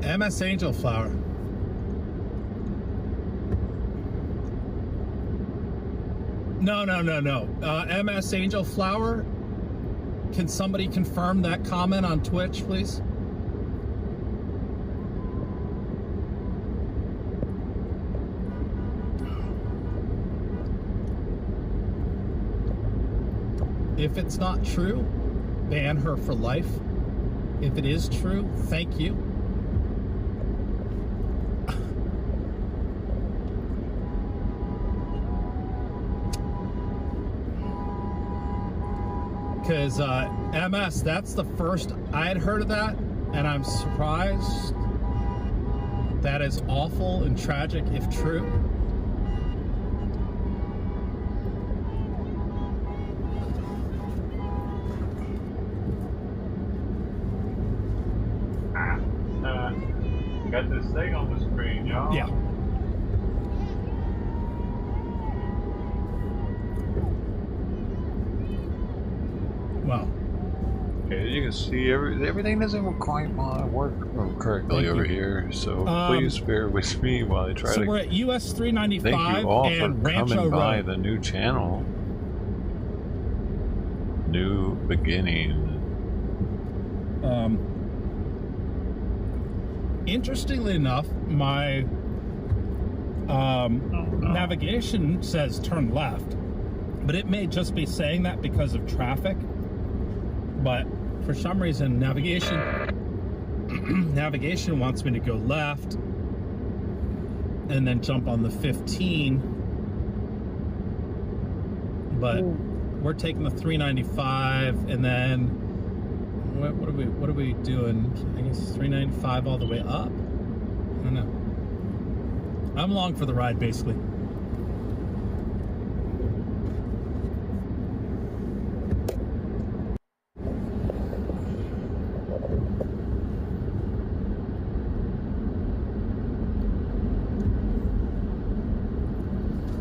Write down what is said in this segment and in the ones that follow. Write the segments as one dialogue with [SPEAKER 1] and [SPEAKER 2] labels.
[SPEAKER 1] MS Angel Flower. No. MS Angel Flower. Can somebody confirm that comment on Twitch, please? If it's not true, ban her for life. If it is true, thank you. Because MS, that's the first I had heard of that, and I'm surprised. That is awful and tragic if true.
[SPEAKER 2] Got this thing on the screen, y'all.
[SPEAKER 1] Yeah. Wow.
[SPEAKER 2] Okay, you can see everything doesn't quite work correctly over here, so please bear with me while I try to.
[SPEAKER 1] So we're at US 395
[SPEAKER 2] thank you all
[SPEAKER 1] and
[SPEAKER 2] for
[SPEAKER 1] Rancho
[SPEAKER 2] coming by
[SPEAKER 1] Road.
[SPEAKER 2] the new channel. New beginning.
[SPEAKER 1] Interestingly enough, my navigation says turn left, but it may just be saying that because of traffic. But for some reason, navigation wants me to go left and then jump on the 15. But we're taking the 395, and then what are we doing? I guess 395 all the way up. I don't know. I'm along for the ride, basically.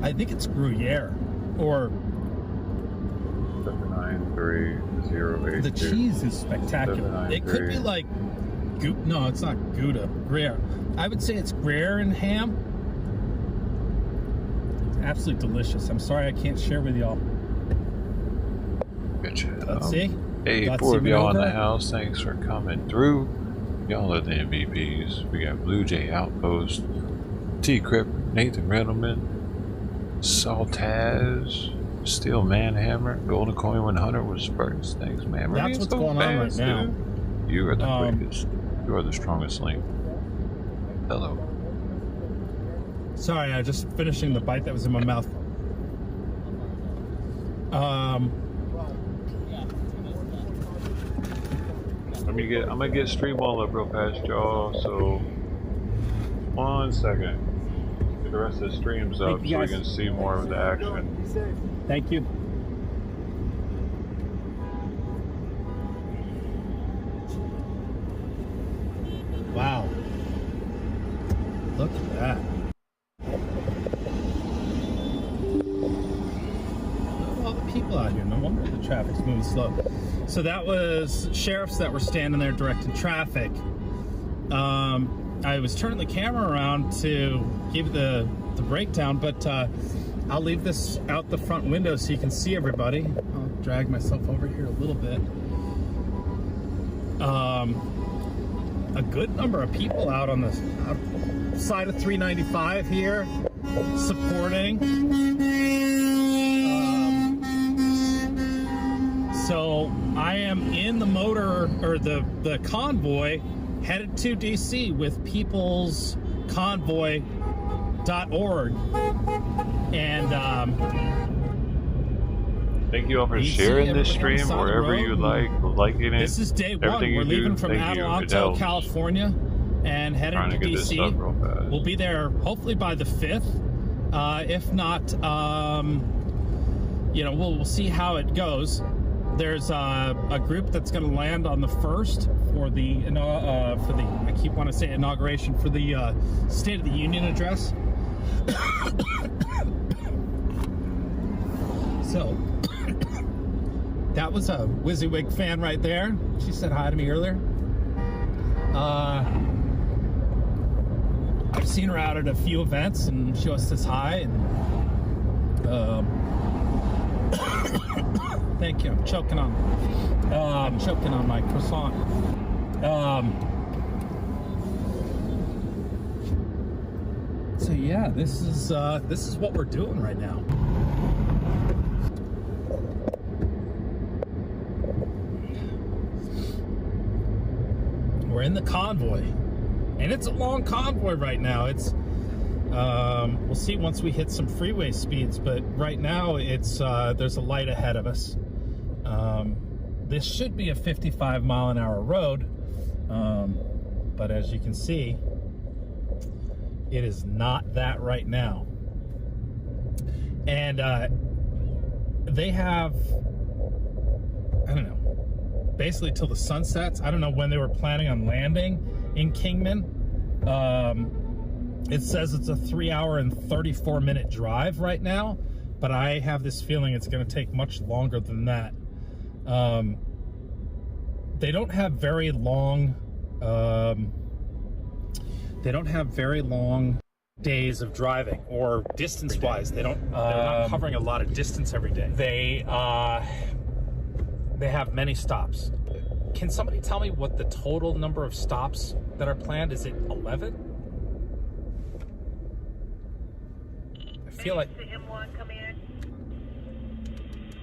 [SPEAKER 1] I think it's Gruyere, or
[SPEAKER 2] 79308.
[SPEAKER 1] the cheese is spectacular. It could be like, no, it's not Gouda, Gruyere. I would say it's Gruyere and ham. It's absolutely delicious. I'm sorry I can't share with y'all.
[SPEAKER 2] Gotcha.
[SPEAKER 1] Let's see.
[SPEAKER 2] Hey, four of y'all in the house, thanks for coming through. Y'all are the MVPs. We got Blue Jay Outpost, T Crip, Nathan Reynolman, Saltaz, Steel Manhammer, Golden Coin 100 with Spurs. Thanks, man.
[SPEAKER 1] That's what's going on right now.
[SPEAKER 2] Dude. You are the quickest. You are the strongest link. Hello.
[SPEAKER 1] Sorry, I was just finishing the bite that was in my mouth.
[SPEAKER 2] I'm gonna get stream all up real fast, y'all. So 1 second. Get the rest of the streams up so we can see more of the action.
[SPEAKER 1] Thank you. Wow. Look at that. Look at all the people out here. No wonder the traffic's moving slow. So that was sheriffs that were standing there directing traffic. I was turning the camera around to give the breakdown, but I'll leave this out the front window so you can see everybody. I'll drag myself over here a little bit. A good number of people out on the side of 395 here supporting. So I am in the motor, or the convoy, headed to DC with peoplesconvoy.org. And
[SPEAKER 2] thank you all for sharing this stream wherever you like, liking it.
[SPEAKER 1] This is day one. We're leaving from Adelanto, California, and heading to DC. We'll be there hopefully by the 5th. If not, you know, we'll see how it goes. There's a group that's going to land on the 1st for the I keep wanting to say inauguration, for the State of the Union address. So that was a WYSIWYG fan right there. She said hi to me earlier. I've seen her out at a few events, and she always says hi. And thank you. I'm choking on my croissant. So yeah, this is what we're doing right now. We're in the convoy, and it's a long convoy right now. It's we'll see once we hit some freeway speeds, but right now it's there's a light ahead of us. This should be a 55-mile-an-hour road, but as you can see, it is not that right now. And they have, I don't know, basically till the sun sets. I don't know when they were planning on landing in Kingman. It says it's a 3-hour and 34-minute drive right now, but I have this feeling it's going to take much longer than that. They don't have very long days of driving, or distance-wise. They're not covering a lot of distance every day. They have many stops. Can somebody tell me what the total number of stops that are planned? Is it 11?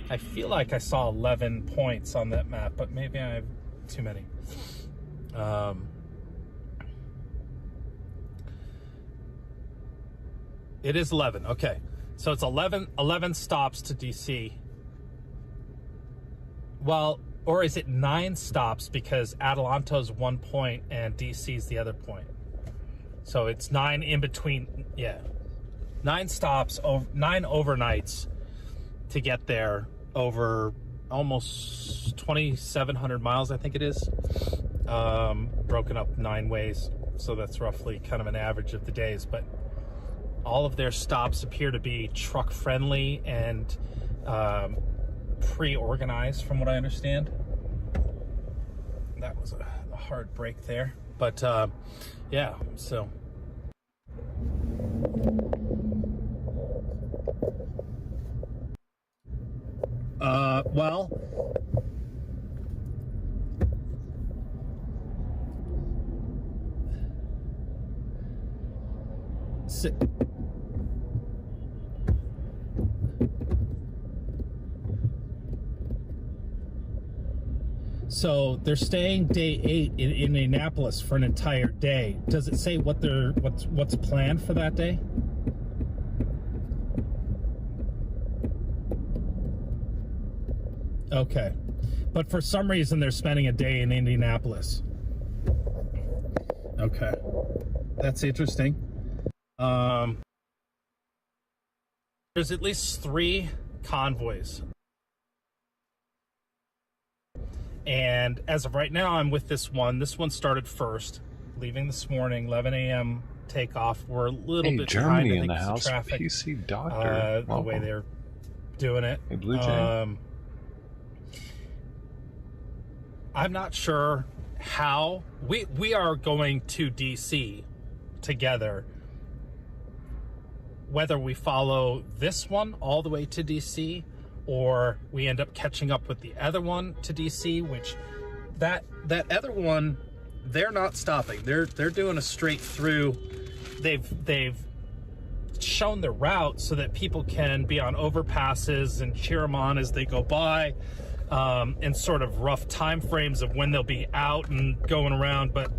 [SPEAKER 1] I feel like I saw 11 points on that map, but maybe I have too many. It is 11. Okay, so it's 11 stops to DC. Well, or is it 9 stops, because Adelanto's 1 point and DC's the other point? So it's 9 in between. Yeah, 9 stops, 9 overnights to get there, over almost 2,700 miles, I think it is, broken up 9 ways. So that's roughly kind of an average of the days. But all of their stops appear to be truck friendly and pre-organized, from what I understand. That was a hard break there, but yeah, so well, so they're staying day 8 in Indianapolis for an entire day. Does it say what's planned for that day? Okay, but for some reason they're spending a day in Indianapolis. Okay, that's interesting. There's at least 3 convoys. And as of right now, I'm with this one. This one started first, leaving this morning, 11 a.m. takeoff. We're a little bit
[SPEAKER 2] Germany
[SPEAKER 1] behind,
[SPEAKER 2] in the house.
[SPEAKER 1] Traffic,
[SPEAKER 2] PC Doctor.
[SPEAKER 1] the way they're doing it.
[SPEAKER 2] Hey, Blue Jay.
[SPEAKER 1] I'm not sure how. We are going to DC together. Whether we follow this one all the way to DC, or we end up catching up with the other one to DC, which that other one, they're not stopping. They're doing a straight through. They've shown the route so that people can be on overpasses and cheer them on as they go by, and sort of rough time frames of when they'll be out and going around. But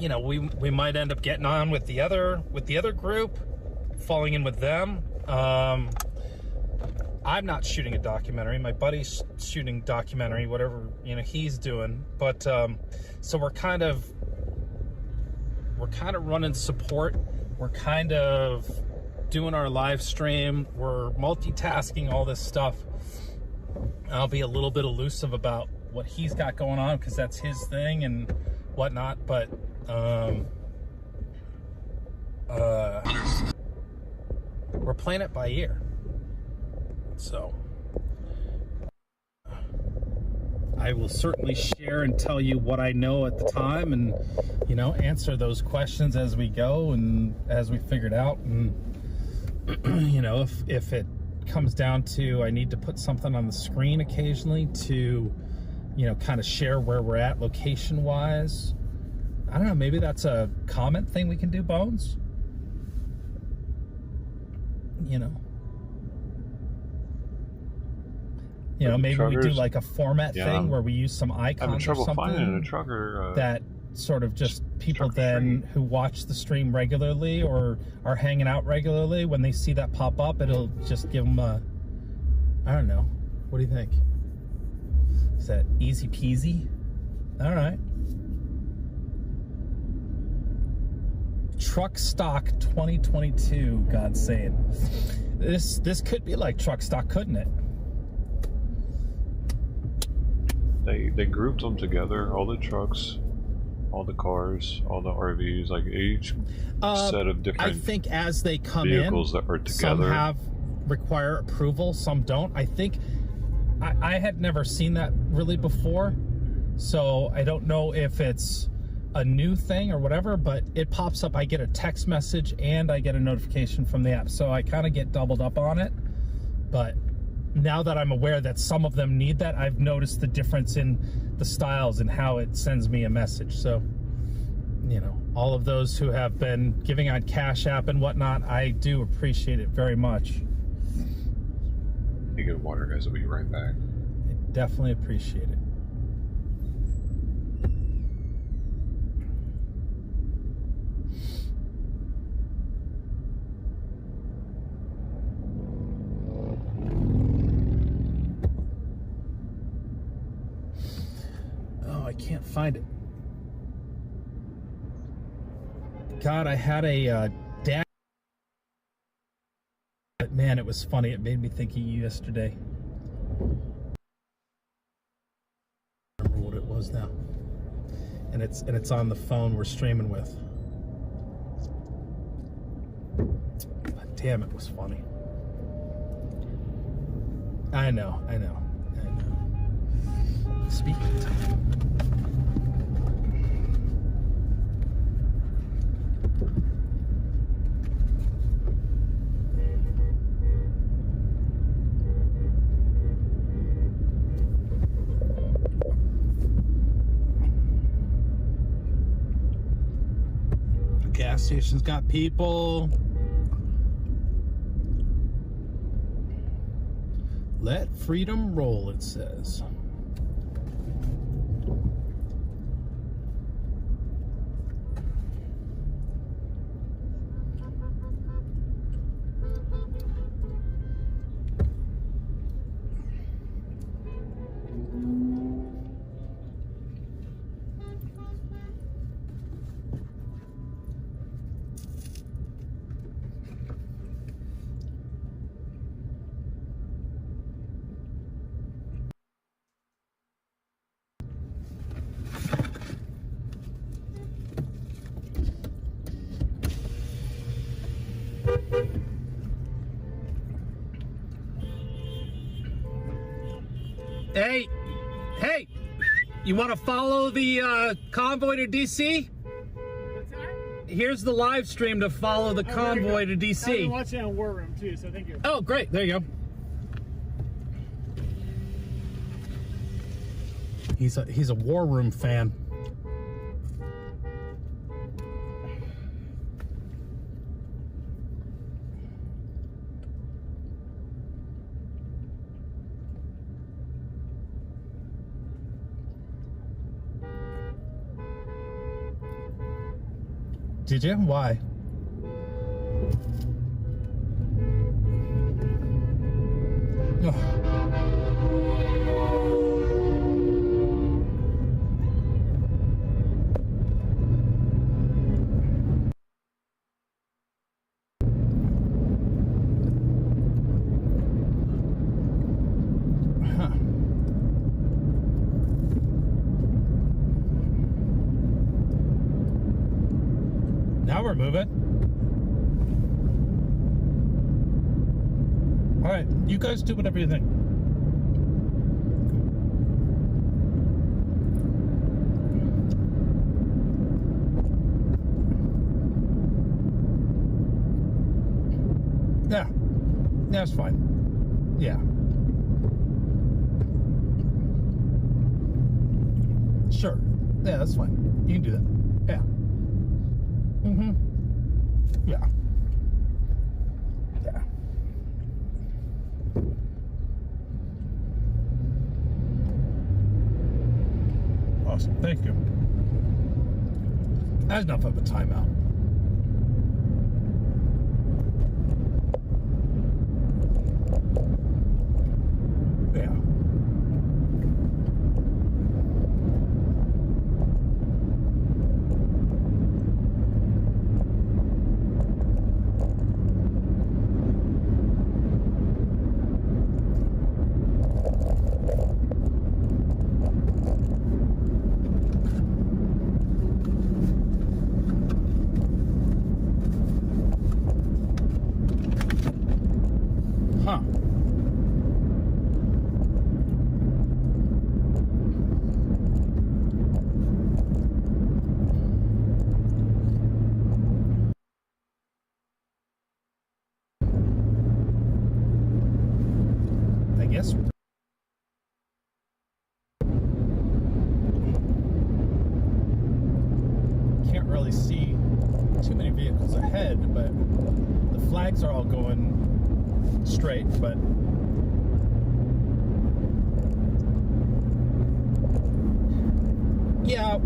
[SPEAKER 1] you know, we might end up getting on with the other group, falling in with them. I'm not shooting a documentary. My buddy's shooting documentary, whatever, you know, he's doing. But so we're kind of running support. We're kind of doing our live stream. We're multitasking all this stuff. I'll be a little bit elusive about what he's got going on, because that's his thing and whatnot. But playing it by ear. So I will certainly share and tell you what I know at the time, and answer those questions as we go and as we figure it out. And if it comes down to I need to put something on the screen occasionally to kind of share where we're at location wise, I don't know, maybe that's a comment thing we can do, Bones. Maybe we do like a format thing where we use some icons or something.
[SPEAKER 2] Finding a trucker
[SPEAKER 1] that sort of just people then who watch the stream regularly or are hanging out regularly, when they see that pop up, it'll just give them a, I don't know. What do you think? Is that easy peasy? All right. Truck stock 2022, God's saying. This could be like truck stock, couldn't it?
[SPEAKER 2] They grouped them together, all the trucks, all the cars, all the RVs, like each set of different
[SPEAKER 1] I think as they come
[SPEAKER 2] vehicles
[SPEAKER 1] in,
[SPEAKER 2] that are together.
[SPEAKER 1] Some require approval, some don't. I think I had never seen that really before, so I don't know if it's a new thing or whatever, but it pops up. I get a text message and I get a notification from the app, so I kind of get doubled up on it. But now that I'm aware that some of them need that, I've noticed the difference in the styles and how it sends me a message. So, all of those who have been giving on Cash App and whatnot, I do appreciate it very much.
[SPEAKER 2] You get water, guys. I'll be right back.
[SPEAKER 1] I definitely appreciate it. I can't find it. God, I had a dad. But man, it was funny. It made me think of you yesterday. I don't remember what it was now. And it's on the phone we're streaming with. But damn, it was funny. I know. Speaking of time. Gas station's got people. Let freedom roll, it says. Hey, you want to follow the convoy to DC?
[SPEAKER 3] What's that?
[SPEAKER 1] Here's the live stream to follow the convoy to DC.
[SPEAKER 3] I've been watching on War Room too, so thank you.
[SPEAKER 1] Oh, great. There you go. He's a War Room fan. Did you? Why? Now we're moving. right, you guys do whatever you think. Yeah, that's fine. Yeah. Sure. Yeah, that's fine. You can do that. Yeah. Mm-hmm. Yeah. Yeah. Awesome. Thank you. That's enough of a timeout. Yeah. Huh. I guess. Can't really see too many vehicles ahead, but the flags are all going straight, but yeah.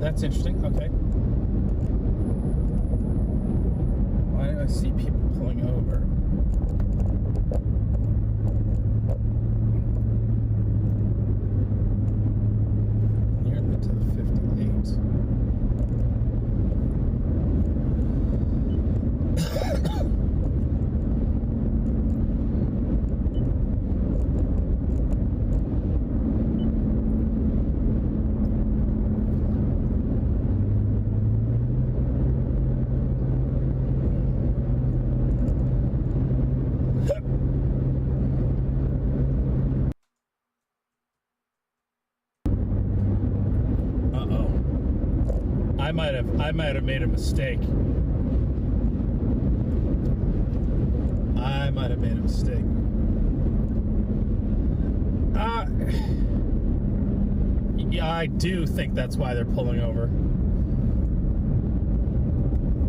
[SPEAKER 1] That's interesting. Okay. Why do I see people pulling over? Nearly to the 58. I might have made a mistake. Yeah, I do think that's why they're pulling over.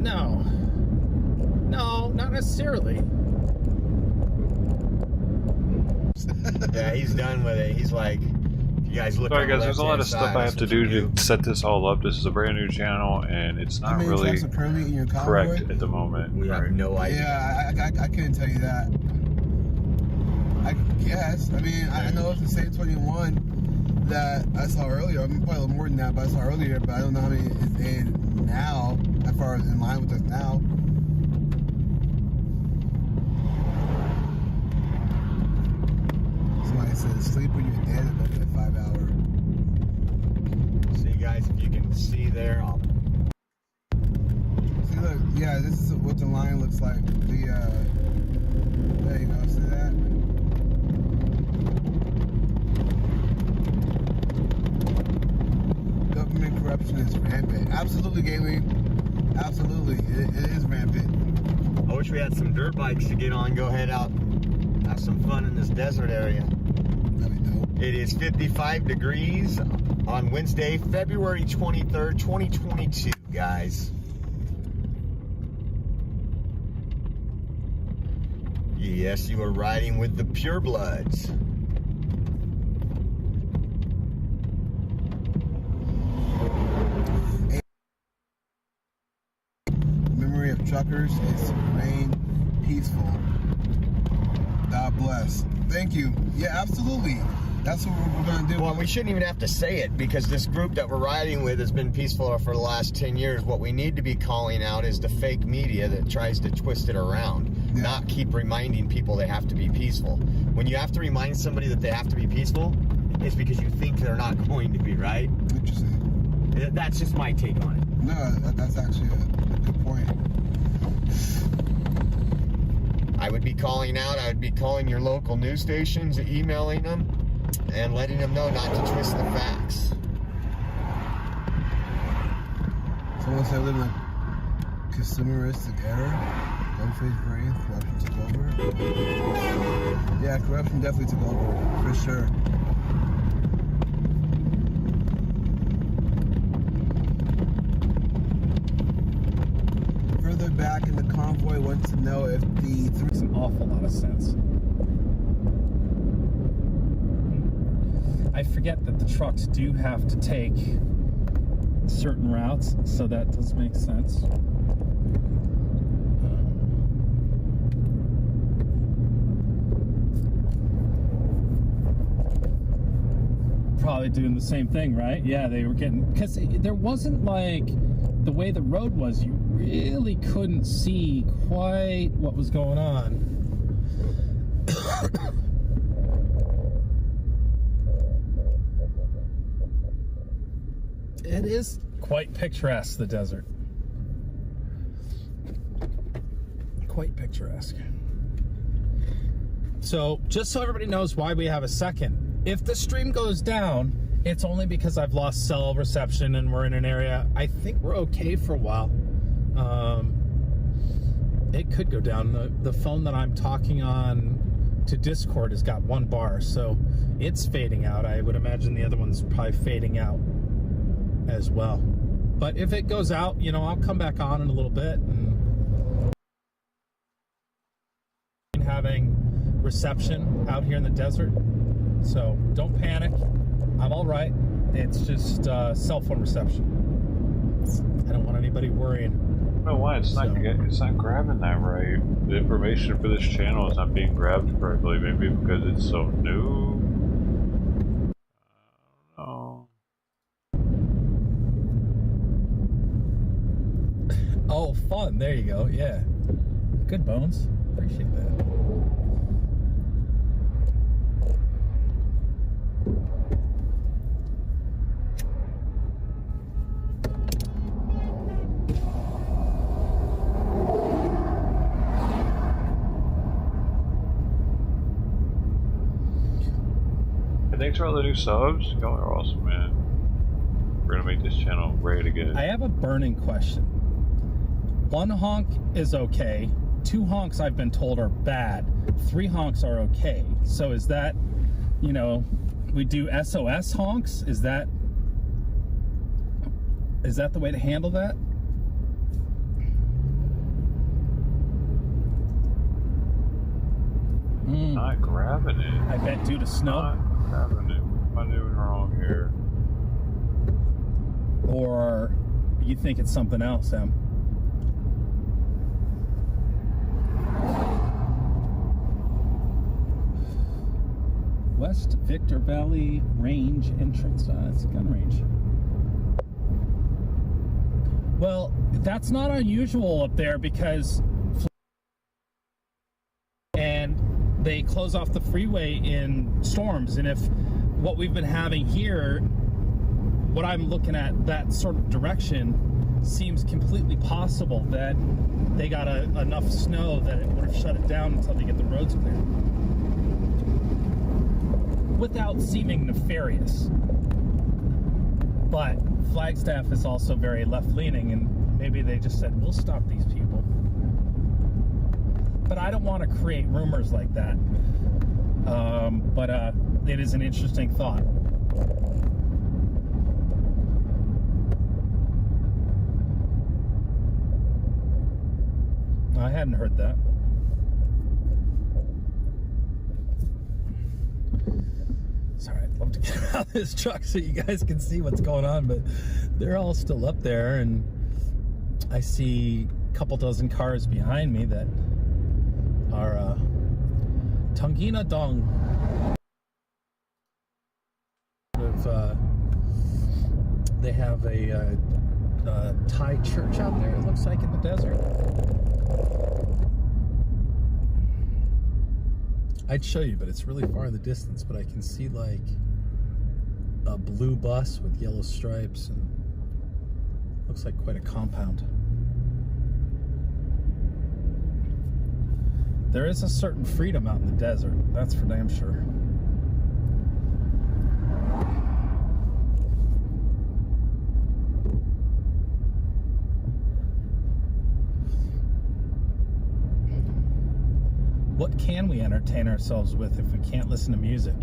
[SPEAKER 1] No, not necessarily.
[SPEAKER 4] Yeah, he's done with it. He's like, you guys look.
[SPEAKER 2] Sorry guys, there's a lot of stuff I have to do to set this all up. This is a brand new channel and it's not really correct at the moment.
[SPEAKER 4] We have no idea.
[SPEAKER 5] Yeah, I couldn't tell you that. I guess. I mean, I know it's the same 21 that I saw earlier. I mean, probably a little more than that, but I saw earlier. But I don't know how many is in now, as far as in line with us now. Somebody says, sleep when you're dead and look at 5 hour.
[SPEAKER 4] See, guys, if you can see there.
[SPEAKER 5] See, look, yeah, this is what the line looks like. There you go, see that? Government corruption is rampant. Absolutely, Gateway. Absolutely, it is rampant.
[SPEAKER 4] I wish we had some dirt bikes to get on. Go head out, have some fun in this desert area.
[SPEAKER 5] That'd be dope.
[SPEAKER 4] It is 55 degrees on Wednesday, February 23rd, 2022, guys. Yes, you are riding with the purebloods.
[SPEAKER 5] Memory of truckers is to remain peaceful. God bless. Thank you. Yeah, absolutely. That's what we're going to do.
[SPEAKER 4] Well, we shouldn't even have to say it because this group that we're riding with has been peaceful for the last 10 years. What we need to be calling out is the fake media that tries to twist it around, not keep reminding people they have to be peaceful. When you have to remind somebody that they have to be peaceful, it's because you think they're not going to be, right?
[SPEAKER 5] Interesting.
[SPEAKER 4] That's just my take on it.
[SPEAKER 5] No, that's actually a good point.
[SPEAKER 4] I would be calling out. I would be calling your local news stations, emailing them, and letting them know not to twist the facts.
[SPEAKER 5] Someone said we live in a consumeristic era. Unfaith brain, corruption took over. Yeah, corruption definitely took over, for sure. Further back in the convoy wants to know if the
[SPEAKER 1] Makes an awful lot of sense. I forget that the trucks do have to take certain routes, so that does make sense. Probably doing the same thing, right? Yeah, they were getting, because there wasn't like the way the road was, you really couldn't see quite what was going on. It is quite picturesque, the desert. Quite picturesque. So, just so everybody knows why we have a second. If the stream goes down, it's only because I've lost cell reception and we're in an area. I think we're okay for a while. It could go down. The phone that I'm talking on to Discord has got 1 bar, so it's fading out. I would imagine the other one's probably fading out as well. But if it goes out, you know, I'll come back on in a little bit. And having reception out here in the desert. So don't panic. I'm all right. It's just cell phone reception. I don't want anybody worrying.
[SPEAKER 2] I don't know why it's not grabbing that right. The information for this channel is not being grabbed correctly. Maybe because it's so new. I don't know.
[SPEAKER 1] Oh, fun. There you go. Yeah. Good, Bones. Appreciate that.
[SPEAKER 2] Thanks for all the new subs. Y'all are awesome, man. We're gonna make this channel great again.
[SPEAKER 1] I have a burning question. 1 honk is okay. 2 honks I've been told are bad. 3 honks are okay. So is that, you know, we do SOS honks? Is that the way to handle that?
[SPEAKER 2] Not grabbing it.
[SPEAKER 1] I bet due to snow.
[SPEAKER 2] Not grabbing it. What am I doing wrong here?
[SPEAKER 1] Or you think it's something else, Em? West Victor Valley Range entrance. It's a gun range. Well, that's not unusual up there because and they close off the freeway in storms, and if what we've been having here, what I'm looking at, that sort of direction seems completely possible that they got enough snow that it would have shut it down until they get the roads clear. Without seeming nefarious. But Flagstaff is also very left-leaning, and maybe they just said, we'll stop these people. But I don't want to create rumors like that. But it is an interesting thought. I hadn't heard that. Sorry, I'd love to get out of this truck so you guys can see what's going on, but they're all still up there, and I see a couple dozen cars behind me that are Tungina Dong. They have a Thai church out there, it looks like, in the desert. I'd show you, but it's really far in the distance, but I can see like a blue bus with yellow stripes, and Looks like quite a compound. There is a certain freedom out in the desert, that's for damn sure. What can we entertain ourselves with if we can't listen to music?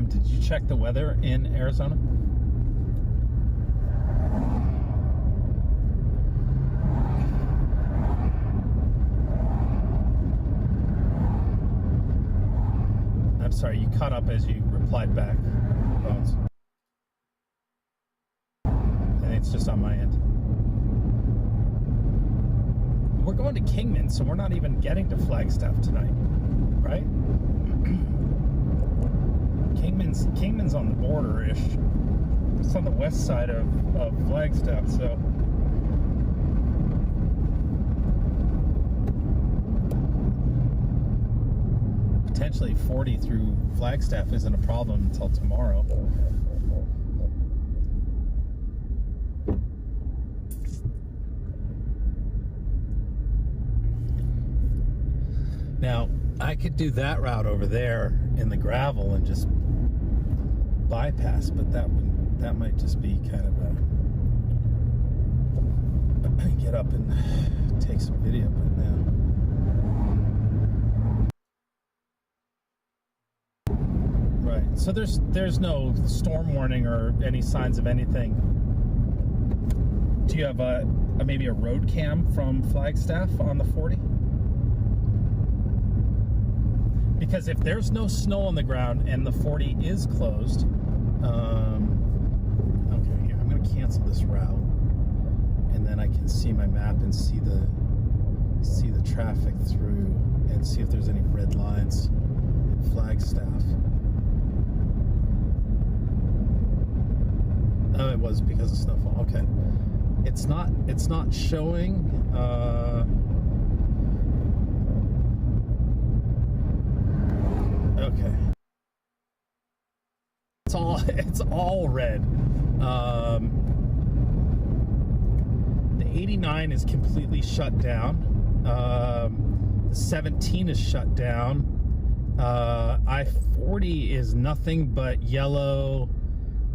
[SPEAKER 1] Did you check the weather in Arizona? I'm sorry, you caught up as you replied back, Bones. I think it's just on my end. We're going to Kingman, so we're not even getting to Flagstaff tonight, right? Kingman's on the border-ish. It's on the west side of Flagstaff, so potentially 40 through Flagstaff isn't a problem until tomorrow. Now, I could do that route over there in the gravel and just bypass, but that might just be kind of a get up and take some video, but now. Right. So there's no storm warning or any signs of anything. Do you have maybe a road cam from Flagstaff on the 40? Because if there's no snow on the ground and the 40 is closed, okay, here, I'm going to cancel this route, and then I can see my map and see the traffic through and see if there's any red lines in Flagstaff. Oh, it was because of snowfall. Okay, it's not showing. Okay. It's all red. The 89 is completely shut down. The 17 is shut down. I-40 is nothing but yellow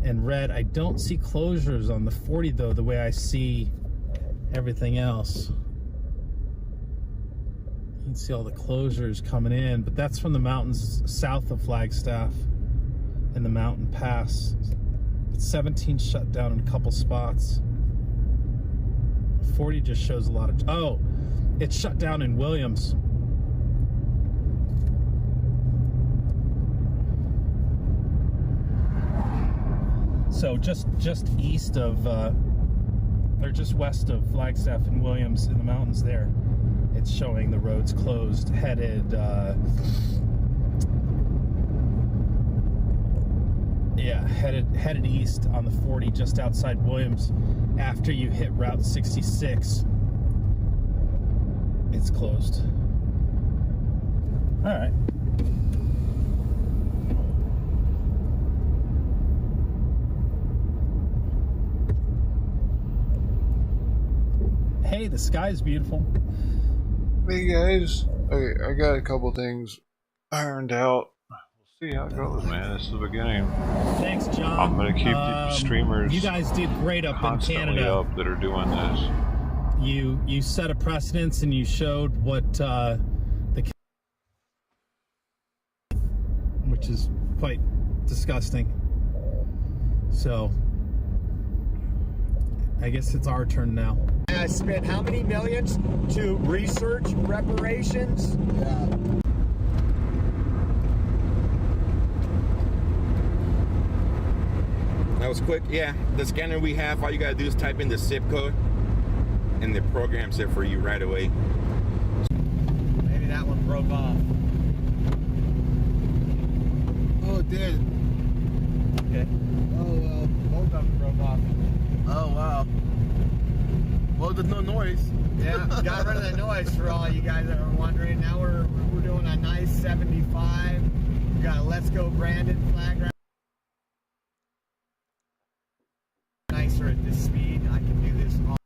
[SPEAKER 1] and red. I don't see closures on the 40 though, the way I see everything else. You can see all the closures coming in, but that's from the mountains south of Flagstaff and the mountain pass. 17 shut down in a couple spots. 40 just shows a lot of... Oh, it's shut down in Williams. So just east of, or just west of Flagstaff and Williams in the mountains there. It's showing the roads closed, headed east on the 40 just outside Williams. After you hit Route 66, it's closed. All right. Hey, the sky's beautiful.
[SPEAKER 2] Hey guys, I got a couple things ironed out. We'll see how it goes, man. This is the beginning.
[SPEAKER 1] Thanks, John.
[SPEAKER 2] I'm gonna keep the streamers.
[SPEAKER 1] You guys did great up in Canada.
[SPEAKER 2] Up that are doing this.
[SPEAKER 1] You set a precedence and you showed what which is quite disgusting. So I guess it's our turn now.
[SPEAKER 4] I spent how many millions to research reparations?
[SPEAKER 5] Yeah.
[SPEAKER 6] That was quick. Yeah, the scanner we have, all you gotta do is type in the zip code and the programs it for you right away.
[SPEAKER 4] Maybe that one broke off.
[SPEAKER 5] did.
[SPEAKER 4] Okay.
[SPEAKER 5] Oh, well.
[SPEAKER 4] Both of them broke off.
[SPEAKER 5] Oh, wow. Well, there's no noise.
[SPEAKER 4] Yeah, got rid of the noise for all you guys that are wondering. Now we're doing a nice 75. We got a Let's Go branded flag right. Nicer at this speed. I can do this all.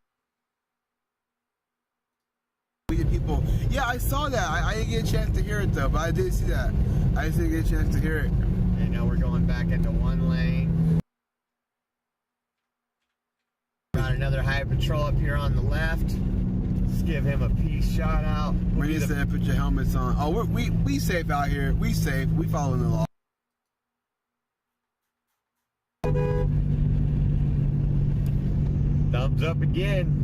[SPEAKER 5] People. Yeah, I saw that. I didn't get a chance to hear it though, but I did see that. I just didn't get a chance to hear it.
[SPEAKER 4] And now we're going back into one lane. Got another high patrol up here on the left. Let's give him a peace shout out.
[SPEAKER 5] When you said put your helmets on. Oh, we safe out here. We safe. We following the law.
[SPEAKER 4] Thumbs up again.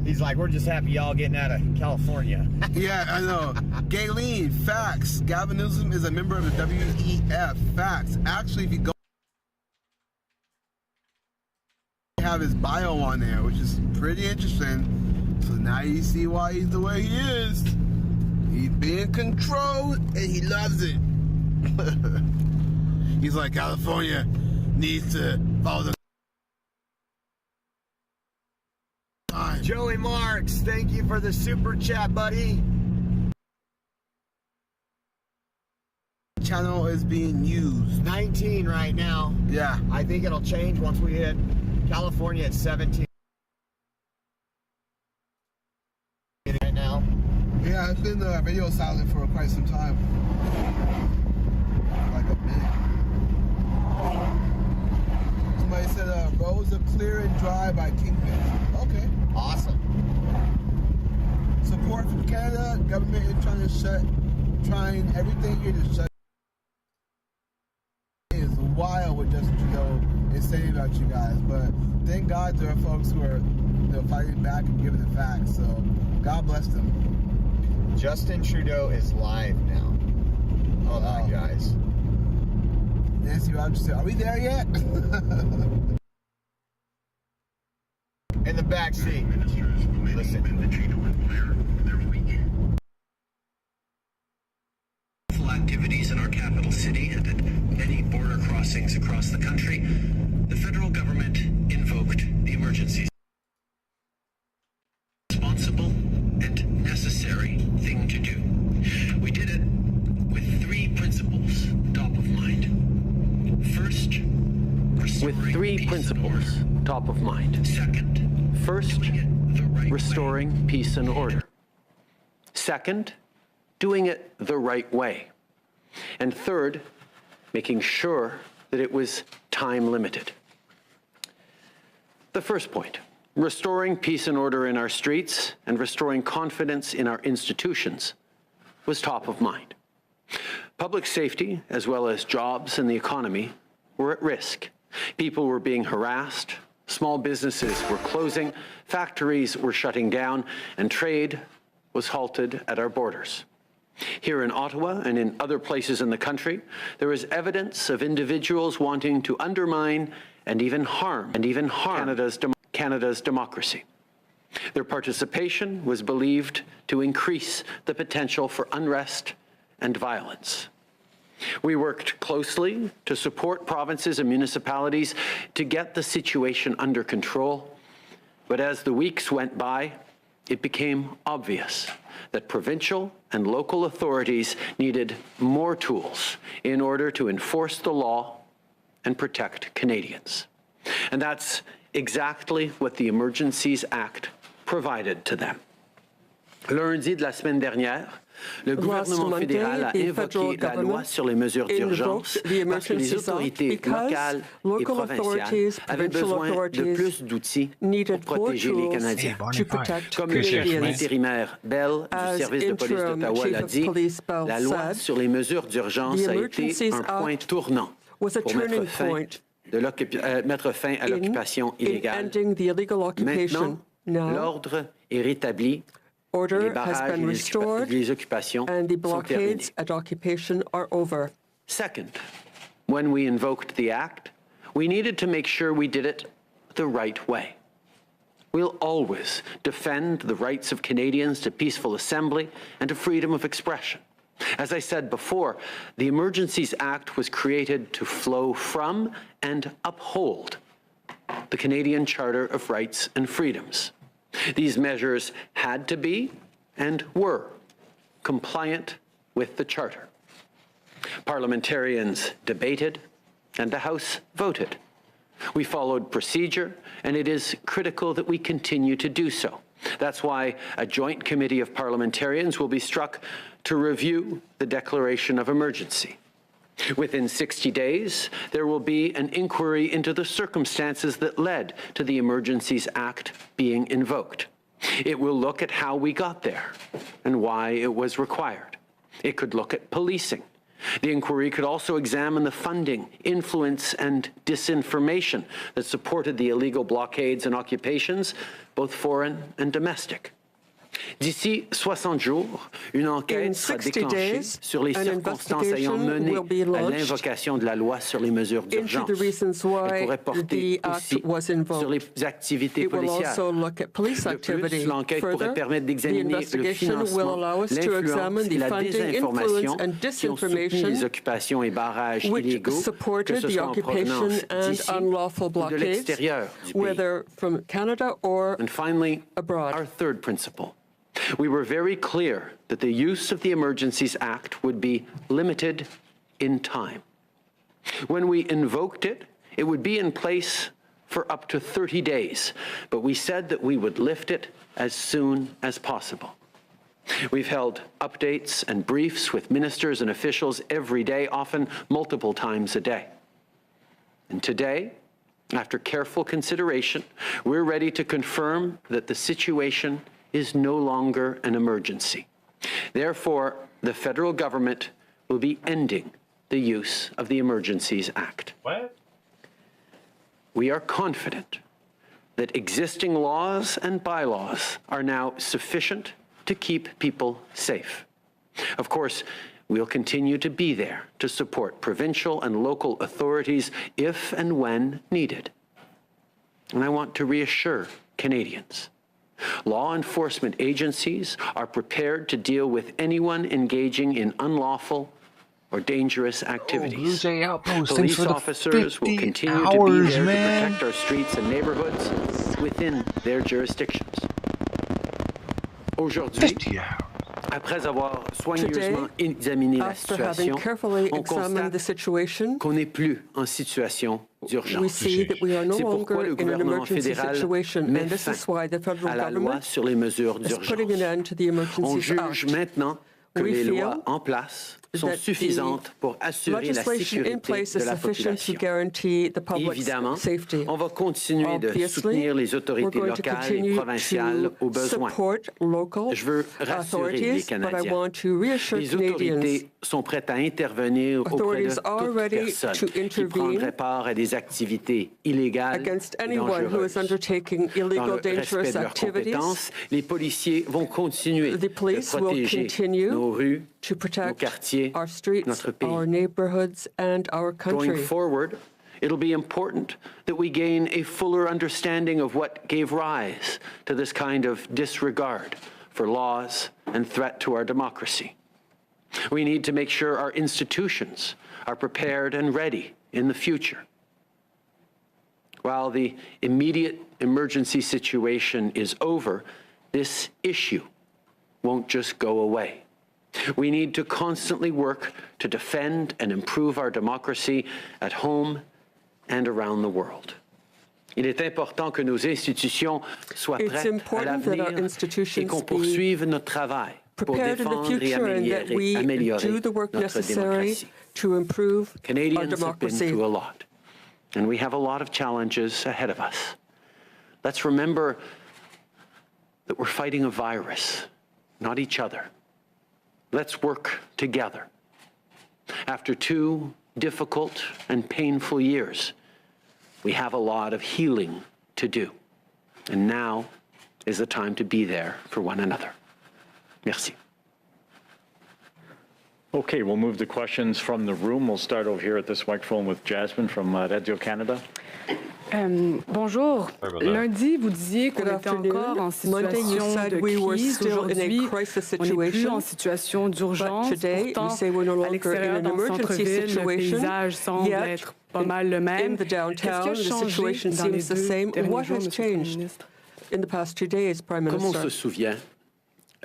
[SPEAKER 4] He's like, we're just happy y'all getting out of California.
[SPEAKER 5] Yeah, I know. Galen, facts. Gavin Newsom is a member of the WEF. Facts. Actually, if you go, have his bio on there, which is pretty interesting. So now you see why he's the way he is. He's being controlled and he loves it. He's like, California needs to follow the
[SPEAKER 4] Joey Marks, thank you for the super chat, buddy.
[SPEAKER 5] channel is being used.
[SPEAKER 4] 19 right now.
[SPEAKER 5] Yeah.
[SPEAKER 4] I think it'll change once we hit California at 17 right now.
[SPEAKER 5] Yeah, it's been radio silent for quite some time. Like a minute. Somebody said roads are clear and dry by Kingman. Okay.
[SPEAKER 4] Awesome.
[SPEAKER 5] Support from Canada. Government is trying everything here to shut. It's wild what Justin Trudeau is saying about you guys, but thank God there are folks who are fighting back and giving the facts. So God bless them.
[SPEAKER 4] Justin Trudeau is live now. Hold on, guys.
[SPEAKER 5] Nancy Rogers said, "Are we there yet?"
[SPEAKER 4] In the back seat. Listen.
[SPEAKER 7] Activities in our capital city and at many border crossings across the country, the federal government invoked the emergency. Responsible and necessary thing to do. We did it with three principles top of mind. First,
[SPEAKER 8] top of mind.
[SPEAKER 7] Second,
[SPEAKER 8] First,
[SPEAKER 7] doing it the right
[SPEAKER 8] restoring
[SPEAKER 7] way.
[SPEAKER 8] peace and order. Second, doing it the right way. And third, making sure that it was time limited. The first point, restoring peace and order in our streets and restoring confidence in our institutions was top of mind. Public safety, as well as jobs and the economy, were at risk. People were being harassed, small businesses were closing, factories were shutting down, and trade was halted at our borders. Here in Ottawa and in other places in the country, there is evidence of individuals wanting to undermine and even harm Canada's democracy. Their participation was believed to increase the potential for unrest and violence. We worked closely to support provinces and municipalities to get the situation under control, but as the weeks went by, it became obvious that provincial and local authorities needed more tools in order to enforce the law and protect Canadians. And that's exactly what the Emergencies Act provided to them. Lundi de la semaine dernière, le gouvernement fédéral a invoqué la loi sur les mesures d'urgence parce que les autorités locales et provinciales avaient besoin de plus d'outils pour protéger les Canadiens. Comme le chef intérimaire Bell du service de police d'Ottawa l'a dit, la loi sur les mesures d'urgence a été un point tournant pour mettre fin à l'occupation illégale. Maintenant, l'ordre est rétabli.
[SPEAKER 9] Order has been restored, and the blockades at occupation are over.
[SPEAKER 8] Second, when we invoked the Act, we needed to make sure we did it the right way. We'll always defend the rights of Canadians to peaceful assembly and to freedom of expression. As I said before, the Emergencies Act was created to flow from and uphold the Canadian Charter of Rights and Freedoms. These measures had to be and were compliant with the Charter. Parliamentarians debated and the House voted. We followed procedure, and it is critical that we continue to do so. That's why a joint committee of parliamentarians will be struck to review the declaration of emergency. Within 60 days, there will be an inquiry into the circumstances that led to the Emergencies Act being invoked. It will look at how we got there and why it was required. It could look at policing. The inquiry could also examine the funding, influence, and disinformation that supported the illegal blockades and occupations, both foreign and domestic. D'ici 60 jours, une enquête sera déclenchée sur les circonstances ayant mené à l'invocation de la loi sur les mesures d'urgence. Elle pourrait porter aussi sur les activités policières. De plus, l'enquête pourrait permettre d'examiner le financement, l'influence et la désinformation qui ont soutenu les occupations et barrages illégaux, que ce soit en provenance d'ici ou de l'extérieur du pays. And finally, our third principle. We were very clear that the use of the Emergencies Act would be limited in time. When we invoked it, it would be in place for up to 30 days, but we said that we would lift it as soon as possible. We've held updates and briefs with ministers and officials every day, often multiple times a day. And today, after careful consideration, we're ready to confirm that the situation is no longer an emergency. Therefore, the federal government will be ending the use of the Emergencies Act.
[SPEAKER 1] What?
[SPEAKER 8] We are confident that existing laws and bylaws are now sufficient to keep people safe. Of course, we'll continue to be there to support provincial and local authorities if and when needed. And I want to reassure Canadians. Law enforcement agencies are prepared to deal with anyone engaging in unlawful or dangerous activities. Police officers will continue to be there to protect our streets and neighborhoods within their jurisdictions. Aujourd'hui, après avoir soigneusement examiné la situation, on constate qu'on n'est plus en situation d'urgence. C'est pourquoi le gouvernement fédéral met fin à la loi sur les mesures d'urgence. On juge maintenant que les lois en place sont suffisantes pour assurer la sécurité de la population. Évidemment, on va continuer de soutenir les autorités locales et provinciales au besoin. Je veux rassurer les Canadiens. Les autorités sont prêtes à intervenir auprès de toute personne qui prendrait part à des activités illégales et dangereuses. Dans le respect de leurs compétences, les policiers vont continuer de protéger nos rues, nos quartiers, notre pays. Going forward, it'll be important that we gain a fuller understanding of what gave rise to this kind of disregard for laws and threat to our democracy. We need to make sure our institutions are prepared and ready in the future. While the immediate emergency situation is over, this issue won't just go away. We need to constantly work to defend and improve our democracy at home and around the world. Il est important que nos institutions soient prêtes à l'avenir et qu'on poursuive notre travail pour défendre et améliorer notre démocratie. Canadians have been through a lot, and we have a lot of challenges ahead of us. Let's remember that we're fighting a virus, not each other. Let's work together. After 2 difficult and painful years, we have a lot of healing to do. And now is the time to be there for one another. Merci.
[SPEAKER 10] Okay, we'll move to questions from the room. We'll start over here at this microphone with Jasmine from Radio Canada. Bonjour. Lundi, vous disiez qu'on était encore en
[SPEAKER 9] Monday, you
[SPEAKER 10] situation
[SPEAKER 9] said
[SPEAKER 10] de
[SPEAKER 9] we were
[SPEAKER 10] crise.
[SPEAKER 9] still in
[SPEAKER 10] Aujourd'hui,
[SPEAKER 9] a crisis
[SPEAKER 10] on n'est plus
[SPEAKER 9] situation.
[SPEAKER 10] en situation d'urgence.
[SPEAKER 9] But today,
[SPEAKER 10] Pourtant,
[SPEAKER 9] you say we're no
[SPEAKER 10] à
[SPEAKER 9] longer in
[SPEAKER 10] l'extérieur,
[SPEAKER 9] an
[SPEAKER 10] dans le
[SPEAKER 9] emergency
[SPEAKER 10] centre-ville, le
[SPEAKER 9] situation.
[SPEAKER 10] paysage semble
[SPEAKER 9] Yet,
[SPEAKER 10] être pas mal le même.
[SPEAKER 9] in the downtown,
[SPEAKER 10] Qu'est-ce qui a
[SPEAKER 9] the
[SPEAKER 10] changé
[SPEAKER 9] situation
[SPEAKER 10] dans les
[SPEAKER 9] seems the
[SPEAKER 10] deux
[SPEAKER 9] same.
[SPEAKER 10] derniers
[SPEAKER 9] What
[SPEAKER 10] jours,
[SPEAKER 9] has
[SPEAKER 10] Monsieur le Premier
[SPEAKER 9] changed
[SPEAKER 10] ministre?
[SPEAKER 9] In the past 2 days, Prime
[SPEAKER 8] Comme on
[SPEAKER 9] Minister?
[SPEAKER 8] se souvient,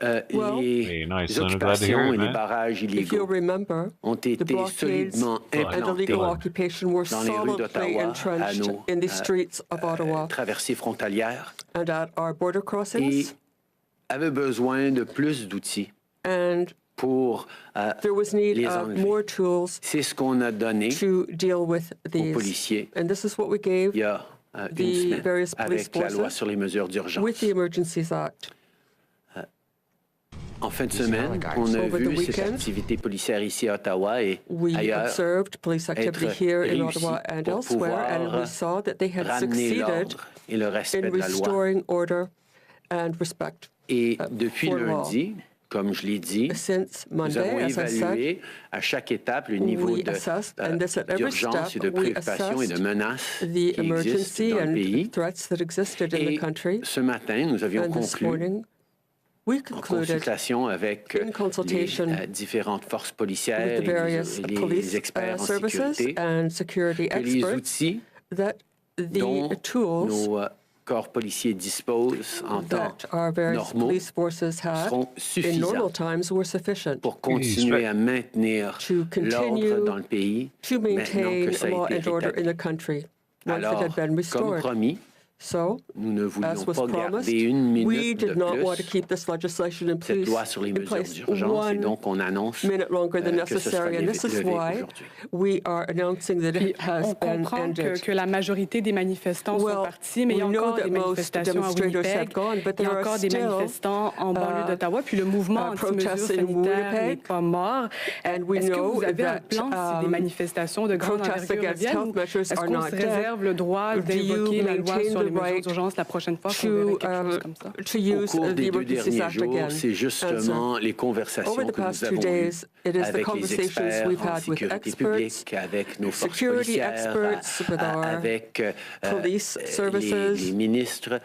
[SPEAKER 9] Well,
[SPEAKER 2] Hey, nice,
[SPEAKER 8] les
[SPEAKER 2] son. I'm glad to hear
[SPEAKER 8] occupations
[SPEAKER 2] it,
[SPEAKER 8] et les
[SPEAKER 2] man.
[SPEAKER 8] barrages
[SPEAKER 9] if you
[SPEAKER 8] illégaux
[SPEAKER 9] remember,
[SPEAKER 8] ont
[SPEAKER 9] the
[SPEAKER 8] été
[SPEAKER 9] blockades
[SPEAKER 8] solidement
[SPEAKER 9] and the
[SPEAKER 8] implantés
[SPEAKER 9] legal occupation were
[SPEAKER 8] dans les rues
[SPEAKER 9] solidly
[SPEAKER 8] d'Ottawa, à
[SPEAKER 9] entrenched
[SPEAKER 8] nos
[SPEAKER 9] in the streets of Ottawa
[SPEAKER 8] traversées frontalières,
[SPEAKER 9] and at our border
[SPEAKER 8] et
[SPEAKER 9] crossings.
[SPEAKER 8] avaient besoin de plus d'outils
[SPEAKER 9] And
[SPEAKER 8] pour
[SPEAKER 9] there was need
[SPEAKER 8] les
[SPEAKER 9] of
[SPEAKER 8] enlever.
[SPEAKER 9] more tools
[SPEAKER 8] C'est ce qu'on a donné
[SPEAKER 9] to deal with
[SPEAKER 8] aux
[SPEAKER 9] these.
[SPEAKER 8] policiers
[SPEAKER 9] And this is what we gave
[SPEAKER 8] il y a une
[SPEAKER 9] the
[SPEAKER 8] semaine
[SPEAKER 9] various police
[SPEAKER 8] avec la loi
[SPEAKER 9] forces
[SPEAKER 8] sur les mesures d'urgence.
[SPEAKER 9] with the Emergencies Act.
[SPEAKER 8] En fin de semaine, on a
[SPEAKER 9] Over the
[SPEAKER 8] vu cette
[SPEAKER 9] weekend,
[SPEAKER 8] activité policière ici à Ottawa et
[SPEAKER 9] We
[SPEAKER 8] ailleurs
[SPEAKER 9] observed police activity
[SPEAKER 8] être
[SPEAKER 9] here in
[SPEAKER 8] réussi
[SPEAKER 9] Ottawa and
[SPEAKER 8] pour
[SPEAKER 9] elsewhere, and
[SPEAKER 8] pouvoir
[SPEAKER 9] we saw that they had
[SPEAKER 8] ramener
[SPEAKER 9] succeeded
[SPEAKER 8] l'ordre et le respect
[SPEAKER 9] in
[SPEAKER 8] de la loi.
[SPEAKER 9] restoring order and respect.
[SPEAKER 8] Et depuis
[SPEAKER 9] for law.
[SPEAKER 8] lundi, comme je l'ai dit,
[SPEAKER 9] Since
[SPEAKER 8] nous
[SPEAKER 9] Monday,
[SPEAKER 8] avons
[SPEAKER 9] as I said,
[SPEAKER 8] évalué à chaque étape le niveau
[SPEAKER 9] we assessed, and this at every
[SPEAKER 8] d'urgence et
[SPEAKER 9] step,
[SPEAKER 8] de
[SPEAKER 9] we
[SPEAKER 8] préoccupation et de
[SPEAKER 9] assessed
[SPEAKER 8] menaces
[SPEAKER 9] the
[SPEAKER 8] qui existent
[SPEAKER 9] emergency
[SPEAKER 8] dans le
[SPEAKER 9] and
[SPEAKER 8] pays.
[SPEAKER 9] threats that existed in
[SPEAKER 8] Et
[SPEAKER 9] the country.
[SPEAKER 8] ce matin, nous avions
[SPEAKER 9] And this
[SPEAKER 8] conclu,
[SPEAKER 9] morning, we
[SPEAKER 8] en
[SPEAKER 9] concluded
[SPEAKER 8] consultation avec
[SPEAKER 9] in consultation
[SPEAKER 8] les différentes forces policières
[SPEAKER 9] with the various
[SPEAKER 8] et les
[SPEAKER 9] police
[SPEAKER 8] experts en
[SPEAKER 9] services
[SPEAKER 8] sécurité
[SPEAKER 9] and security
[SPEAKER 8] que les
[SPEAKER 9] experts
[SPEAKER 8] outils
[SPEAKER 9] that
[SPEAKER 8] dont
[SPEAKER 9] the tools
[SPEAKER 8] nos corps policiers disposent en temps
[SPEAKER 9] that our various
[SPEAKER 8] normaux
[SPEAKER 9] police forces had
[SPEAKER 8] seront
[SPEAKER 9] in normal
[SPEAKER 8] suffisants
[SPEAKER 9] times were sufficient
[SPEAKER 8] pour continuer à maintenir
[SPEAKER 9] to continue
[SPEAKER 8] l'ordre dans le pays
[SPEAKER 9] to
[SPEAKER 8] maintenant
[SPEAKER 9] maintain
[SPEAKER 8] que ça a
[SPEAKER 9] law
[SPEAKER 8] été
[SPEAKER 9] and order in
[SPEAKER 8] rétabli.
[SPEAKER 9] the country once it
[SPEAKER 8] Alors,
[SPEAKER 9] had been
[SPEAKER 8] comme
[SPEAKER 9] restored.
[SPEAKER 8] promis,
[SPEAKER 9] So,
[SPEAKER 8] nous ne
[SPEAKER 9] as
[SPEAKER 8] voulions
[SPEAKER 9] was
[SPEAKER 8] pas
[SPEAKER 9] promised,
[SPEAKER 8] garder une
[SPEAKER 9] we
[SPEAKER 8] minute de
[SPEAKER 9] did not want to
[SPEAKER 8] plus
[SPEAKER 9] keep this legislation in
[SPEAKER 8] cette
[SPEAKER 9] place,
[SPEAKER 8] loi sur les mesures d'urgence et
[SPEAKER 9] one
[SPEAKER 8] donc on annonce
[SPEAKER 9] minute longer than
[SPEAKER 8] que ce sera
[SPEAKER 9] necessary, and this is
[SPEAKER 8] levé
[SPEAKER 9] why
[SPEAKER 8] aujourd'hui.
[SPEAKER 9] we are announcing that
[SPEAKER 10] Puis
[SPEAKER 9] it has
[SPEAKER 10] on
[SPEAKER 9] been
[SPEAKER 10] comprend
[SPEAKER 9] ended.
[SPEAKER 10] que la majorité des manifestants sont
[SPEAKER 9] Well,
[SPEAKER 10] partis, mais il y a
[SPEAKER 9] we know
[SPEAKER 10] encore
[SPEAKER 9] that
[SPEAKER 10] des
[SPEAKER 9] most
[SPEAKER 10] manifestations à
[SPEAKER 9] demonstrators have
[SPEAKER 10] Winnipeg.
[SPEAKER 9] gone, but
[SPEAKER 10] Il y
[SPEAKER 9] there
[SPEAKER 10] a
[SPEAKER 9] are
[SPEAKER 10] encore des
[SPEAKER 9] still,
[SPEAKER 10] manifestants en banlieue d'Ottawa. Puis le mouvement anti-mesures
[SPEAKER 9] protests in
[SPEAKER 10] sanitaires n'est
[SPEAKER 9] Winnipeg.
[SPEAKER 10] pas mort.
[SPEAKER 9] And we
[SPEAKER 10] Est-ce que
[SPEAKER 9] know
[SPEAKER 10] vous avez un
[SPEAKER 9] that,
[SPEAKER 10] plan si des manifestations de grande
[SPEAKER 9] protests
[SPEAKER 10] envergure
[SPEAKER 9] against
[SPEAKER 10] reviennent?
[SPEAKER 9] health
[SPEAKER 10] Ou
[SPEAKER 9] measures
[SPEAKER 10] est-ce
[SPEAKER 9] are
[SPEAKER 10] qu'on
[SPEAKER 9] not
[SPEAKER 10] se
[SPEAKER 9] dead?
[SPEAKER 10] réserve le droit
[SPEAKER 9] Do you
[SPEAKER 10] d'invoquer la loi
[SPEAKER 9] maintain
[SPEAKER 10] sur
[SPEAKER 9] the
[SPEAKER 10] les mesures
[SPEAKER 9] right
[SPEAKER 10] d'urgence la prochaine fois qu'on verrait quelque chose comme ça?
[SPEAKER 9] to
[SPEAKER 8] Au
[SPEAKER 9] use
[SPEAKER 8] cours
[SPEAKER 9] the
[SPEAKER 8] des deux
[SPEAKER 9] Emergencies
[SPEAKER 8] derniers
[SPEAKER 9] Act
[SPEAKER 8] jours,
[SPEAKER 9] again?
[SPEAKER 8] c'est justement les conversations
[SPEAKER 9] Over the
[SPEAKER 8] que
[SPEAKER 9] past
[SPEAKER 8] nous
[SPEAKER 9] 2
[SPEAKER 8] avons
[SPEAKER 9] days,
[SPEAKER 8] eues
[SPEAKER 9] it is the
[SPEAKER 8] avec les
[SPEAKER 9] conversations
[SPEAKER 8] experts
[SPEAKER 9] we've
[SPEAKER 8] en
[SPEAKER 9] had with
[SPEAKER 8] sécurité
[SPEAKER 9] experts,
[SPEAKER 8] publique, avec nos forces
[SPEAKER 9] security
[SPEAKER 8] policières,
[SPEAKER 9] experts, with our
[SPEAKER 8] avec
[SPEAKER 9] police
[SPEAKER 8] les
[SPEAKER 9] services,
[SPEAKER 8] ministres,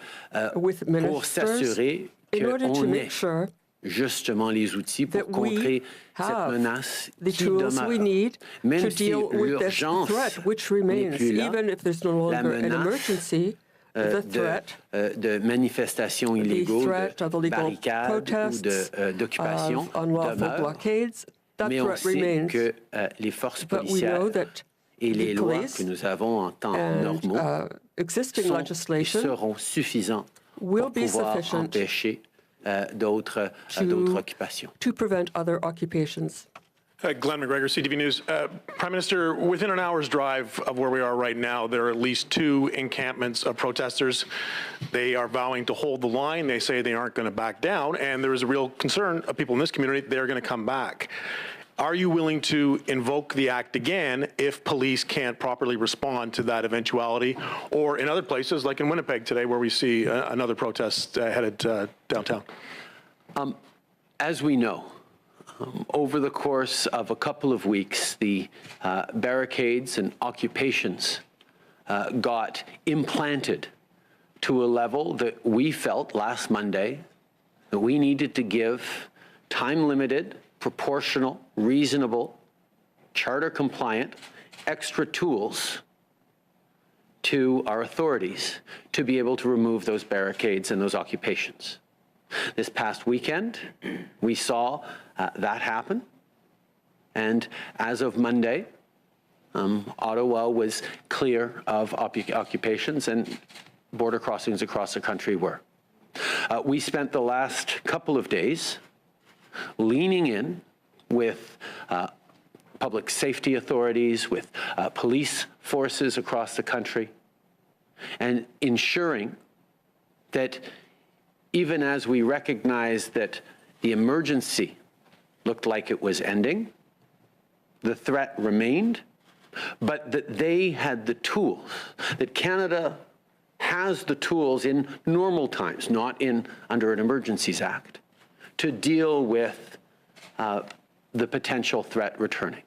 [SPEAKER 9] with
[SPEAKER 8] pour
[SPEAKER 9] ministers,
[SPEAKER 8] s'assurer
[SPEAKER 9] in order to
[SPEAKER 8] qu'on
[SPEAKER 9] make
[SPEAKER 8] ait
[SPEAKER 9] sure
[SPEAKER 8] justement les outils pour
[SPEAKER 9] that
[SPEAKER 8] contrer
[SPEAKER 9] we
[SPEAKER 8] cette
[SPEAKER 9] have
[SPEAKER 8] menace
[SPEAKER 9] the
[SPEAKER 8] qui
[SPEAKER 9] tools
[SPEAKER 8] demeure.
[SPEAKER 9] we need
[SPEAKER 8] Même
[SPEAKER 9] to
[SPEAKER 8] si
[SPEAKER 9] deal with this
[SPEAKER 8] l'urgence
[SPEAKER 9] threat, which
[SPEAKER 8] n'est
[SPEAKER 9] remains,
[SPEAKER 8] plus là,
[SPEAKER 9] even if there's no
[SPEAKER 8] la
[SPEAKER 9] longer an
[SPEAKER 8] menace,
[SPEAKER 9] emergency. The threat,
[SPEAKER 8] de manifestations illégaux,
[SPEAKER 9] threat of
[SPEAKER 8] de
[SPEAKER 9] illegal
[SPEAKER 8] barricades ou
[SPEAKER 9] protests,
[SPEAKER 8] d'occupations
[SPEAKER 9] of unlawful
[SPEAKER 8] demeure,
[SPEAKER 9] blockades, that
[SPEAKER 8] mais on
[SPEAKER 9] threat
[SPEAKER 8] sait
[SPEAKER 9] remains.
[SPEAKER 8] que les forces
[SPEAKER 9] But we
[SPEAKER 8] policières
[SPEAKER 9] know that
[SPEAKER 8] et les
[SPEAKER 9] the
[SPEAKER 8] lois
[SPEAKER 9] police
[SPEAKER 8] que nous avons en temps
[SPEAKER 9] and
[SPEAKER 8] normaux
[SPEAKER 9] existing
[SPEAKER 8] sont et
[SPEAKER 9] legislation
[SPEAKER 8] seront suffisants
[SPEAKER 9] will
[SPEAKER 8] pour
[SPEAKER 9] be
[SPEAKER 8] pouvoir
[SPEAKER 9] sufficient
[SPEAKER 8] empêcher d'autres occupations.
[SPEAKER 9] to prevent other occupations.
[SPEAKER 11] Glenn McGregor, CTV News. Prime Minister, within an hour's drive of where we are right now, there are at least 2 encampments of protesters. They are vowing to hold the line. They say they aren't going to back down, and there is a real concern of people in this community they're going to come back. Are you willing to invoke the act again if police can't properly respond to that eventuality, or in other places like in Winnipeg today where we see another protest headed downtown?
[SPEAKER 8] As we know, over the course of a couple of weeks, the barricades and occupations got implanted to a level that we felt last Monday that we needed to give time-limited, proportional, reasonable, charter-compliant, extra tools to our authorities to be able to remove those barricades and those occupations. This past weekend, we saw that happen. And as of Monday, Ottawa was clear of occupations, and border crossings across the country were. We spent the last couple of days leaning in with public safety authorities, with police forces across the country, and ensuring that even as we recognized that the emergency looked like it was ending, the threat remained, but that they had the tools, that Canada has the tools in normal times, not under an Emergencies Act, to deal with the potential threat returning.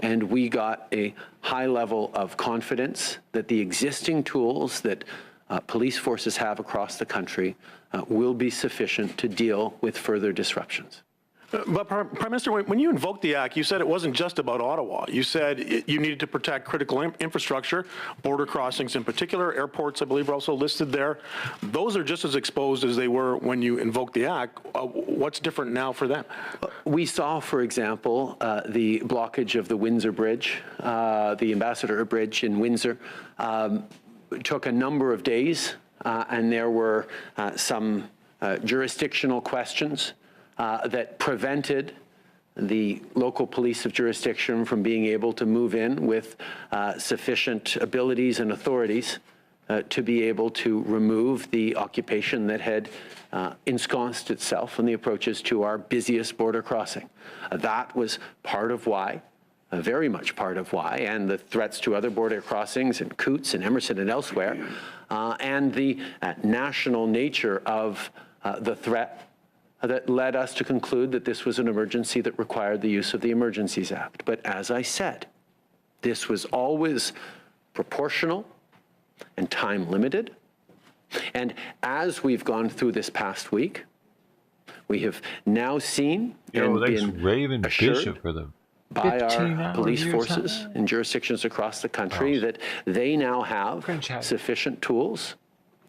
[SPEAKER 8] And we got a high level of confidence that the existing tools that police forces have across the country will be sufficient to deal with further disruptions.
[SPEAKER 11] But Prime Minister, when you invoked the act, you said it wasn't just about Ottawa. You said you needed to protect critical infrastructure, border crossings in particular, airports, I believe, are also listed there. Those are just as exposed as they were when you invoked the act. What's different now for them?
[SPEAKER 8] We saw, for example, the blockage of the Windsor Bridge, the Ambassador Bridge in Windsor. Took a number of days, and there were some jurisdictional questions that prevented the local police of jurisdiction from being able to move in with sufficient abilities and authorities to be able to remove the occupation that had ensconced itself on the approaches to our busiest border crossing. That was part of why, very much part of why, and the threats to other border crossings in Coots and Emerson and elsewhere, and the national nature of the threat that led us to conclude that this was an emergency that required the use of the Emergencies Act. But as I said, this was always proportional and time limited. And as we've gone through this past week, we have now seen and been assured by our police forces in jurisdictions across the country that they now have sufficient tools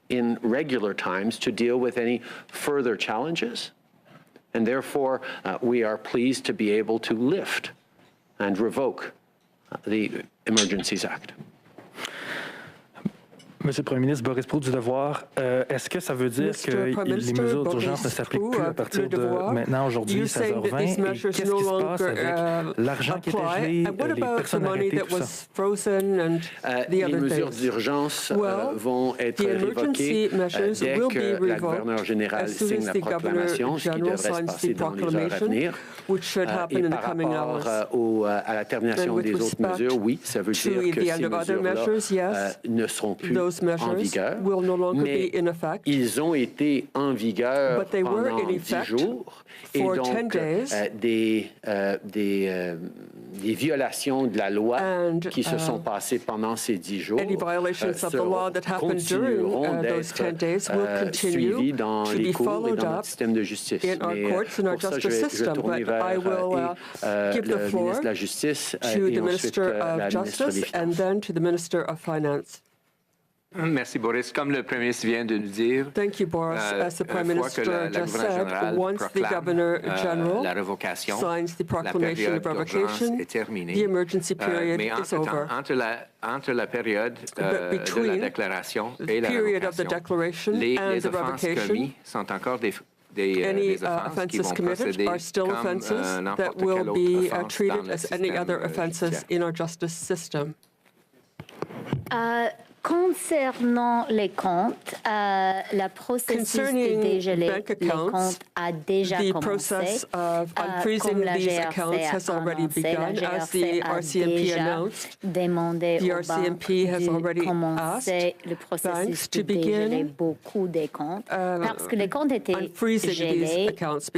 [SPEAKER 8] in regular times to deal with any further challenges. And therefore, we are pleased to be able to lift and revoke the Emergencies Act.
[SPEAKER 12] Monsieur le Premier ministre Boris Proulx du Devoir, est-ce que ça veut dire que les mesures d'urgence ne s'appliquent plus à partir de maintenant, aujourd'hui, 16h20? Et qu'est-ce qui se passe avec l'argent qui était gelé, les personnes arrêtées, tout ça?
[SPEAKER 8] Les mesures d'urgence vont être révoquées dès que la gouverneure générale signe la proclamation, ce qui devrait se passer dans les heures à venir. Et par rapport à la termination des autres mesures, oui, ça veut dire que ces mesures-là ne seront plus en vigueur, mais ils ont été en vigueur pendant 10 jours, et donc des violations de la loi qui se sont passées pendant ces 10 jours continueront d'être suivies dans les cours et dans notre système de justice. Mais pour ça, je vais tourner vers le ministre de la Justice et ensuite la ministre des Finances.
[SPEAKER 13] Merci Boris. Comme le Premier ministre vient de nous dire,
[SPEAKER 9] thank you, Boris. As the Prime Minister just said, once the Governor General signs the proclamation of revocation, the emergency period is over.
[SPEAKER 13] Entre la période de la déclaration et la
[SPEAKER 9] révocation,
[SPEAKER 13] les offenses commises sont encore
[SPEAKER 9] any offences committed are still offences that will be treated as any other offences in our justice system.
[SPEAKER 14] Concernant les comptes, le processus de dégeler les comptes a déjà commencé. Comme la GRC a annoncé, la GRC a déjà demandé aux banques de commencer le processus de dégeler beaucoup de comptes parce que les comptes étaient gelés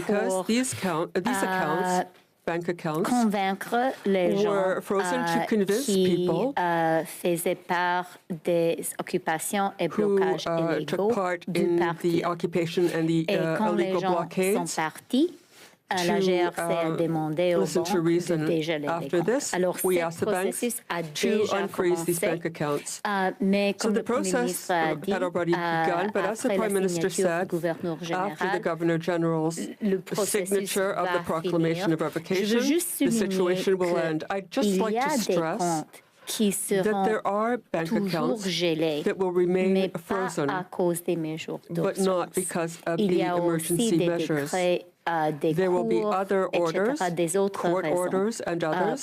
[SPEAKER 14] pour
[SPEAKER 9] bank accounts
[SPEAKER 14] convaincre les gens qui faisaient part des occupations et blocages illégaux du parti. Et quand les gens sont partis, la GRC a demandé aux banques de dégeler les comptes. Alors, ce processus a déjà commencé, mais comme le Premier ministre a dit, après la signature du gouverneur général, le processus va finir. Je veux juste souligner qu'il y a des comptes qui seront toujours gelés, mais pas à cause des mesures d'urgence. Il y a aussi des décrets des cours, etc., des autres raisons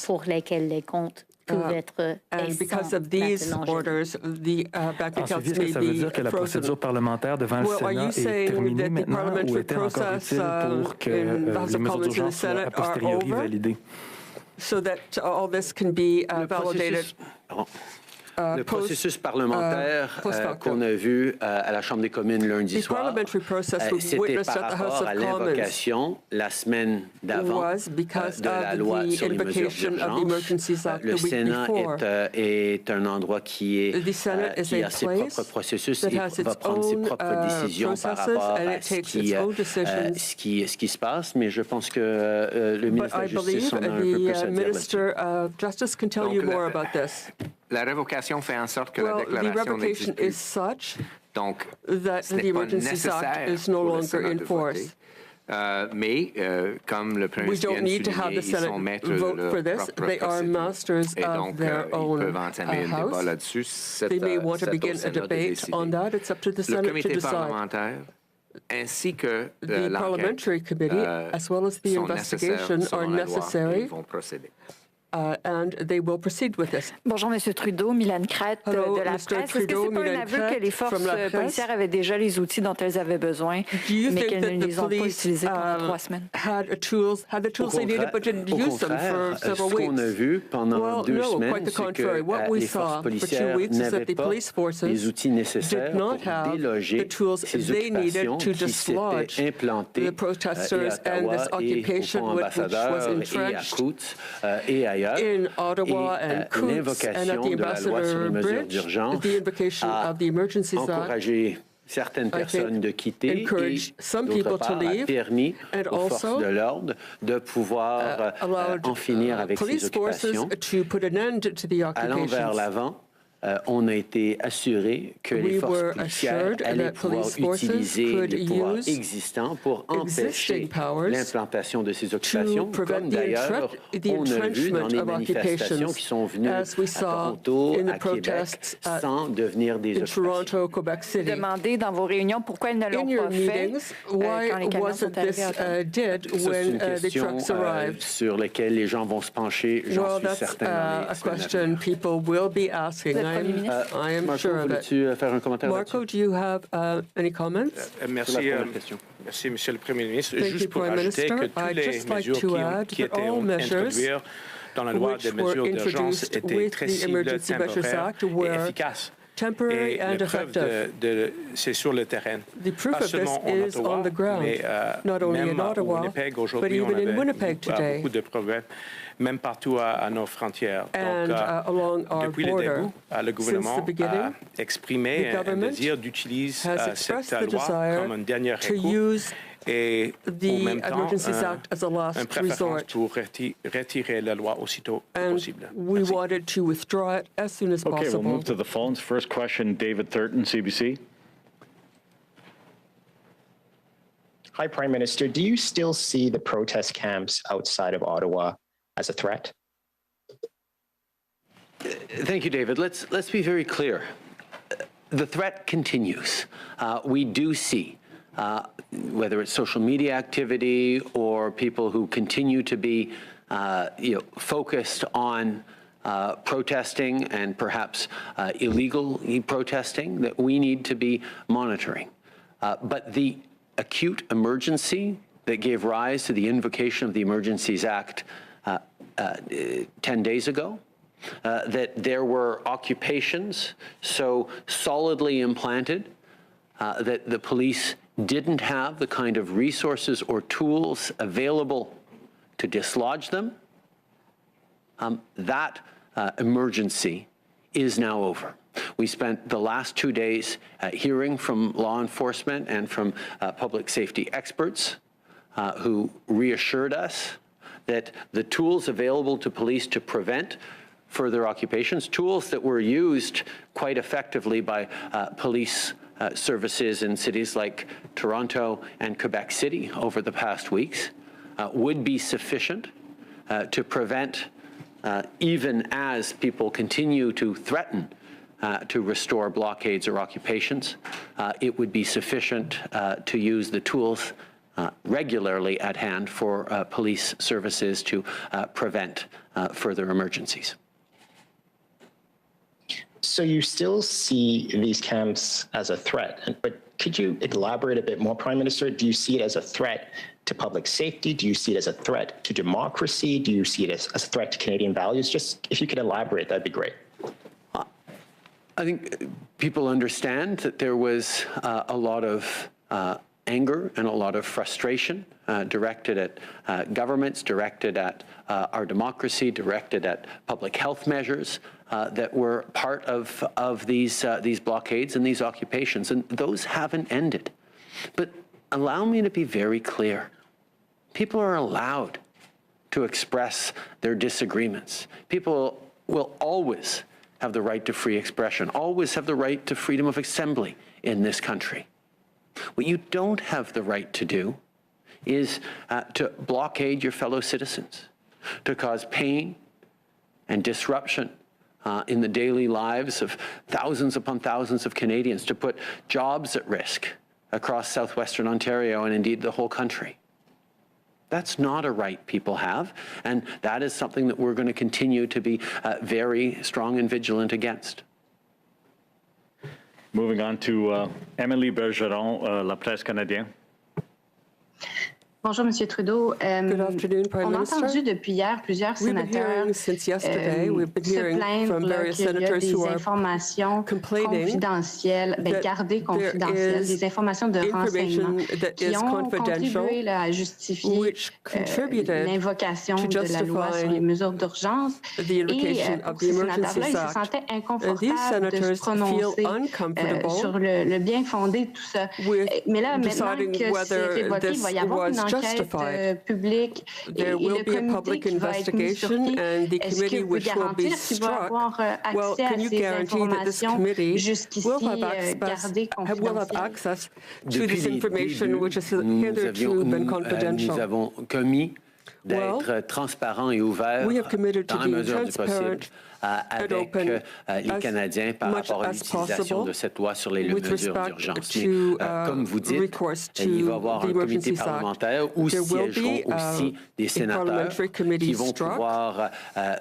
[SPEAKER 14] pour lesquelles les comptes peuvent être
[SPEAKER 12] because of these orders, the bank accounts may be frozen. Ça veut dire que la procédure parlementaire devant le Sénat est terminée maintenant ou est-elle encore utile pour que les mesures d'urgence soient a posteriori validées?
[SPEAKER 9] So that all this can be validated.
[SPEAKER 8] Le processus parlementaire qu'on a vu à la Chambre des communes lundi soir, c'était par rapport à l'invocation la semaine d'avant de la loi sur les mesures d'urgence. Le Sénat est un endroit qui a ses propres processus et va prendre ses propres décisions par rapport à ce qui se passe, mais je pense que le ministre de la Justice en a un peu plus à dire là-dessus.
[SPEAKER 13] La révocation fait en sorte que la déclaration n'existe plus. Donc, ce n'est pas nécessaire pour le Sénat de voter. Mais, comme le Premier ministre vient de souligner, ils sont maîtres de leur propre procédure. Et donc, ils peuvent entamer un débat là-dessus. C'est au Sénat de décider. Le comité parlementaire ainsi que l'enquête sont nécessaires selon la loi et ils vont procéder.
[SPEAKER 9] And they will proceed with this.
[SPEAKER 15] Bonjour, M. Trudeau. Mylène Crête de la presse. Est-ce que c'est pas un aveu que les forces policières avaient déjà les outils dont elles avaient besoin, mais qu'elles ne les ont pas utilisés pendant 3 semaines?
[SPEAKER 8] Au contraire, ce qu'on a vu pendant 2 semaines, c'est que les forces policières n'avaient pas les outils nécessaires pour déloger ces occupations qui s'étaient implantées à Ottawa et au pont Ambassadeur et à Coutts et ailleurs.
[SPEAKER 9] In Ottawa and Coutts and at the Ambassador Bridge, the invocation of the Emergencies Act
[SPEAKER 8] certaines personnes de quitter et d'autre part a permis aux forces de l'ordre de pouvoir en finir avec ces occupations. Allant vers l'avant, on a été assuré que les forces policières allaient pouvoir utiliser les pouvoirs existants pour empêcher l'implantation de ces occupations, comme d'ailleurs on a vu dans les manifestations qui sont venues à Toronto, à Québec, sans devenir des occupations.
[SPEAKER 15] Demandez dans vos réunions pourquoi ils ne l'ont pas fait quand les camions sont arrivés à
[SPEAKER 8] C'est une question sur laquelle les gens vont se pencher, j'en suis certain.
[SPEAKER 9] I am
[SPEAKER 8] Marco,
[SPEAKER 9] sure of it.
[SPEAKER 8] Faire un commentaire
[SPEAKER 9] Marco, do you have any comments?
[SPEAKER 16] Merci, Monsieur le Premier ministre. Juste pour ajouter que toutes les mesures qui étaient introduites dans la loi des mesures d'urgence étaient très ciblées, temporaires et efficaces.
[SPEAKER 9] Temporary and effective.
[SPEAKER 16] C'est sur le terrain.
[SPEAKER 9] The proof of this is on the ground, not only in Ottawa, but even in Winnipeg today.
[SPEAKER 16] Beaucoup de problèmes, même partout à nos frontières.
[SPEAKER 9] Donc,
[SPEAKER 16] depuis le début, le gouvernement a exprimé un désir d'utiliser cette loi comme un dernier recours et en même temps une préférence pour retirer la loi aussitôt possible.
[SPEAKER 9] We wanted to withdraw it as soon as possible.
[SPEAKER 17] Okay, we'll move to the phones. First question, David Thurton, CBC.
[SPEAKER 18] Hi, Prime Minister. Do you still see the protest camps outside of Ottawa as a threat?
[SPEAKER 8] Thank you, David. Let's be very clear. The threat continues. We do see whether it's social media activity or people who continue to be focused on protesting and perhaps illegally protesting that we need to be monitoring. But the acute emergency that gave rise to the invocation of the Emergencies Act 10 days ago, that there were occupations so solidly implanted that the police didn't have the kind of resources or tools available to dislodge them, that emergency is now over. We spent the last 2 days hearing from law enforcement and from public safety experts who reassured us that the tools available to police to prevent further occupations, tools that were used quite effectively by police services in cities like Toronto and Quebec City over the past weeks, would be sufficient to prevent, even as people continue to threaten to restore blockades or occupations, it would be sufficient to use the tools regularly at hand for police services to prevent further emergencies.
[SPEAKER 18] So you still see these camps as a threat, but could you elaborate a bit more, Prime Minister? Do you see it as a threat to public safety? Do you see it as a threat to democracy? Do you see it as a threat to Canadian values? Just if you could elaborate, that'd be great.
[SPEAKER 8] I think people understand that there was a lot of anger and a lot of frustration directed at governments, directed at our democracy, directed at public health measures that were part of these blockades and these occupations, and those haven't ended. But allow me to be very clear. People are allowed to express their disagreements. People will always have the right to free expression, always have the right to freedom of assembly in this country. What you don't have the right to do is to blockade your fellow citizens, to cause pain and disruption in the daily lives of thousands upon thousands of Canadians, to put jobs at risk across southwestern Ontario and indeed the whole country. That's not a right people have, and that is something that we're going to continue to be very strong and vigilant against.
[SPEAKER 17] Moving on to Emily Bergeron, La Presse Canadienne.
[SPEAKER 19] Bonjour, Monsieur Trudeau.
[SPEAKER 9] Good afternoon, Prime Minister.
[SPEAKER 19] On a entendu depuis hier plusieurs sénateurs
[SPEAKER 9] since yesterday, we've been hearing from various senators who are complaining
[SPEAKER 19] gardées confidentielles, des informations de renseignement qui ont contribué à justifier l'invocation de la loi sur les mesures d'urgence. Et ces sénateurs-là, ils se sentaient inconfortables de se prononcer sur le bien fondé de tout ça. Mais là, maintenant que c'est révoqué, il va y avoir une enquête publique et le comité qui va être mis sur pied. Est-ce que vous pouvez garantir qu'il va avoir accès à ces informations jusqu'ici gardées confidentielles?
[SPEAKER 8] Nous avons commis d'être transparents et ouverts dans la mesure du possible avec les Canadiens par rapport à l'utilisation de cette loi sur les mesures d'urgence. Mais comme vous dites, il va y avoir un comité parlementaire où siégeront aussi des sénateurs qui vont pouvoir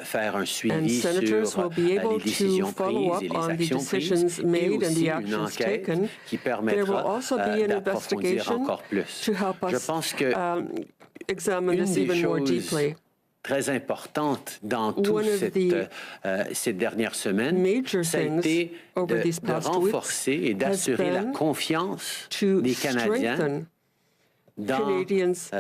[SPEAKER 8] faire un suivi sur les décisions prises et les actions prises, et aussi une enquête qui permettra d'approfondir encore plus. Je pense que une des choses très importante dans toute ces dernières semaines, ça a été de renforcer et d'assurer la confiance des Canadiens dans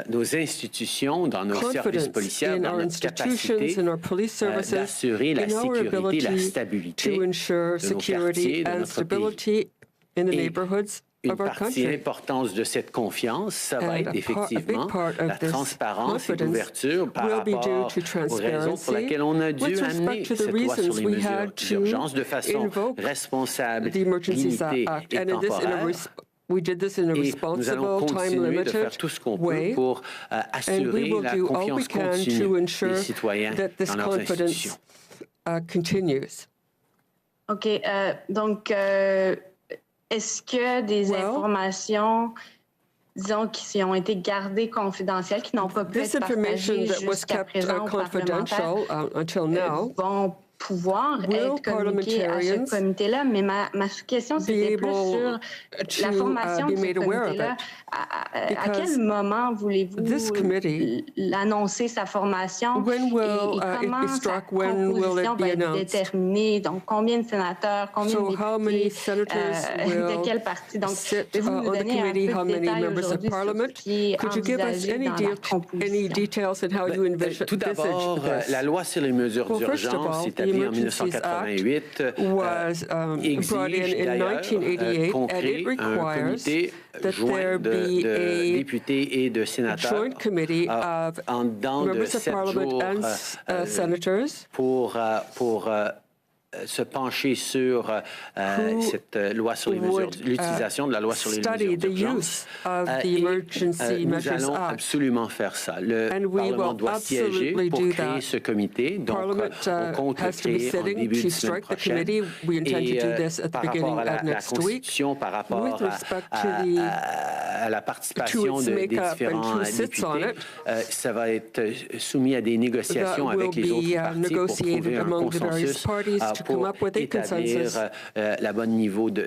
[SPEAKER 8] nos institutions, dans nos services policiers, dans notre capacité d'assurer la sécurité et la stabilité de nos quartiers, de notre pays. Une partie importante de cette confiance, ça va être effectivement la transparence et l'ouverture par rapport aux raisons pour lesquelles on a dû amener cette loi sur les mesures d'urgence de façon responsable, limitée et temporaire. Et nous allons continuer de faire tout ce qu'on peut pour assurer la confiance continue des citoyens dans nos institutions.
[SPEAKER 19] OK. Donc, est-ce que des informations, disons, qui ont été gardées confidentielles, qui n'ont pas pu être partagées jusqu'à présent au parlementaire, vont pouvoir être communiquées à ce comité-là? Mais ma question, c'était plus sur la formation de ce comité-là. À quel moment voulez-vous l'annoncer, sa formation? Et comment sa composition va être déterminée? Donc, combien de sénateurs, combien de députés, de quel parti? Donc, pouvez-vous nous donner un peu de détails aujourd'hui sur ce qui est envisagé dans la composition?
[SPEAKER 8] Tout d'abord, la loi sur les mesures d'urgence établie en 1988 exige d'ailleurs qu'on crée un comité joint de députés et de sénateurs en dedans de 7 jours pour se pencher sur cette loi sur les mesures, l'utilisation de la loi sur les mesures d'urgence. Nous allons absolument faire ça. Le Parlement doit siéger pour créer ce comité. Donc, on compte le créer en début de semaine prochaine. Et par rapport à la Constitution, par rapport à la participation des différents députés, ça va être soumis à des négociations avec les autres partis pour trouver un consensus
[SPEAKER 9] to come up with a consensus
[SPEAKER 8] le bon niveau de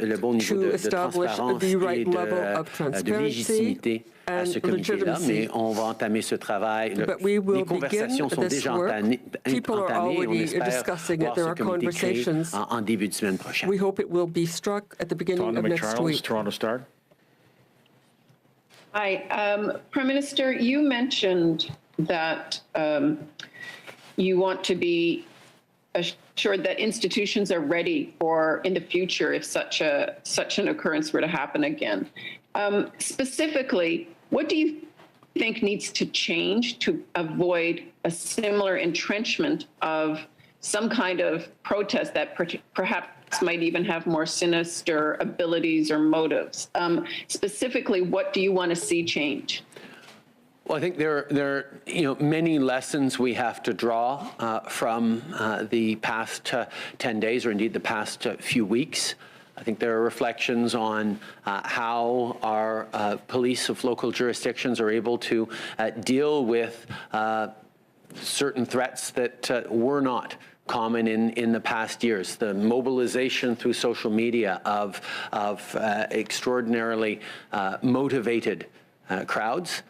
[SPEAKER 8] transparence et de légitimité à ce comité-là, mais on va entamer ce travail. Les conversations sont déjà entamées et on espère voir ce comité créé en début de semaine prochaine.
[SPEAKER 9] We hope it will be struck at the beginning of next week.
[SPEAKER 17] Toronto Star.
[SPEAKER 20] Hi, Prime Minister, you mentioned that you want to be assured that institutions are ready for in the future if such an occurrence were to happen again. Specifically, what do you think needs to change to avoid a similar entrenchment of some kind of protest that perhaps might even have more sinister abilities or motives? Specifically, what do you want to see change?
[SPEAKER 8] Well, I think there are many lessons we have to draw from the past 10 days, or indeed the past few weeks. I think there are reflections on how our police of local jurisdictions are able to deal with certain threats that were not common in the past years. The mobilization through social media of extraordinarily motivated crowds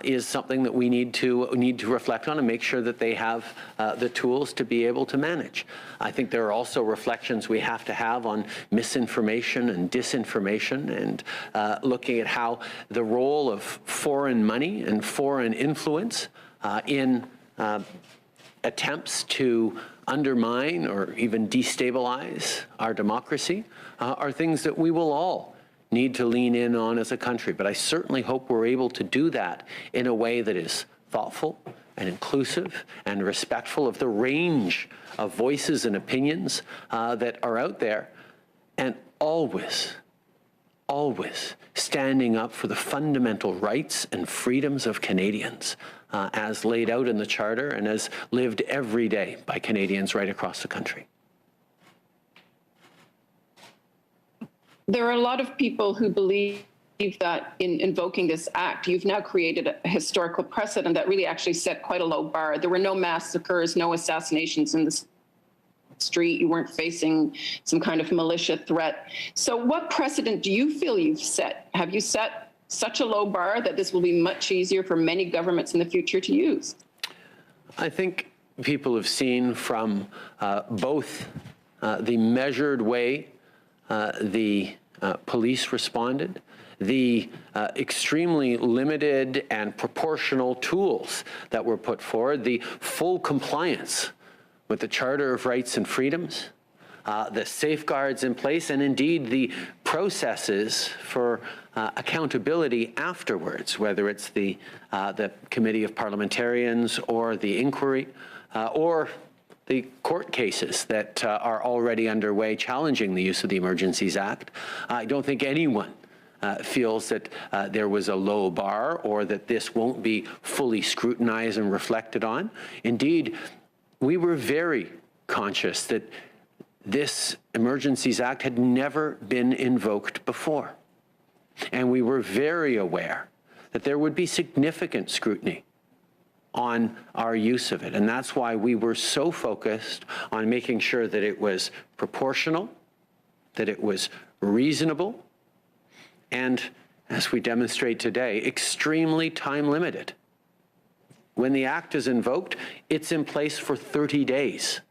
[SPEAKER 8] is something that we need to reflect on and make sure that they have the tools to be able to manage. I think there are also reflections we have to have on misinformation and disinformation, and looking at how the role of foreign money and foreign influence in attempts to undermine or even destabilize our democracy are things that we will all need to lean in on as a country. But I certainly hope we're able to do that in a way that is thoughtful and inclusive and respectful of the range of voices and opinions that are out there, and always standing up for the fundamental rights and freedoms of Canadians as laid out in the Charter and as lived every day by Canadians right across the country.
[SPEAKER 20] There are a lot of people who believe that in invoking this act, you've now created a historical precedent that really actually set quite a low bar. There were no massacres, no assassinations in the street. You weren't facing some kind of militia threat. So what precedent do you feel you've set? Have you set such a low bar that this will be much easier for many governments in the future to use?
[SPEAKER 8] I think people have seen from both the measured way the police responded, the extremely limited and proportional tools that were put forward, the full compliance with the Charter of Rights and Freedoms, the safeguards in place, and indeed the processes for accountability afterwards, whether it's the Committee of Parliamentarians or the inquiry or the court cases that are already underway challenging the use of the Emergencies Act. I don't think anyone feels that there was a low bar or that this won't be fully scrutinized and reflected on. Indeed, we were very conscious that this Emergencies Act had never been invoked before. And we were very aware that there would be significant scrutiny on our use of it. And that's why we were so focused on making sure that it was proportional, that it was reasonable, and, as we demonstrate today, extremely time-limited. When the act is invoked, it's in place for 30 days.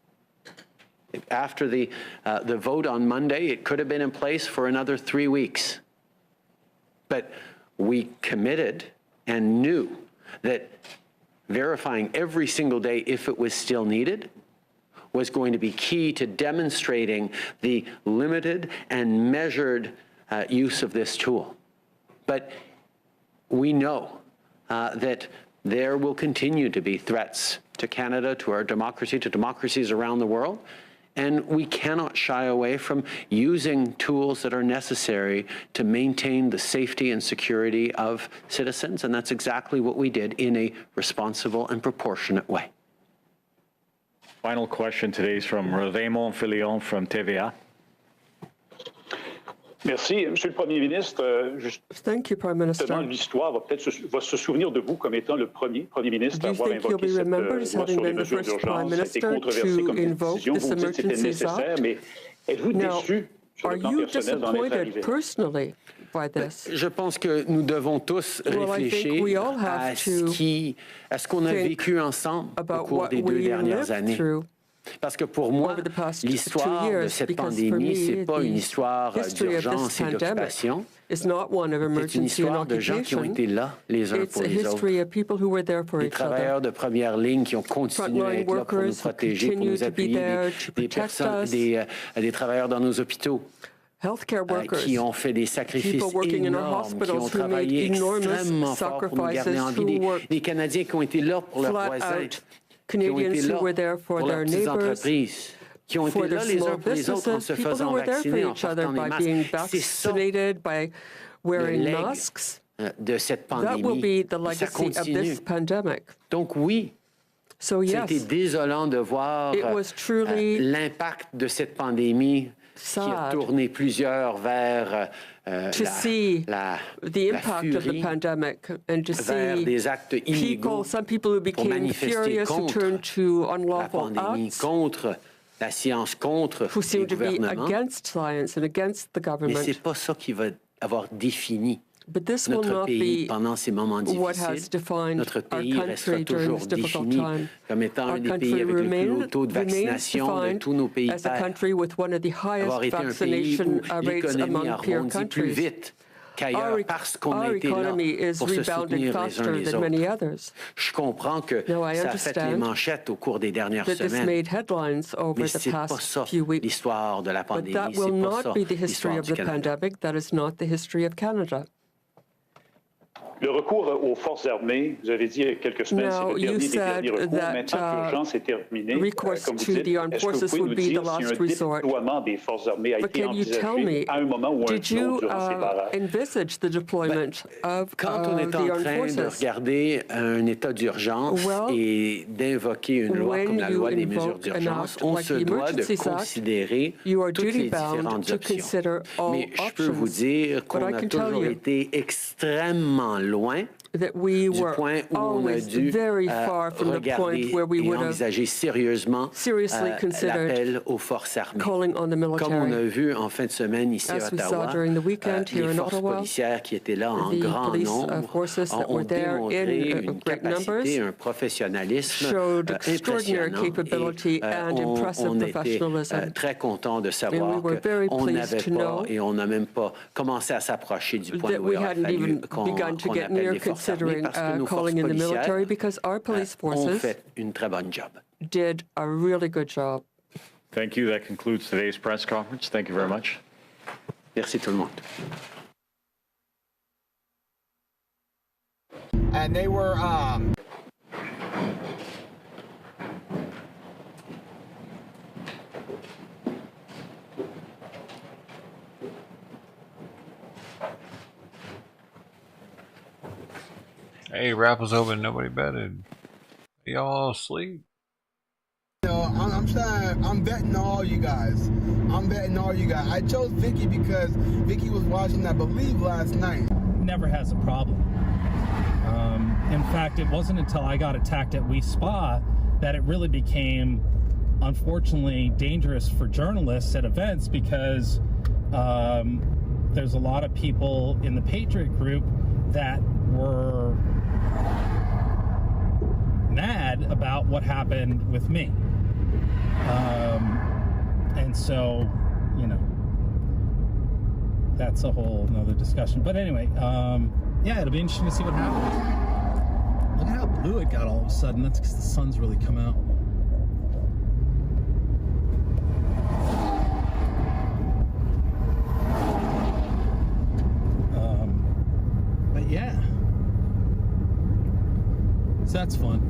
[SPEAKER 8] After the vote on Monday, it could have been in place for another 3 weeks. But we committed and knew that verifying every single day if it was still needed was going to be key to demonstrating the limited and measured use of this tool. But we know that there will continue to be threats to Canada, to our democracy, to democracies around the world. And we cannot shy away from using tools that are necessary to maintain the safety and security of citizens. And that's exactly what we did in a responsible and proportionate way.
[SPEAKER 17] Final question today is from Raymond Filion from TVA. Merci. Monsieur le Premier ministre,
[SPEAKER 9] justement,
[SPEAKER 17] l'histoire va se souvenir de vous comme étant le premier Premier ministre à avoir invoqué cette loi sur les mesures d'urgence. Ça a été controversé comme décision. Vous dites que c'était nécessaire, mais êtes-vous déçu sur le plan personnel d'en être arrivé?
[SPEAKER 8] Je pense que nous devons tous réfléchir à ce qu'on a vécu ensemble au cours des 2 dernières années. Parce que pour moi, l'histoire de cette pandémie, ce n'est pas une histoire d'urgence et d'occupation. C'est une histoire de gens qui ont été là les uns pour les autres. Des travailleurs de première ligne qui ont continué à être là pour nous protéger, pour nous appuyer, des travailleurs dans nos hôpitaux. Qui ont fait des sacrifices énormes, qui ont travaillé extrêmement fort pour nous garder en vie, des Canadiens qui ont été là pour leurs voisins, qui ont été là pour leurs petites entreprises, qui ont été là les uns pour les autres en se faisant vacciner, en portant des masques. C'est ça le legs de cette pandémie. Ça continue. Donc oui, c'était désolant de voir l'impact de cette pandémie qui a tourné plusieurs vers la furie, vers des actes illégaux pour manifester contre la pandémie, contre la science, contre le gouvernement. Mais ce n'est pas ça qui va avoir défini notre pays pendant ces moments difficiles. Notre pays restera toujours défini comme étant un des pays avec le plus haut taux de vaccination de tous nos pays pairs. Avoir été un pays où l'économie a rebondi plus vite qu'ailleurs parce qu'on a été là pour se soutenir les uns les autres. Je comprends que ça a fait les manchettes au cours des dernières semaines, mais ce n'est pas ça l'histoire de la pandémie, ce n'est pas ça l'histoire du Canada.
[SPEAKER 17] Le recours aux forces armées, vous avez dit il y a quelques semaines, c'est le dernier des derniers recours. Maintenant que l'urgence est terminée, comme vous dites, est-ce que vous pouvez nous dire si un déploiement des forces armées a été envisagé à un moment ou à un autre durant ces barrages?
[SPEAKER 8] Quand on est en train de regarder un état d'urgence et d'invoquer une loi comme la loi des mesures d'urgence, on se doit de considérer toutes les différentes options. Mais je peux vous dire qu'on a toujours été extrêmement loin du point où on a dû regarder et envisager sérieusement l'appel aux forces armées. Comme on a vu en fin de semaine ici à Ottawa, les forces policières qui étaient là en grand nombre ont démontré une capacité, un professionnalisme impressionnant. Et on était très contents de savoir qu'on n'avait pas et on n'a même pas commencé à s'approcher du point où il aurait fallu qu'on appelle les forces armées parce que nos forces policières ont fait une très bonne job.
[SPEAKER 9] Did a really good job.
[SPEAKER 17] Thank you. That concludes today's press conference. Thank you very much.
[SPEAKER 8] Merci tout le monde.
[SPEAKER 4] And they were
[SPEAKER 2] Hey, raffles open, nobody betted. Y'all asleep?
[SPEAKER 5] I'm trying. I'm betting all you guys. I chose Vicky because Vicky was watching, I believe, last night.
[SPEAKER 1] Never has a problem. In fact, it wasn't until I got attacked at We Spa that it really became, unfortunately, dangerous for journalists at events because there's a lot of people in the Patriot group that were mad about what happened with me. And so, you know, that's a whole nother discussion. But anyway, yeah, it'll be interesting to see what happens. Look at how blue it got all of a sudden. That's because the sun's really come out. But yeah. So that's fun.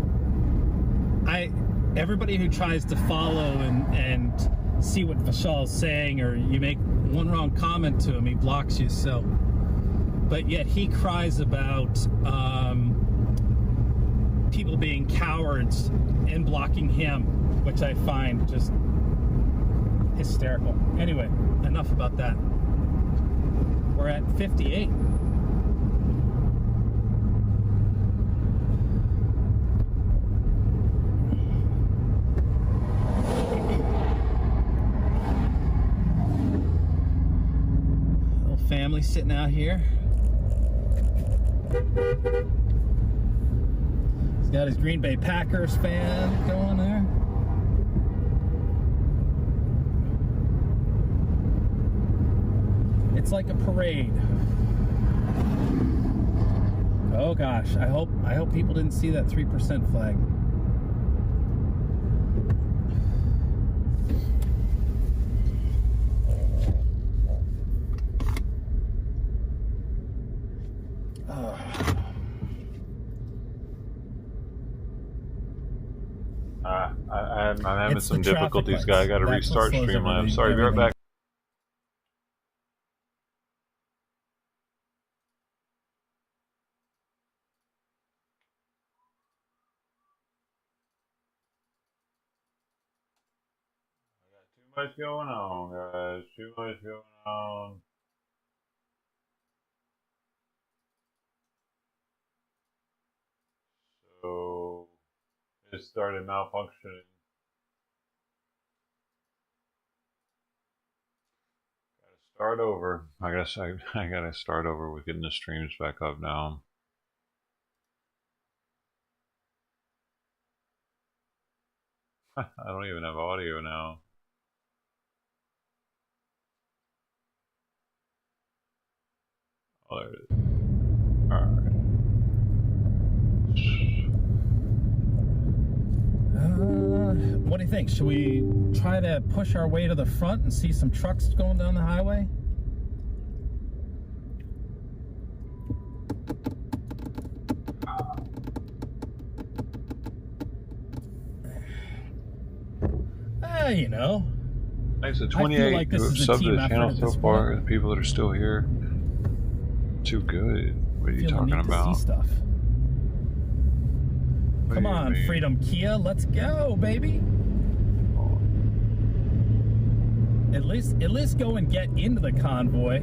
[SPEAKER 1] Everybody who tries to follow and see what Vishal's saying, or you make one wrong comment to him, he blocks you. So, but yet he cries about people being cowards and blocking him, which I find just hysterical. Anyway, enough about that. We're at 58. Little family sitting out here. He's got his Green Bay Packers fan going there. It's like a parade. Oh gosh, I hope people didn't see that 3% flag.
[SPEAKER 2] I'm having some difficulties, guy. I got to restart Streamlabs. Sorry, be right back. Too much going on, guys. Too much going on. So it started malfunctioning. Gotta start over. I guess I gotta start over with getting the streams back up now. I don't even have audio now. Oh, there it is. Alright.
[SPEAKER 1] What do you think? Should we try to push our way to the front and see some trucks going down the highway? You know.
[SPEAKER 2] Thanks to 28 who have subbed to the channel so far. The people that are still here. Too good. What are you talking about?
[SPEAKER 1] Stuff. Come on, Freedom Kia, let's go, baby. At least go and get into the convoy.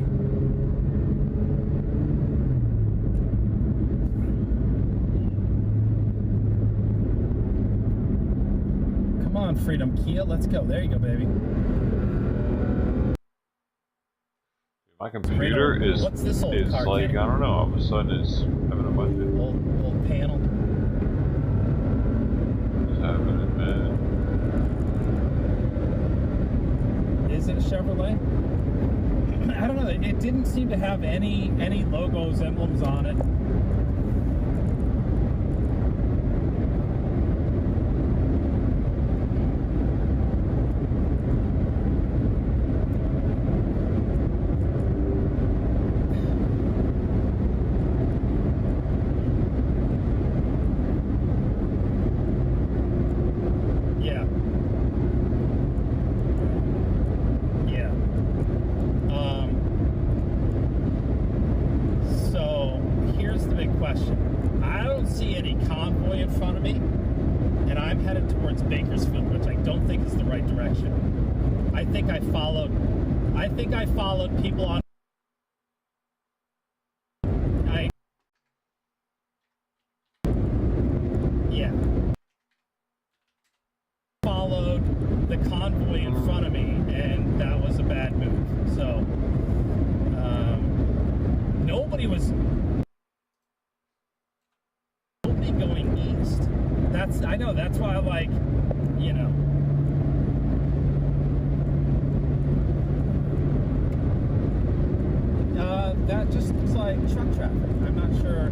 [SPEAKER 1] Come on, Freedom Kia, let's go. There you go, baby.
[SPEAKER 2] My computer is like, I don't know, all of a sudden it's having a bunch of
[SPEAKER 1] old panel.
[SPEAKER 2] It's having it, man.
[SPEAKER 1] Is it a Chevrolet? I don't know. It didn't seem to have any logos, emblems on it. I followed people on. Followed the convoy in front of me, and that was a bad move. So nobody going east. I know. That's why I like, you know. That just looks like truck traffic. I'm not sure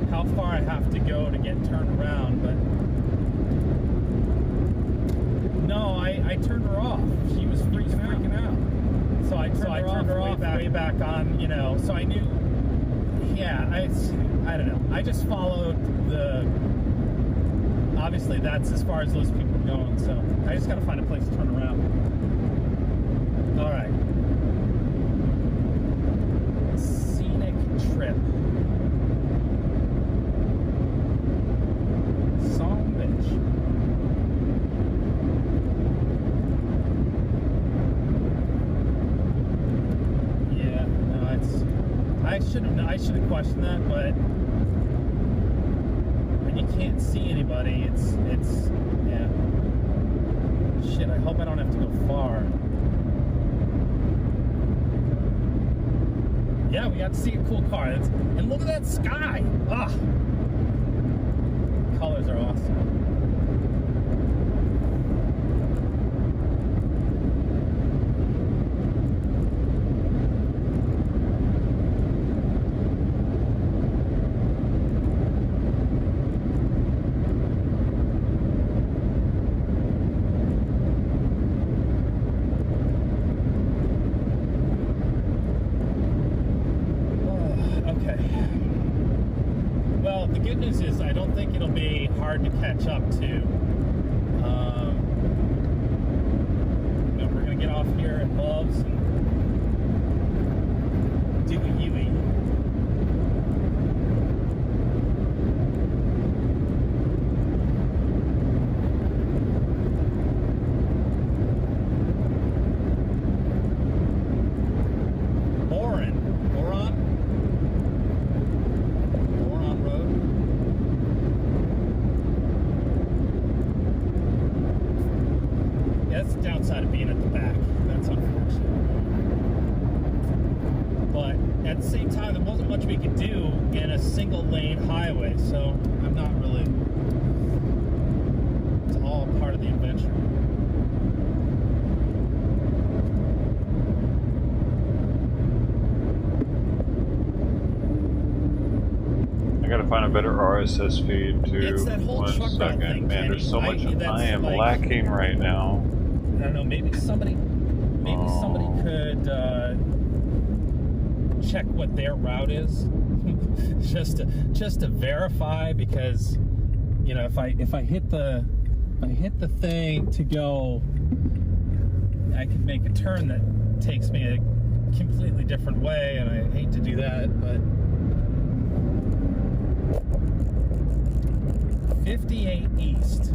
[SPEAKER 1] how far I have to go to get turned around, but no, I turned her off. She was freaking out. So I turned her off way back on, you know, so I knew, yeah, I don't know. I just followed obviously that's as far as those people are going, so I just got to find a place to turn around. All right. Trip. Song bitch. Yeah, no, it's I should have questioned that, but when you can't see anybody, it's yeah. Shit, I hope I don't have to go far. Yeah, we got to see a cool car. And look at that sky! Ah! Colors are awesome. To catch up to. We're going to get off here at Love's and do a Yui. Downside of being at the back. That's unfortunate. But at the same time, there wasn't much we could do in a single lane highway, so I'm not really. It's all part of the adventure.
[SPEAKER 2] I gotta find a better RSS feed too.
[SPEAKER 1] It's that whole
[SPEAKER 2] 1 second.
[SPEAKER 1] Thing,
[SPEAKER 2] man, there's so much I am
[SPEAKER 1] like,
[SPEAKER 2] lacking right now.
[SPEAKER 1] I don't know, maybe somebody could check what their route is just to verify, because you know, if I hit the thing to go, I could make a turn that takes me a completely different way, and I hate to do that, but 58 East.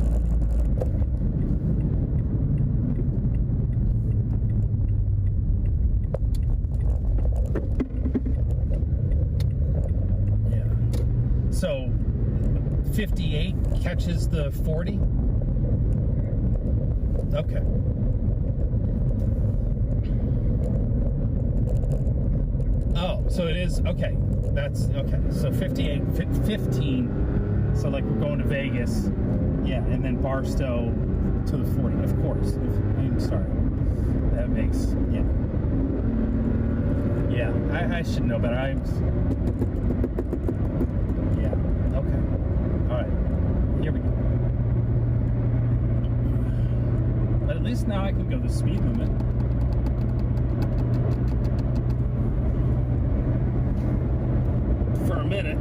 [SPEAKER 1] So 58 catches the 40? Okay. Oh, so it is, okay. That's, okay. So 58, 15. So like we're going to Vegas. Yeah, and then Barstow to the 40, of course. I'm sorry. That makes, yeah. Yeah, I should know better. Okay. All right. Here we go. But at least now I can go the speed limit. For a minute.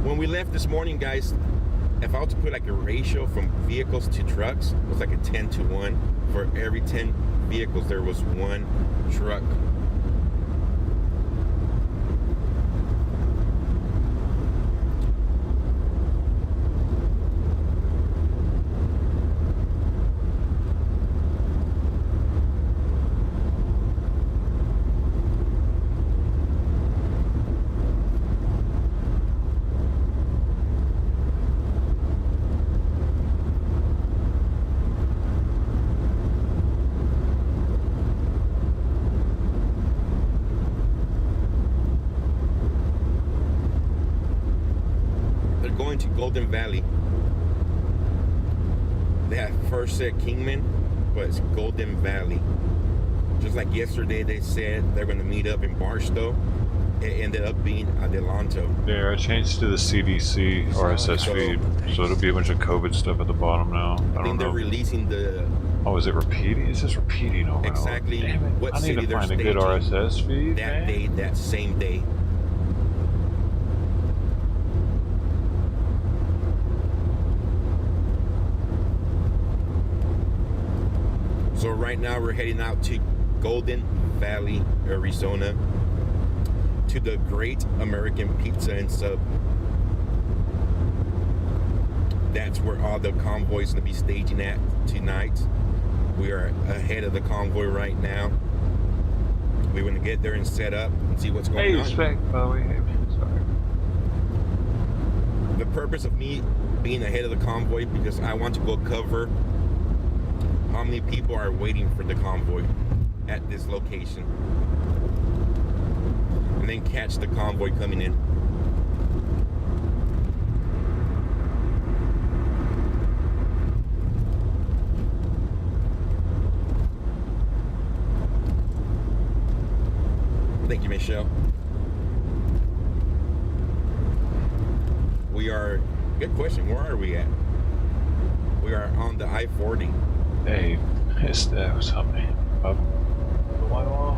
[SPEAKER 6] When we left this morning, guys, if I were to put like a ratio from vehicles to trucks, it was like a 10-to-1. For every 10 vehicles, there was one truck. To Golden Valley. They had first said Kingman, but it's Golden Valley. Just like yesterday they said they're going to meet up in Barstow. It ended up being Adelanto.
[SPEAKER 2] Yeah, I changed to the CDC RSS feed, so it'll be a bunch of COVID stuff at the bottom now. I think
[SPEAKER 6] they're releasing the...
[SPEAKER 2] Oh, is it repeating? It's just repeating over and over.
[SPEAKER 6] Exactly.
[SPEAKER 2] Damn it.
[SPEAKER 6] What
[SPEAKER 2] I
[SPEAKER 6] city
[SPEAKER 2] need to
[SPEAKER 6] they're
[SPEAKER 2] find a good RSS feed,
[SPEAKER 6] that day, that same day. So right now we're heading out to Golden Valley, Arizona, to the Great American Pizza and Sub. That's where all the convoys going to be staging at tonight. We are ahead of the convoy right now. We're going to get there and set up and see what's going on.
[SPEAKER 2] Respect, by the way. Sorry.
[SPEAKER 6] The purpose of me being ahead of the convoy, because I want to go cover how many people are waiting for the convoy at this location, and then catch the convoy coming in. Thank you, Michelle. We are, good question, where are we at? We are on the I-40.
[SPEAKER 2] Hey, that was something up the white wall.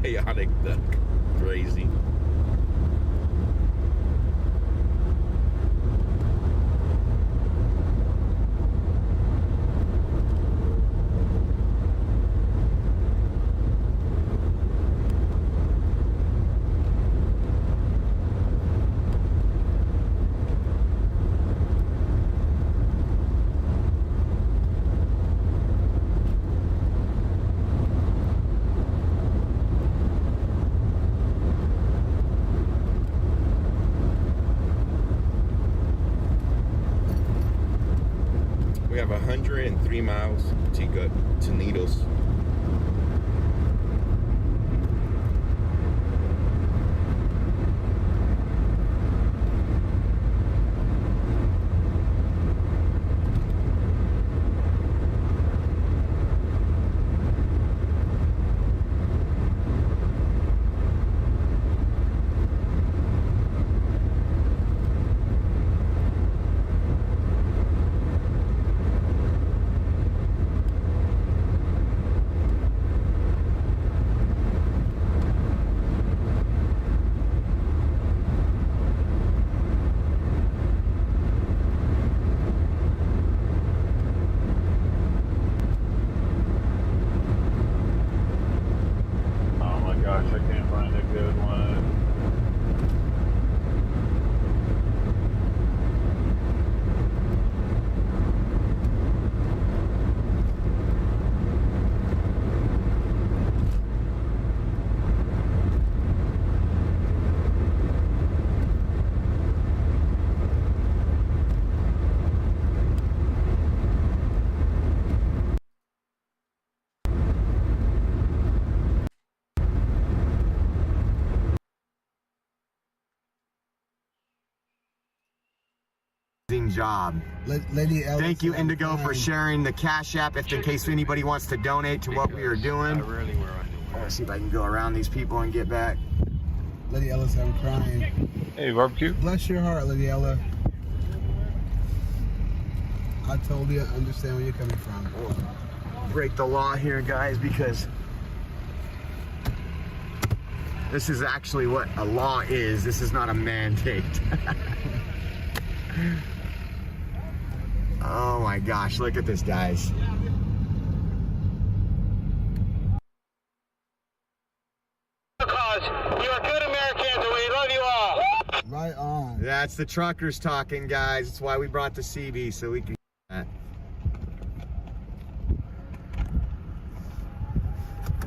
[SPEAKER 6] Chaotic duck. Crazy. We have 103 miles to go to Needles. Job.
[SPEAKER 5] Lady Ellis,
[SPEAKER 6] thank you, Indigo, for sharing the Cash App, if in case anybody wants to donate to what we are doing. I'm gonna see if I can go around these people and get back.
[SPEAKER 5] Lady Ellis, I'm crying.
[SPEAKER 2] Hey, barbecue.
[SPEAKER 5] Bless your heart, Lady Ella. I totally understand where you're coming from.
[SPEAKER 6] Break the law here, guys, because this is actually what a law is. This is not a mandate. Oh my gosh, look at this, guys. Because you are good Americans and we love you all.
[SPEAKER 5] Right on.
[SPEAKER 6] That's the truckers talking, guys. That's why we brought the CB, so we can do that.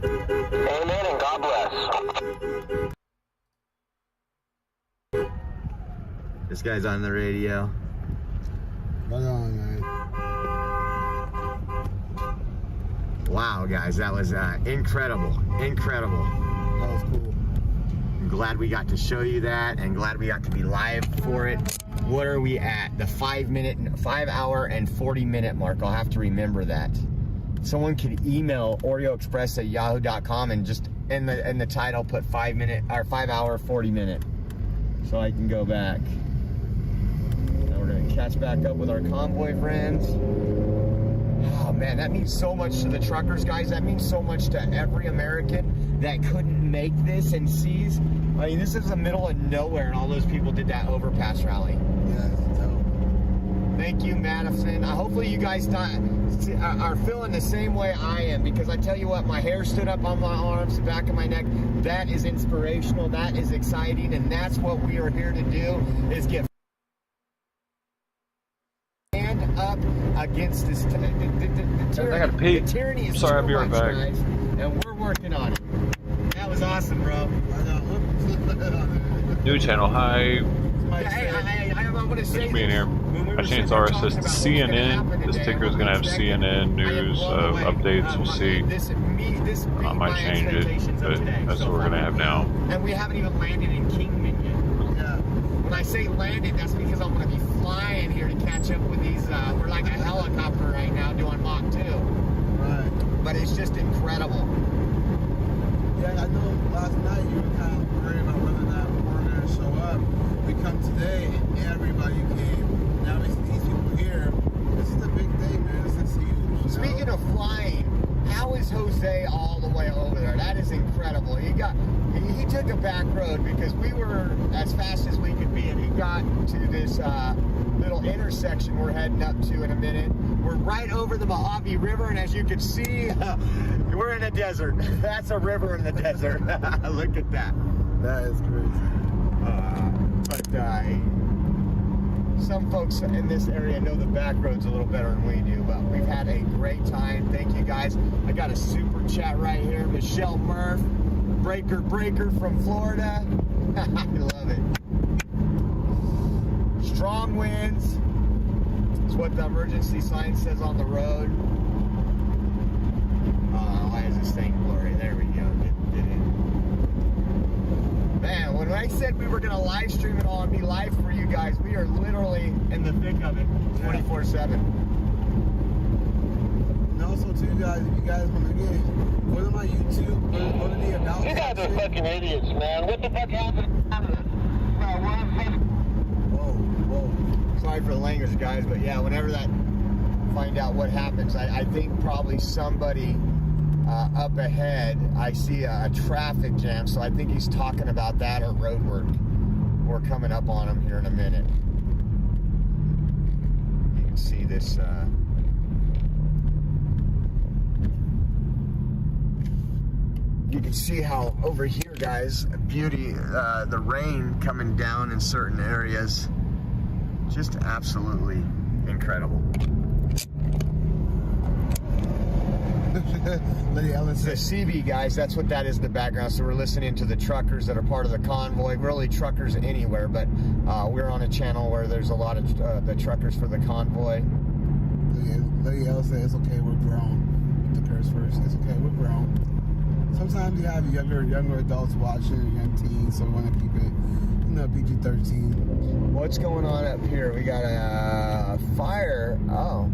[SPEAKER 6] Amen and God bless. This guy's on the radio.
[SPEAKER 5] Right on, man.
[SPEAKER 6] Wow, guys, that was incredible. Incredible.
[SPEAKER 5] That was cool.
[SPEAKER 6] I'm glad we got to show you that, and glad we got to be live for it. What are we at? The 5 hour and 40 minute mark. I'll have to remember that. Someone could email oreoexpress@yahoo.com and just in the title put 5 hour 40 minute, so I can go back. Now we're gonna catch back up with our convoy friends. Oh man, that means so much to the truckers, guys. That means so much to every American that couldn't make this and sees. I mean, this is the middle of nowhere, and all those people did that overpass rally.
[SPEAKER 5] Yeah, it's dope.
[SPEAKER 6] Thank you, Madison. Hopefully you guys are feeling the same way I am, because I tell you what, my hair stood up on my arms, the back of my neck. That is inspirational. That is exciting, and that's what we are here to do, is get stand up against this tyranny.
[SPEAKER 2] I gotta pee.
[SPEAKER 6] The tyranny is
[SPEAKER 2] sorry, I'll be right back.
[SPEAKER 6] Guys, and we're working on it. That was awesome, bro.
[SPEAKER 2] New channel, hi.
[SPEAKER 6] I want to say
[SPEAKER 2] being here. My chance RSS to CNN. This ticker is going to have CNN news updates. We'll see. I might change it, but that's what we're going to have now.
[SPEAKER 6] And we haven't even landed in Kingman yet. Yeah. When I say landed, that's because I'm going to be flying here to catch up with these. We're like a helicopter right now doing Mach 2. Right. But it's just incredible.
[SPEAKER 5] Yeah, I know last night you were kind of worried about whether or not we're going to show up. We come today, everybody came. Now we see these people here. This is a big thing, man. This is huge.
[SPEAKER 6] Speaking of flying, how is Jose all the way over there? That is incredible. He took a back road because we were as fast as we could be, and he got to this little intersection we're heading up to in a minute. We're right over the Mojave River, and as you can see, we're in a desert. That's a river in the desert. Look at that.
[SPEAKER 5] That is crazy.
[SPEAKER 6] But some folks in this area know the back roads a little better than we do, but we've had a great time. Thank you, guys. I got a super chat right here. Michelle Murph, Breaker from Florida. I love it. Strong winds. It's what the emergency sign says on the road. Why is this thing blurry? There we go. Get in. Man, when I said we were going to live stream it all and be live for you guys, we are literally in the thick of it 24/7.
[SPEAKER 5] And also, too, guys, if you guys want to go to my YouTube, go to the Adelanto.
[SPEAKER 6] You guys are fucking idiots, man. What the fuck happened? Whoa. Sorry for the language, guys, but yeah, whenever find out what happens, I think probably somebody up ahead, I see a traffic jam, so I think he's talking about that or road work. We're coming up on him here in a minute. You can see this. You can see how over here, guys, beauty, the rain coming down in certain areas. Just absolutely incredible. The CB, guys, that's what that is in the background. So we're listening to the truckers that are part of the convoy. Really truckers anywhere, but we're on a channel where there's a lot of the truckers for the convoy.
[SPEAKER 5] Lady L said it's okay, we're grown. The curse first, it's okay, we're grown. Sometimes you have younger adults watching, young teens, so we want to keep it, PG-13.
[SPEAKER 6] What's going on up here? We got a fire. Oh.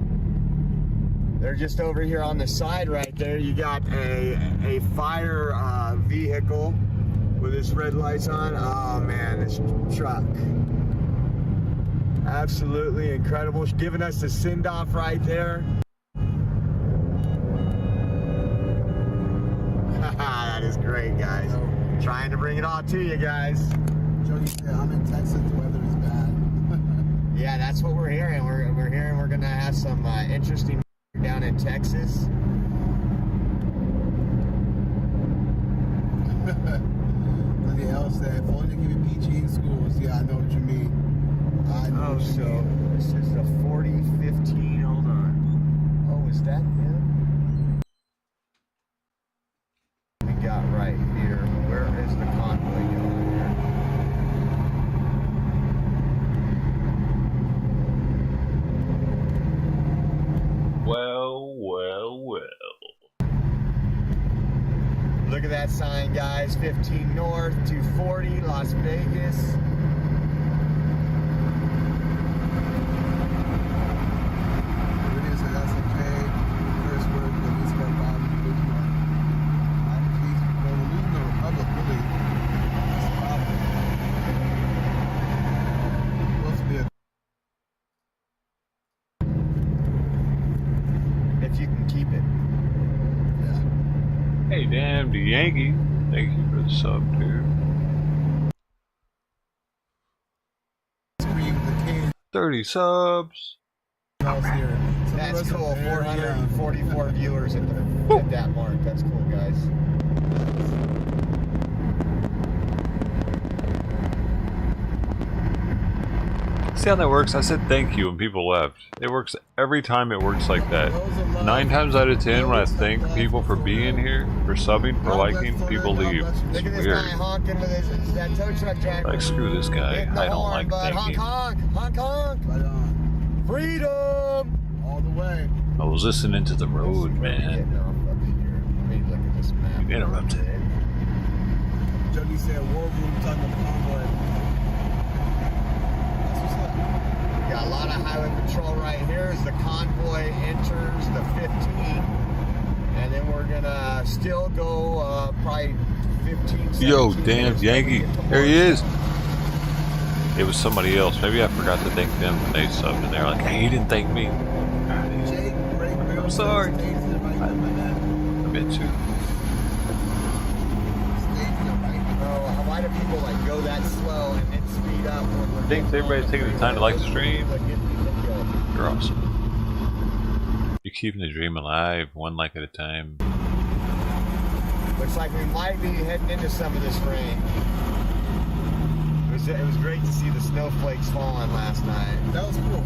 [SPEAKER 6] They're just over here on the side right there. You got a fire vehicle with its red lights on. Oh man, this truck. Absolutely incredible. She's giving us the send-off right there. That is great, guys. Trying to bring it all to you guys.
[SPEAKER 5] Jody said, I'm in Texas, the weather is bad.
[SPEAKER 6] Yeah, that's what we're hearing. We're hearing we're going to have some interesting down in Texas.
[SPEAKER 5] Somebody else said, if only they give you PG in schools. Yeah, I know what you mean.
[SPEAKER 6] This is a 4015. Hold on. Oh, is that him? We got right here. Where is the convoy going here?
[SPEAKER 2] Well.
[SPEAKER 6] Look at that sign, guys. 15 North, 240, Las Vegas.
[SPEAKER 2] Hey, damn, the Yankee. Thank you for the sub, dude. 30 subs.
[SPEAKER 5] else here.
[SPEAKER 4] That's cool. 444 viewers at that mark. That's cool, guys.
[SPEAKER 2] See how that works? I said thank you and people left. It works every time. It works like that. 9 times out of 10, when I thank people for being here, for subbing, for liking, people leave. It's weird. Like, screw this guy. I don't like thanking.
[SPEAKER 4] Honk, honk, honk, honk. Freedom! All the way.
[SPEAKER 2] I was listening to the road, man. You interrupted.
[SPEAKER 5] Juggy said, war room talking about the convoy.
[SPEAKER 4] Got a lot of highway patrol right here as the convoy enters the 15. And then we're gonna still go probably 15, 17.
[SPEAKER 2] Yo, damn, Yankee. There he is. It was somebody else. Maybe I forgot to thank them when they subbed and they're like, hey, he didn't thank me. I'm sorry. I meant to.
[SPEAKER 4] Why do people like go that slow and then speed up?
[SPEAKER 2] Thanks everybody's taking the time to like the stream. You're awesome. You're keeping the dream alive, one like at a time.
[SPEAKER 4] Looks like we might be heading into some of this rain. It was great to see the snowflakes falling last night.
[SPEAKER 5] That was cool.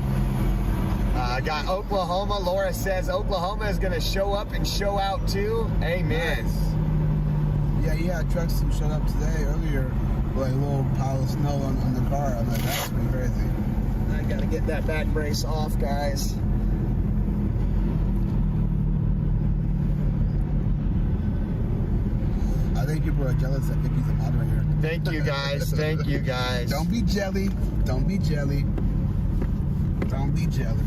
[SPEAKER 4] Got Oklahoma. Laura says Oklahoma is going to show up and show out too. Amen.
[SPEAKER 5] Nice. Yeah, trucks showed up today earlier with like a little pile of snow on the car. I'm like, that's pretty crazy.
[SPEAKER 4] I gotta get that back brace off, guys.
[SPEAKER 5] I think people are jealous that Vicky's a moderator.
[SPEAKER 4] Thank you, guys. Thank you, guys.
[SPEAKER 5] Don't be jelly. Don't be jelly. Don't be jelly.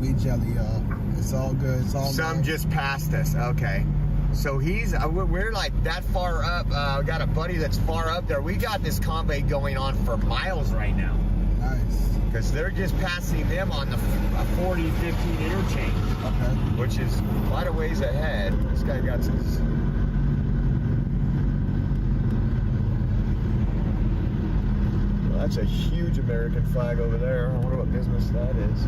[SPEAKER 5] Be jelly, y'all. It's all good. It's all
[SPEAKER 4] Some
[SPEAKER 5] good.
[SPEAKER 4] Just passed us. Okay. So he's, we're like that far up. We got a buddy that's far up there. We got this convoy going on for miles right now.
[SPEAKER 5] Nice.
[SPEAKER 4] Because they're just passing them on the 40-15 interchange.
[SPEAKER 5] Okay.
[SPEAKER 4] Which is quite a ways ahead. This guy got his... Well, that's a huge American flag over there. I wonder what business that is.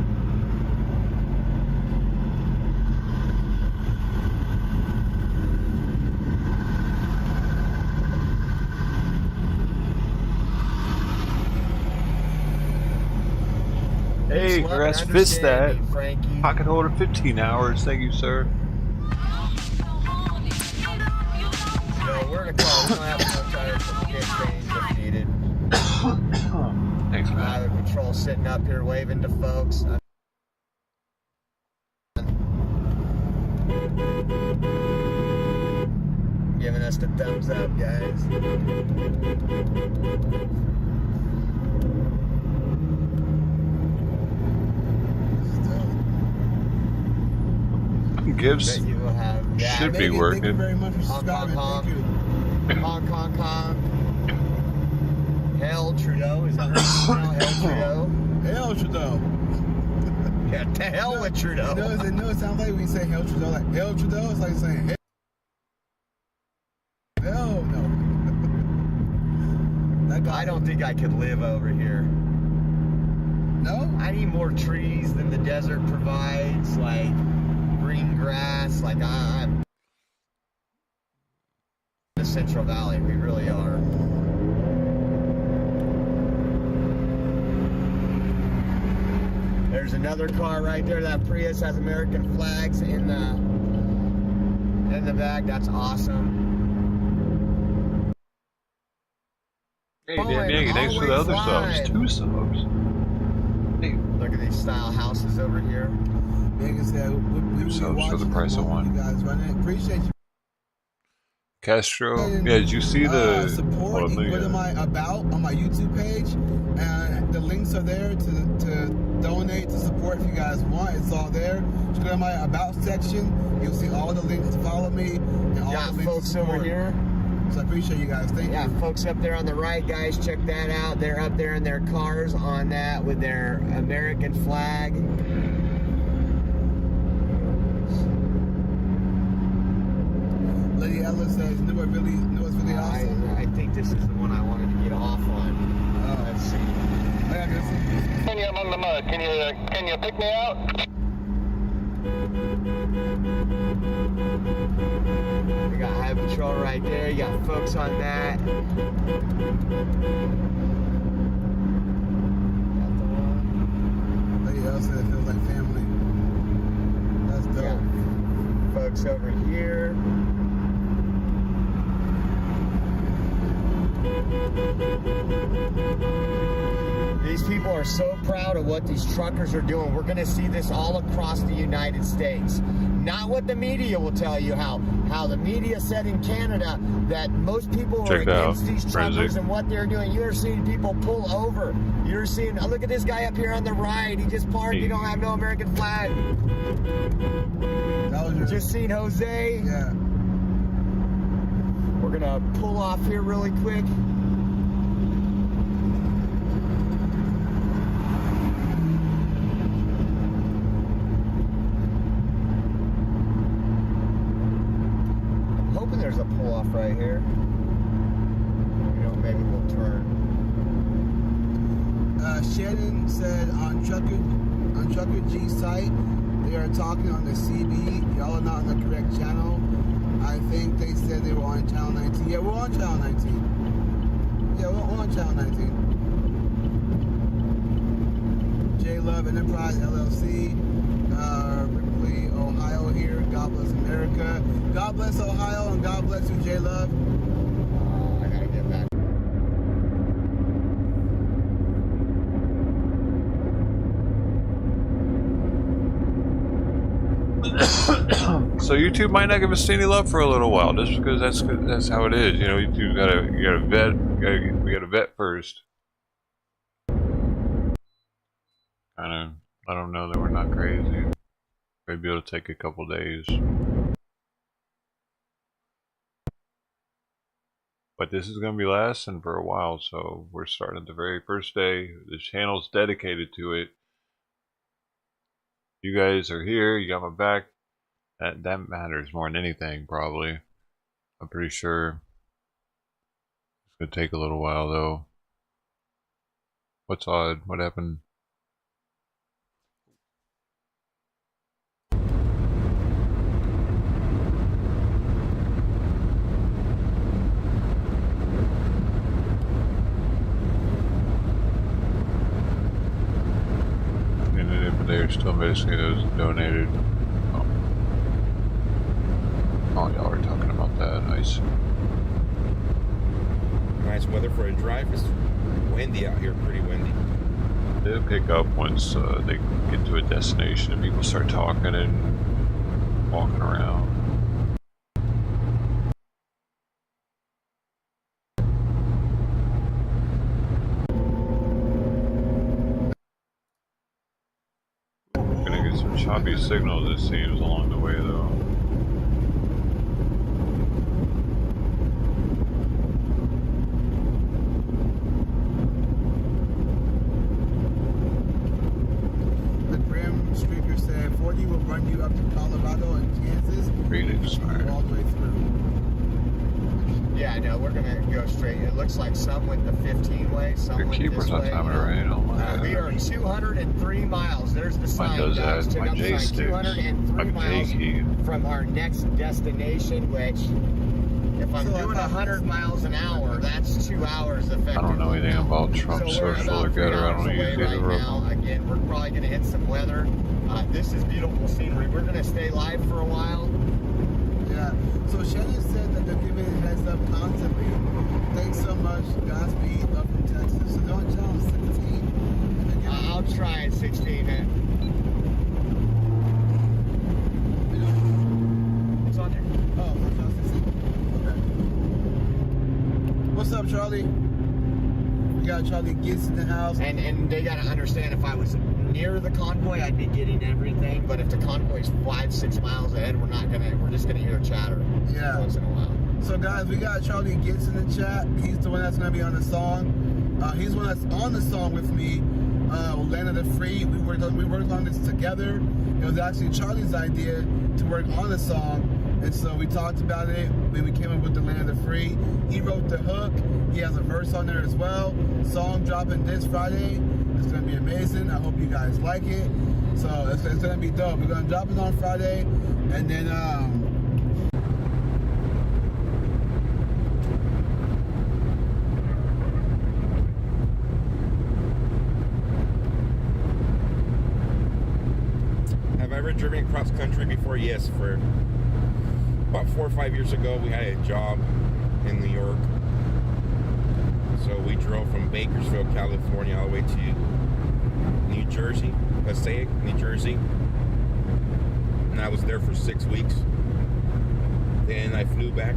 [SPEAKER 2] Hey, Grass Fist that.
[SPEAKER 4] Frankie.
[SPEAKER 2] Pocket holder 15 hours. Thank you, sir.
[SPEAKER 4] So we're in a car. We don't have enough tires to get changed if needed.
[SPEAKER 2] Thanks, man.
[SPEAKER 4] Highway patrol sitting up here waving to folks. Giving us the thumbs up, guys.
[SPEAKER 2] Gibbs should be working.
[SPEAKER 5] Thank you very much for subscribing.
[SPEAKER 4] Honk,
[SPEAKER 5] Thank you.
[SPEAKER 4] honk, honk, honk. Hell Trudeau, is that right? Hell Trudeau.
[SPEAKER 5] Hell Trudeau.
[SPEAKER 4] Yeah, to hell with Trudeau.
[SPEAKER 5] You know, it sounds like when you say Hell Trudeau, like Hell Trudeau, it's like saying hell no.
[SPEAKER 4] I don't think I could live over here.
[SPEAKER 5] No?
[SPEAKER 4] I need more trees than the desert provides, like green grass, like I'm in the Central Valley, we really are. There's another car right there. That Prius has American flags in the back. That's awesome.
[SPEAKER 2] Hey, damn Yankee, thanks for the other subs. 2 subs. Hey.
[SPEAKER 4] Look at these style houses over here.
[SPEAKER 2] Two subs for the price of one.
[SPEAKER 5] You guys running. Appreciate you.
[SPEAKER 2] Castro, yeah, did you see the
[SPEAKER 5] support? You go to my about on my YouTube page, and the links are there to donate, to support if you guys want. It's all there. Just go to my about section. You'll see all the links to follow me and all the links
[SPEAKER 4] folks
[SPEAKER 5] to
[SPEAKER 4] over here.
[SPEAKER 5] So I appreciate you guys. Thank you.
[SPEAKER 4] Yeah, folks up there on the right, guys, check that out. They're up there in their cars on that with their American flag.
[SPEAKER 5] Lady Ella says, "No, it's really awesome."
[SPEAKER 4] I think this is the one I wanted to get off
[SPEAKER 6] Can you pick me out? We got High Patrol right there. You got folks on that.
[SPEAKER 5] Lady else said it feels like family. That's dope.
[SPEAKER 6] Yeah. Folks over here. These people are so proud of what these truckers are doing. We're going to see this all across the United States. Not what the media will tell you how the media said in Canada that most people are against these truckers and what they're doing. You're seeing people pull over. You're seeing, look at this guy up here on the right. He just parked. He don't have no American flag. Just seen Jose.
[SPEAKER 5] Yeah.
[SPEAKER 6] We're going to pull off here really quick. There's a pull off right here. You know, maybe we'll turn.
[SPEAKER 5] Shannon said on Trucker G's site, they are talking on the CB. Y'all are not on the correct channel. I think they said they were on channel 19. Yeah, we're on channel 19. Yeah, we're on channel 19. J Love Enterprise LLC. Ripley, Ohio here. God bless America. God bless Ohio and God bless you, J Love.
[SPEAKER 6] I gotta get back.
[SPEAKER 2] So YouTube might not give us any love for a little while, just because that's how it is. You know, you gotta vet. We gotta vet first. Kind of let them know that we're not crazy. Maybe it'll take a couple days. But this is going to be lasting for a while, so we're starting the very first day. The channel's dedicated to it. You guys are here. You got my back. That matters more than anything, probably. I'm pretty sure. It's going to take a little while, though. What's odd? What happened? They're still missing those donated. Oh, y'all were talking about that. Nice.
[SPEAKER 21] Nice weather for a drive. It's windy out here, pretty windy.
[SPEAKER 2] They'll pick up once they get to a destination and people start talking and walking around. Some choppy signals, it seems, along the way, though.
[SPEAKER 5] The Grim Streaker said 40 will run you up to Colorado and Kansas.
[SPEAKER 2] Phoenix, right.
[SPEAKER 5] All the way through.
[SPEAKER 6] Yeah, no, we're gonna go straight. It looks like some went the 15-way, some went this way.
[SPEAKER 2] On time, right? Oh my
[SPEAKER 6] we are 203 miles. There's the sign.
[SPEAKER 2] Mine does
[SPEAKER 6] guys.
[SPEAKER 2] that.
[SPEAKER 6] Check
[SPEAKER 2] My
[SPEAKER 6] out the
[SPEAKER 2] J
[SPEAKER 6] sign.
[SPEAKER 2] sticks.
[SPEAKER 6] 203 miles from our next destination, which, if I'm doing 100 miles an hour, that's 2 hours effectively.
[SPEAKER 2] I don't know anything about Trump social or gutter. I don't use either of them.
[SPEAKER 6] Again, we're probably gonna hit some weather. This is beautiful scenery. We're gonna stay live for a while.
[SPEAKER 5] Yeah. So Shannon said that they're giving a heads up constantly. Thanks so much, Godspeed, love from Texas. So they're on channel 16.
[SPEAKER 6] I'll try at 16, man. It's on there.
[SPEAKER 5] Oh, channel 16. Okay. What's up, Charlie? We got Charlie Gitz in the house.
[SPEAKER 6] And they gotta understand, if I was near the convoy, I'd be getting everything. But if the convoy's 5-6 miles ahead, we're just gonna hear chatter once in a while.
[SPEAKER 5] So guys, we got Charlie Gitz in the chat. He's the one that's gonna be on the song. He's the one that's on the song with me. Land of the Free. We worked on this together. It was actually Charlie's idea to work on the song, and so we talked about it. Then we came up with the Land of the Free. He wrote the hook. He has a verse on there as well. Song dropping this Friday. It's gonna be amazing. I hope you guys like it. So it's gonna be dope. We're gonna drop it on Friday, and then
[SPEAKER 21] have I ever driven cross country before? Yes, for about 4 or 5 years ago, we had a job in New York. So we drove from Bakersfield, California, all the way to New Jersey, Passaic, New Jersey. And I was there for 6 weeks. Then I flew back.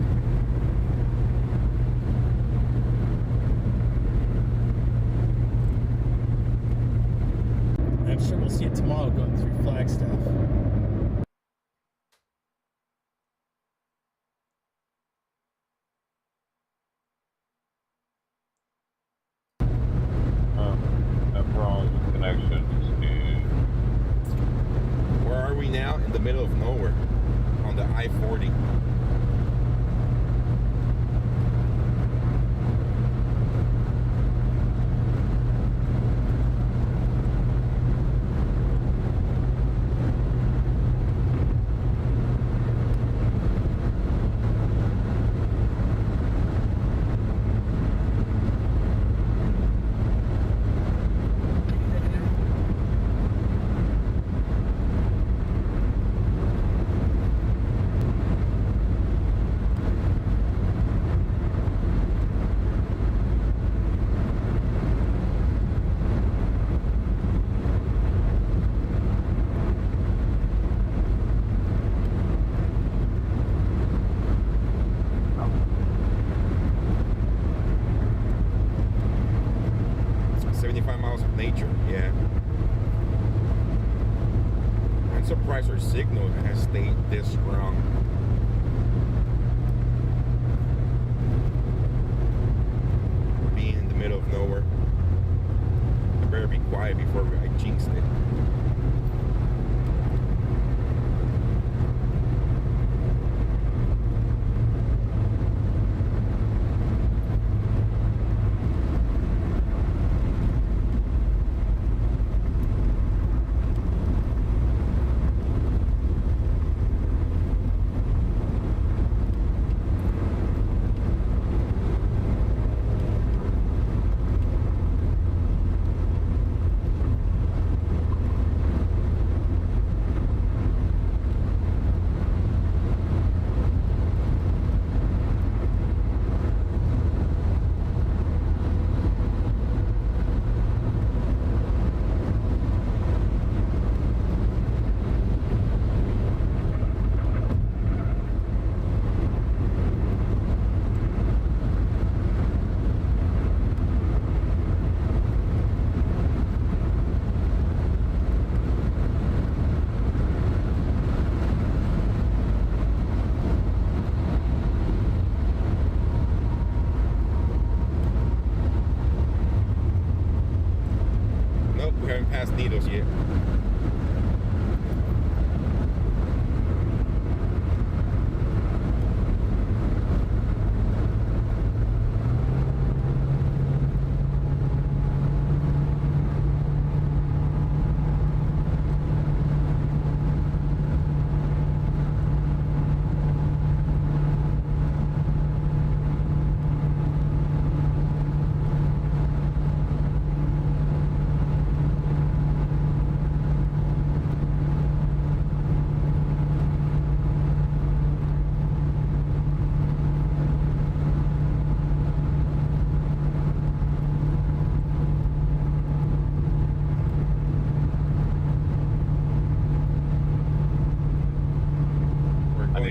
[SPEAKER 1] I'm sure we'll see it tomorrow going through Flagstaff.
[SPEAKER 21] Where are we now? In the middle of nowhere, on the I-40. Our signal has stayed this strong. Being in the middle of nowhere. I better be quiet before I jinx it. Needles yet.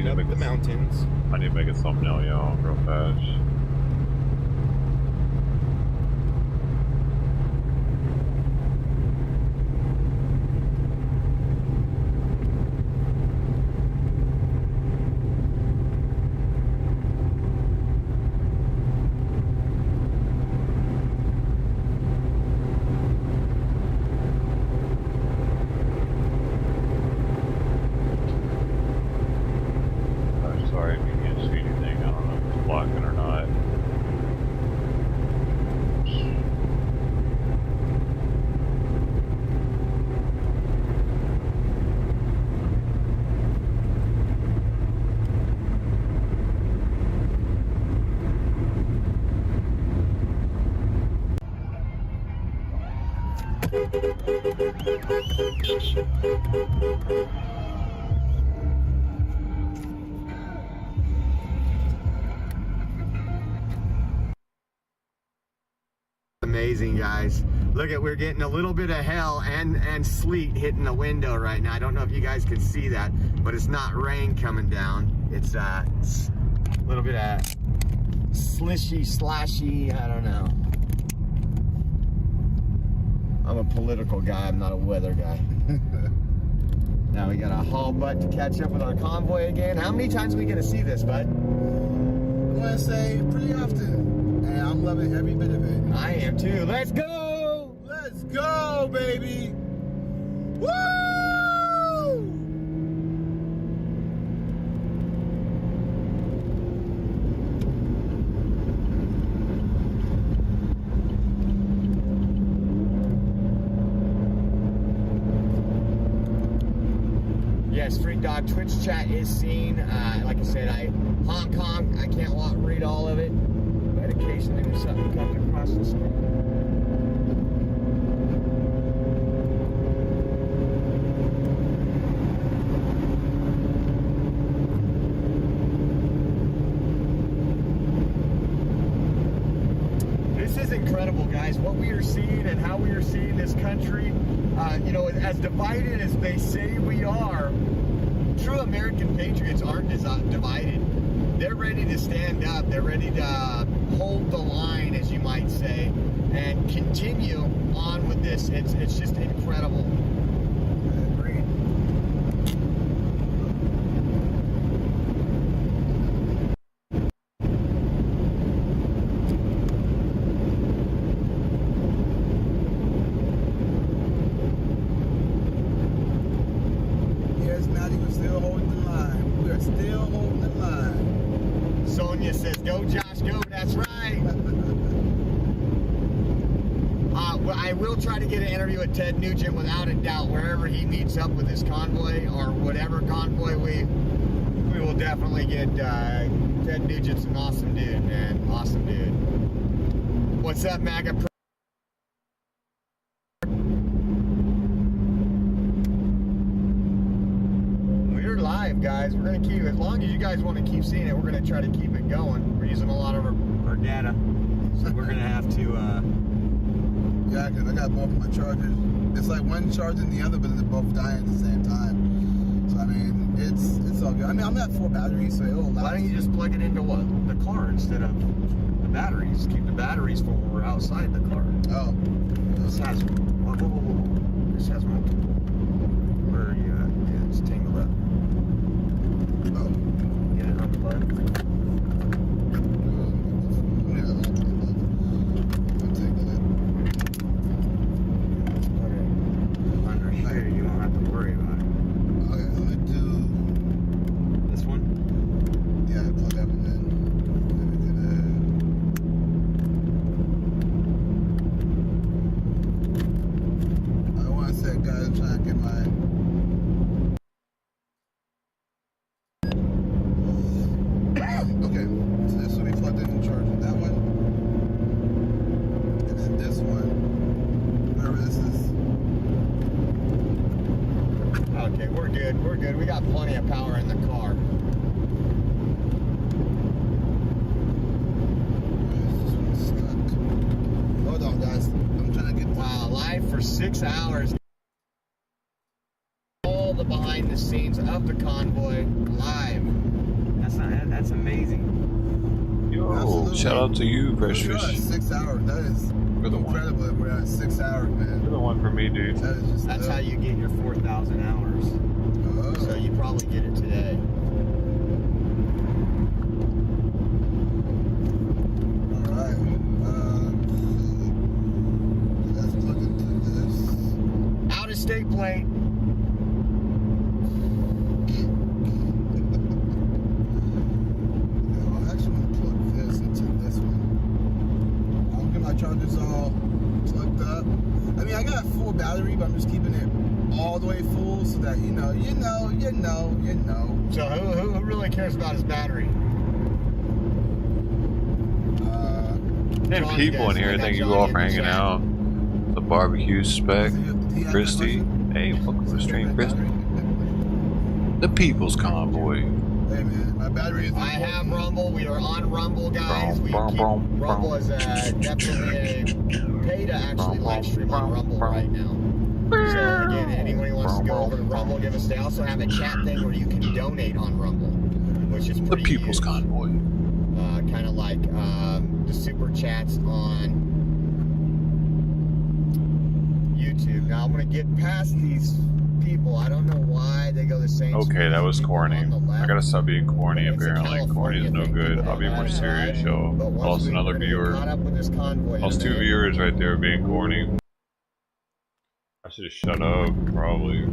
[SPEAKER 21] Up the mountains.
[SPEAKER 2] I need to make a thumbnail, y'all, real fast. Sorry if you can't see anything. I don't know if it's blocking or not.
[SPEAKER 6] Amazing, guys. Look at, we're getting a little bit of hell and sleet hitting the window right now. I don't know if you guys can see that, but it's not rain coming down. It's a little bit of slishy, slashy, I don't know. I'm a political guy, I'm not a weather guy. Now we got a haul butt to catch up with our convoy again. How many times are we gonna see this, bud?
[SPEAKER 5] I'm gonna say pretty often. And I'm loving every bit of it.
[SPEAKER 6] I am too. Let's go!
[SPEAKER 5] Let's go, baby! Woo!
[SPEAKER 6] Yes, Freak Dog Twitch chat is seen. Like I said, Hong Kong, I can't read all of it, but occasionally there's something coming across the screen. This is incredible, guys. What we are seeing and how we are seeing this country, you know, as divided as they say we are. True American patriots aren't divided. They're ready to stand up. They're ready to hold the line, as you might say, and continue on with this. It's just incredible.
[SPEAKER 5] Agreed. Yes, Maddie, we're still holding the line. We are still holding the line.
[SPEAKER 6] Sonia says, go Josh, go. That's right. Well, I will try to get an interview with Ted Nugent without a doubt. Wherever he meets up with his convoy or whatever convoy, we will definitely get Ted Nugent's an awesome dude, man. Awesome dude. What's up, MAGA? We're live, guys. We're going to keep, as long as you guys want to keep seeing it, we're going to try to keep it going. We're using a lot of our data, so we're going to have to...
[SPEAKER 5] Yeah, because I got both of my chargers. It's like one charging the other, but they're both dying at the same time. So, I mean, it's all good. I mean, I'm at 4 batteries, so it'll last.
[SPEAKER 6] Why don't you just plug it into what? The car instead of the batteries? Keep the batteries for when we're outside the car.
[SPEAKER 5] Oh.
[SPEAKER 6] This has... Whoa. This has one. Where are you at? Yeah, it's tangled up.
[SPEAKER 5] Oh.
[SPEAKER 6] Get it unplugged. We're good. We got plenty of power in the car.
[SPEAKER 5] Hold on, guys. I'm trying to get...
[SPEAKER 6] Wow, live for 6 hours. All the behind the scenes of the convoy live. That's amazing.
[SPEAKER 2] Yo, absolutely. Shout out to you, Fresh Fish.
[SPEAKER 5] 6 hours. That is incredible. We're at 6 hours, man.
[SPEAKER 2] You're the one for me, dude.
[SPEAKER 6] That's how you get your 4,000 hours. Oh. So you probably get it today.
[SPEAKER 5] All right. Let's look into this.
[SPEAKER 6] Out of state plate.
[SPEAKER 5] I actually want to plug this into this one. I'll get my chargers all plugged up. I mean, I got a full battery, but I'm just keeping it all the way full so that you know.
[SPEAKER 6] So who really cares about his battery?
[SPEAKER 2] There's people in here. Thank you all for hanging out. The barbecue spec, Christy. Hey, welcome to the stream, Christy. The People's Convoy.
[SPEAKER 5] Hey man, my battery is.
[SPEAKER 6] I have Rumble. We are on Rumble, guys. Rumble is definitely a pay to actually live stream on Rumble right now. So again, anyone who wants to go over to Rumble, give us. They also have a chat thing where you can donate on Rumble, which is pretty.
[SPEAKER 2] The People's Convoy.
[SPEAKER 6] Kind of like the super chats on YouTube. Now I'm gonna get past these people. I don't know why they go the same.
[SPEAKER 2] Okay, that was corny. I gotta stop being corny. Apparently, corny is no good. I'll be more serious, y'all. Lost another viewer. Lost 2 viewers right there being corny. I should have shut up, probably.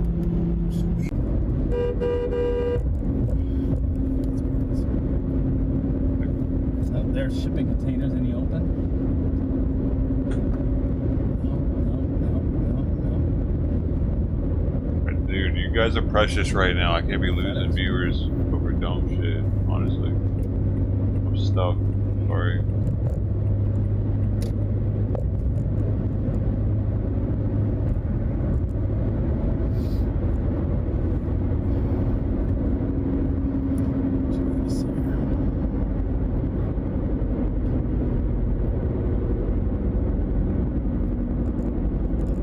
[SPEAKER 1] So there's shipping containers. Any open?
[SPEAKER 2] Dude, you guys are precious right now. I can't be losing viewers over dumb shit, honestly. I'm stuffed. Sorry.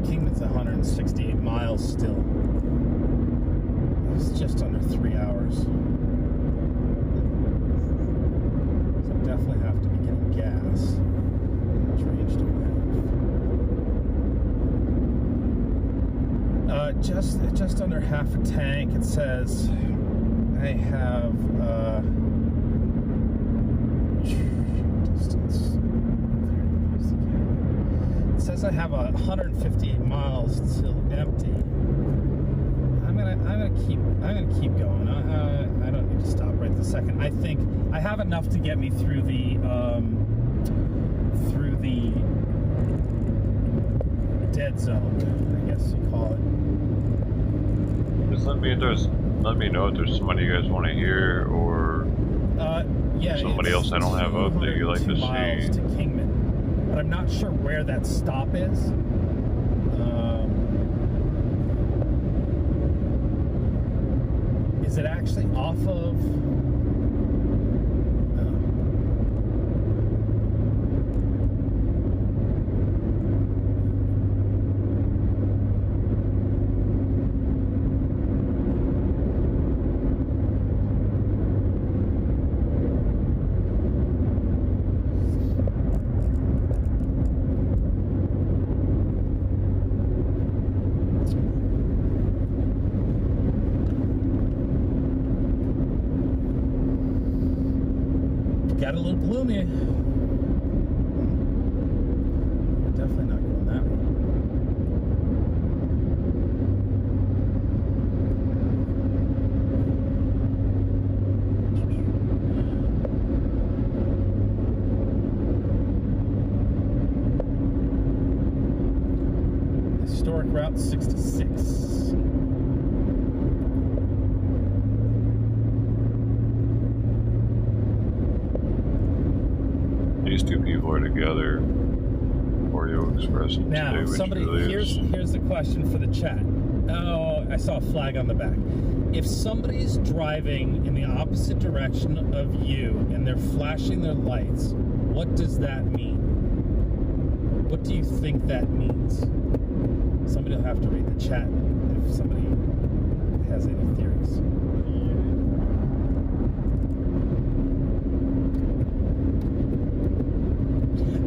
[SPEAKER 1] Kingman's 168 miles still. It's just under 3 hours. So I definitely have to be getting gas. How much range do I have? Just under half a tank. It says I have distance. It says I have 158 miles till empty. I'm gonna keep going. I don't need to stop right this second. I think I have enough to get me through the dead zone, I guess you call it.
[SPEAKER 2] Just let me know if there's somebody you guys want to hear, or
[SPEAKER 1] yeah,
[SPEAKER 2] somebody else I don't have up that you like to
[SPEAKER 1] miles
[SPEAKER 2] see.
[SPEAKER 1] To Kingman, but I'm not sure where that stop is. Is it actually off of? Got a little gloomy. Definitely not going that way. Historic Route 66.
[SPEAKER 2] These two people are together. Oreo Express.
[SPEAKER 1] Now, somebody, here's the question for the chat. Oh, I saw a flag on the back. If somebody's driving in the opposite direction of you and they're flashing their lights, what does that mean? What do you think that means? Somebody will have to read the chat if somebody has any theories.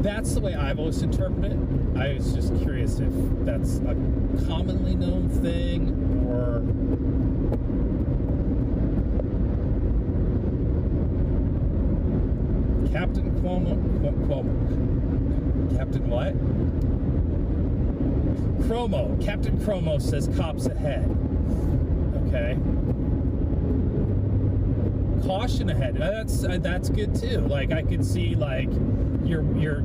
[SPEAKER 1] That's the way I've always interpreted it. I was just curious if that's a commonly known thing or... Captain Cuomo. Captain what? Chromo. Captain Chromo says cops ahead. Okay. Caution ahead. That's good too. Like I could see like you're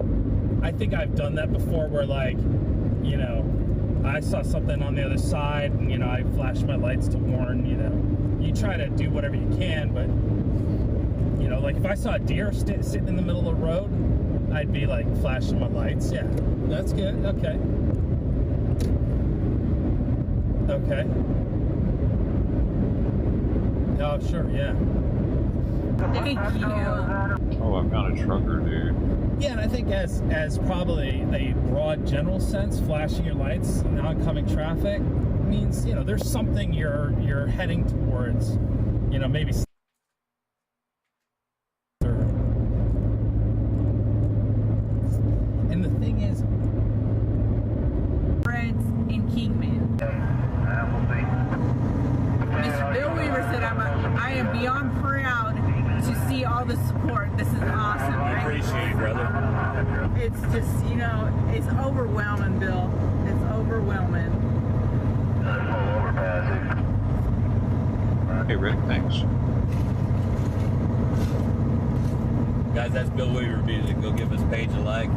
[SPEAKER 1] I think I've done that before where like, you know, I saw something on the other side and, you know, I flashed my lights to warn, you know. You try to do whatever you can, but, you know, like if I saw a deer sitting in the middle of the road, I'd be like flashing my lights. Yeah, that's good. Okay. Okay. Oh, sure, yeah.
[SPEAKER 3] Thank you.
[SPEAKER 2] Oh, I found a trucker, dude.
[SPEAKER 1] Yeah, and I think as probably a broad general sense, flashing your lights in oncoming traffic means, you know, there's something you're heading towards, you know, maybe. And the thing is,
[SPEAKER 3] friends in Kingman. Mr. Bill Weaver said, I am beyond proud to see all the support. This is awesome.
[SPEAKER 22] I appreciate it, brother.
[SPEAKER 3] It's just, you know, it's overwhelming, Bill. It's overwhelming.
[SPEAKER 2] Hey, Rick, thanks.
[SPEAKER 22] Guys, that's Bill Weaver music. Go give his page a like.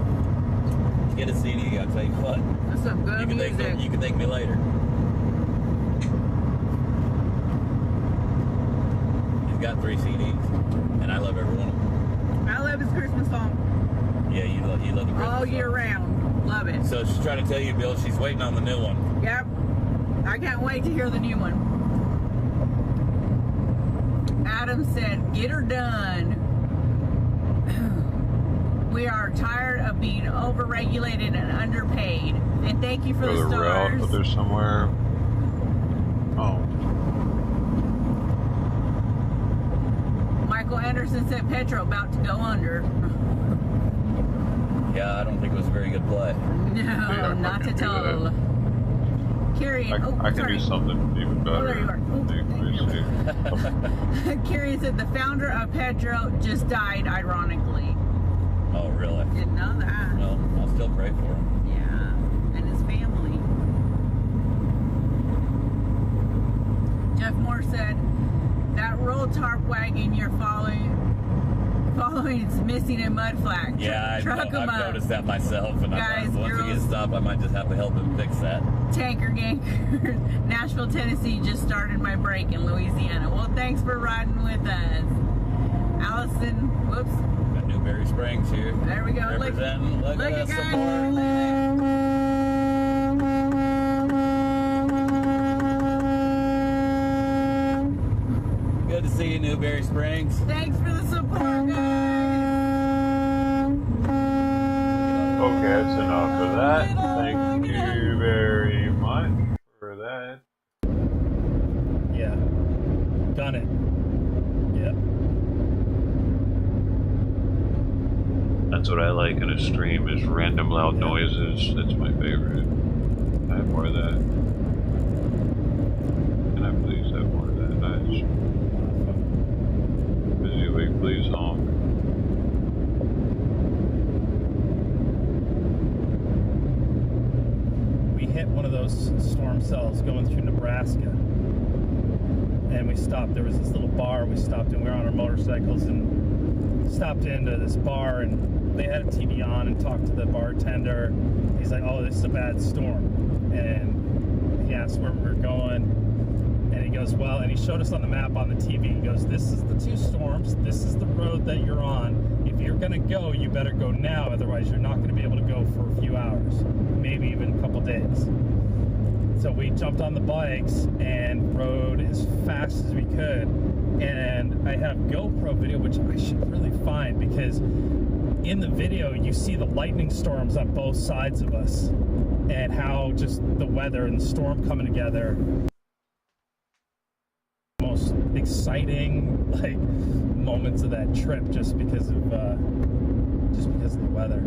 [SPEAKER 22] Get a CD, I'll tell you what.
[SPEAKER 3] That's some good music.
[SPEAKER 22] You can thank me later. He's got 3 CDs, and I love every one of them.
[SPEAKER 3] I love his Christmas song.
[SPEAKER 22] Yeah, you love the Christmas
[SPEAKER 3] all year
[SPEAKER 22] song.
[SPEAKER 3] Round. Love it.
[SPEAKER 22] So she's trying to tell you, Bill, she's waiting on the new one.
[SPEAKER 3] Yep. I can't wait to hear the new one. Adam said, get her done. We are tired of being overregulated and underpaid. And thank you for the stars.
[SPEAKER 2] But there's somewhere. Oh.
[SPEAKER 3] Michael Anderson said Petro about to go under.
[SPEAKER 22] Yeah, I don't think it was a very good play.
[SPEAKER 3] No, not to tell. Carrie,
[SPEAKER 2] I can do something even better.
[SPEAKER 3] Oh, there you are. Carrie said the founder of Petro just died, ironically.
[SPEAKER 22] Oh, really?
[SPEAKER 3] Didn't know that.
[SPEAKER 22] Well, I'll still pray for him.
[SPEAKER 3] Yeah, and his family. Jeff Moore said, that roll tarp wagon you're following is missing a mud flag.
[SPEAKER 22] Yeah,
[SPEAKER 3] I've
[SPEAKER 22] noticed that myself. And
[SPEAKER 3] guys,
[SPEAKER 22] once we get stopped, I might just have to help him fix that.
[SPEAKER 3] Tanker gang, Nashville, Tennessee just started my break in Louisiana. Well, thanks for riding with us. Allison, whoops.
[SPEAKER 22] Got Newberry Springs here.
[SPEAKER 3] There we go.
[SPEAKER 22] Representing. Look at us
[SPEAKER 3] guys.
[SPEAKER 22] Good to see you, Newberry Springs.
[SPEAKER 3] Thanks for the support, guys.
[SPEAKER 2] Okay, that's enough of that. Thank you very much for that.
[SPEAKER 1] Yeah. Done it. Yep.
[SPEAKER 2] That's what I like in a stream is random loud noises. That's my favorite. I have more of that. Can I please have more of that? Nice. Busy week, please honk.
[SPEAKER 1] We hit one of those storm cells going through Nebraska. And we stopped. There was this little bar. We stopped and we were on our motorcycles and stopped into this bar and they had a TV on and talked to the bartender. He's like, oh, this is a bad storm. And he asked where we were going. And he goes, well, and he showed us on the map on the TV. He goes, this is the 2 storms. This is the road that you're on. If you're going to go, you better go now. Otherwise, you're not going to be able to go for a few hours, maybe even a couple days. So we jumped on the bikes and rode as fast as we could. And I have GoPro video, which I should really find because in the video, you see the lightning storms on both sides of us and how just the weather and the storm coming together. Most exciting like moments of that trip just because of the weather.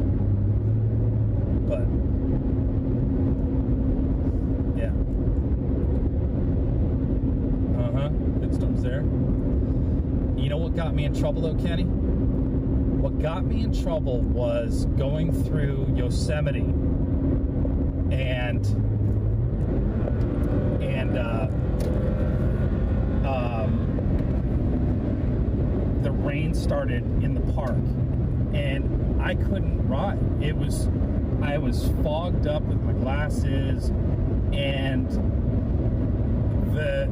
[SPEAKER 1] But yeah. Good storms there. You know what got me in trouble though, Kenny? What got me in trouble was going through Yosemite and the rain started in the park and I couldn't ride. I was fogged up with my glasses and the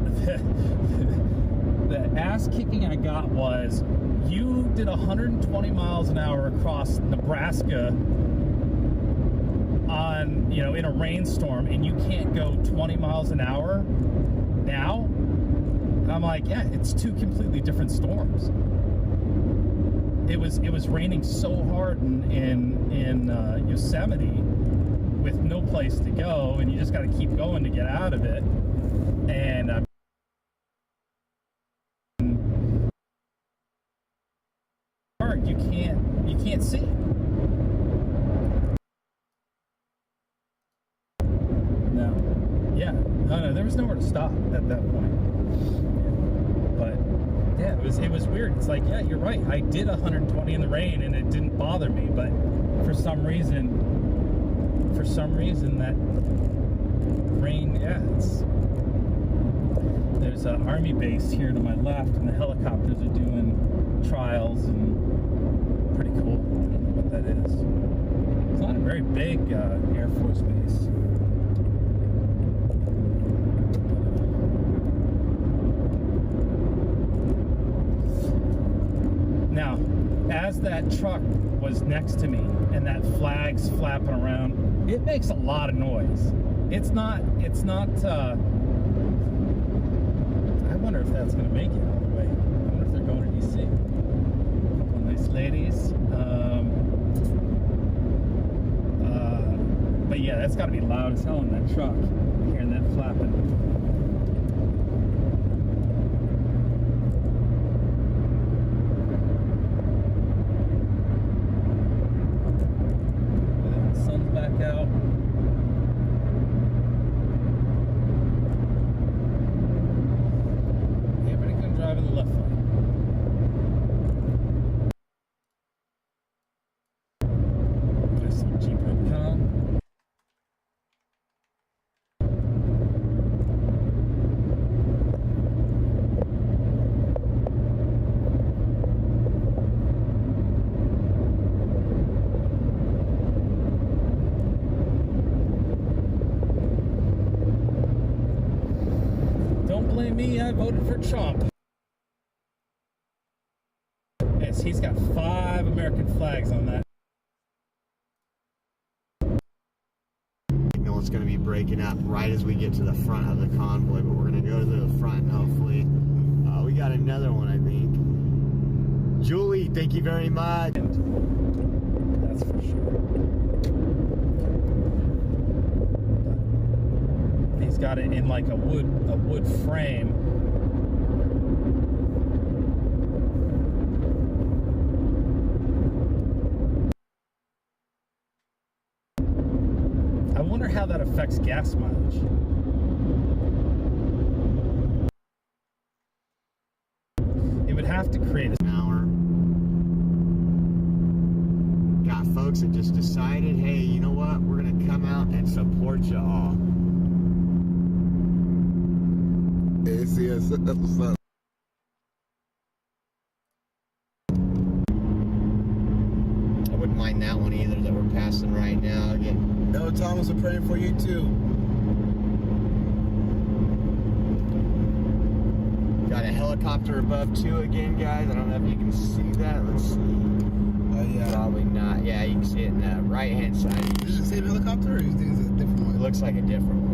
[SPEAKER 1] ass kicking I got was, you did 120 miles an hour across Nebraska on, you know, in a rainstorm, and you can't go 20 miles an hour now. And I'm like, yeah, it's two completely different storms. It was raining so hard in Yosemite with no place to go, and you just got to keep going to get out of it. And you can't see. No. Yeah. No, there was nowhere to stop at that point. But yeah, it was weird. It's like, yeah, you're right. I did 120 in the rain and it didn't bother me, but for some reason that rain, yeah, there's an army base here to my left, and the helicopters are doing trials, and pretty cool. I don't know what that is. It's not a very big Air Force base. Now, as that truck was next to me and that flag's flapping around, it makes a lot of noise. It's not, I wonder if that's going to make it all the way. I wonder if they're going to DC. A couple of nice ladies. But yeah, that's got to be loud as hell in that truck, hearing that flapping. The sun's back out. Driving the left lane. There's some Jeep Rubicon. Don't blame me, I voted for Trump. Yes, he's got 5 American flags on that.
[SPEAKER 6] Signal is going to be breaking up right as we get to the front of the convoy, but we're going to go to the front and hopefully we got another one, I think. Julie, thank you very much.
[SPEAKER 1] That's for sure. He's got it in like a wood frame. I wonder how that affects gas mileage. It would have to create an hour. Got folks that just decided, hey, you know what? We're going to come out and support you all.
[SPEAKER 5] Yes, that's what's up.
[SPEAKER 6] I wouldn't mind that one either that we're passing right now. Again.
[SPEAKER 5] No, Thomas, we're praying for you too.
[SPEAKER 6] Got a helicopter above too again, guys. I don't know if you can see that. Let's see.
[SPEAKER 5] Oh yeah.
[SPEAKER 6] Probably not. Yeah, you can see it in the right-hand side.
[SPEAKER 5] Is it the same helicopter, or do you think it's a different one?
[SPEAKER 6] It looks like a different one.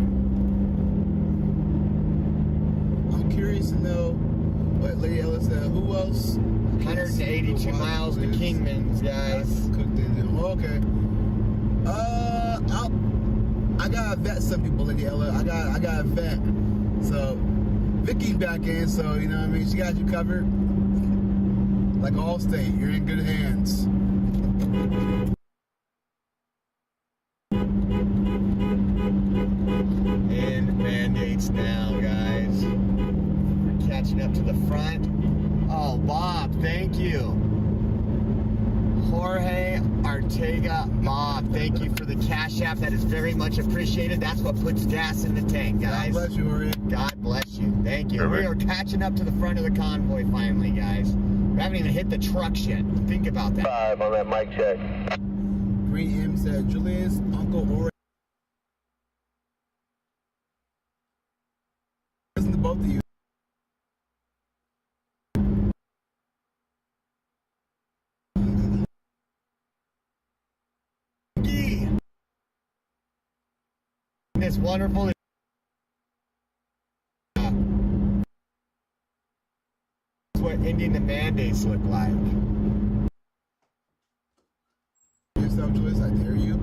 [SPEAKER 5] I'm curious to know what Lady Ella said. Who else?
[SPEAKER 6] 182 miles to Kingman's, guys.
[SPEAKER 5] Okay. I gotta vet some people, Lady Ella. I gotta vet. So Vicky's back in, so you know what I mean. She got you covered. Like Allstate, you're in good hands.
[SPEAKER 6] And mandates now, guys. We're catching up to the front. Oh, Bob, thank you. Jorge Artega, Bob, thank you for the Cash App. That is very much appreciated. That's what puts gas in the tank, guys.
[SPEAKER 5] God bless you, Jorge.
[SPEAKER 6] God bless you. Thank you. We are catching up to the front of the convoy finally, guys. We haven't even hit the trucks yet. Think about that.
[SPEAKER 7] 5 on that mic check.
[SPEAKER 5] Green M said, Julius, Uncle Jorge. Listen to both of you.
[SPEAKER 6] this wonderful? What ending the mandates look like.
[SPEAKER 5] Yourself, Joyce, I dare you.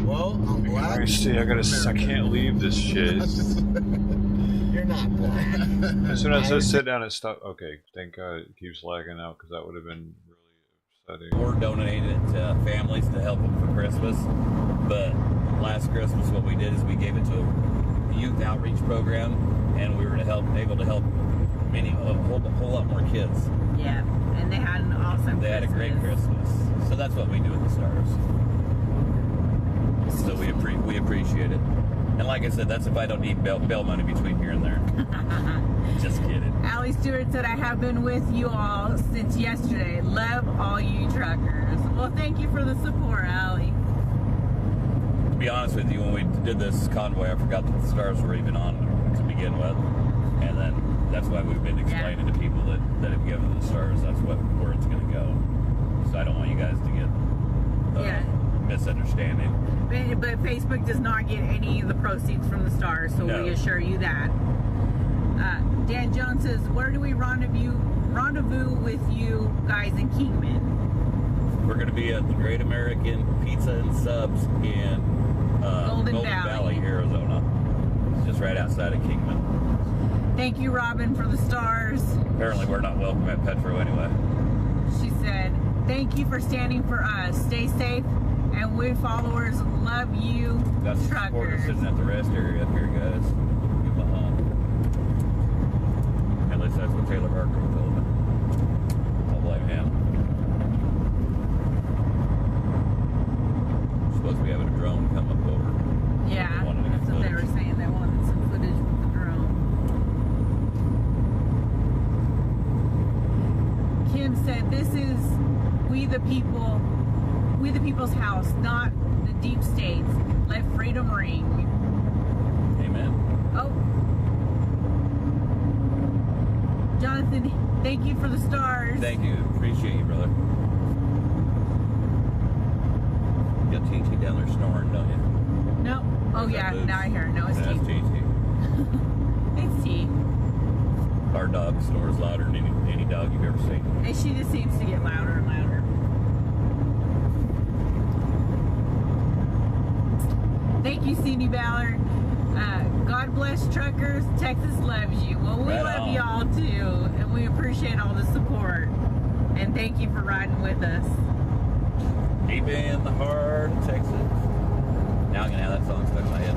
[SPEAKER 5] Well, I'm black.
[SPEAKER 2] I can't leave this shit.
[SPEAKER 6] You're not black.
[SPEAKER 2] As soon as I sit down and stop. Okay, thank God it keeps lagging out because that would have been really upsetting.
[SPEAKER 22] We're donating it to families to help them for Christmas. But last Christmas, what we did is we gave it to a youth outreach program, and we were able to help a whole lot more kids.
[SPEAKER 3] Yeah, and they had an awesome
[SPEAKER 22] They had a great Christmas. So that's what we do with the Stars. So we appreciate it. And like I said, that's if I don't need bail money between here and there. Just kidding.
[SPEAKER 3] Allie Stewart said, I have been with you all since yesterday. Love all you truckers. Well, thank you for the support, Allie.
[SPEAKER 22] To be honest with you, when we did this convoy, I forgot that the Stars were even on to begin with. And then that's why we've been explaining to people that have given the Stars, that's where it's going to go. So I don't want you guys to get misunderstanding.
[SPEAKER 3] But Facebook does not get any of the proceeds from the Stars, so we assure you that. Dan Jones says, where do we rendezvous with you guys in Kingman?
[SPEAKER 22] We're going to be at the Great American Pizza and Subs in Golden Valley, Arizona. It's just right outside of Kingman.
[SPEAKER 3] Thank you, Robin, for the Stars.
[SPEAKER 22] Apparently we're not welcome at Petro anyway.
[SPEAKER 3] She said, thank you for standing for us. Stay safe, and we followers love you,
[SPEAKER 22] got some
[SPEAKER 3] truckers.
[SPEAKER 22] Supporters sitting at the rest area up here, guys. Give them a hug. At least that's what Taylor Barker told me. I'll blame him. We're supposed to be having a drone come up over.
[SPEAKER 3] Yeah, that's what they were saying. They wanted some footage with the drone. Kim said, this is we the people's house, not the deep states. Let freedom ring.
[SPEAKER 22] Amen.
[SPEAKER 3] Oh. Jonathan, thank you for the Stars.
[SPEAKER 22] Thank you. Appreciate you, brother. You got TT down there snoring, don't you?
[SPEAKER 3] No. Oh, yeah. Now I hear it. No, it's
[SPEAKER 22] T. That's TT.
[SPEAKER 3] It's T.
[SPEAKER 22] Our dog snores louder than any dog you've ever seen.
[SPEAKER 3] And she just seems to get louder and louder. Thank you, Cindy Ballard. God bless truckers. Texas loves you. Well, we love y'all too, and we appreciate all the support. And thank you for riding with us.
[SPEAKER 22] Deep in the heart of Texas. Now I'm gonna have that song stuck in my head.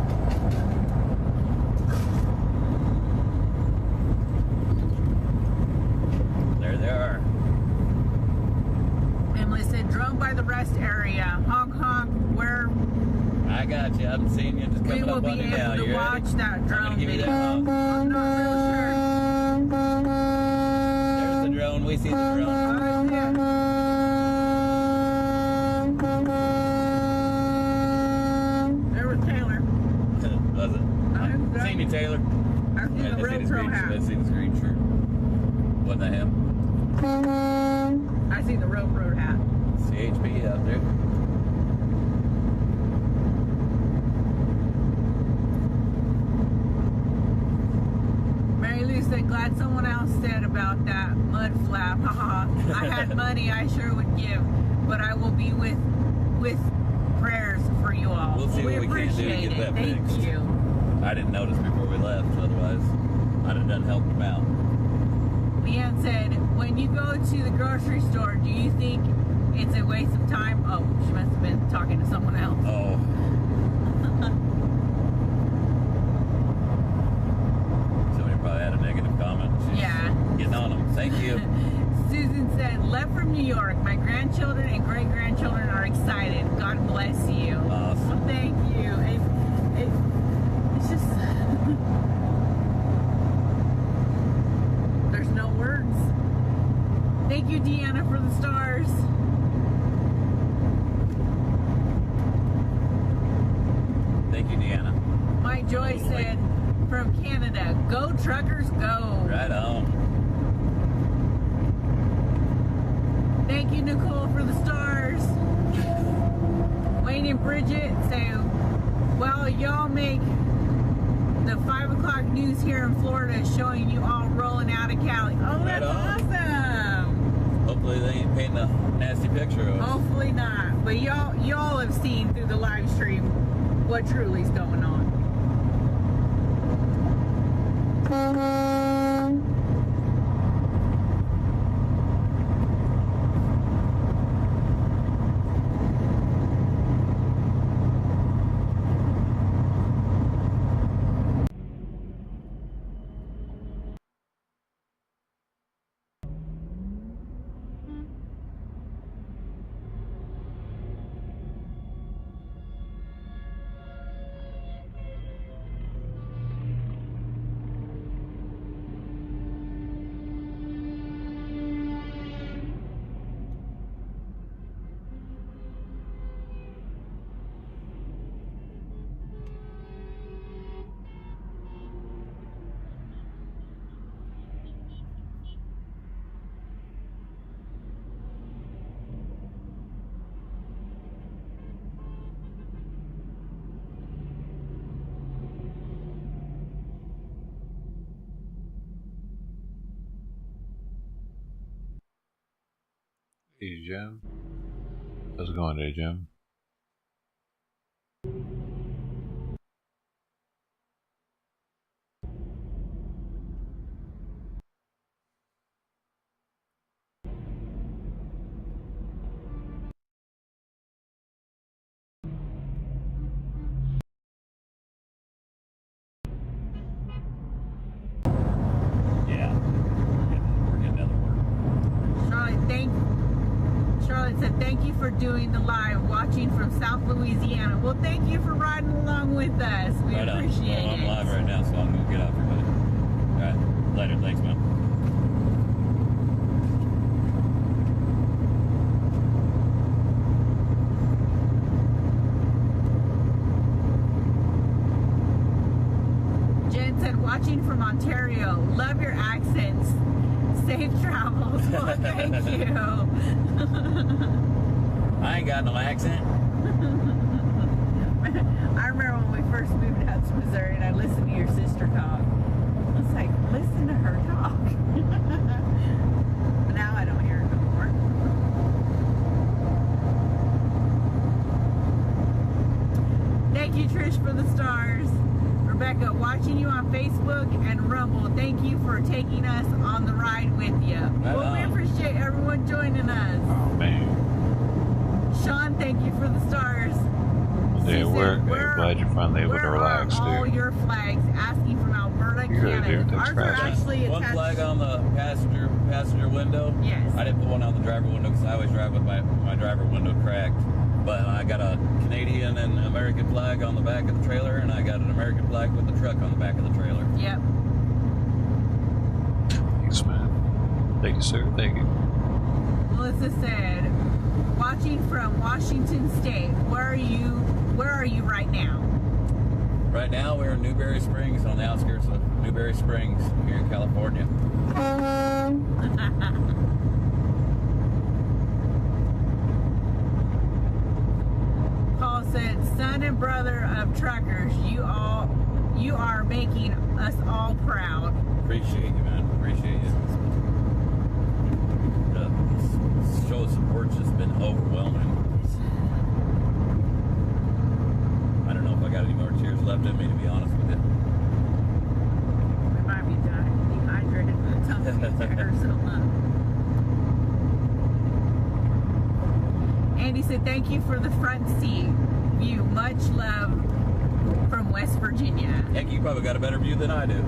[SPEAKER 22] There they are.
[SPEAKER 3] Emily said, drove by the rest area. Honk honk, where
[SPEAKER 22] I got you. I haven't seen you. Just coming up on you now.
[SPEAKER 3] We will be able to watch that drone video.
[SPEAKER 22] I'm
[SPEAKER 3] not real sure.
[SPEAKER 22] There's the drone. We see the drone.
[SPEAKER 3] There was Taylor.
[SPEAKER 22] Was it? Seen you, Taylor.
[SPEAKER 3] I see the Road Pro hat.
[SPEAKER 22] I see the green shirt. Wasn't that him?
[SPEAKER 3] I see the Road Pro hat.
[SPEAKER 22] CHP out there.
[SPEAKER 3] Said, glad someone else said about that mud flap. Haha. I had money I sure would give, but I will be with prayers for you all.
[SPEAKER 22] We'll see what we can do to get that fixed.
[SPEAKER 3] Thank you.
[SPEAKER 22] I didn't notice before we left, otherwise I'd have done helped them out.
[SPEAKER 3] Leanne said, when you go to the grocery store, do you think it's a waste of time? Oh, she must have been talking to someone else.
[SPEAKER 22] Oh. Probably had a negative comment. She's getting on them. Thank you.
[SPEAKER 3] Susan said, left from New York. My grandchildren and great-grandchildren are excited. God bless you.
[SPEAKER 22] Awesome.
[SPEAKER 3] Well, thank you. It's just... There's no words. Thank you, Deanna, for the Stars.
[SPEAKER 22] Thank you, Deanna.
[SPEAKER 3] Mike Joy said, from Canada, go truckers, go.
[SPEAKER 22] Right on.
[SPEAKER 3] Thank you, Nicole, for the Stars. Wayne and Bridget say, well, y'all make the 5 o'clock news here in Florida is showing you all rolling out of Cali. Oh, that's awesome.
[SPEAKER 22] Hopefully they ain't painting a nasty picture of us.
[SPEAKER 3] Hopefully not. But y'all have seen through the live stream what truly is going on.
[SPEAKER 2] Hey, Jim. How's it going today, Jim?
[SPEAKER 3] Charlotte said, thank you for doing the live, watching from South Louisiana. Well, thank you for riding along with us. We appreciate it.
[SPEAKER 22] I'm live right now, so I'm going to get out there with it. All right. Later. Thanks, man.
[SPEAKER 3] Jen said, watching from Ontario. Love your accents. Safe travels. Well, thank you.
[SPEAKER 22] I ain't got no accent.
[SPEAKER 3] I remember when we first moved out to Missouri and I listened to your sister talk. I was like, listen to her talk. But now I don't hear it no more. Thank you, Trish, for the stars. Rebecca, watching you on Facebook and Rumble. Thank you for taking us on the ride with you. Well, we appreciate everyone joining us.
[SPEAKER 2] Oh, man.
[SPEAKER 3] Sean, thank you for the stars.
[SPEAKER 2] They were. Glad you're finally able to relax, dude.
[SPEAKER 3] All your flags asking from Alberta, Canada. Ours are actually attached.
[SPEAKER 22] One flag on the passenger window.
[SPEAKER 3] Yes.
[SPEAKER 22] I didn't put one on the driver window because I always drive with my driver window cracked. But I got a Canadian and American flag on the back of the trailer, and I got an American flag with the truck on the back of the trailer.
[SPEAKER 3] Yep.
[SPEAKER 2] Thanks, man. Thank you, sir. Thank you.
[SPEAKER 3] Melissa said, watching from Washington State. Where are you right now?
[SPEAKER 22] Right now, we're in Newberry Springs, on the outskirts of Newberry Springs, here in California.
[SPEAKER 3] Paul said, son and brother of truckers, you are making us all proud.
[SPEAKER 22] Appreciate you, man. Appreciate you. The show of support's just been overwhelming. I don't know if I got any more tears left in me, to be honest with you.
[SPEAKER 3] We might be dehydrated by the time we get there so much. Andy said, thank you for the front seat view. Much love from West Virginia.
[SPEAKER 22] Heck, you probably got a better view than I do.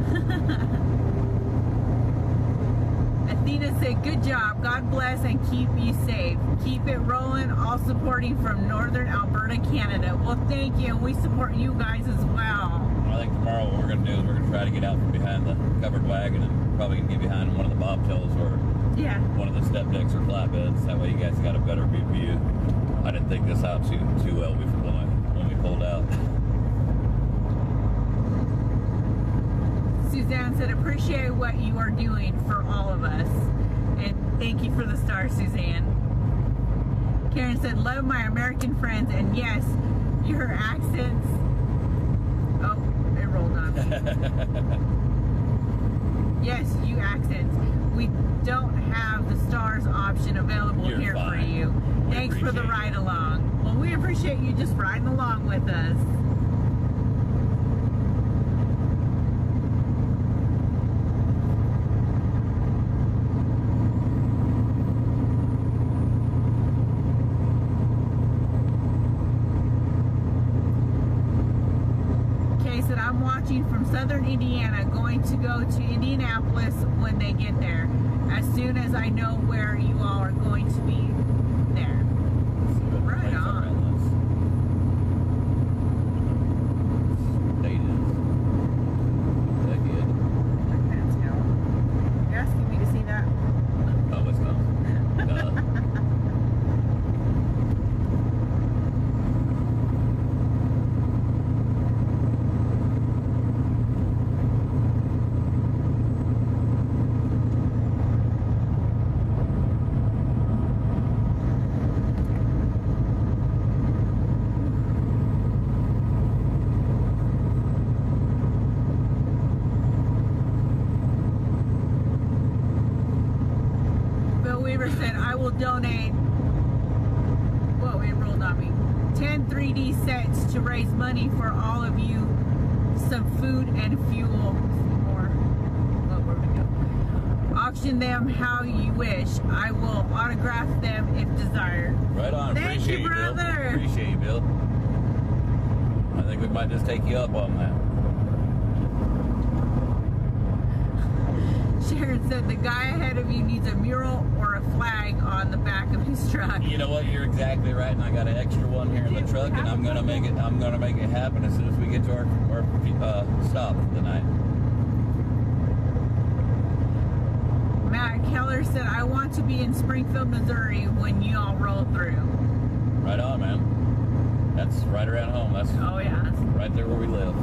[SPEAKER 3] Athena said, good job. God bless and keep you safe. Keep it rolling. All supporting from Northern Alberta, Canada. Well, thank you. And we support you guys as well.
[SPEAKER 22] I think tomorrow what we're going to do is we're going to try to get out from behind the covered wagon and probably get behind one of the bobtails or one of the step decks or flatbeds. That way you guys got a better view. I didn't think this out too well before when we pulled out.
[SPEAKER 3] Suzanne said, appreciate what you are doing for all of us. And thank you for the stars, Suzanne. Karen said, love my American friends. And yes, your accents. Oh, it rolled on me. Yes, you accents. We don't have the stars option available here for you. Thanks for the ride along. Well, we appreciate you just riding along with us. Said, I'm watching from southern Indiana, going to go to Indianapolis when they get there. As soon as I know where you all are going to be there. Right on. You're asking me to see that?
[SPEAKER 22] Oh, it's not.
[SPEAKER 3] Said I will donate what we rolled on me 10 3D sets to raise money for all of you, some food and fuel. Where we go? Auction them how you wish. I will autograph them if desired.
[SPEAKER 22] Right on.
[SPEAKER 3] Thank
[SPEAKER 22] Appreciate
[SPEAKER 3] you, brother.
[SPEAKER 22] Bill. Appreciate you, Bill. I think we might just take you up on that.
[SPEAKER 3] Sharon said the guy ahead of you needs a mural or a flag on the back of his truck.
[SPEAKER 22] You know what? You're exactly right, and I got an extra one here in the truck, and I'm gonna make it happen as soon as we get to our stop for the night.
[SPEAKER 3] Matt Keller said, I want to be in Springfield, Missouri when you all roll through.
[SPEAKER 22] Right on, man. That's right around home. That's right there where we live.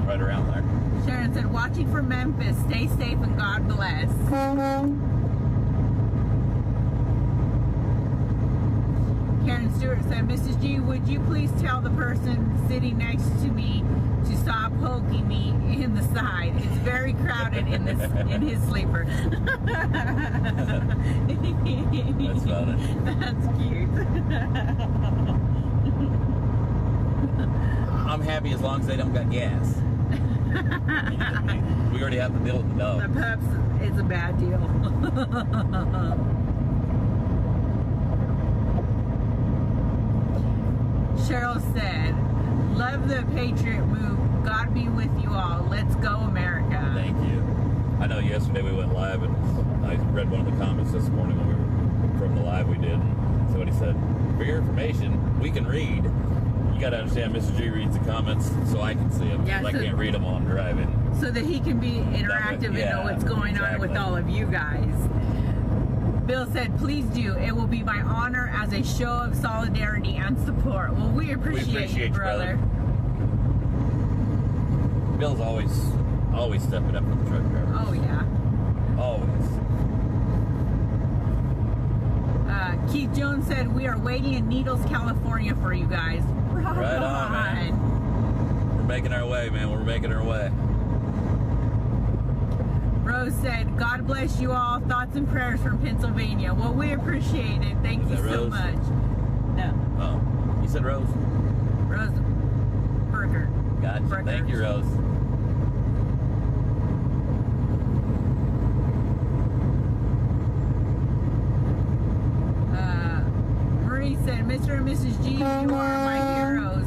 [SPEAKER 22] Right around there.
[SPEAKER 3] Sharon said, watching from Memphis. Stay safe and God bless. Karen Stewart said, Mrs. G, would you please tell the person sitting next to me to stop poking me in the side? It's very crowded in his sleeper.
[SPEAKER 22] That's funny.
[SPEAKER 3] That's cute.
[SPEAKER 22] I'm happy as long as they don't got gas. We already have to deal with the dog.
[SPEAKER 3] The pups, it's a bad deal. Cheryl said, love the Patriot move. God be with you all. Let's go, America.
[SPEAKER 22] Thank you. I know yesterday we went live, and I read one of the comments this morning when we were from the live we did. And somebody said, for your information, we can read. You got to understand, Mr. G reads the comments so I can see them. Yeah, I can't read them while I'm driving.
[SPEAKER 3] So that he can be interactive and know what's going on with all of you guys. Bill said, please do. It will be my honor as a show of solidarity and support. Well, we appreciate you, brother.
[SPEAKER 22] Bill's always stepping up for the truck drivers.
[SPEAKER 3] Oh, yeah.
[SPEAKER 22] Always.
[SPEAKER 3] Keith Jones said, we are waiting in Needles, California for you guys.
[SPEAKER 22] Right on, man. We're making our way, man. We're making our way.
[SPEAKER 3] Rose said, God bless you all. Thoughts and prayers from Pennsylvania. Well, we appreciate it. Thank you so much. No.
[SPEAKER 22] Oh, you said Rose?
[SPEAKER 3] Rose Burger.
[SPEAKER 22] Gotcha. Burger. Thank you, Rose.
[SPEAKER 3] Marie said, Mr. and Mrs. G, you are my heroes.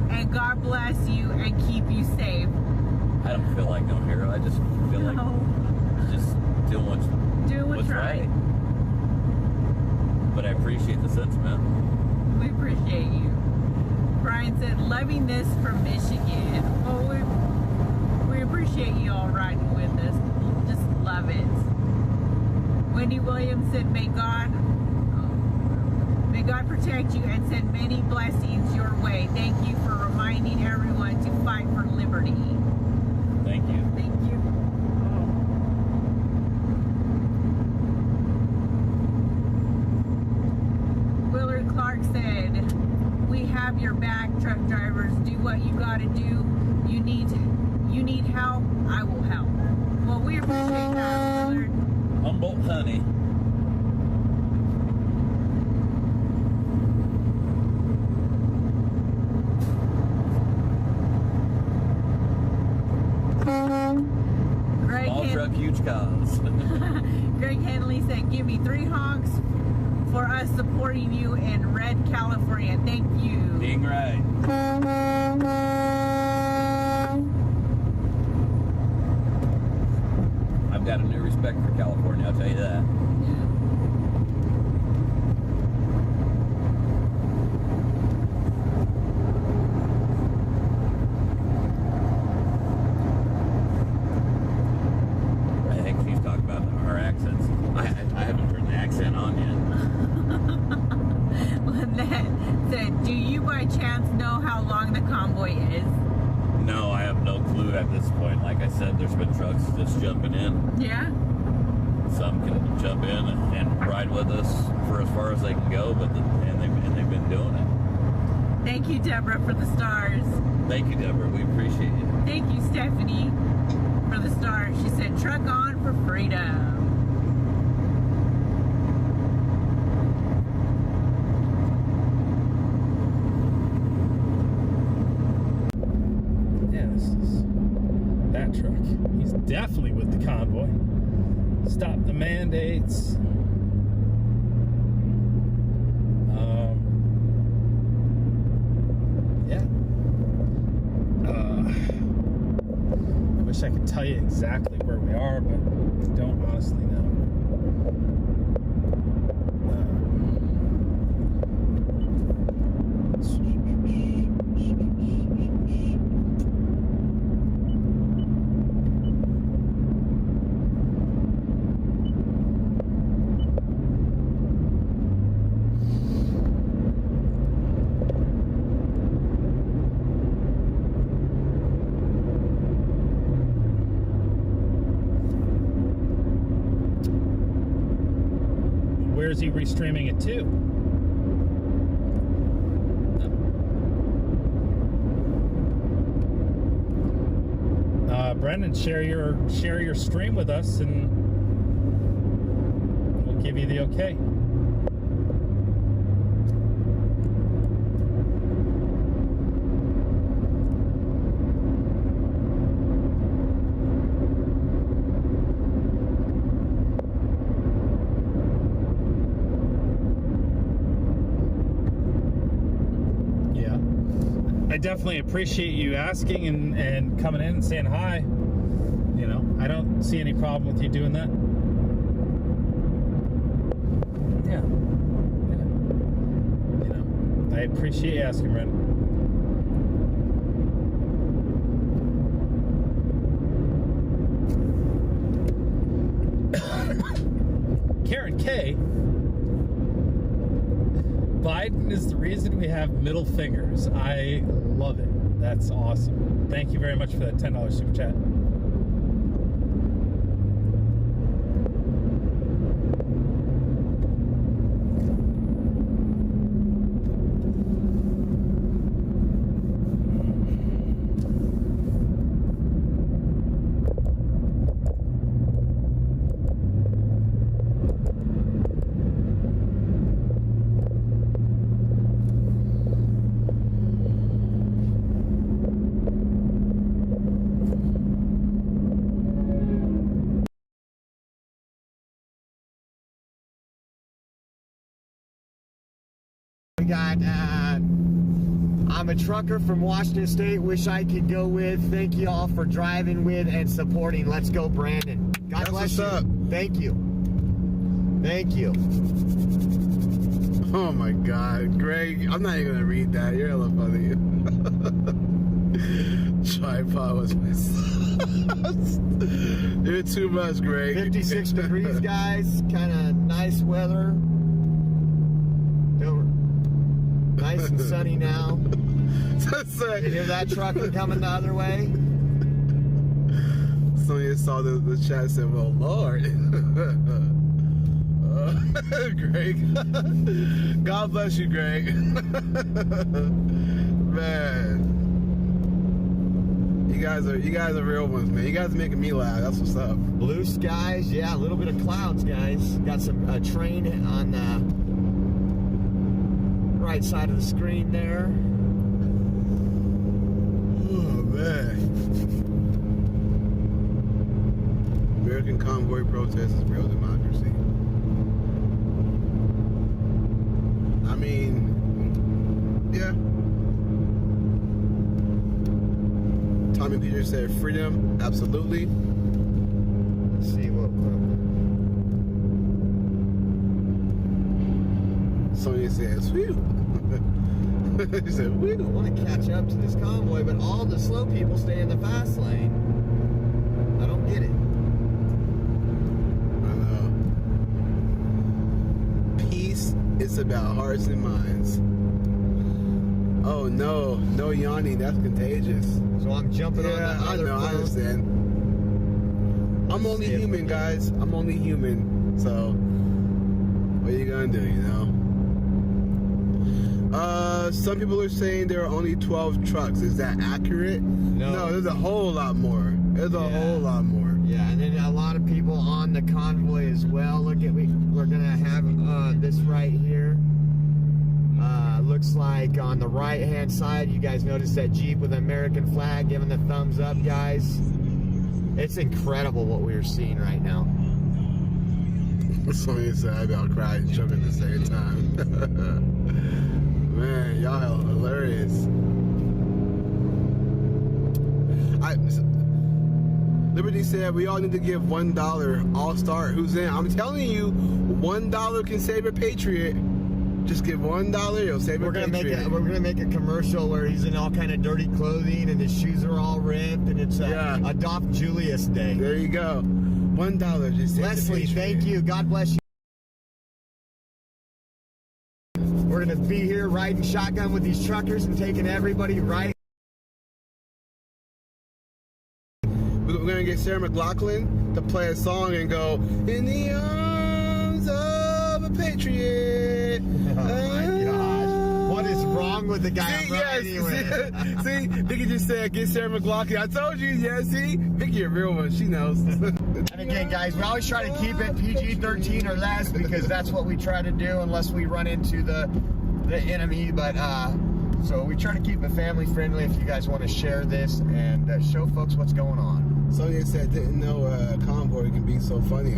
[SPEAKER 3] And God bless you and keep you safe.
[SPEAKER 22] I don't feel like no hero. I just feel like just doing what's right. But I appreciate the sentiment.
[SPEAKER 3] We appreciate you. Brian said, loving this from Michigan. Well, we appreciate you all riding with us. Just love it. Wendy Williams said, may God protect you and send many blessings your way. Thank you for reminding everyone to fight for liberty.
[SPEAKER 22] Thank you.
[SPEAKER 3] Thank you. Willard Clark said, we have your back, truck drivers. Do what you got to do. You need you need help, I will help. Well, we appreciate that, brother.
[SPEAKER 22] Humboldt honey. Small truck, huge cause.
[SPEAKER 3] Greg Henley said, give me 3 honks for us supporting you in Red, California. Thank you.
[SPEAKER 22] Being right. I've got a new respect for California, I'll tell you that. I haven't turned the accent on yet.
[SPEAKER 3] Lynette said, do you by chance know how long the convoy is?
[SPEAKER 22] No, I have no clue at this point. Like I said, there's been trucks just jumping in.
[SPEAKER 3] Yeah?
[SPEAKER 22] Some can jump in and ride with us for as far as they can go, but they've been doing it.
[SPEAKER 3] Thank you, Deborah, for the stars.
[SPEAKER 22] Thank you, Deborah. We appreciate it.
[SPEAKER 3] Thank you, Stephanie, for the stars. She said, truck on for freedom.
[SPEAKER 1] Truck. He's definitely with the convoy. Stop the mandates. Yeah. I wish I could tell you exactly where we are, but I don't honestly know. Where's he restreaming it to? Brendan, share your stream with us, and we'll give you the okay. I definitely appreciate you asking and coming in and saying hi. You know, I don't see any problem with you doing that. Yeah. You know, I appreciate you asking, Brendan. Karen K. Biden is the reason we have middle fingers. I love it. That's awesome. Thank you very much for that $10 super chat.
[SPEAKER 6] I'm a trucker from Washington State. Wish I could go with. Thank you all for driving with and supporting. Let's go, Brandon. God bless you. Up. Thank you. Thank you.
[SPEAKER 5] Oh my God, Greg, I'm not even gonna read that. You're hella funny. Tripod was my sauce. You're too much, Greg.
[SPEAKER 6] 56 degrees, guys. Kind of nice weather. Nice and sunny now. You hear that trucker coming the other way?
[SPEAKER 5] Somebody saw the chat and said, well, Lord. Greg. God bless you, Greg. Man. You guys are real ones, man. You guys are making me laugh. That's what's up.
[SPEAKER 6] Blue skies, yeah, a little bit of clouds, guys. Got some train on the right side of the screen there.
[SPEAKER 5] Oh man. American convoy protest is real democracy. I mean, yeah. Tommy Peter said freedom, absolutely.
[SPEAKER 6] Let's see what.
[SPEAKER 5] Sonia says, whew. He said, whew.
[SPEAKER 6] I want to catch up to this convoy, but all the slow people stay in the fast lane. I don't get it.
[SPEAKER 5] I know. Peace is about hearts and minds. Oh no, no yawning, that's contagious.
[SPEAKER 6] So I'm jumping on that other phone.
[SPEAKER 5] I understand. I'm only human, guys. I'm only human. So, what are you gonna do, you know? Some people are saying there are only 12 trucks. Is that accurate? No, there's a whole lot more. There's a whole lot more.
[SPEAKER 6] Yeah, and then a lot of people on the convoy as well. Look at we're gonna have this right here. Looks like on the right-hand side, you guys notice that Jeep with the American flag giving the thumbs up, guys. It's incredible what we're seeing right now.
[SPEAKER 5] Somebody said I about cry and jump at the same time. Man, y'all are hilarious. Liberty said we all need to give $1. All start. Who's in? I'm telling you, $1 can save a patriot. Just give $1, you'll save a patriot.
[SPEAKER 6] We're gonna make a commercial where he's in all kind of dirty clothing and his shoes are all ripped, and it's Adopt Julius Day.
[SPEAKER 5] There you go. $1 just save
[SPEAKER 6] Leslie,
[SPEAKER 5] the
[SPEAKER 6] thank you. God bless you. We're gonna be here riding shotgun with these truckers and taking everybody right.
[SPEAKER 5] We're gonna get Sarah McLachlan to play a song and go, in the arms of a patriot.
[SPEAKER 6] Oh my gosh. What is wrong with the guy I'm riding with?
[SPEAKER 5] See, Vicky just said, get Sarah McLachlan. I told you, yeah, see? Vicky a real one, she knows.
[SPEAKER 6] And again, guys, we always try to keep it PG-13 or less because that's what we try to do unless we run into the enemy. But so we try to keep it family friendly if you guys want to share this and show folks what's going on.
[SPEAKER 5] Sonia said, didn't know Convoy can be so funny.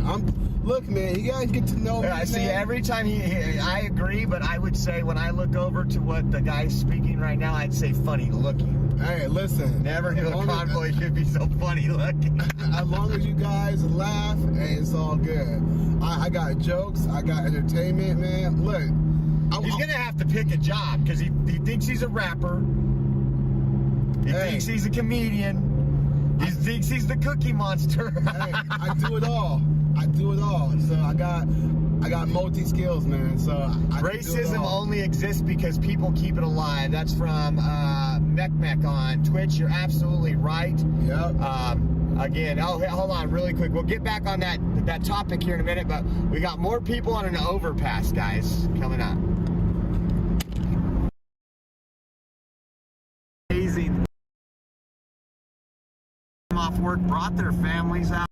[SPEAKER 5] Look, man, you guys get to know me.
[SPEAKER 6] I see every time I agree, but I would say when I look over to what the guy's speaking right now, I'd say funny looking.
[SPEAKER 5] Hey, listen.
[SPEAKER 6] Never knew a convoy could be so funny looking.
[SPEAKER 5] As long as you guys laugh, hey, it's all good. I got jokes, I got entertainment, man. Look.
[SPEAKER 6] He's going to have to pick a job because he thinks he's a rapper. He thinks he's a comedian. He thinks he's the Cookie Monster.
[SPEAKER 5] Hey, I do it all. So I got multi skills, man. So
[SPEAKER 6] racism only exists because people keep it alive. That's from Mech on Twitch. You're absolutely right.
[SPEAKER 5] Yep.
[SPEAKER 6] Again, hold on really quick. We'll get back on that topic here in a minute, but we got more people on an overpass, guys, coming up. Amazing. Off work, brought their families out.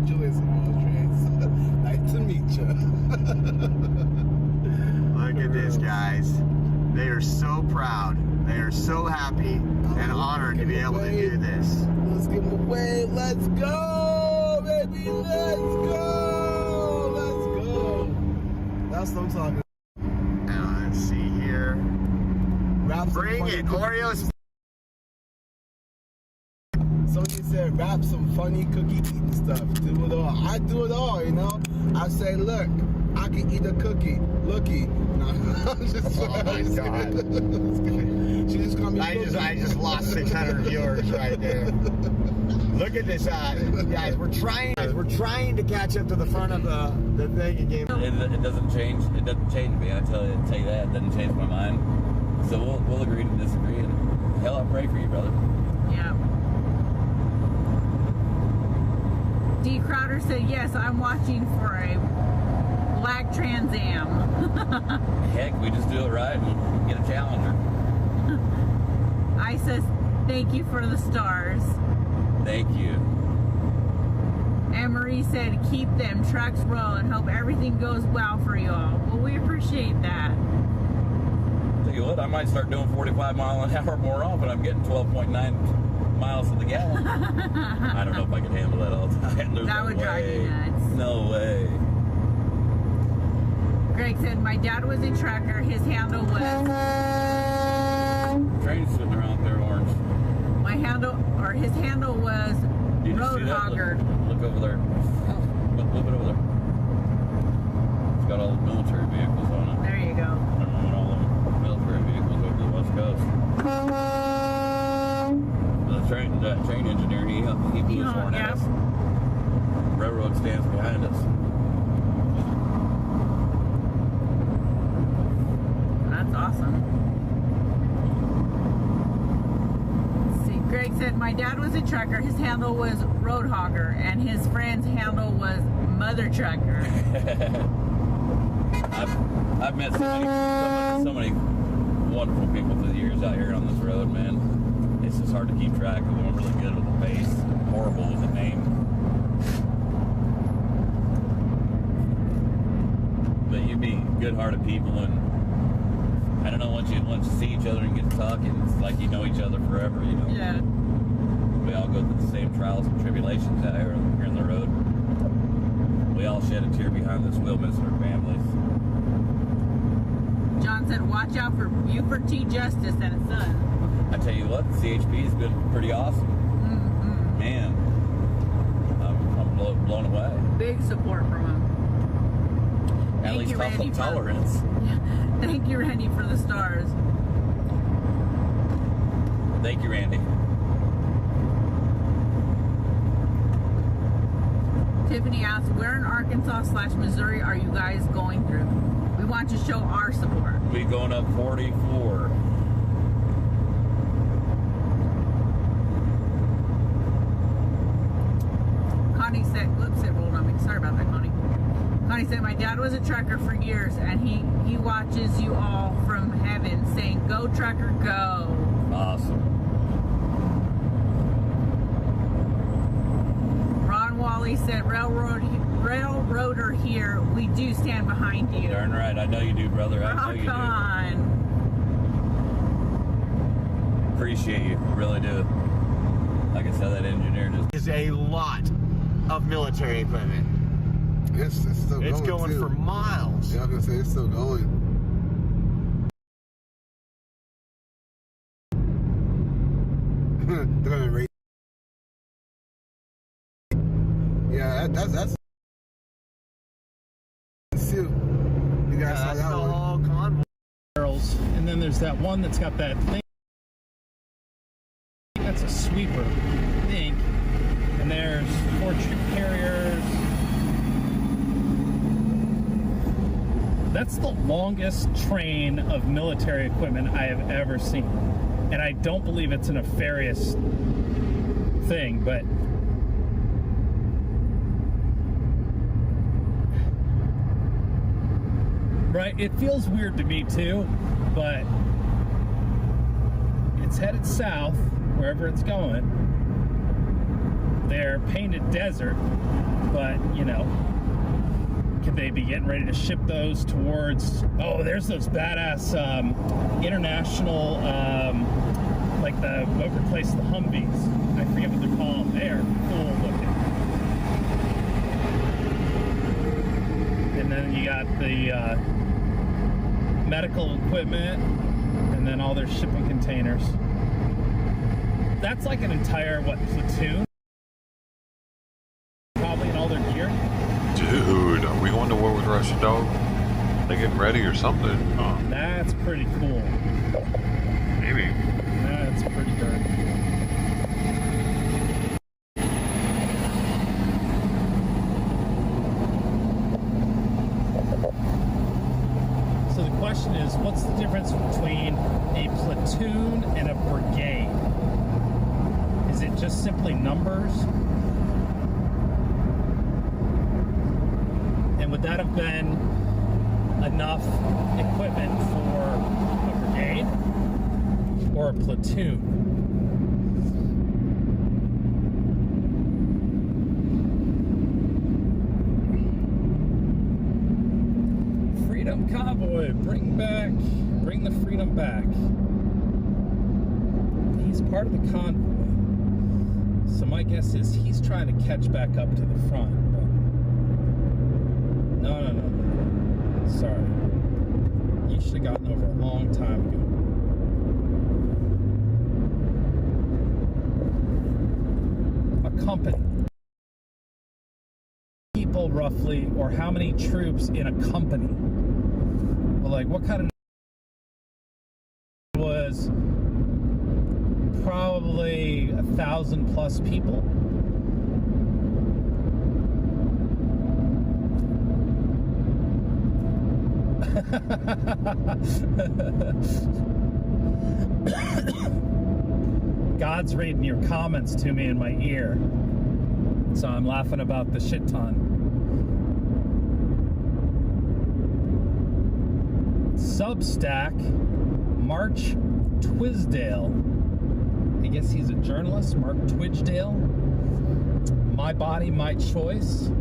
[SPEAKER 5] Julius nice to meet you.
[SPEAKER 6] Look at this, guys. They are so proud. They are so happy and honored to be able to do this.
[SPEAKER 5] Let's give them away. Let's go, baby. Let's go. Let's go. That's what I'm talking about.
[SPEAKER 6] Now, let's see here. Bring it, Oreos.
[SPEAKER 5] Somebody said, rap some funny cookie eating stuff. Do it all. I do it all, you know? I say, look, I can eat a cookie. Looky. No, I'm just
[SPEAKER 6] oh my God.
[SPEAKER 5] She just called me
[SPEAKER 6] I just lost 600 viewers right there. Look at this, guys. We're trying to catch up to the front of the thing again.
[SPEAKER 22] It doesn't change. It doesn't change me. I tell you that. It doesn't change my mind. So we'll agree to disagree. And hell, I pray for you, brother.
[SPEAKER 3] Yeah. D. Crowder said, yes, I'm watching for a black Trans Am.
[SPEAKER 22] Heck, we just do it right and get a Challenger.
[SPEAKER 3] thank you for the stars.
[SPEAKER 22] Thank you.
[SPEAKER 3] Anne Marie said, keep them trucks rolling. Hope everything goes well for you all. Well, we appreciate that.
[SPEAKER 22] Tell you what, I might start doing 45 mile an hour more often. I'm getting 12.9 miles to the gallon. I don't know if I can handle that all the time.
[SPEAKER 3] That would drive you nuts.
[SPEAKER 22] No way.
[SPEAKER 3] Greg said, my dad was a trucker. His handle was...
[SPEAKER 22] Train's sitting around there, orange.
[SPEAKER 3] His handle was road hogger.
[SPEAKER 22] Look over there. Look it over there. It's got all the military vehicles on it.
[SPEAKER 3] There you go.
[SPEAKER 22] I'm running all the military vehicles over the West Coast. That train engineer, he blew his horn at us. Railroad stands behind us.
[SPEAKER 3] That's awesome. Let's see, Greg said, my dad was a trucker. His handle was road hogger, and his friend's handle was mother trucker.
[SPEAKER 22] I've met so many wonderful people through the years out here on this road, man. It's just hard to keep track of them. I'm really good with the face. Horrible with the name. But you be good-hearted people, and I don't know, once you see each other and get to talking, it's like you know each other forever, you know?
[SPEAKER 3] Yeah.
[SPEAKER 22] We all go through the same trials and tribulations out here on the road. We all shed a tear behind this wheel missing our families.
[SPEAKER 3] John said, watch out for Buford T. Justice and his son.
[SPEAKER 22] I tell you what, CHP has been pretty awesome.
[SPEAKER 3] Mm-hmm.
[SPEAKER 22] Man, I'm blown away.
[SPEAKER 3] Big support from him.
[SPEAKER 22] At least tolerance.
[SPEAKER 3] Thank you, Randy, for the stars.
[SPEAKER 22] Thank you, Randy.
[SPEAKER 3] Tiffany asked, where in Arkansas/Missouri are you guys going through? We want to show our support.
[SPEAKER 22] We're going up 44.
[SPEAKER 3] Connie said, whoops, it rolled on me. Sorry about that, Connie. Connie said, my dad was a trucker for years, and he watches you all from heaven saying, go trucker, go.
[SPEAKER 22] Awesome.
[SPEAKER 3] Ron Wally said, railroader here, we do stand behind you.
[SPEAKER 22] Darn right, I know you do, brother. I know you do.
[SPEAKER 3] Rock on.
[SPEAKER 22] Appreciate you, really do. Like I said, that engineer just
[SPEAKER 6] is a lot of military equipment.
[SPEAKER 5] It's still going.
[SPEAKER 6] It's going
[SPEAKER 5] too.
[SPEAKER 6] for miles.
[SPEAKER 5] Yeah, I was gonna say it's still going. They're gonna rate. Yeah, that's. You guys saw that one.
[SPEAKER 1] Convoy barrels, and then there's that one that's got that thing. That's a sweeper, I think. And there's 4 troop carriers. That's the longest train of military equipment I have ever seen. And I don't believe it's a nefarious thing, but right, it feels weird to me too, but it's headed south, wherever it's going. They're painted desert, but you know, could they be getting ready to ship those towards, oh, there's those badass international, like what replaced the Humvees. I forget what they're called. They are cool looking. And then you got the medical equipment, and then all their shipping containers. That's like an entire, platoon? Probably in all their gear.
[SPEAKER 2] Dude, are we going to war with Russia, dog? They getting ready or something?
[SPEAKER 1] That's pretty cool.
[SPEAKER 2] Maybe.
[SPEAKER 1] That's pretty darn. So the question is, what's the difference between a platoon and a brigade? Is it just simply numbers? And would that have been enough equipment for a brigade or a platoon? Bring the freedom back. He's part of the convoy. So my guess is he's trying to catch back up to the front. But no. Sorry. You should have gotten over a long time ago. A company. People roughly, or how many troops in a company? Well, like what kind of was probably 1,000+ people. God's reading your comments to me in my ear, so I'm laughing about the shit ton. Substack, March Twisdale. I guess he's a journalist, Mark Twisdale. My Body, My Choice.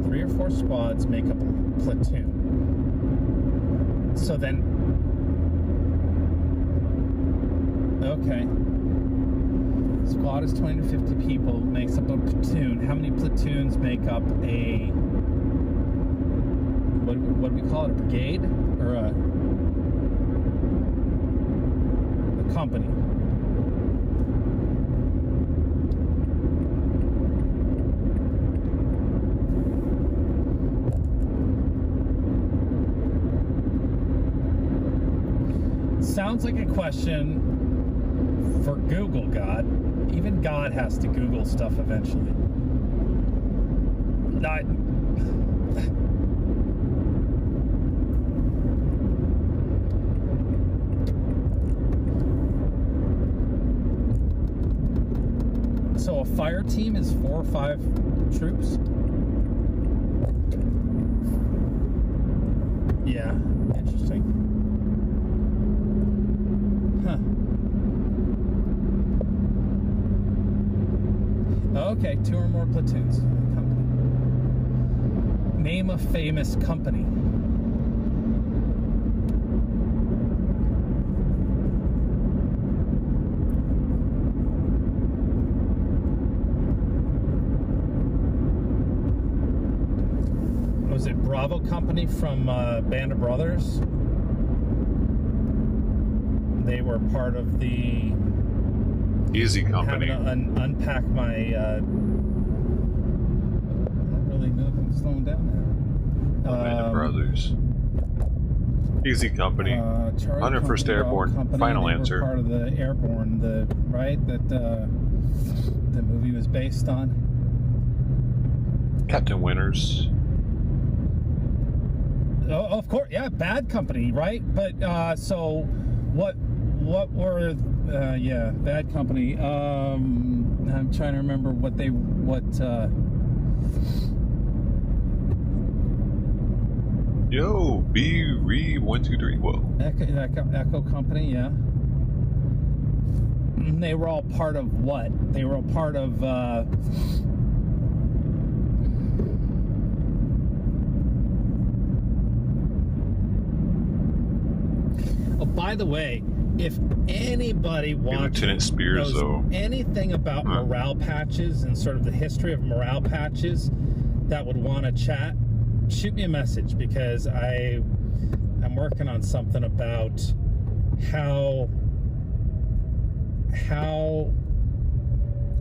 [SPEAKER 1] Three or four squads make up a platoon. So then, okay. Squad is 20 to 50 people, makes up a platoon. How many platoons make up a, what do we call it, a brigade? Or a company? Sounds like a question for Google, God. Even God has to Google stuff eventually. So a fire team is 4 or 5 troops? Yeah, interesting. Huh. Okay, 2 or more platoons. Company. Name a famous company. Was it Bravo Company from Band of Brothers? They were part of the
[SPEAKER 2] Easy Company.
[SPEAKER 1] Having to unpack my. I don't really know if I'm slowing down now.
[SPEAKER 2] Band of Brothers. Easy Company. 101st Airborne.
[SPEAKER 1] Company,
[SPEAKER 2] Final answer.
[SPEAKER 1] Part of the Airborne, that the movie was based on.
[SPEAKER 2] Captain Winters.
[SPEAKER 1] Oh, of course, yeah, Bad Company, right? But so what were Bad Company. I'm trying to remember
[SPEAKER 2] Yo, B-Re-123, whoa.
[SPEAKER 1] Echo Company, yeah. They were all part of what? They were all part of Oh, by the way, if anybody wants knows anything about morale patches and sort of the history of morale patches that would want to chat, shoot me a message, because I'm working on something about how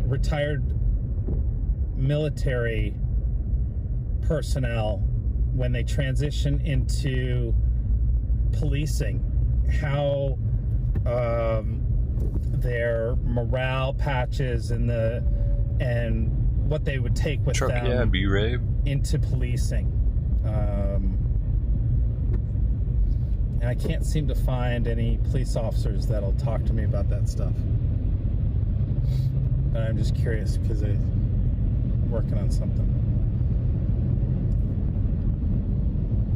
[SPEAKER 1] retired military personnel, when they transition into policing, how their morale patches and what they would take with them into policing. And I can't seem to find any police officers that'll talk to me about that stuff. But I'm just curious because I'm working on something.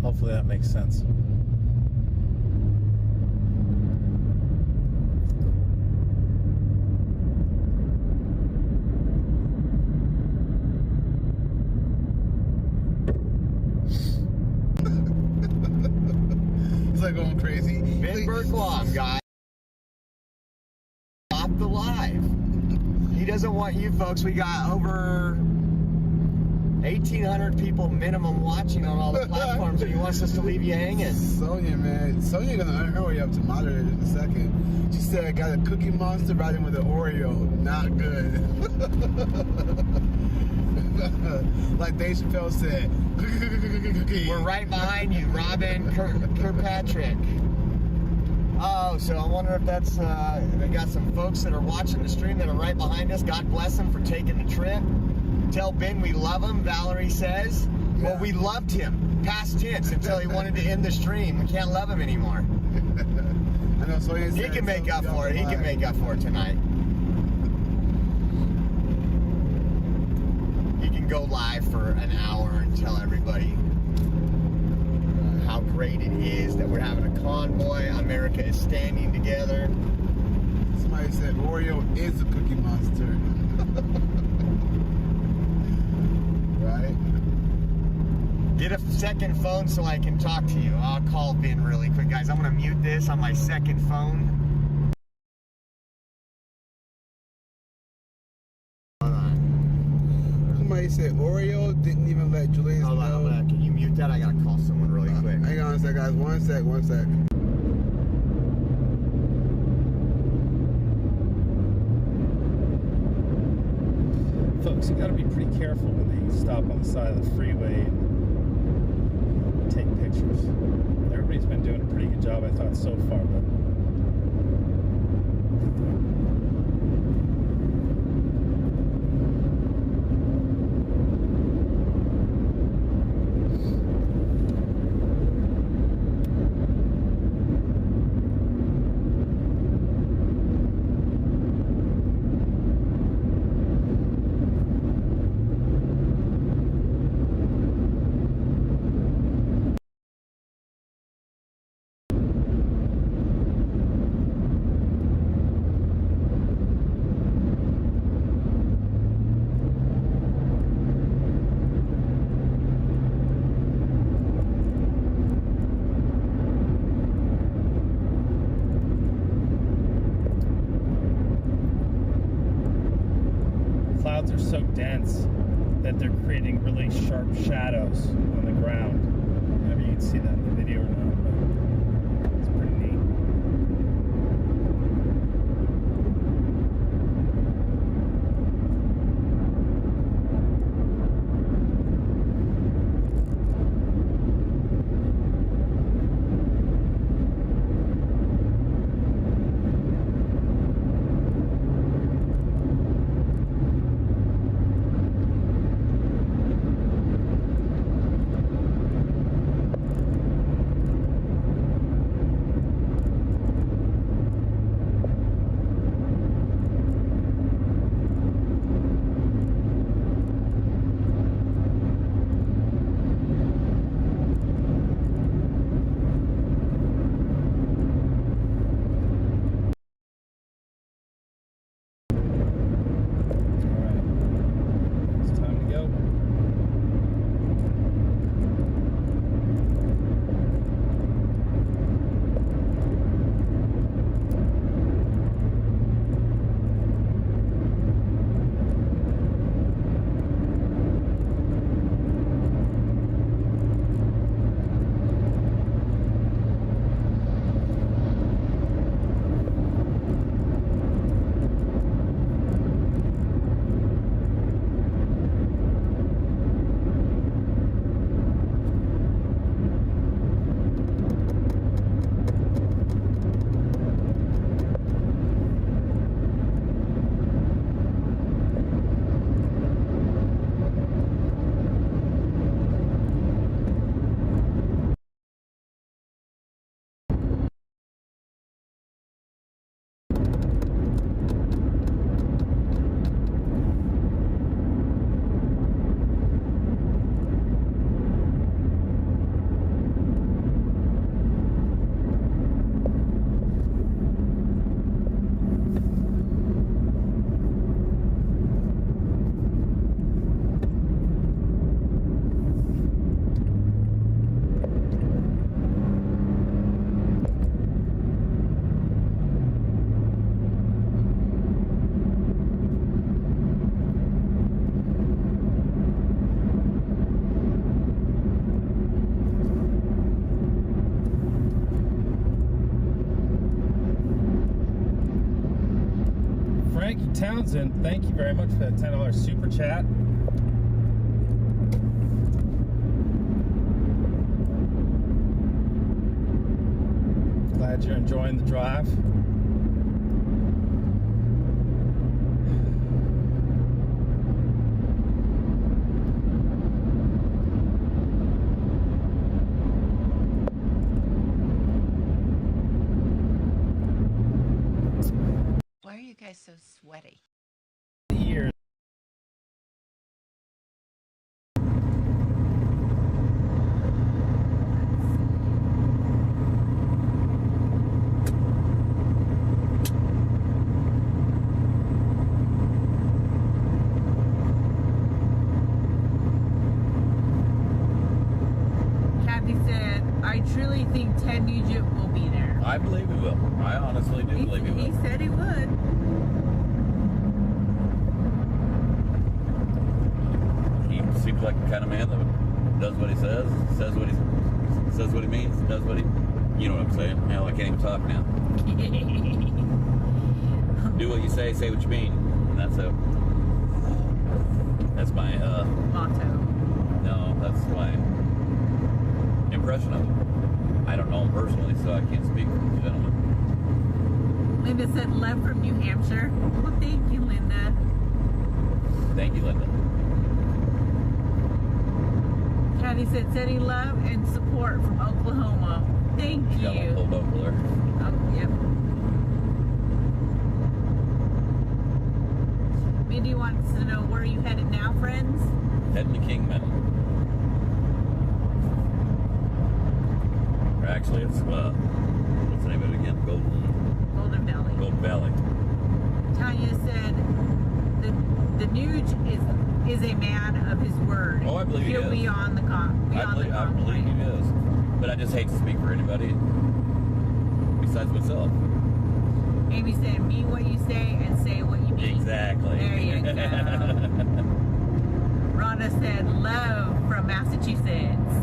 [SPEAKER 1] Hopefully that makes sense.
[SPEAKER 5] He's like going crazy.
[SPEAKER 6] Ben Berklom, guys. Stop the live. He doesn't want you folks. We got over 1,800 people minimum watching on all the platforms, and he wants us to leave you hanging.
[SPEAKER 5] Sonia, man. Sonia gonna earn her way up to moderator in a second. She said, I got a Cookie Monster riding with an Oreo. Not good. Like Dave Chappelle said.
[SPEAKER 6] We're right behind you, Robin Kirkpatrick. Oh, so I wonder if that's, they got some folks that are watching the stream that are right behind us. God bless them for taking the trip. Tell Ben we love him, Valerie says. Yeah. Well, we loved him, past tense, until he wanted to end the stream. We can't love him anymore.
[SPEAKER 5] I know, so he
[SPEAKER 6] can make up for it. He can make up for it tonight. He can go live for an hour and tell everybody how great it is that we're having a convoy. America is standing together.
[SPEAKER 5] Somebody said Oreo is a Cookie Monster. Right?
[SPEAKER 6] Get a second phone so I can talk to you. I'll call Ben really quick, guys. I'm gonna mute this on my second phone. Hold on.
[SPEAKER 5] Somebody said Oreo didn't even let Julian know.
[SPEAKER 6] Hold on, can you mute that? I gotta call someone really quick.
[SPEAKER 5] Hang on a sec, guys. One sec.
[SPEAKER 1] Folks, you gotta be pretty careful when they stop on the side of the freeway and take pictures. Everybody's been doing a pretty good job, I thought, so far, but clouds are so dense that they're creating really sharp shadows on the ground. Maybe you can see that in the video or not, but it's pretty neat. Townsend, thank you very much for that $10 super chat. Glad you're enjoying the drive.
[SPEAKER 3] Why are you guys so sweaty?
[SPEAKER 1] Years.
[SPEAKER 3] Kathy said, I truly think Ted Nugent will be there.
[SPEAKER 22] I believe he will. I honestly do believe he will.
[SPEAKER 3] He said he would.
[SPEAKER 22] He seems like the kind of man that does what he says what he means, does what he, you know what I'm saying? Hell, I can't even talk now. Do what you say what you mean. And that's my
[SPEAKER 3] motto.
[SPEAKER 22] No, that's my impression of him. I don't know him personally, so I can't speak for the gentleman.
[SPEAKER 3] Linda said, love from New Hampshire. Well, thank you, Linda.
[SPEAKER 22] Thank you, Linda.
[SPEAKER 3] Kathy said, sending love and support from Oklahoma. Thank you.
[SPEAKER 22] Got one pulled over there.
[SPEAKER 3] Oh, yep. Mindy wants to know, where are you headed now, friends?
[SPEAKER 22] Heading to Kingman. Or actually, it's, what's the name of it again?
[SPEAKER 3] Golden Valley.
[SPEAKER 22] Golden Valley.
[SPEAKER 3] Tanya said, the Nuge is a man of his word.
[SPEAKER 22] Oh, I believe he is.
[SPEAKER 3] He'll be on the
[SPEAKER 22] I believe he is. But I just hate to speak for anybody besides myself.
[SPEAKER 3] Amy said, mean what you say and say what you mean.
[SPEAKER 22] Exactly.
[SPEAKER 3] There you go. Rhonda said, love from Massachusetts.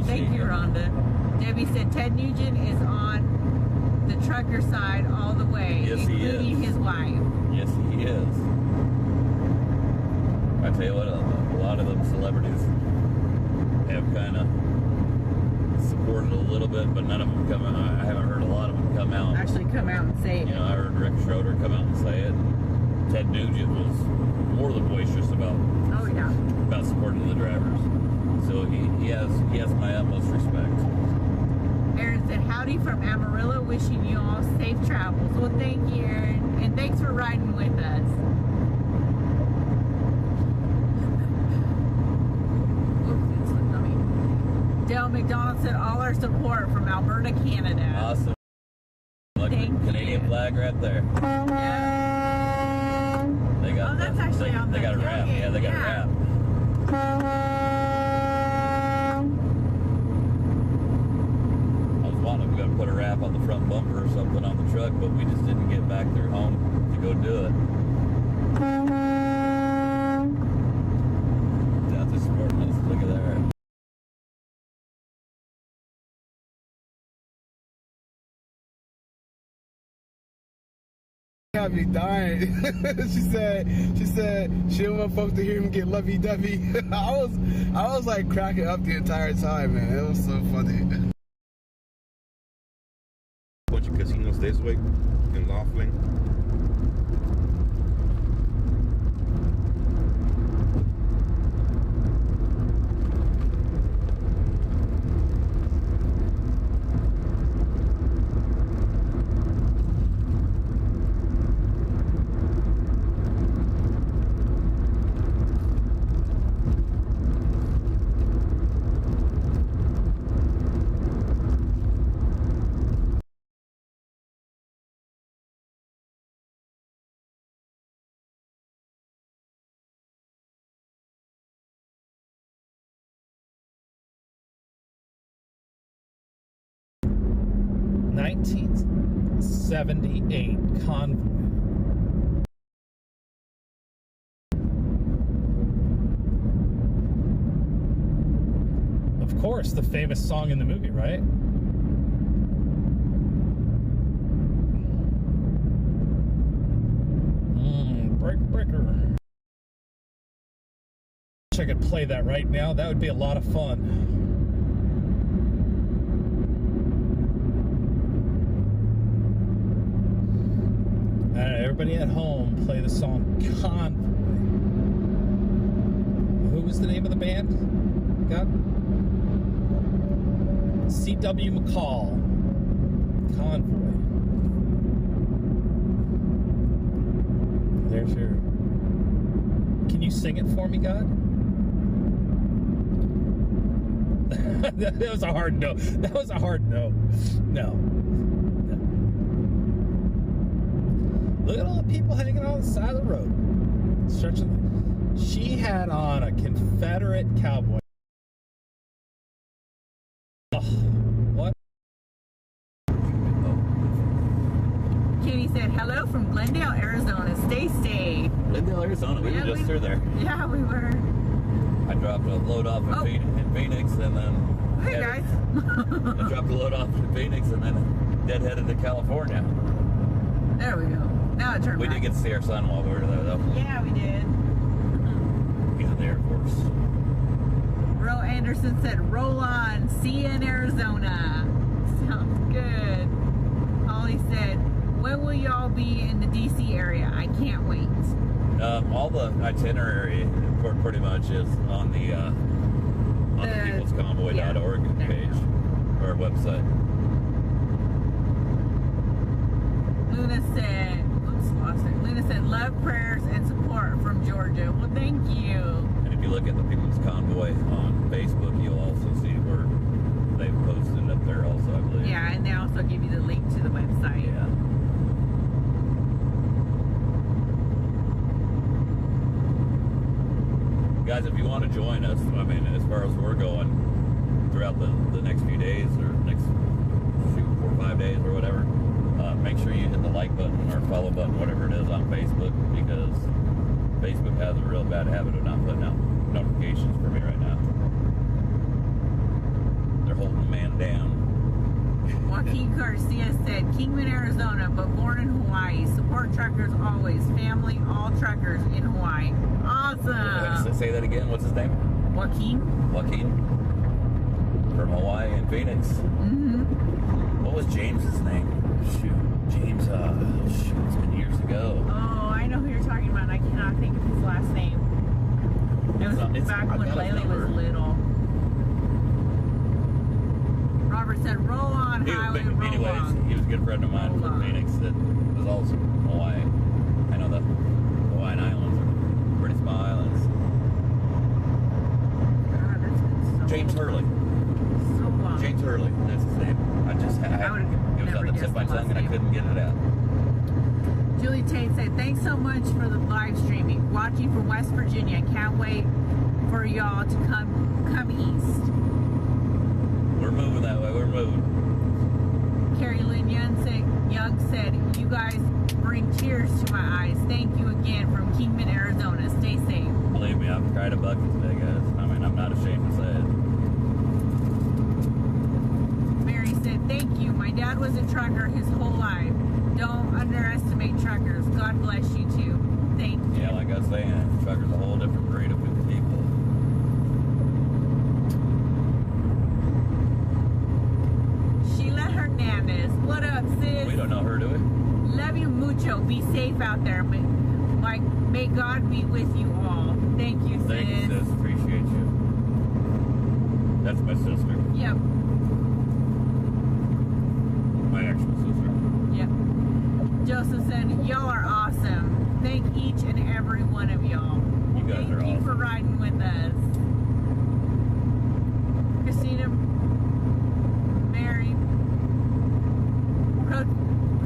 [SPEAKER 3] Thank you, Rhonda. Debbie said, Ted Nugent is on the trucker side all the way,
[SPEAKER 22] yes,
[SPEAKER 3] including his wife.
[SPEAKER 22] Yes, he is. I tell you what, a lot of them celebrities have kind of supported a little bit, but none of them come out. I haven't heard a lot of them come out.
[SPEAKER 3] Actually come out and say it.
[SPEAKER 22] You know, I heard Rick Schroeder come out and say it. Ted Nugent was more than boisterous about supporting the drivers. So he has my utmost respect.
[SPEAKER 3] Aaron said, howdy from Amarillo, wishing you all safe travels. Well, thank you, Aaron, and thanks for riding with us. Dale McDonald said, all our support from Alberta, Canada.
[SPEAKER 22] Awesome. Look at the Canadian flag right there.
[SPEAKER 3] Yeah.
[SPEAKER 22] They got
[SPEAKER 3] that's actually on
[SPEAKER 22] they got a wrap. Yeah, they got a wrap. I was wanting to put a wrap on the front bumper or something on the truck, but we just didn't get back there home to go do it. Down to supporting us. Look at that.
[SPEAKER 5] Got me dying. she said she didn't want folks to hear him get lovey-dovey. I was like cracking up the entire time, man. It was so funny.
[SPEAKER 21] Bunch of casinos this way in Laughlin.
[SPEAKER 1] ...1978 Convoy. Of course, the famous song in the movie, right? breaker. Wish I could play that right now. That would be a lot of fun. All right, everybody at home, play the song Convoy. Who was the name of the band? God? C.W. McCall. Convoy. There's your... Can you sing it for me, God? That was a hard no. That was a hard no. No. Look at all the people hanging on the side of the road. Stretching. She had on a Confederate cowboy. Oh, what?
[SPEAKER 3] Katie said, hello from Glendale, Arizona. Stay safe.
[SPEAKER 22] Glendale, Arizona. We were just through there.
[SPEAKER 3] Yeah, we were.
[SPEAKER 22] I dropped a load off in Phoenix and then...
[SPEAKER 3] Hey, guys.
[SPEAKER 22] I dropped a load off in Phoenix and then deadheaded to California.
[SPEAKER 3] There we go. Now it turned
[SPEAKER 22] We
[SPEAKER 3] back.
[SPEAKER 22] did get to see our son while we were there, though.
[SPEAKER 3] Yeah, we did.
[SPEAKER 22] He's in the Air Force.
[SPEAKER 3] Ro Anderson said, roll on. See you in Arizona. Sounds good. Holly said, when will y'all be in the D.C. area? I can't wait.
[SPEAKER 22] All the itinerary pretty much is on the peoplesconvoy.org page or website.
[SPEAKER 3] Luna said, oops, lost it. Luna said, love, prayers, and support from Georgia. Well, thank you.
[SPEAKER 22] And if you look at the People's Convoy on Facebook, you'll also see where they've posted up there also, I believe.
[SPEAKER 3] Yeah, and they also give you the link to the website.
[SPEAKER 22] Yeah. Guys, if you want to join us, I mean, as far as we're going throughout the next few days or next 4 or 5 days or whatever, make sure you hit the like button or follow button, whatever it is, on Facebook, because Facebook has a real bad habit of not putting out notifications for me right now. They're holding the man down.
[SPEAKER 3] Joaquin Garcia said, Kingman, Arizona, but born in Hawaii. Support truckers always. Family, all truckers in Hawaii. Awesome.
[SPEAKER 22] Say that again. What's his name?
[SPEAKER 3] Joaquin.
[SPEAKER 22] Joaquin. From Hawaii and Phoenix.
[SPEAKER 3] Mm-hmm.
[SPEAKER 22] What was James's name? Shoot. James, it's been years ago.
[SPEAKER 3] Oh, I know who you're talking about. I cannot think of his last name. It was back when Laylee was little. Robert said, roll on, highway, roll
[SPEAKER 22] anyways,
[SPEAKER 3] on.
[SPEAKER 22] He was a good friend of mine from Phoenix that was also from Hawaii. I know the Hawaiian Islands are pretty small islands.
[SPEAKER 3] God, that's been so
[SPEAKER 22] James Hurley.
[SPEAKER 3] So long.
[SPEAKER 22] James Hurley, that's his name. It was on the tip of my tongue and I couldn't get it out.
[SPEAKER 3] Julie Tate said, thanks so much for the live streaming. Watching from West Virginia. Can't wait for y'all to come east.
[SPEAKER 22] We're moving that way. We're moving.
[SPEAKER 3] Carrie Lynn Young said, you guys bring tears to my eyes. Thank you again from Kingman, Arizona. Stay safe.
[SPEAKER 22] Believe me, I've cried a bucket today, guys. I mean, I'm not ashamed to say it.
[SPEAKER 3] Mary said, thank you. My dad was a trucker his whole life. Don't underestimate truckers. God bless you too. Thank you.
[SPEAKER 22] Yeah, like I was saying, truckers a whole different breed of people.
[SPEAKER 3] Sheila Hernandez. What up, sis?
[SPEAKER 22] We don't know her, do we?
[SPEAKER 3] Love you mucho. Be safe out there. May God be with you all. Thank you, sis.
[SPEAKER 22] Thank you, sis. Appreciate you. That's my sister.
[SPEAKER 3] Yep.
[SPEAKER 22] My actual sister.
[SPEAKER 3] Yep. Joseph said, y'all are awesome. Thank each and every one of y'all.
[SPEAKER 22] You guys are awesome.
[SPEAKER 3] Thank you for riding with us. Christina, Mary,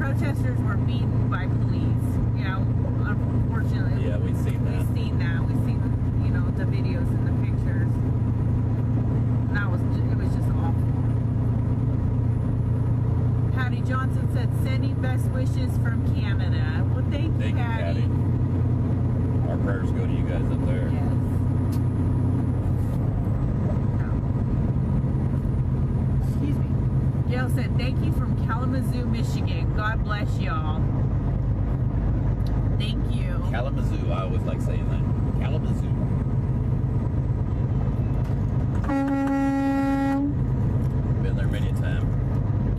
[SPEAKER 3] protesters were beaten by police. You know, unfortunately.
[SPEAKER 22] Yeah, we've seen that.
[SPEAKER 3] We've seen that. We've seen, you know, the videos and the pictures. And it was just awful. Patty Johnson said, sending best wishes from Canada. Well, thank you, Patty.
[SPEAKER 22] Our prayers go to you guys up there.
[SPEAKER 3] Yes. Excuse me. Gail said, thank you from Kalamazoo, Michigan. God bless y'all. Thank you.
[SPEAKER 22] Kalamazoo. I always like saying that. Kalamazoo. Been there many a time.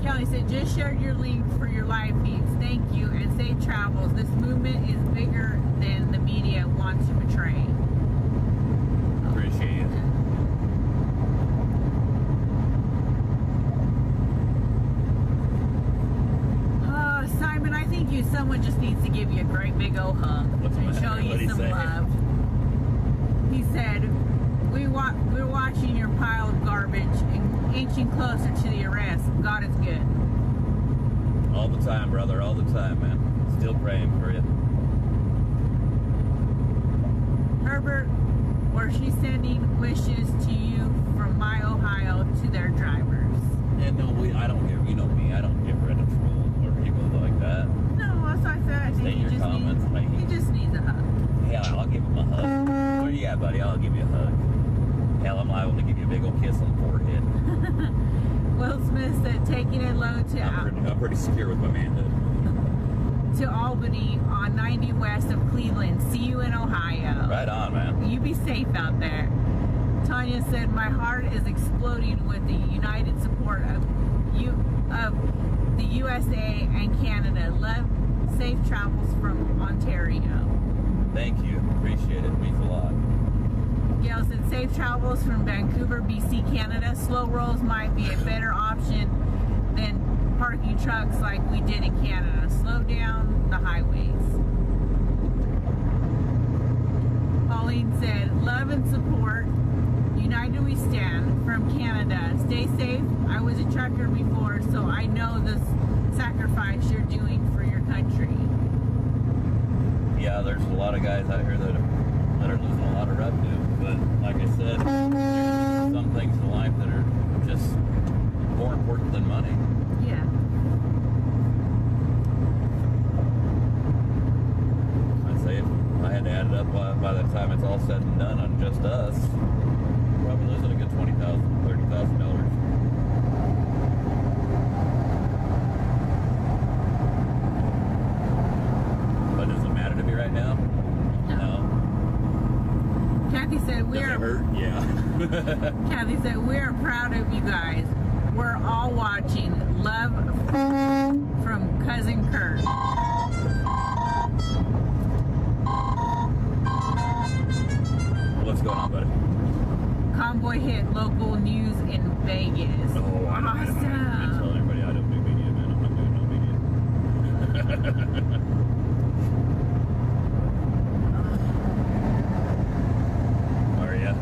[SPEAKER 3] Kelly said, just shared your link for your live feeds. Thank you, and safe travels. This movement is bigger than the media wants to portray.
[SPEAKER 22] Appreciate it.
[SPEAKER 3] Simon, I think someone just needs to give you a great big old hug and show you some love. He said, we're watching your pile of garbage and inching closer to the arrest. God is good.
[SPEAKER 22] All the time, brother. All the time, man. Still praying for you.
[SPEAKER 3] Herbert, or she's sending wishes to you from my Ohio to their drivers.
[SPEAKER 22] And no, I don't give, you know me, I don't give rid of trolls or people like that.
[SPEAKER 3] No, that's what I said. I think he just needs a hug.
[SPEAKER 22] Hell, I'll give him a hug. Where you at, buddy? I'll give you a hug. Hell, I'm liable to give you a big old kiss on the forehead.
[SPEAKER 3] Will Smith said, taking it low to
[SPEAKER 22] I'm pretty secure with my manhood.
[SPEAKER 3] To Albany on 90 west of Cleveland. See you in Ohio.
[SPEAKER 22] Right on, man.
[SPEAKER 3] You be safe out there. Tanya said, my heart is exploding with the united support of the USA and Canada. Love, safe travels from Ontario.
[SPEAKER 22] Thank you. Appreciate it. It means a lot.
[SPEAKER 3] Gail said, safe travels from Vancouver, BC, Canada. Slow rolls might be a better option than parking trucks like we did in Canada. Slow down the highways. Pauline said, love and support. United we stand from Canada. Stay safe. I was a trucker before, so I know the sacrifice you're doing for your country.
[SPEAKER 22] Yeah, there's a lot of guys out here that are losing a lot of revenue, but like I said, there's some things in life that are just more important than money.
[SPEAKER 3] Yeah.
[SPEAKER 22] I'd say if I had to add it up by the time it's all said and done on just us, probably losing a good $20,000, $30,000. But does it matter to me right now? No.
[SPEAKER 3] Kathy said we are.
[SPEAKER 22] Hurt? Yeah.
[SPEAKER 3] Kathy said we are proud of you guys. We're all watching. Love from Cousin Kurt.
[SPEAKER 22] What's going on, buddy?
[SPEAKER 3] Convoy hit local news in Vegas.
[SPEAKER 22] Oh,
[SPEAKER 3] awesome.
[SPEAKER 22] I'm telling everybody I don't do media, man. I'm not doing no media. Are ya?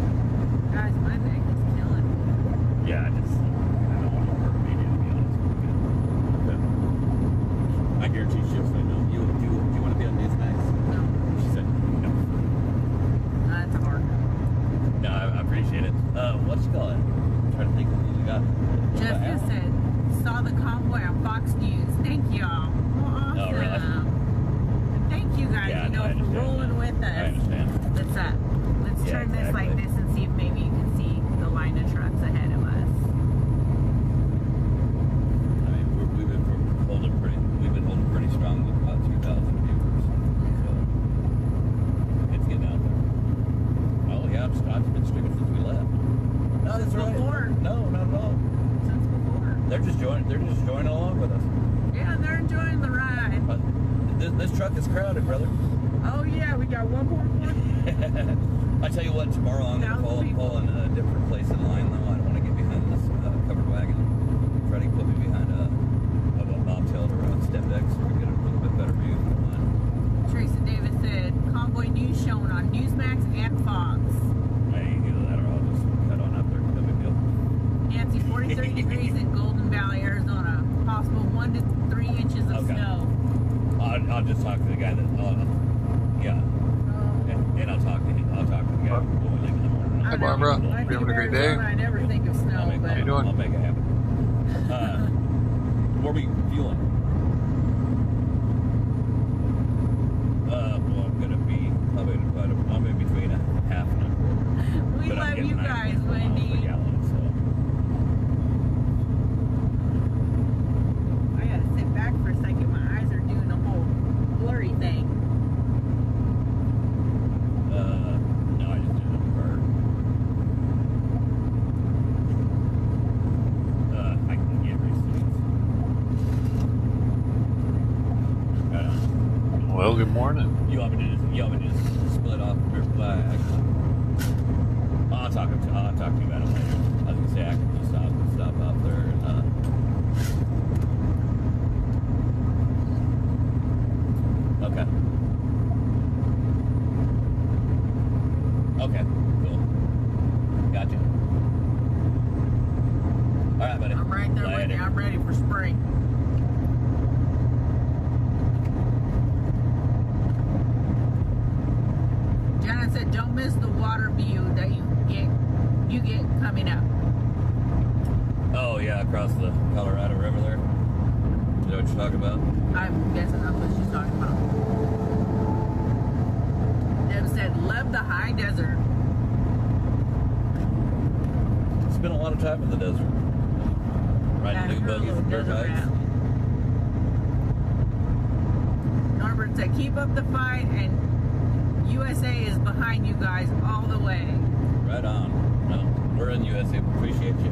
[SPEAKER 3] Guys, my back is killing me.
[SPEAKER 22] Yeah, I don't want to work media, to be honest with you. I guarantee she'll say no. Do you want to be on Newsmax?
[SPEAKER 3] No.
[SPEAKER 22] She said no.
[SPEAKER 3] That's hard.
[SPEAKER 22] No, I appreciate it. What's you call it? I'm trying to think of who you got.
[SPEAKER 3] Jessica said, saw the convoy on Fox News. Thank y'all. Awesome.
[SPEAKER 22] Oh, really?
[SPEAKER 3] And thank you guys, for rolling with us.
[SPEAKER 22] I understand.
[SPEAKER 3] Let's turn this like this and see if maybe you can see the line of trucks ahead of us.
[SPEAKER 22] I mean, we've been holding pretty strong with about 2,000 viewers. So it's getting out there. Oh yeah, I've been streaming since we left. No, that's right.
[SPEAKER 3] Before.
[SPEAKER 22] No, not at all.
[SPEAKER 3] Since before.
[SPEAKER 22] They're just joining along with us.
[SPEAKER 3] Yeah, they're enjoying the ride.
[SPEAKER 22] But this truck is crowded, brother.
[SPEAKER 3] Oh yeah, we got one more one.
[SPEAKER 22] I tell you what, tomorrow I'm going to pull in a different place in line, though. I don't want to get behind this covered wagon. Try to put me behind a bobtailed or a step deck so we get a little bit better view of the line.
[SPEAKER 3] Teresa Davis said, Convoy News shown on Newsmax and Fox.
[SPEAKER 22] Hey, either that or I'll just cut on up there. No big deal.
[SPEAKER 3] Nancy, 43 degrees in Golden Valley, Arizona. Possible 1 to 3 inches of snow.
[SPEAKER 22] I'll just talk to the guy that, yeah. And I'll talk to him. I'll talk to the guy when we leave in the morning.
[SPEAKER 7] Hi, Barbara. You having a great day?
[SPEAKER 3] I never think of snow,
[SPEAKER 7] How you doing?
[SPEAKER 22] I'll make it happen. Where are we fueling? Well, I'm going to be probably I'm in between a half and a quarter.
[SPEAKER 3] We love you guys, Wendy. I gotta sit back for a second. My eyes are doing a whole blurry thing.
[SPEAKER 2] good morning.
[SPEAKER 22] You want me to just split off? I'll talk to you about it later. I was gonna say I can just stop out there and okay. Okay, cool. Gotcha. All right, buddy.
[SPEAKER 3] I'm right there with you. I'm ready for spring. Janet said, "Don't miss the water view that you get coming up."
[SPEAKER 22] Oh yeah, across the Colorado River there. Is that what you're talking about?
[SPEAKER 3] I'm guessing that's what she's talking about. Deb said, "Love the high desert."
[SPEAKER 22] Spent a lot of time in the desert. Riding new buggies and dirt bikes.
[SPEAKER 3] Norbert said, "Keep up the fight, and USA is behind you guys all the way."
[SPEAKER 22] Right on. No, we're in USA. Appreciate you.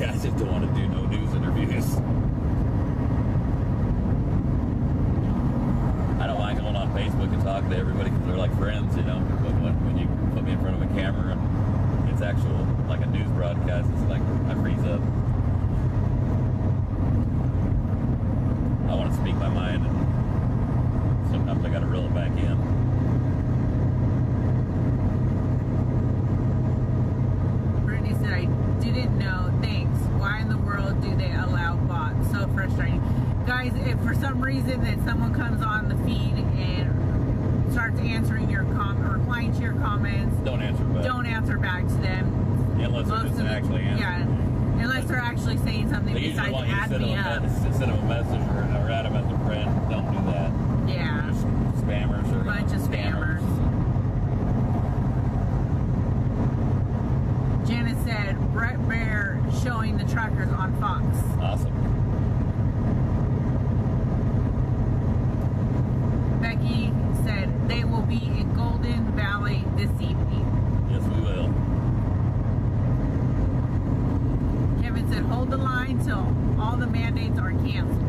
[SPEAKER 22] Yeah, I just don't want to do no news interviews. I don't like going on Facebook and talking to everybody because they're like friends, you know. But when you put me in front of a camera and it's actual, like a news broadcast, it's like I freeze up. I want to speak my mind, and sometimes I got to reel it back in.
[SPEAKER 3] Brittany said, "I didn't know. Thanks. Why in the world do they allow bots? So frustrating." Guys, if for some reason that someone comes on the feed and starts answering your or replying to your comments,
[SPEAKER 22] don't answer back.
[SPEAKER 3] Don't answer back to them.
[SPEAKER 22] Yeah, unless they're just actually answering.
[SPEAKER 3] Yeah, unless they're actually saying something besides add me up.
[SPEAKER 22] Send them a message or add them as a friend. Don't do that.
[SPEAKER 3] Yeah.
[SPEAKER 22] Just spammers or
[SPEAKER 3] bunch of spammers. Janet said, "Brett Bear showing the truckers on Fox."
[SPEAKER 22] Awesome.
[SPEAKER 3] Becky said, "They will be in Golden Valley this evening."
[SPEAKER 22] Yes, we will.
[SPEAKER 3] Kevin said, "Hold the line till all the mandates are canceled."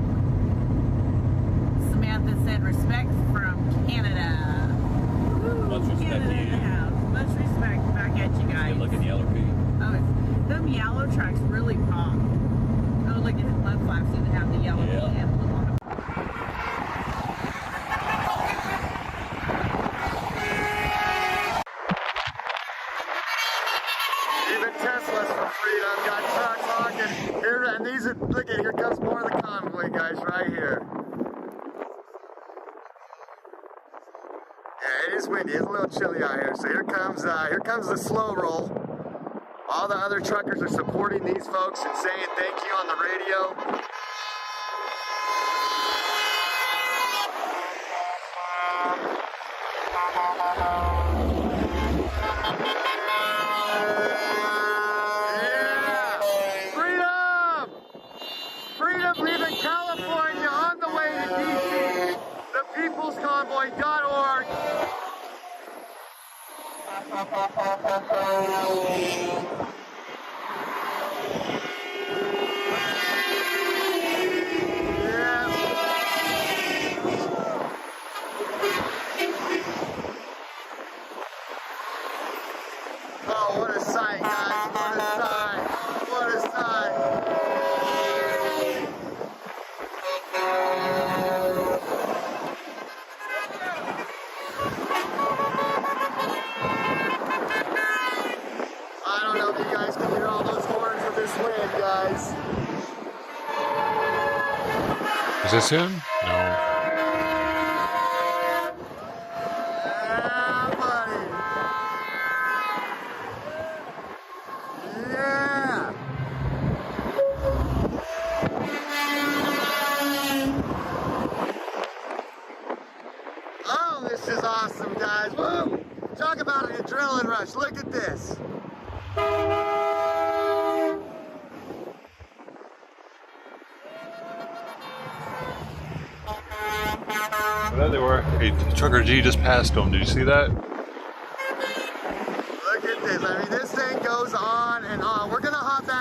[SPEAKER 3] Samantha said, "Respect from Canada."
[SPEAKER 22] Much respect
[SPEAKER 3] Canada
[SPEAKER 22] to you.
[SPEAKER 3] in the house. Much respect back at you guys.
[SPEAKER 22] Good looking yellow pea.
[SPEAKER 3] Oh, them yellow tracks really pop. Oh, look at his mud flaps. Even have the yellow pea emblem on them.
[SPEAKER 6] Even Teslas for freedom got trucks honking here, and these are, look at, here comes more of the convoy guys right here. Yeah, it is windy. It's a little chilly out here. So here comes the slow roll. All the other truckers are supporting these folks and saying thank you on the radio. Leaving California on the way to DC. ThePeoplesConvoy.org. Oh, what a sight, guys. What a sight. What a sight. I don't know if you guys can hear all those horns with this wind, guys.
[SPEAKER 2] Is this him? No.
[SPEAKER 6] Yeah, buddy. Yeah. Oh, this is awesome, guys. Woo! Talk about an adrenaline rush. Look at this.
[SPEAKER 2] There they were. Hey, Trucker G just passed them. Did you see that?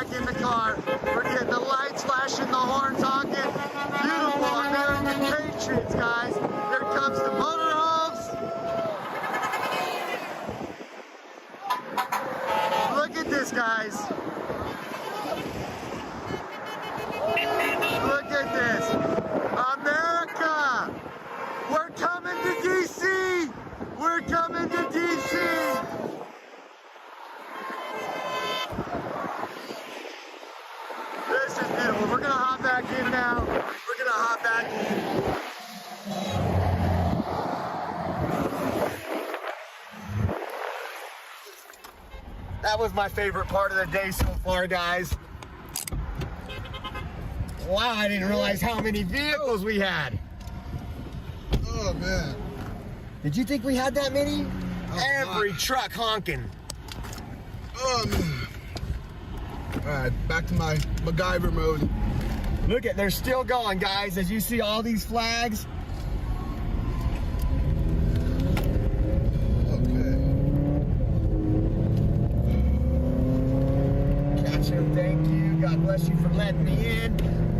[SPEAKER 6] back in the car. We're getting the lights flashing, the horns honking. Beautiful American Patriots, guys. Here comes the motorhomes. Look at this, guys. Look at this. America! We're coming to D.C. We're coming to D.C. This is beautiful. We're gonna hop back in now. We're gonna hop back in. That was my favorite part of the day so far, guys. Wow, I didn't realize how many vehicles we had.
[SPEAKER 5] Oh, man.
[SPEAKER 6] Did you think we had that many? Every truck honking.
[SPEAKER 5] Oh, man. All right, back to my MacGyver mode.
[SPEAKER 6] Look at, they're still going, guys. As you see all these flags.
[SPEAKER 5] Okay.
[SPEAKER 6] Catcher, thank you. God bless you for letting me in.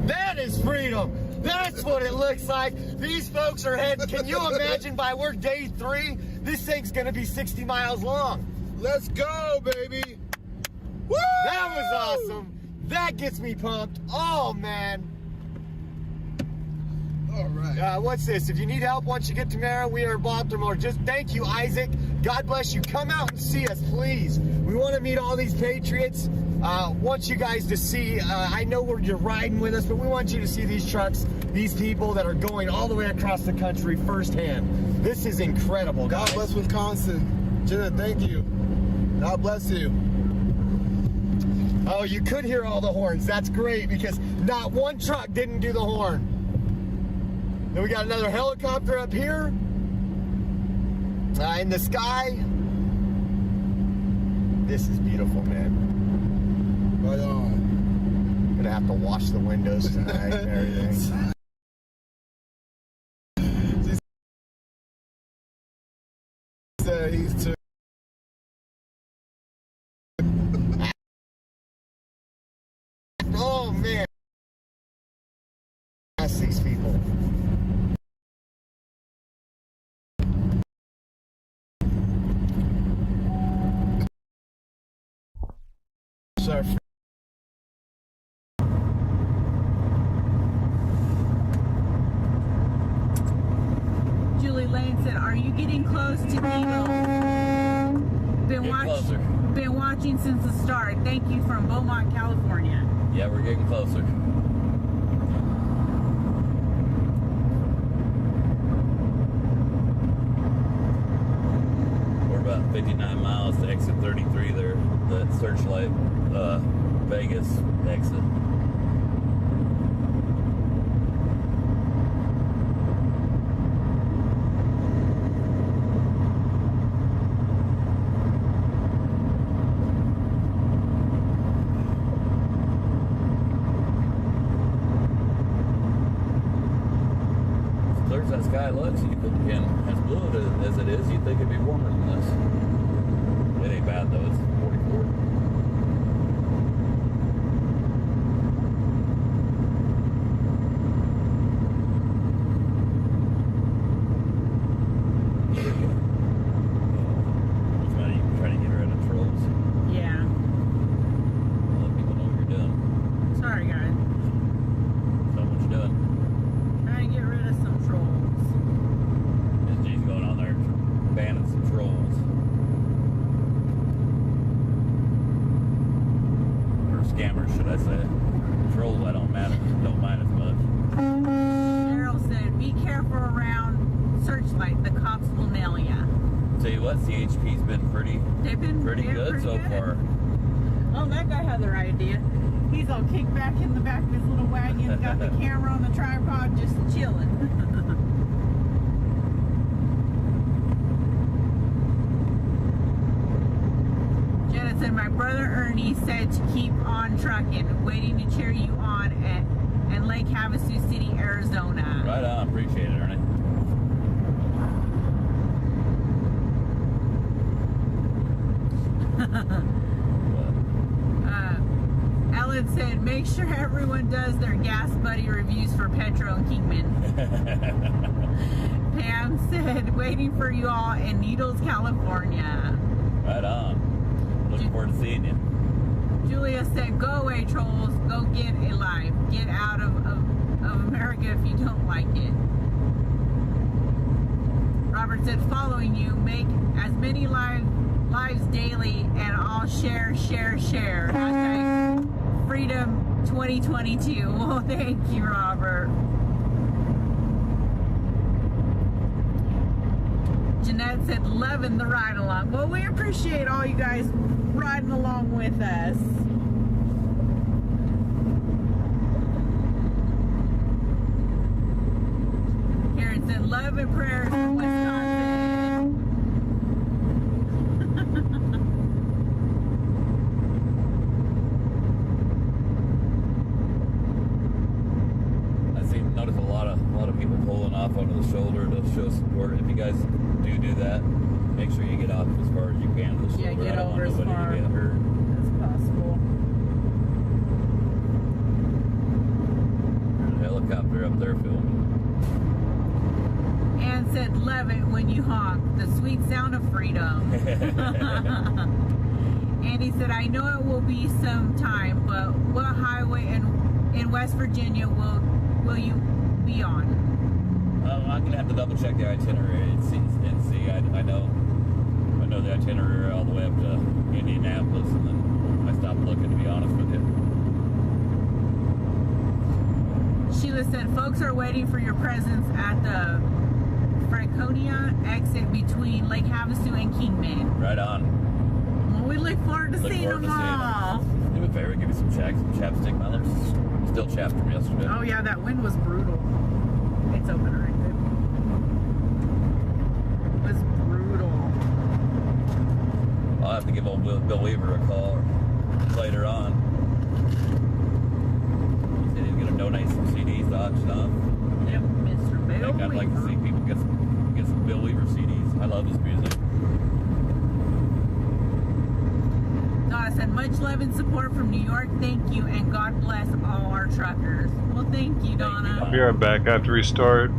[SPEAKER 6] That is freedom. That's what it looks like. These folks are heading. Can you imagine by we're day 3, this thing's gonna be 60 miles long.
[SPEAKER 5] Let's go, baby. Woo!
[SPEAKER 6] That was awesome. That gets me pumped. Oh, man.
[SPEAKER 5] All right.
[SPEAKER 6] What's this? If you need help once you get to Mara, we are Baltimore. Just thank you, Isaac. God bless you. Come out and see us, please. We want to meet all these patriots. Want you guys to see, I know you're riding with us, but we want you to see these trucks, these people that are going all the way across the country firsthand. This is incredible, guys.
[SPEAKER 5] God bless Wisconsin. Jenna, thank you. God bless you.
[SPEAKER 6] Oh, you could hear all the horns. That's great because not one truck didn't do the horn. Then we got another helicopter up here in the sky. This is beautiful, man.
[SPEAKER 5] Right on.
[SPEAKER 6] Gonna have to wash the windows tonight and everything.
[SPEAKER 5] He's too.
[SPEAKER 6] Oh man. That's these people. Sorry.
[SPEAKER 3] Julie Lane said, "Are you getting close to Eagle? Been watching since the start. Thank you from Beaumont, California."
[SPEAKER 22] Yeah, we're getting closer. We're about 59 miles to exit 33 there, the Searchlight Vegas exit. That sky looks, and as blue as it is, you'd think it'd be warmer than this. It ain't bad though, it's 44. What's the matter? You trying to get rid of trolls?
[SPEAKER 3] Yeah.
[SPEAKER 22] Let people know what you're doing.
[SPEAKER 3] Sorry, guys.
[SPEAKER 22] Tell them what you're doing.
[SPEAKER 3] Trying to get rid of some trolls.
[SPEAKER 22] Going on there banning some trolls or scammers, should I say? Trolls, I don't mind as much.
[SPEAKER 3] Cheryl said, "Be careful around Searchlight. The cops will nail ya."
[SPEAKER 22] Tell you what, CHP's been pretty good so far.
[SPEAKER 3] Oh, that guy had the right idea. He's all kicked back in the back of his little wagon, got the camera on the tripod, just chilling. Said my brother Ernie said to keep on trucking, waiting to cheer you on at Lake Havasu City, Arizona.
[SPEAKER 22] Right on, appreciate it, Ernie.
[SPEAKER 3] make sure everyone does their gas buddy reviews for Petro and Kingman. Pam said, waiting for you all in Needles, California.
[SPEAKER 22] Right on. Looking forward to seeing you.
[SPEAKER 3] Julia said, go away, trolls. Go get a life. Get out of America if you don't like it. Robert said, following you, make as many lives daily, and I'll share. Hashtag Freedom 2022. Well, thank you, Robert. Jeanette said, loving the ride along. Well, we appreciate all you guys riding along with us. Karen said, love and prayers from Wisconsin.
[SPEAKER 22] Notice a lot of people pulling off onto the shoulder to show support. If you guys do that, make sure you get off as far as you can to the shoulder.
[SPEAKER 3] Yeah, get over as far
[SPEAKER 22] as
[SPEAKER 3] possible.
[SPEAKER 22] There's a helicopter up there filming.
[SPEAKER 3] Ann said, love it when you honk. The sweet sound of freedom. And he said, I know it will be some time, but what highway in West Virginia will you be on?
[SPEAKER 22] I'm going to have to double check the itinerary and see. I know the itinerary all the way up to Indianapolis, and then I stopped looking, to be honest with you.
[SPEAKER 3] Sheila said, folks are waiting for your presence at the Franconia exit between Lake Havasu and Kingman.
[SPEAKER 22] Right on.
[SPEAKER 3] Well, we look forward to seeing them all.
[SPEAKER 22] Do me a favor, give me some chapstick. My lips still chapped from yesterday.
[SPEAKER 3] Oh yeah, that wind was brutal. It's open right there. It was brutal.
[SPEAKER 22] I'll have to give old Bill Weaver a call later on. He said he's going to donate some CDs to auction off.
[SPEAKER 3] Yep, Mr. Bill Weaver.
[SPEAKER 22] I'd like to see people get some Bill Weaver CDs. I love his music.
[SPEAKER 3] Donna said, much love and support from New York. Thank you, and God bless all our truckers. Well, thank you, Donna.
[SPEAKER 2] I'll be right back after we start.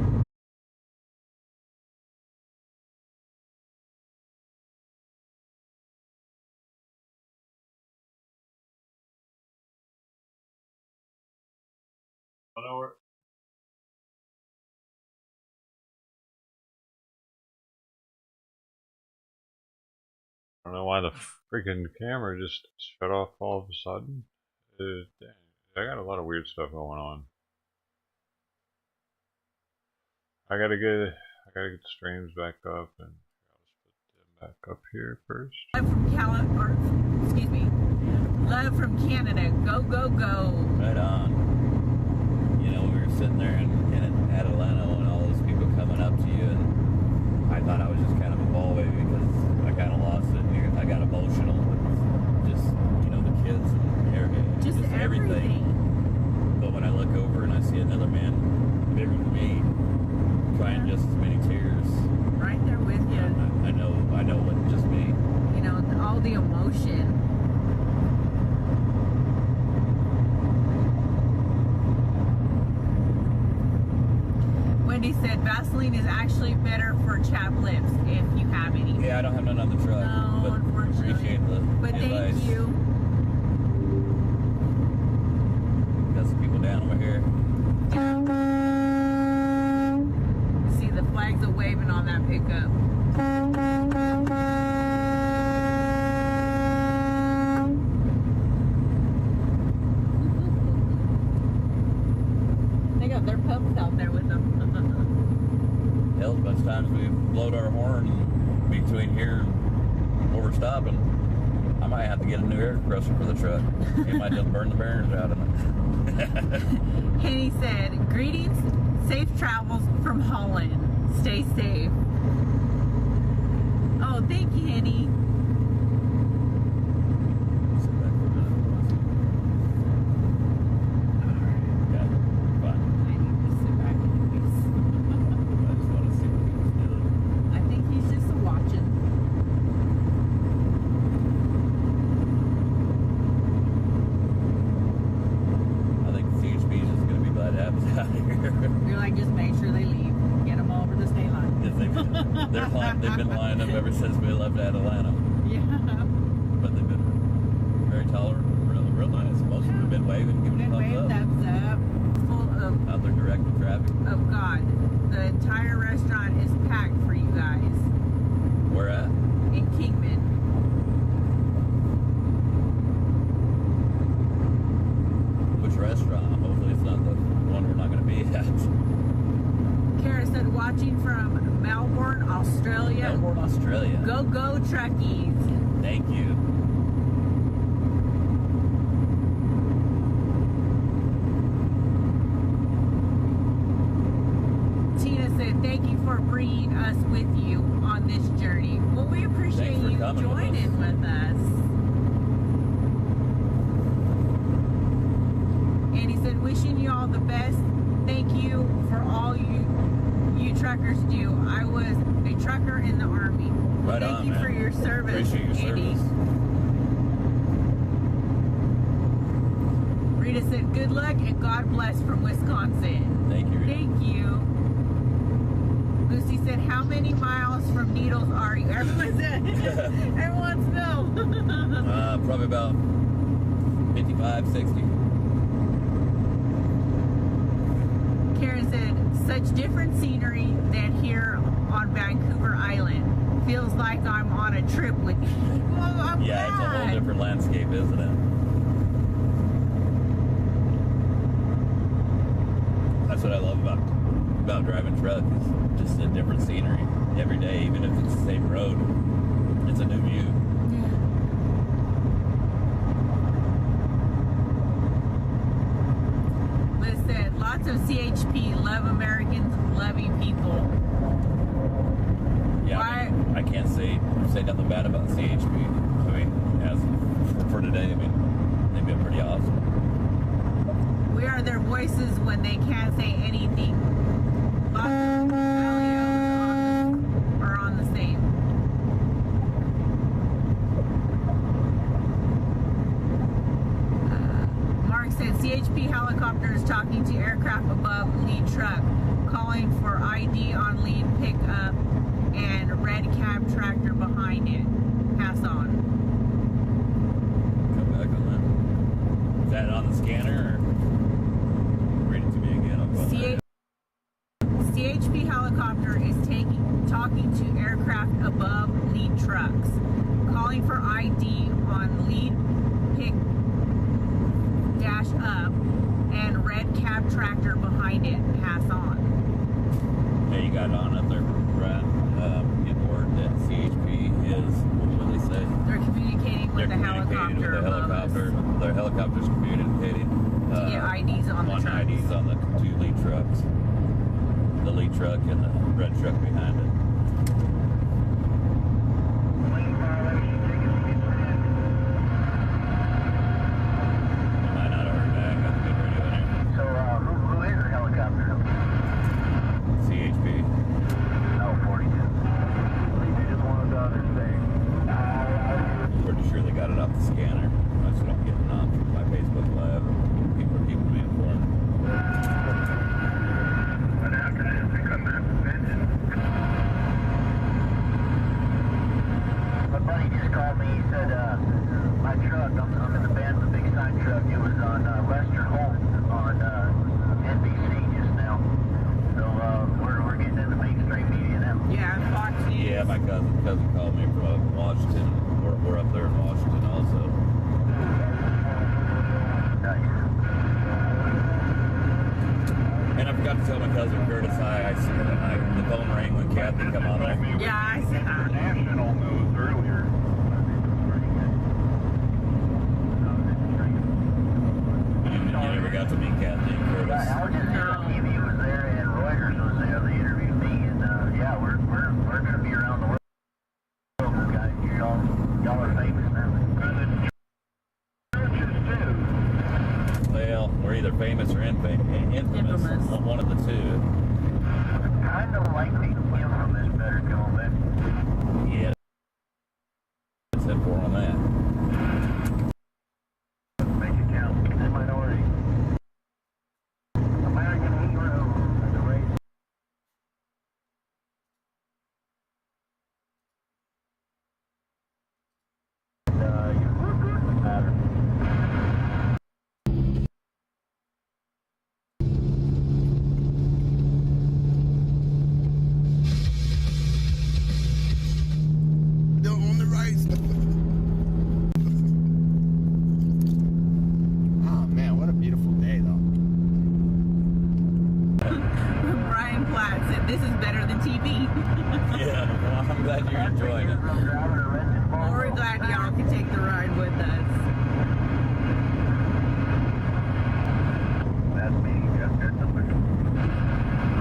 [SPEAKER 2] I don't know why the freaking camera just shut off all of a sudden. I got a lot of weird stuff going on. I gotta get the streams back up, and I'll just put them back up here first.
[SPEAKER 3] Love from Canada. Go, go, go.
[SPEAKER 22] Right on. You know, we were sitting there in Adelanto, and all those people coming up to you, and I thought I was just kind of a ball baby because I kind of lost it. I got emotional with just, the kids and just everything. But when I look over and I see another man bigger than me crying just as many tears,
[SPEAKER 3] right there with you,
[SPEAKER 22] I know it wasn't just me.
[SPEAKER 3] All the emotion. Wendy said Vaseline is actually better for chapped lips if you have any.
[SPEAKER 22] Yeah, I don't have none on the truck.
[SPEAKER 3] No,
[SPEAKER 22] but
[SPEAKER 3] unfortunately.
[SPEAKER 22] Appreciate the
[SPEAKER 3] Thank
[SPEAKER 22] advice.
[SPEAKER 3] you.
[SPEAKER 22] Got some people down over here.
[SPEAKER 3] See the flags are waving on that pickup. They got their pups out there with them.
[SPEAKER 22] Hell, a bunch of times we blowed our horn between here and where we're stopping. I might have to get a new air compressor for the truck. It might just burn the bearings out of it.
[SPEAKER 3] Henny said, greetings, safe travels from Holland. Stay safe. Oh, thank you, Henny.
[SPEAKER 22] They've been lining up ever since we left Adelanto.
[SPEAKER 3] Yeah.
[SPEAKER 22] But they've been very tolerant, real nice. Most of them have been waving, giving
[SPEAKER 3] thumbs up. Full of
[SPEAKER 22] out there directing traffic.
[SPEAKER 3] Oh God, the entire restaurant is packed for you guys.
[SPEAKER 22] Where at?
[SPEAKER 3] In Kingman.
[SPEAKER 22] Which restaurant? Hopefully it's not the one we're not going to be at.
[SPEAKER 3] Kara said, watching from Melbourne, Australia.
[SPEAKER 22] Melbourne, Australia.
[SPEAKER 3] Go truckies.
[SPEAKER 22] Thank you.
[SPEAKER 3] Tina said, thank you for bringing us with you on this journey. Well, we appreciate you joining with us. And he said, wishing you all the best. Thank you for all you truckers do. I was a trucker in the Army.
[SPEAKER 22] Right
[SPEAKER 3] Thank
[SPEAKER 22] on,
[SPEAKER 3] you
[SPEAKER 22] man.
[SPEAKER 3] for your service,
[SPEAKER 22] Appreciate your
[SPEAKER 3] Andy.
[SPEAKER 22] service.
[SPEAKER 3] Rita said, good luck and God bless from Wisconsin.
[SPEAKER 22] Thank you, Rita.
[SPEAKER 3] Thank you. Lucy said, how many miles from Needles are you? Everyone said, everyone's no.
[SPEAKER 22] Probably about 55, 60.
[SPEAKER 3] Karen said, such different scenery than here on Vancouver Island. Feels like I'm on a trip with you. Well,
[SPEAKER 22] Yeah, it's a whole different landscape, isn't it? That's what I love about driving truck, is just a different scenery every day, even if it's the same road. It's a new view.
[SPEAKER 3] Liz said, lots of CHP, love Americans, loving people.
[SPEAKER 22] Yeah, I can't say nothing bad about CHP. I mean, as for today, I mean, they've been pretty awesome.
[SPEAKER 3] We are their voices when they can't say anything. Lots of are on the same. Mark said CHP helicopter is talking to aircraft above lead truck, calling for ID on lead pickup and red cab tractor behind it. Pass on.
[SPEAKER 22] Come back on that. Is that on the scanner, or read it to me again? I'll go on
[SPEAKER 3] CHP helicopter is talking to aircraft above lead trucks, calling for ID on lead pick dash up and red cab tractor behind it. Pass on.
[SPEAKER 22] Yeah, you got it on up there, Brad. Getting word that CHP is, what do they say?
[SPEAKER 3] They're communicating with the helicopter above us.
[SPEAKER 22] Their helicopter's communicating.
[SPEAKER 3] To get IDs on the trucks.
[SPEAKER 22] IDs on the two lead trucks. The lead truck and the red truck behind it. You might not have heard back. Got the good radio in here.
[SPEAKER 10] So, who is the helicopter?
[SPEAKER 22] CHP.
[SPEAKER 10] Oh, 42. They just wanted to understand.
[SPEAKER 22] Pretty sure they got it off the scanner. That's what I'm getting on from my Facebook Live. People are keeping me informed.
[SPEAKER 10] What happened is they come back with vengeance. My buddy just called me. He said, my truck, I'm in the band with a big sign truck. It was on Lester Holt on NBC just now. So we're getting in the mainstream media now.
[SPEAKER 3] Yeah, Fox News.
[SPEAKER 22] Yeah, my cousin called me from Washington. We're up there in Washington also. And I forgot to tell my cousin Curtis the phone rang when Kathy come on there.
[SPEAKER 3] Yeah, I said that.
[SPEAKER 10] National news earlier.
[SPEAKER 22] You never got to meet Kathy and Curtis.
[SPEAKER 10] Al Jazeera TV was there and Reuters was there. They interviewed me, and yeah, we're going to be around the world, guys. Y'all are famous now. Churches too.
[SPEAKER 22] Well, we're either famous or infamous. One of the two.
[SPEAKER 10] Kind of like the infamous better comment.
[SPEAKER 22] Yeah. Said more on that.
[SPEAKER 10] Make it count. The minority. American hero. The race.
[SPEAKER 3] said, this is better than TV.
[SPEAKER 22] Yeah, well, I'm glad you're enjoying it.
[SPEAKER 3] Well, we're glad y'all can take the ride with us.
[SPEAKER 10] That's me.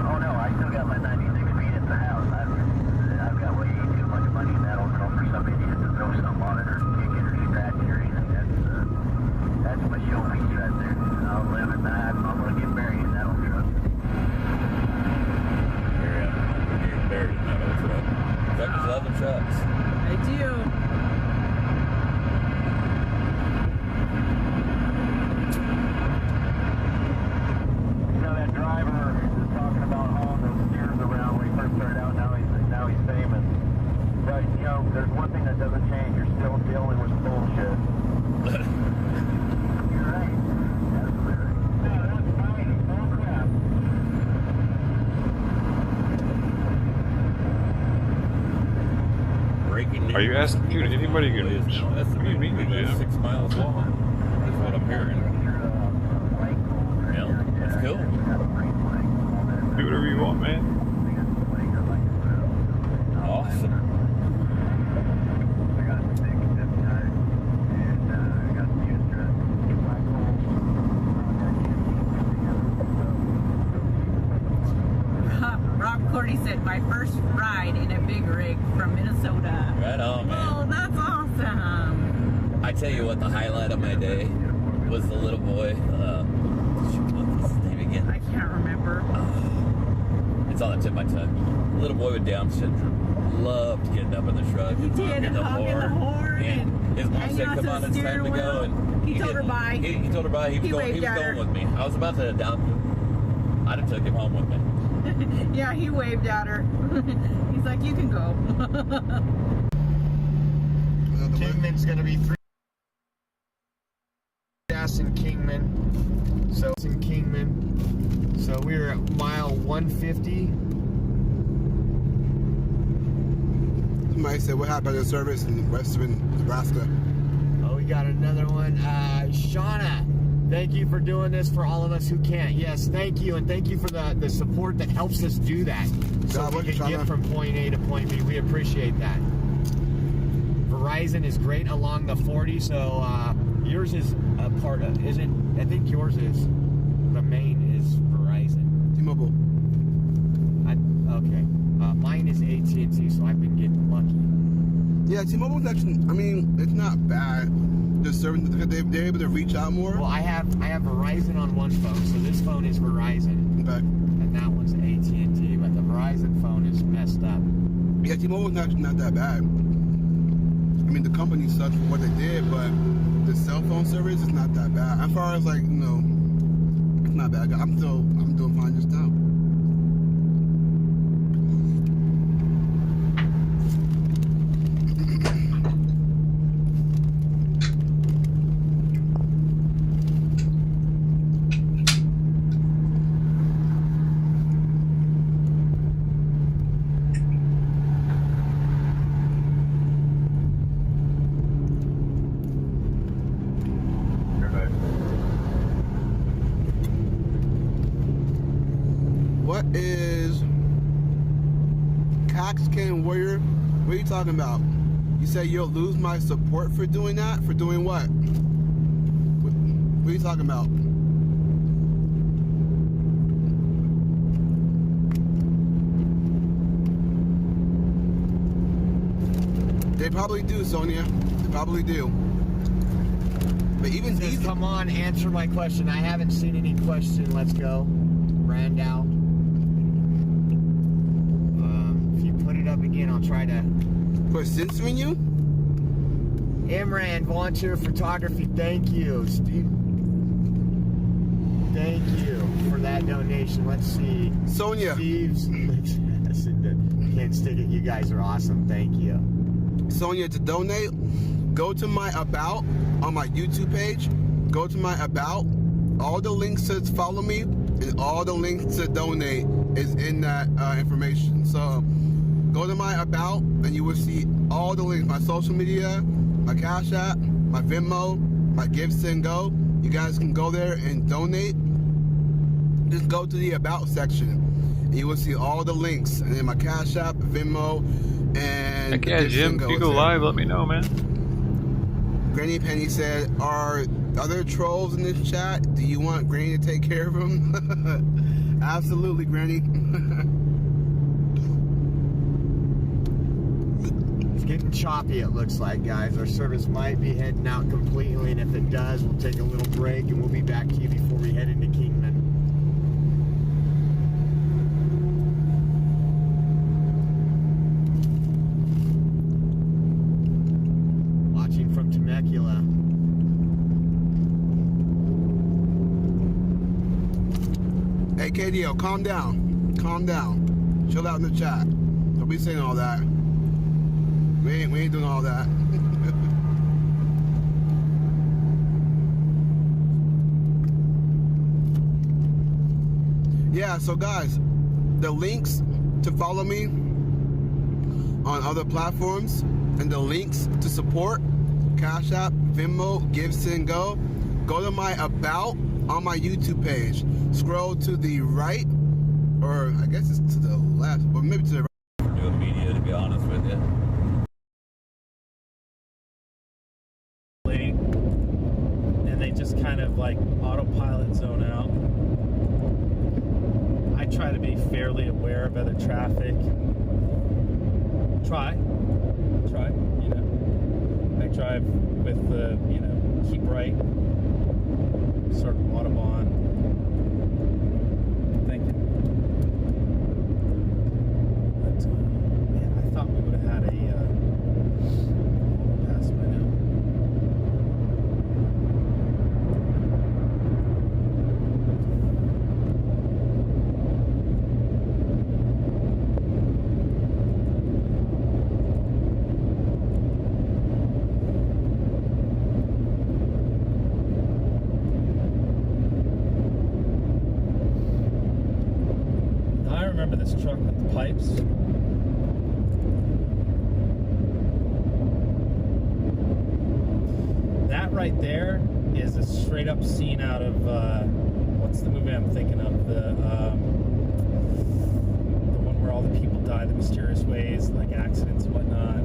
[SPEAKER 10] Oh no, I still got my 96 feet at the house. I've got way too much money in that old truck for somebody to throw something on it or kick it or scratch it or anything. That's my showpiece right there. I'll live in that. I'm gonna get buried in that old truck.
[SPEAKER 22] You're buried in that old truck. Truckers love their trucks.
[SPEAKER 3] I do.
[SPEAKER 10] You know that driver is talking about hauling those steers around when he first started out. Now he's famous. But you know, there's one thing that doesn't change. You're still dealing with bullshit. You're right. Absolutely right. No, that's fine. No crap.
[SPEAKER 22] Breaking news.
[SPEAKER 2] Are you asking anybody can?
[SPEAKER 22] That's the main reason that's 6 miles long. That's what I'm hearing. Yeah, that's cool.
[SPEAKER 2] Do whatever you want, man.
[SPEAKER 22] Awesome.
[SPEAKER 3] Rob Cordy said, my first ride in a big rig from Minnesota.
[SPEAKER 22] Right on, man.
[SPEAKER 3] Oh, that's awesome.
[SPEAKER 22] I tell you what, the highlight of my day was the little boy. What's his name again?
[SPEAKER 3] I can't remember.
[SPEAKER 22] It's on the tip of my tongue. Little boy with Down syndrome loved getting up in the truck.
[SPEAKER 3] He did,
[SPEAKER 22] honking the horn. And his mom said, come on, it's time to go. And
[SPEAKER 3] he told her bye.
[SPEAKER 22] He told her bye. He was going with me. I was about to adopt him. I'd have took him home with me.
[SPEAKER 3] Yeah, he waved at her. He's like, you can go.
[SPEAKER 6] Kingman's gonna be 3 gas in Kingman. So it's in Kingman. So we're at mile 150.
[SPEAKER 5] Somebody said, what happened to the service in western Nebraska?
[SPEAKER 6] Oh, we got another one. Shauna, thank you for doing this for all of us who can't. Yes, thank you, and thank you for the support that helps us do that. So we can get from point A to point B. We appreciate that. Verizon is great along the 40, so yours is a part of, isn't? I think yours is, the main is Verizon.
[SPEAKER 5] T-Mobile.
[SPEAKER 6] Okay. Mine is AT&T, so I've been getting lucky.
[SPEAKER 5] Yeah, T-Mobile's actually, I mean, it's not bad. The service, they're able to reach out more.
[SPEAKER 6] Well, I have Verizon on one phone, so this phone is Verizon.
[SPEAKER 5] Okay.
[SPEAKER 6] And that one's AT&T, but the Verizon phone is messed up.
[SPEAKER 5] Yeah, T-Mobile's not that bad. I mean, the company sucks for what they did, but the cell phone service is not that bad. As far as, like, you know, it's not bad. I'm doing fine just now. What is Coxcane Warrior? What are you talking about? You say you'll lose my support for doing that? For doing what? What are you talking about? They probably do, Sonia. They probably do. But even
[SPEAKER 6] these, come on, answer my question. I haven't seen any question. Let's go. Randall. If you put it up again, I'll try to.
[SPEAKER 5] For censoring you?
[SPEAKER 6] Imran, volunteer photography. Thank you, Steve. Thank you for that donation. Let's see.
[SPEAKER 5] Sonia.
[SPEAKER 6] Steve's. Can't stick it. You guys are awesome. Thank you.
[SPEAKER 5] Sonia, to donate, go to my About on my YouTube page. Go to my About. All the links to follow me and all the links to donate is in that information. So go to my About and you will see all the links. My social media, my Cash App, my Venmo, my Gibson Go. You guys can go there and donate. Just go to the About section. You will see all the links, and then my Cash App, Venmo, and
[SPEAKER 2] heck yeah, Jim, if you go live, let me know, man.
[SPEAKER 5] Granny Penny said, are there trolls in this chat? Do you want Granny to take care of them? Absolutely, Granny.
[SPEAKER 6] It's getting choppy, it looks like, guys. Our service might be heading out completely, and if it does, we'll take a little break, and we'll be back to you before we head into Kingman. Watching from Temecula.
[SPEAKER 5] Hey, KDO, calm down. Calm down. Chill out in the chat. Don't be saying all that. We ain't doing all that. Yeah, so guys, the links to follow me on other platforms and the links to support, Cash App, Venmo, Give, Send, Go to my About on my YouTube page. Scroll to the right, or I guess it's to the left, or maybe to the right.
[SPEAKER 22] We're doing media, to be honest with you.
[SPEAKER 1] And they just kind of like autopilot zone out. I try to be fairly aware of other traffic. Try, you know. I drive with the, you know, keep right, sort of Audubon thinking. But, man, I thought we would have had a pass by now. This truck with the pipes. That right there is a straight up scene out of what's the movie I'm thinking of? The one where all the people die the mysterious ways, like accidents and whatnot,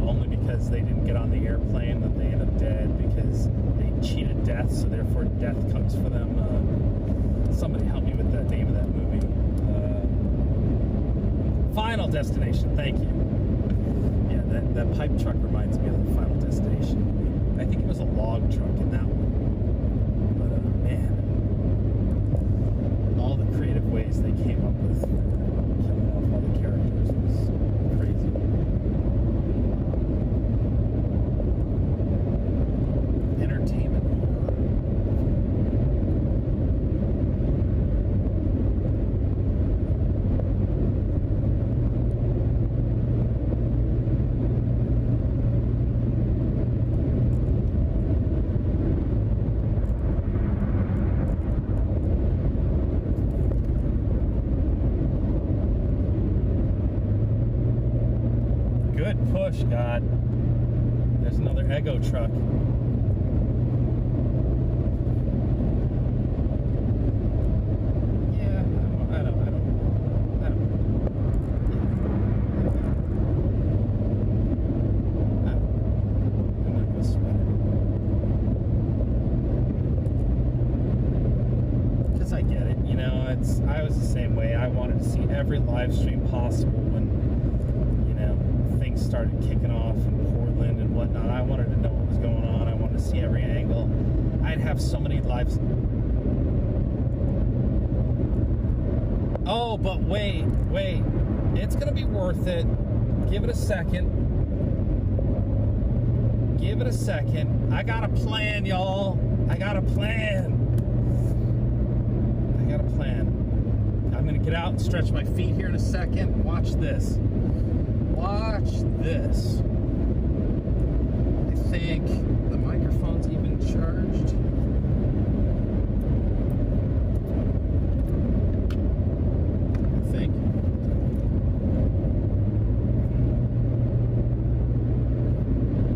[SPEAKER 1] only because they didn't get on the airplane that they end up dead because they cheated death, so therefore death comes for them. Somebody help me with the name of that movie. Final Destination, thank you. Yeah, that pipe truck reminds me of the Final Destination. I think it was a log truck in that one. But man, all the creative ways they came up with killing off all the characters was crazy. Entertainment. Push, God. There's another Ego truck. Yeah, I don't. I'm not gonna sweat it. Because I get it, you know, I was the same way. I wanted to see every live stream possible when, you know, things started kicking off in Portland and whatnot. I wanted to know what was going on. I wanted to see every angle. I'd have so many lives. Oh, but wait. It's going to be worth it. Give it a second. I got a plan, y'all. I got a plan. I'm going to get out and stretch my feet here in a second. Watch this. I think the microphone's even charged. I think.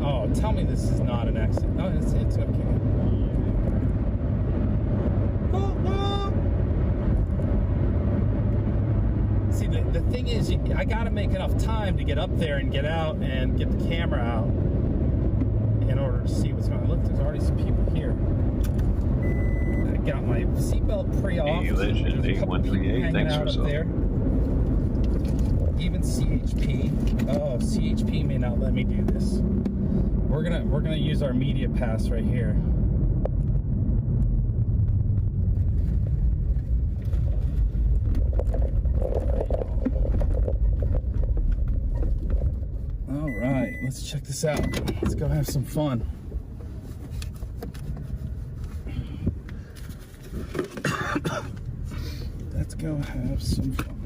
[SPEAKER 1] Oh, tell me this is not an accident. Oh, it's okay. See, I got to make enough time to get up there and get out and get the camera out in order to see what's going on. Look, there's already some people here. I got my seatbelt pre-off. There's a couple people hanging out up there. Even CHP. Oh, CHP may not let me do this. We're gonna use our media pass right here. All right, let's check this out. Let's go have some fun. Let's go have some fun.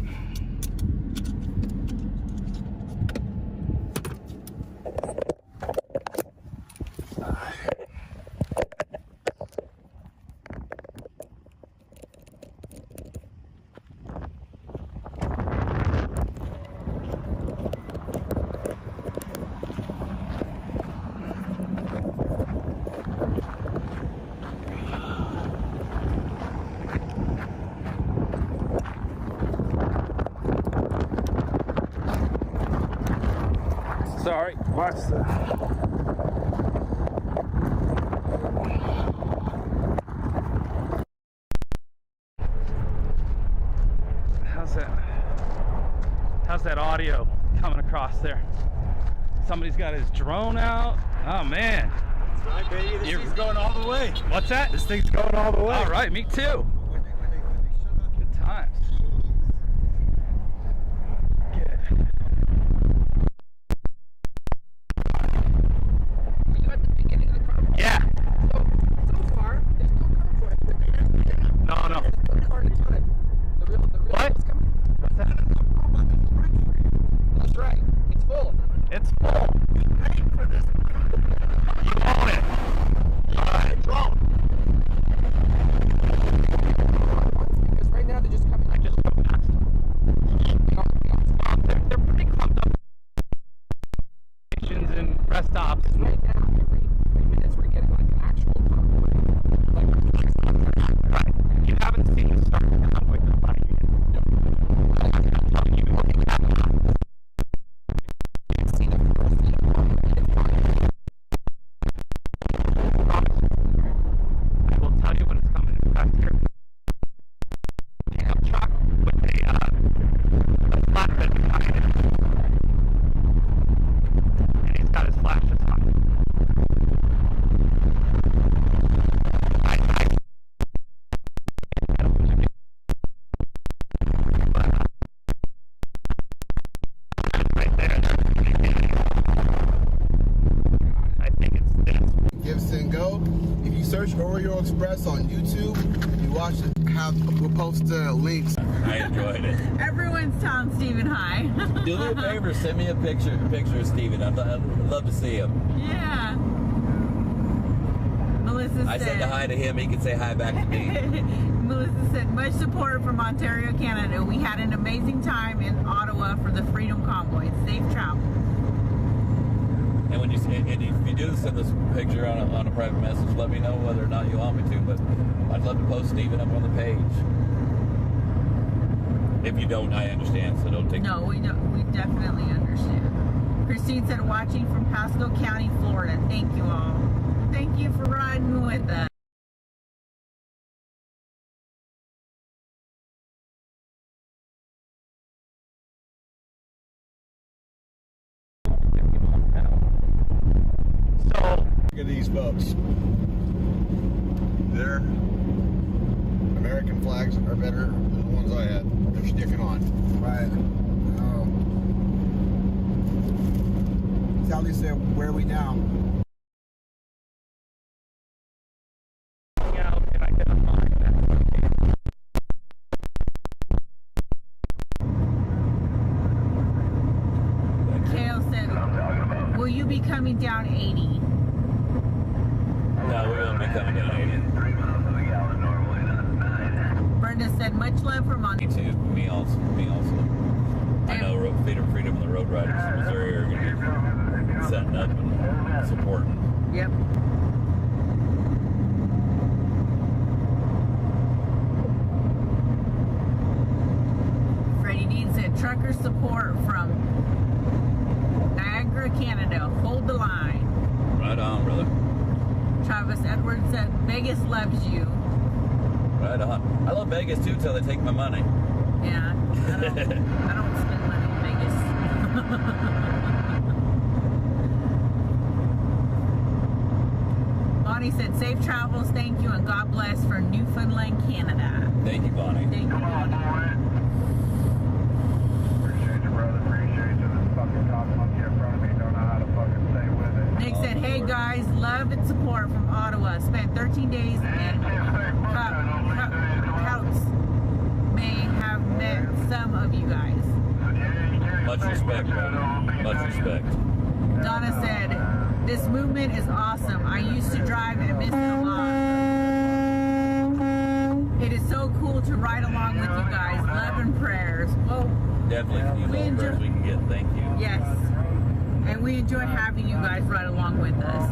[SPEAKER 1] Sorry, watch the. How's that audio coming across there? Somebody's got his drone out. Oh man.
[SPEAKER 11] That's right, baby. This thing's going all the way.
[SPEAKER 1] What's that?
[SPEAKER 11] This thing's going all the way.
[SPEAKER 1] All right, me too. Good times. Yeah.
[SPEAKER 11] So far, there's no convoy.
[SPEAKER 1] No. What?
[SPEAKER 11] What's that? That's right. It's full.
[SPEAKER 1] It's full.
[SPEAKER 11] We paid for this.
[SPEAKER 1] You own it.
[SPEAKER 11] All right, drone. Because right now they're just coming. I just come past them.
[SPEAKER 1] They're pretty clumped up. Stations and rest stops.
[SPEAKER 11] Right now, every 3 minutes we're getting like an actual convoy.
[SPEAKER 1] Right. You haven't seen the start of the convoy come by yet. I will tell you when it's coming. In fact, here, pickup truck with a flatbed behind it, and he's got his flashes on. Right there. I think it's this.
[SPEAKER 5] Gibson Go. If you search Oreo Express on YouTube, you watch it. We'll post links.
[SPEAKER 22] I enjoyed it.
[SPEAKER 3] Everyone's telling Stephen hi.
[SPEAKER 22] Do me a favor, send me a picture of Steven. I'd love to see him.
[SPEAKER 3] Yeah. Melissa
[SPEAKER 22] I said hi to him, he can say hi back to me.
[SPEAKER 3] Melissa said, much support from Ontario, Canada. We had an amazing time in Ottawa for the Freedom Convoy. Safe travel.
[SPEAKER 22] And when if you do send this picture on a private message, let me know whether or not you want me to, but I'd love to post Steven up on the page. If you don't, I understand, so don't take
[SPEAKER 3] No, we don't. We definitely understand. Christine said, watching from Pasco County, Florida. Thank you all. Thank you for riding with us.
[SPEAKER 1] So,
[SPEAKER 4] look at these folks. Their American flags are better than the ones I had. They're sticking on.
[SPEAKER 5] Right. Sally said, where are we now?
[SPEAKER 3] Kale said, will you be coming down 80?
[SPEAKER 22] No, we won't be coming down 80.
[SPEAKER 3] Brenda said, much love from Montana.
[SPEAKER 22] Me too. Me also. I know Freedom and the Road Riders in Missouri are going to be setting up and supporting.
[SPEAKER 3] Yep. Freddie Dean said, trucker trucker support from Niagara, Canada. Hold the line.
[SPEAKER 22] Right on, brother.
[SPEAKER 3] Travis Edwards said, Vegas loves you.
[SPEAKER 22] Right on. I love Vegas too till they take my money.
[SPEAKER 3] Yeah, I don't spend money in Vegas. Bonnie said, safe travels, thank you, and God bless for Newfoundland, Canada.
[SPEAKER 22] Thank you, Bonnie.
[SPEAKER 3] Thank you, Bonnie.
[SPEAKER 10] Appreciate you, brother. Appreciate you. This fucking cop monkey in front of me don't know how to fucking stay with it.
[SPEAKER 3] Nick said, hey guys, love and support from Ottawa. Spent 13 days in Couts. May have met some of you guys.
[SPEAKER 22] Much respect, brother. Much respect.
[SPEAKER 3] Donna said, this movement is awesome. I used to drive and miss it a lot. It is so cool to ride along with you guys. Love and prayers. Well,
[SPEAKER 22] definitely. Any little prayers we can get. Thank you.
[SPEAKER 3] Yes. And we enjoy having you guys ride along with us.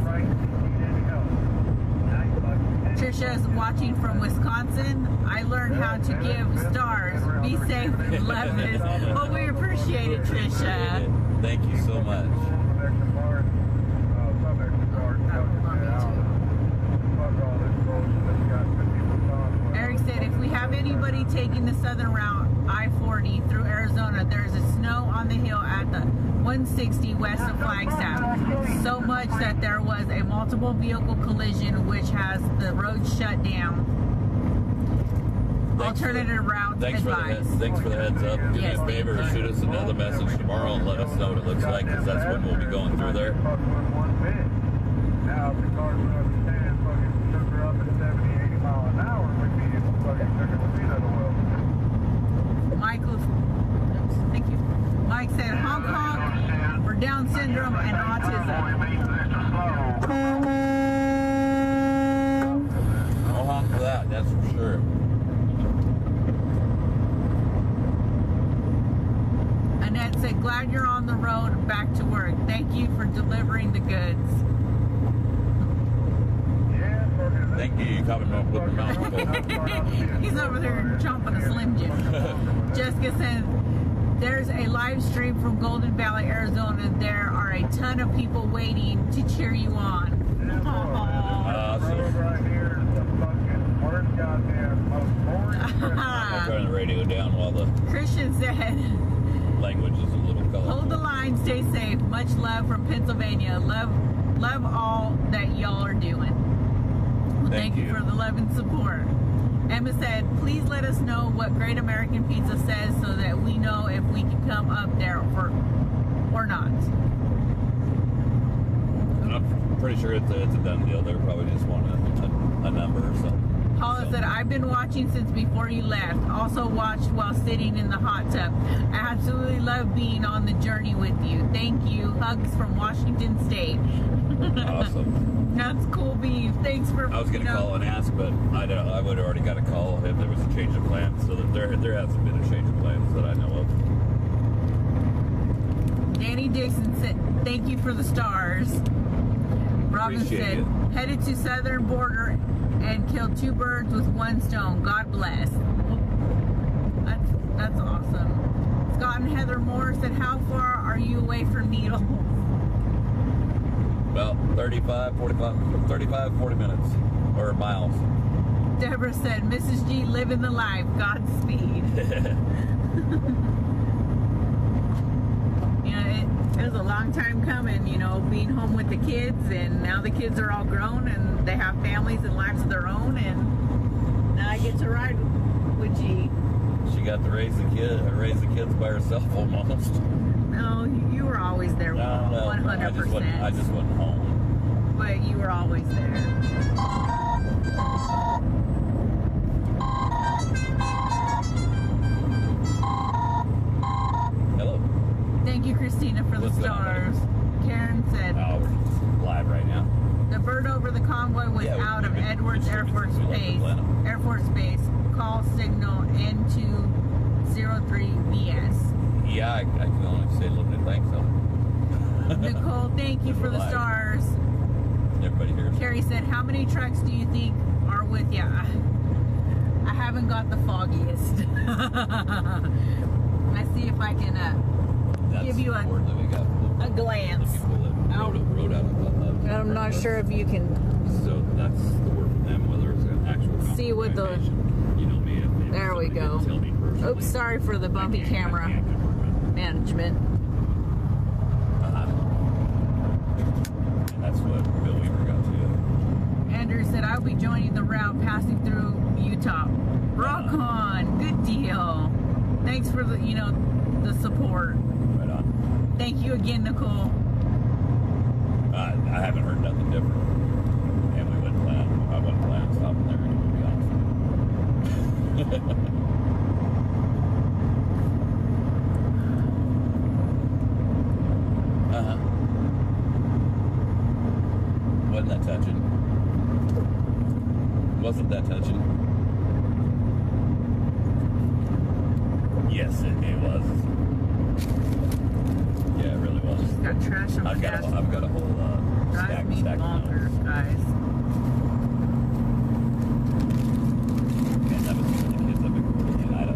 [SPEAKER 3] Trisha is watching from Wisconsin. I learned how to give stars. Be safe and love this. Well, we appreciate it, Trisha.
[SPEAKER 22] Thank you so much.
[SPEAKER 3] Eric said, if we have anybody taking the southern route, I-40 through Arizona, there's a snow on the hill at the 160 west of Flagstaff. So much that there was a multiple vehicle collision which has the road shut down. Alternative routes advised.
[SPEAKER 22] Thanks for the heads up. Do me a favor, shoot us another message tomorrow and let us know what it looks like, because that's when we'll be going through there.
[SPEAKER 10] Now, if the cars would understand, fucking took her up at 70, 80 mile an hour, we'd be fucking took her feet out of the wheel.
[SPEAKER 3] Michael, thank you. Mike said Hong Kong for Down syndrome and autism.
[SPEAKER 22] No honk for that, that's for sure.
[SPEAKER 3] Annette said, glad you're on the road back to work. Thank you for delivering the goods.
[SPEAKER 22] Thank you. You caught me up with the mouthful.
[SPEAKER 3] He's over there chomping a Slim Jim. Jessica said, there's a live stream from Golden Valley, Arizona. There are a ton of people waiting to cheer you on.
[SPEAKER 22] Awesome. I'll turn the radio down while the
[SPEAKER 3] Christian said,
[SPEAKER 22] language is a little colorful.
[SPEAKER 3] Hold the line, stay safe. Much love from Pennsylvania. Love all that y'all are doing. Thank you for the love and support. Emma said, please let us know what Great American Pizza says so that we know if we can come up there or not.
[SPEAKER 22] I'm pretty sure it's a done deal. They probably just want a number or something.
[SPEAKER 3] Paula said, I've been watching since before you left. Also watched while sitting in the hot tub. I absolutely love being on the journey with you. Thank you. Hugs from Washington State.
[SPEAKER 22] Awesome.
[SPEAKER 3] That's cool, Beef. Thanks for.
[SPEAKER 22] I was going to call and ask, but I would have already got a call if there was a change of plans. So that there hasn't been a change of plans that I know of.
[SPEAKER 3] Danny Dixon said, thank you for the stars. Robin said, headed to southern border and killed 2 birds with 1 stone. God bless. That's awesome. Scott and Heather Moore said, how far are you away from Needles?
[SPEAKER 22] About 40 minutes or miles.
[SPEAKER 3] Deborah said, Mrs. G, living the life. Godspeed. It was a long time coming, being home with the kids, and now the kids are all grown and they have families and lives of their own, and now I get to ride with G.
[SPEAKER 22] She got to raise the kids by herself almost.
[SPEAKER 3] No, you were always there. 100%.
[SPEAKER 22] I just wasn't home.
[SPEAKER 3] But you were always there.
[SPEAKER 22] Hello.
[SPEAKER 3] Thank you, Christina, for the stars. Karen said,
[SPEAKER 22] oh, we're just live right now.
[SPEAKER 3] The bird over the convoy was out of Edwards Air Force Base. Call signal N203BS.
[SPEAKER 22] Yeah, I can only say limited thanks though.
[SPEAKER 3] Nicole, thank you for the stars.
[SPEAKER 22] Everybody here.
[SPEAKER 3] Carrie said, how many trucks do you think are with you? I haven't got the foggiest. I see if I can give you a glance. I'm not sure if you can.
[SPEAKER 22] So that's the word from them, whether it's an actual.
[SPEAKER 3] See what the. There we go. Oops, sorry for the bumpy camera management.
[SPEAKER 22] That's what Bill Weaver got to.
[SPEAKER 3] Andrew said, I'll be joining the route passing through Utah. Rock on. Good deal. Thanks for the, the support.
[SPEAKER 22] Right on.
[SPEAKER 3] Thank you again, Nicole.
[SPEAKER 22] I haven't heard nothing different. And I wouldn't plan on stopping there anyway, to be honest with you. Wasn't that touching? Wasn't that touching? Yes, it was. Yeah, it really was.
[SPEAKER 3] Got trash on the dashboard.
[SPEAKER 22] I've got a whole stack
[SPEAKER 3] bonkers, guys.
[SPEAKER 22] And that was the kids I've been recording in Idaho.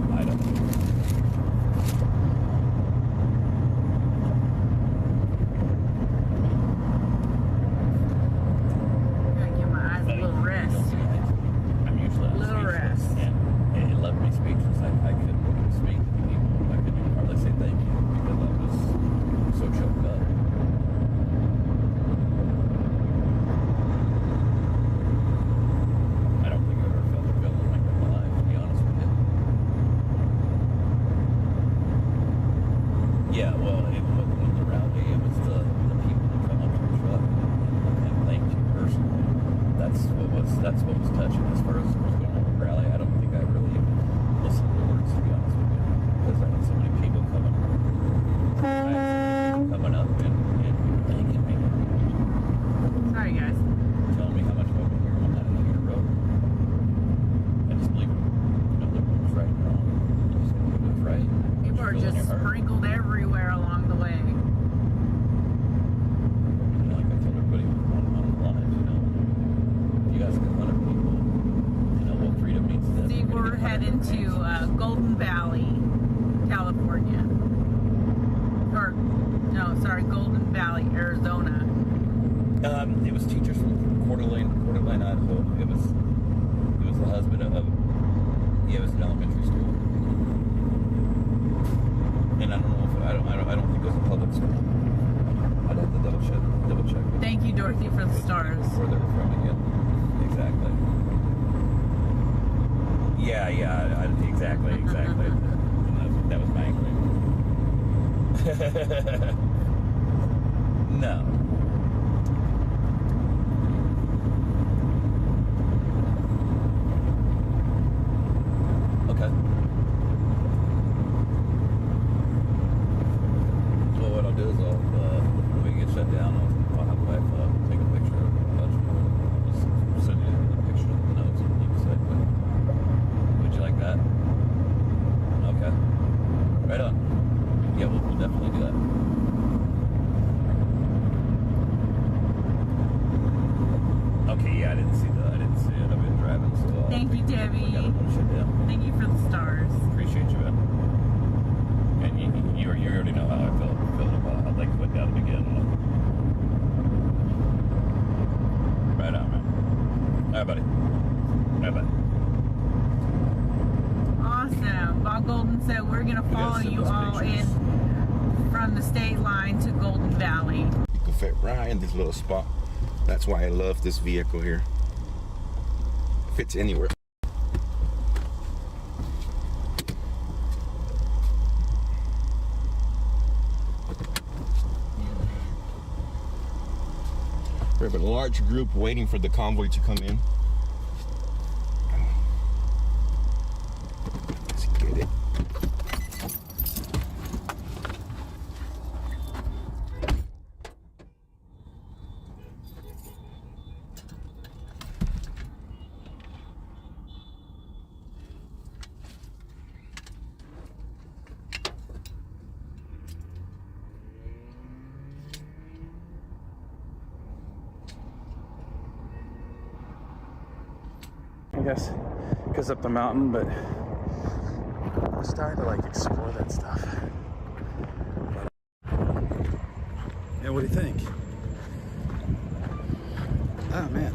[SPEAKER 22] That's what was touching as far as what's going on with the rally. I don't think I really even listened to the words, to be honest with you, because I had so many people coming up and thanking me.
[SPEAKER 3] Sorry, guys.
[SPEAKER 22] Telling me how much I would hear on that entire road. I just believe that was right and wrong. I'm just going to do what's right.
[SPEAKER 3] People are just sprinkled everywhere along the way.
[SPEAKER 22] Like I told everybody on the line, you guys got 100 people, what freedom means to them.
[SPEAKER 3] See, we're heading to Golden Valley, California. Golden Valley, Arizona.
[SPEAKER 22] It was teachers from Coeur d'Alene, Idaho. It was the husband of, it was an elementary school. And I don't know if, I don't think it was a public school. I'd have to double check.
[SPEAKER 3] Thank you, Dorothy, for the stars.
[SPEAKER 22] Where they were from again. Exactly. Yeah, exactly. That was my angry. No. Okay. Well, what I'll do is when we get shut down, I'll have my wife take a picture of a bunch of them. Just send you a picture of the notes and you decide, would you like that? Okay. Right on. Yeah, we'll definitely do that. Okay, yeah, I didn't see it. I've been driving, so.
[SPEAKER 3] Thank you, Debbie. Thank you for the stars.
[SPEAKER 22] Appreciate you, man. And you already know how I feel about how things went down to begin with. Right on, man. All right, buddy. Bye-bye.
[SPEAKER 3] Awesome. Bob Golden said we're going to follow you all in from the state line to Golden Valley.
[SPEAKER 21] You can fit right in this little spot. That's why I love this vehicle here. Fits anywhere. We have a large group waiting for the convoy to come in. Let's get it.
[SPEAKER 1] I guess, goes up the mountain, but I'm starting to like explore that stuff. Yeah, what do you think? Oh man.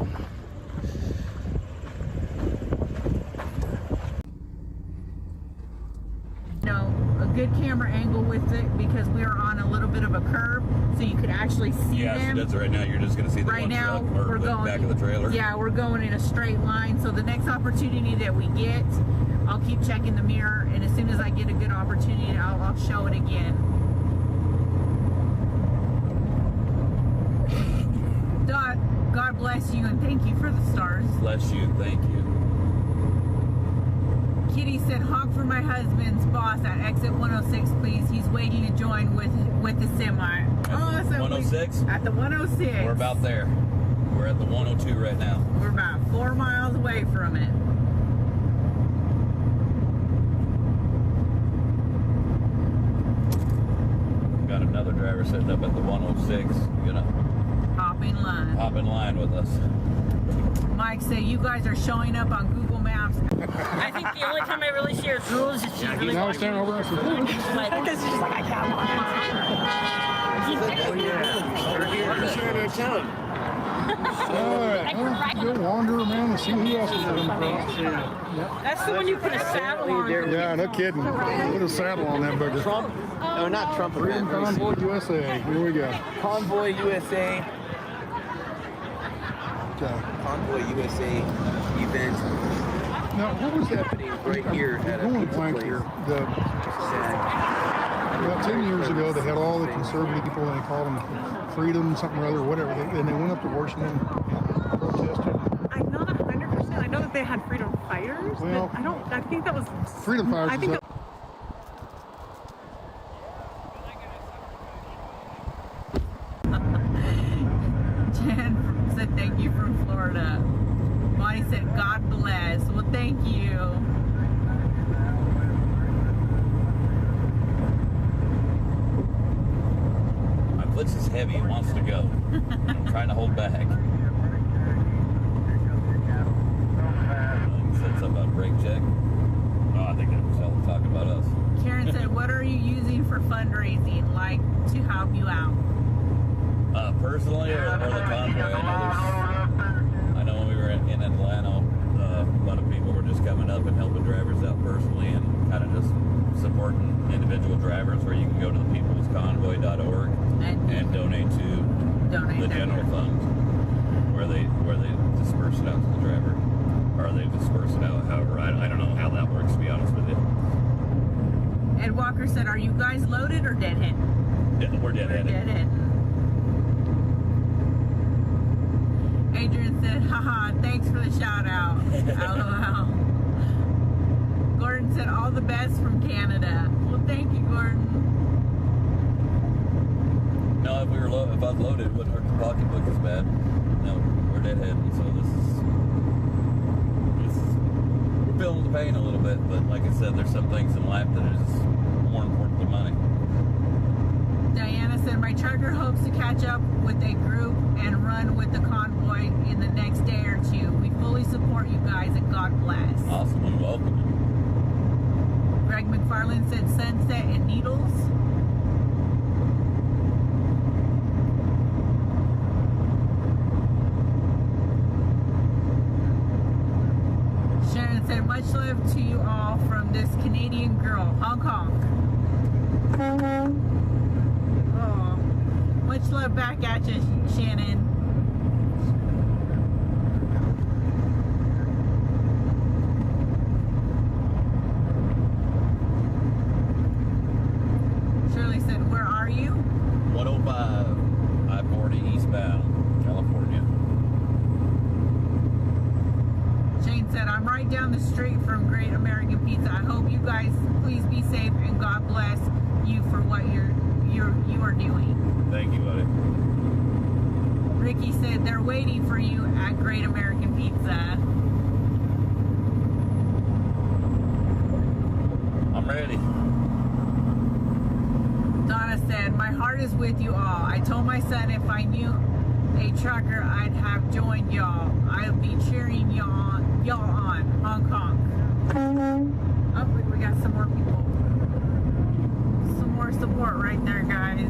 [SPEAKER 3] A good camera angle with it because we are on a little bit of a curve, so you could actually see them.
[SPEAKER 22] Yeah, so right now you're just going to see the
[SPEAKER 3] right
[SPEAKER 22] one
[SPEAKER 3] now,
[SPEAKER 22] truck or
[SPEAKER 3] we're
[SPEAKER 22] the
[SPEAKER 3] going,
[SPEAKER 22] back of the trailer.
[SPEAKER 3] Yeah, we're going in a straight line. So the next opportunity that we get, I'll keep checking the mirror, and as soon as I get a good opportunity, I'll show it again. God bless you and thank you for the stars.
[SPEAKER 22] Bless you, thank you.
[SPEAKER 3] Kitty said, honk for my husband's boss at exit 106, please. He's waiting to join with the semi.
[SPEAKER 22] Awesome. 106?
[SPEAKER 3] At the 106.
[SPEAKER 22] We're about there. We're at the 102 right now.
[SPEAKER 3] We're about 4 miles away from it.
[SPEAKER 22] Got another driver sitting up at the 106. You're gonna
[SPEAKER 3] hop in line.
[SPEAKER 22] Hop in line with us.
[SPEAKER 3] Mike said, you guys are showing up on Google Maps.
[SPEAKER 12] I think the only time I really share rules is she's really
[SPEAKER 14] now standing over us.
[SPEAKER 12] Because she's just like, I got one.
[SPEAKER 14] Go wander around and see who else is coming across.
[SPEAKER 12] That's the one you put a saddle on.
[SPEAKER 14] Yeah, no kidding. Put a saddle on that bugger.
[SPEAKER 23] Trump? No, not Trump.
[SPEAKER 14] Freedom Convoy USA. Here we go.
[SPEAKER 23] Convoy USA. Convoy USA event.
[SPEAKER 14] Now, what was that?
[SPEAKER 23] Right here at a pizza place.
[SPEAKER 14] Here. About 10 years ago, they had all the conservative people, and they called them freedom, something or other, whatever. And they went up to Washington and protested.
[SPEAKER 24] I'm not 100%. I know that they had freedom fighters,
[SPEAKER 14] well,
[SPEAKER 24] but I think that was...
[SPEAKER 14] Freedom fighters
[SPEAKER 24] I think
[SPEAKER 3] Jen said thank you from Florida. Bonnie said God bless. Well, thank you.
[SPEAKER 22] My blitz is heavy. It wants to go. I'm trying to hold back. You said something about brake check. Oh, I think that was talking about us.
[SPEAKER 3] Karen said, what are you using for fundraising, like to help you out?
[SPEAKER 22] Personally, or the convoy? I know when we were in Adelanto, a lot of people were just coming up and helping drivers out personally and kind of just supporting individual drivers, where you can go to the peoplesconvoy.org and donate to the general fund, where they disperse it out to the driver, or they disperse it out however. I don't know how that works, to be honest with you.
[SPEAKER 3] Ed Walker said, are you guys loaded or deadhead?
[SPEAKER 22] Yeah, we're deadheaded.
[SPEAKER 3] Deadhead. Adrian said, haha, thanks for the shout out. LOL. Gordon said, all the best from Canada. Well, thank you, Gordon.
[SPEAKER 22] No, if I was loaded, it wouldn't hurt the pocketbook as bad. No, we're deadhead, so this is we're feeling the pain a little bit, but like I said, there's some things in life that is more important than money.
[SPEAKER 3] Diana said, my charger hopes to catch up with a group and run with the convoy in the next day or two. We fully support you guys and God bless.
[SPEAKER 22] Awesome, and welcome.
[SPEAKER 3] Greg McFarland said, sunset and needles. Sharon said, much love to you all from this Canadian girl, Hong Kong. Oh, much love back at you, Shannon. Shirley said, where are you?
[SPEAKER 22] 105, I-40 eastbound, California.
[SPEAKER 3] Shane said, I'm right down the street from Great American Pizza. I hope you guys please be safe and God bless you for what you are doing.
[SPEAKER 22] Thank you, buddy.
[SPEAKER 3] Ricky said they're waiting for you at Great American Pizza.
[SPEAKER 22] I'm ready.
[SPEAKER 3] Donna said, my heart is with you all. I told my son if I knew a trucker, I'd have joined y'all. I'll be cheering y'all on. Hong Kong. Oh, we got some more people. Some more support right there, guys.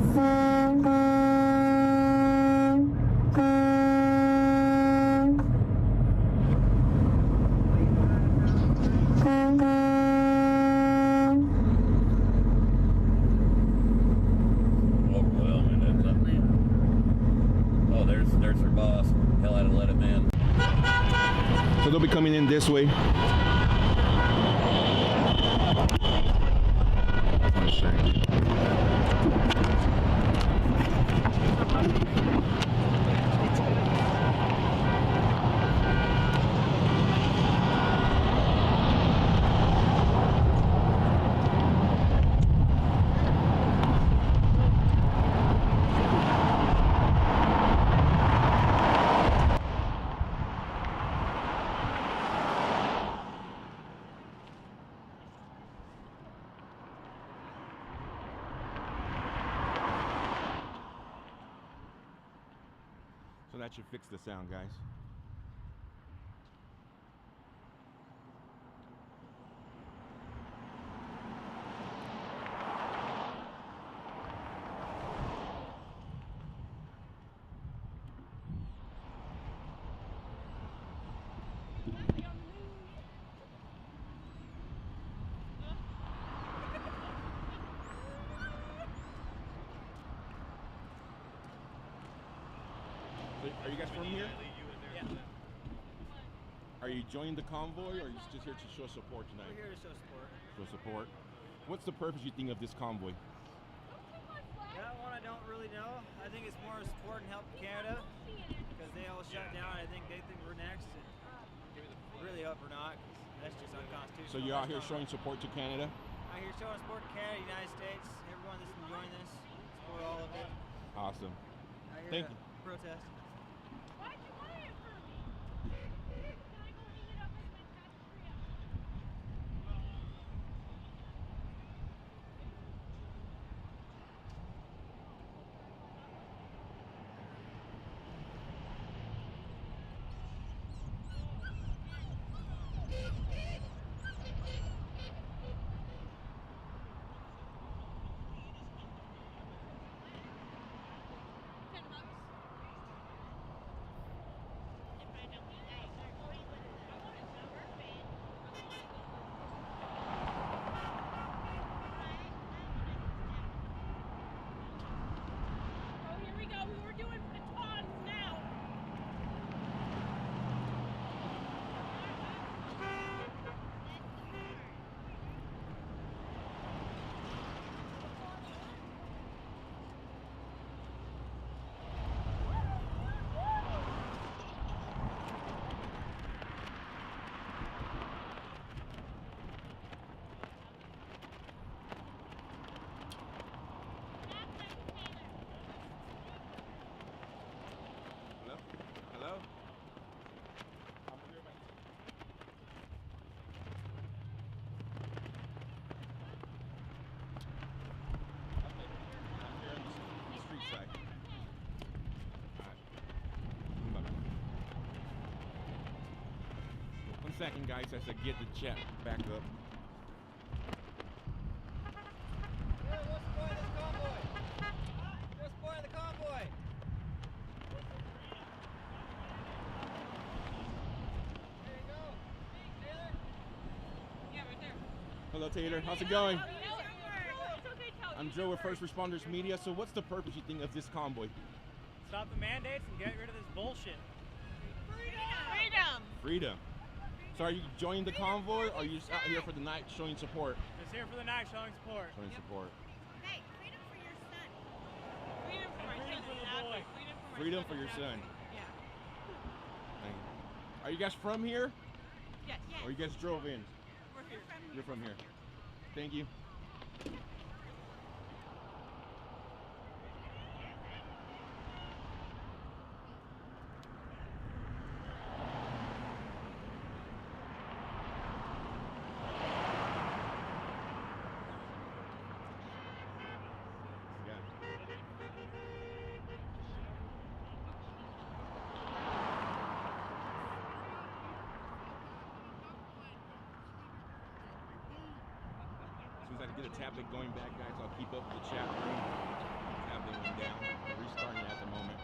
[SPEAKER 21] So they'll be coming in this way. So that should fix the sound, guys. Are you guys from here?
[SPEAKER 13] Yeah.
[SPEAKER 21] Are you joining the convoy, or are you just here to show support tonight?
[SPEAKER 13] We're here to show support.
[SPEAKER 21] Show support. What's the purpose, you think, of this convoy?
[SPEAKER 13] That one I don't really know. I think it's more support and help Canada because they all shut down. I think they think we're next. And really up or not, that's just unconstitutional.
[SPEAKER 21] So you're out here showing support to Canada?
[SPEAKER 13] Out here showing support to Canada, United States, everyone that's enjoying this, support all of it.
[SPEAKER 21] Awesome. Thank you.
[SPEAKER 13] Protest.
[SPEAKER 21] Second, guys, as I get the chat back up.
[SPEAKER 13] What's the point of this convoy? What's the point of the convoy? There you go. Taylor? Yeah, right there.
[SPEAKER 21] Hello, Taylor. How's it going?
[SPEAKER 13] It's okay,
[SPEAKER 21] I'm Joe with First Responders Media. So what's the purpose, you think, of this convoy?
[SPEAKER 13] Stop the mandates and get rid of this bullshit.
[SPEAKER 3] Freedom!
[SPEAKER 21] Freedom. So are you joining the convoy, or are you just out here for the night showing support?
[SPEAKER 13] Just here for the night showing support.
[SPEAKER 21] Showing support.
[SPEAKER 3] Hey, freedom for your son. Freedom for my son.
[SPEAKER 13] For the boy.
[SPEAKER 21] Freedom for your son.
[SPEAKER 3] Yeah.
[SPEAKER 21] Thank you. Are you guys from here?
[SPEAKER 3] Yes.
[SPEAKER 21] Or you guys drove in?
[SPEAKER 3] We're here.
[SPEAKER 21] You're from here. Thank you. I can get a tablet going back, guys, I'll keep up with the chat room. Tablet went down. We're restarting it at the moment.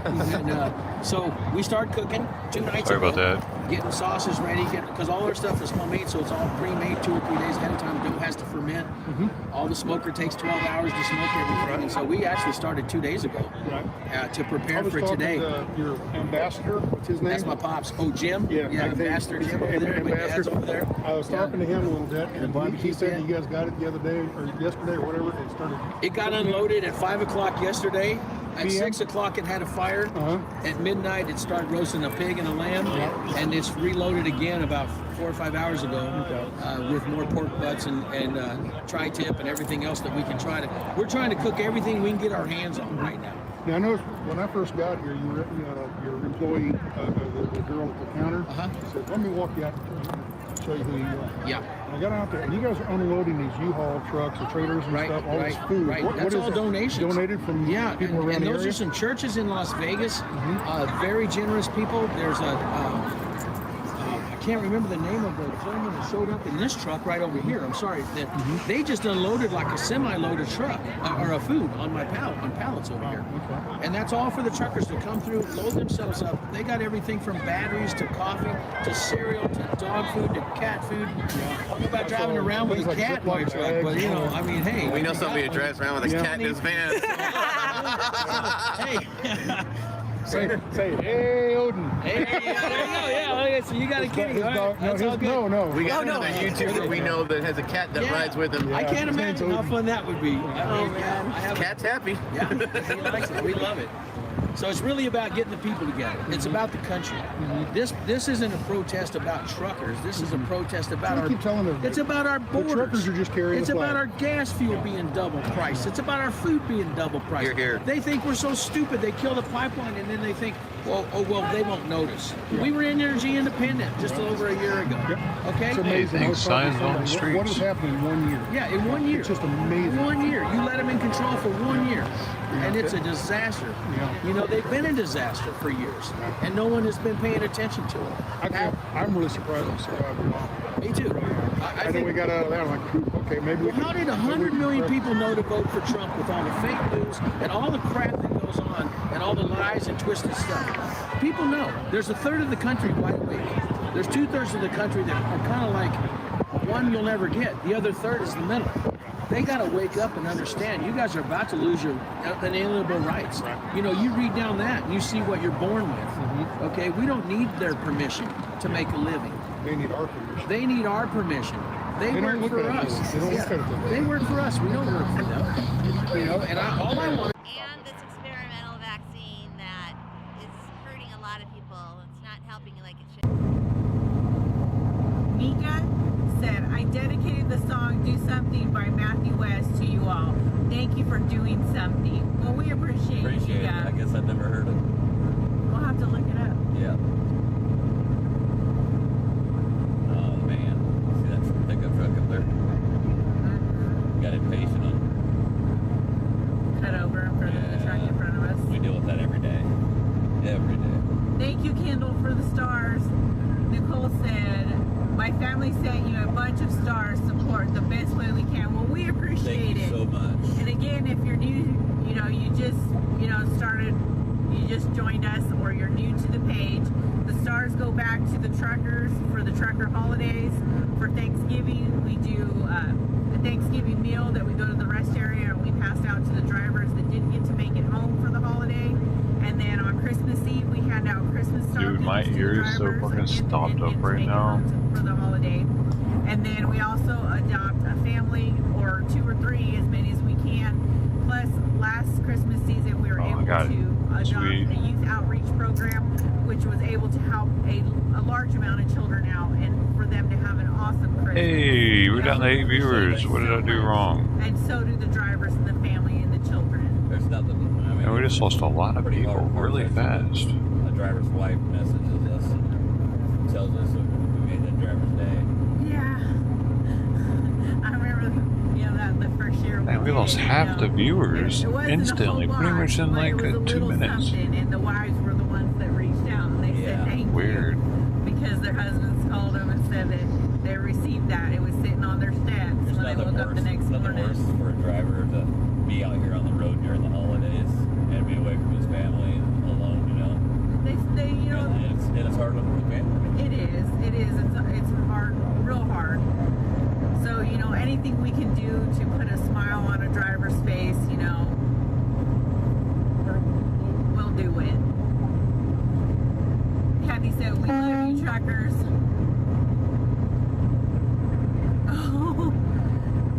[SPEAKER 15] And, so we start cooking 2 nights
[SPEAKER 2] Sorry
[SPEAKER 15] ago.
[SPEAKER 2] about that.
[SPEAKER 15] Getting sauces ready, because all our stuff is homemade, so it's all pre-made 2 or 3 days ahead of time. Dough has to ferment. All the smoker takes 12 hours to smoke everything, and so we actually started 2 days ago to prepare for today.
[SPEAKER 14] Your ambassador, what's his name?
[SPEAKER 15] That's my pops. Oh, Jim? Yeah, Ambassador Jim over there. My dad's over there.
[SPEAKER 14] I was talking to him a little bit, and he said you guys got it the other day, or yesterday, or whatever, it started.
[SPEAKER 15] It got unloaded at 5 o'clock yesterday. At 6 o'clock, it had a fire. At midnight, it started roasting a pig and a lamb, and it's reloaded again about 4 or 5 hours ago with more pork butts and tri-tip and everything else that we can try to. We're trying to cook everything we can get our hands on right now.
[SPEAKER 14] Now, I noticed when I first got here, your employee, the girl at the counter, said, "Let me walk you out and show you who you are."
[SPEAKER 15] Yeah.
[SPEAKER 14] And I got out there, and you guys are unloading these U-Haul trucks or trailers and stuff, all this food.
[SPEAKER 15] That's all donations.
[SPEAKER 14] Donated from people around
[SPEAKER 15] and
[SPEAKER 14] the
[SPEAKER 15] those
[SPEAKER 14] area?
[SPEAKER 15] are some churches in Las Vegas. Very generous people. There's I can't remember the name of the gentleman that showed up in this truck right over here. I'm sorry. They just unloaded like a semi-loaded truck or a food on my pallets over here. And that's all for the truckers to come through, load themselves up. They got everything from batteries to coffee to cereal to dog food to cat food. I don't know about driving around with a cat in my truck, but I mean, hey.
[SPEAKER 16] We know somebody who drives around with a cat in his van.
[SPEAKER 15] Hey.
[SPEAKER 14] Say, hey, Odin.
[SPEAKER 15] Hey, there you go. Yeah, so you got a kitty. That's all good.
[SPEAKER 14] No.
[SPEAKER 16] We got another YouTuber we know that has a cat that rides with him.
[SPEAKER 15] I can't imagine how fun that would be.
[SPEAKER 16] Cat's happy.
[SPEAKER 15] Yeah, he likes it. We love it. So it's really about getting the people together. It's about the country. This isn't a protest about truckers. This is a protest about it's about our borders.
[SPEAKER 14] The truckers are just carrying
[SPEAKER 15] It's
[SPEAKER 14] the flag.
[SPEAKER 15] about our gas fuel being double priced. It's about our food being double priced.
[SPEAKER 16] You're here.
[SPEAKER 15] They think we're so stupid. They kill the pipeline and then they think, well, they won't notice. We were energy independent just over a year ago. Okay?
[SPEAKER 14] It's amazing.
[SPEAKER 2] Signs on the streets.
[SPEAKER 14] What has happened in 1 year?
[SPEAKER 15] Yeah, in 1 year.
[SPEAKER 14] It's just amazing.
[SPEAKER 15] 1 year. You let them in control for 1 year. And it's a disaster. They've been a disaster for years, and no one has been paying attention to it.
[SPEAKER 14] I'm really surprised we survived.
[SPEAKER 15] Me too.
[SPEAKER 14] I think we got out of that. I'm like, okay, maybe.
[SPEAKER 15] How did 100 million people know to vote for Trump with all the fake news and all the crap that goes on and all the lies and twisted stuff? People know. There's a third of the country wide awake. There's 2/3 of the country that are kind of like one you'll never get. The other third is the middle. They got to wake up and understand you guys are about to lose your inalienable rights. You read down that and you see what you're born with. Okay, we don't need their permission to make a living.
[SPEAKER 14] They need our permission.
[SPEAKER 15] They need our permission. They work for us. They work for us. We don't work for them. And all I want.
[SPEAKER 18] And this experimental vaccine that is hurting a lot of people. It's not helping like it should.
[SPEAKER 3] Mika said, I dedicated the song Do Something by Matthew West to you all. Thank you for doing something. Well, we appreciate it.
[SPEAKER 22] I guess I've never heard it.
[SPEAKER 3] We'll have to look it up.
[SPEAKER 22] Yeah. Oh, man. See that pickup truck up there? Got impatient on
[SPEAKER 3] Cut over in front of the truck in front of us.
[SPEAKER 22] We deal with that every day. Every day.
[SPEAKER 3] Thank you, Kendall, for the stars. Nicole said, my family sent you a bunch of stars. Support the best way we can. Well, we appreciate it.
[SPEAKER 22] Thank you so much.
[SPEAKER 3] And again, if you're new, you just, you just joined us, or you're new to the page, the stars go back to the truckers for the trucker holidays. For Thanksgiving, we do a Thanksgiving meal that we go to the rest area and we pass out to the drivers that didn't get to make it home for the holiday. And then on Christmas Eve, we hand out Christmas stockings.
[SPEAKER 2] Dude, my ear is so fucking stopped up right now.
[SPEAKER 3] For the holiday. And then we also adopt a family, or 2 or 3, as many as we can. Plus, last Christmas season, we were able to adopt a youth outreach program, which was able to help a large amount of children out and for them to have an awesome Christmas.
[SPEAKER 2] Hey, we're down to 8 viewers. What did I do wrong?
[SPEAKER 3] And so do the drivers and the family and the children.
[SPEAKER 22] There's nothing.
[SPEAKER 2] And we just lost a lot of people really fast.
[SPEAKER 22] A driver's wife messages us and tells us that we made that driver's day.
[SPEAKER 3] Yeah. I remember, that the first year we
[SPEAKER 2] We lost half the viewers instantly, pretty much in like 2 minutes.
[SPEAKER 3] And the wives were the ones that reached out and they said thank
[SPEAKER 2] Weird.
[SPEAKER 3] you because their husbands called them and said that they received that. It was sitting on their steps when they woke up the next morning.
[SPEAKER 22] Nothing worse for a driver to be out here on the road during the holidays and be away from his family and alone, you know.
[SPEAKER 3] They you know.
[SPEAKER 22] And it's hard with the family.
[SPEAKER 3] It is. It's hard, real hard. So, you know, anything we can do to put a smile on a driver's face, you know, we'll do it. Kathy said, we love you, truckers. Oh,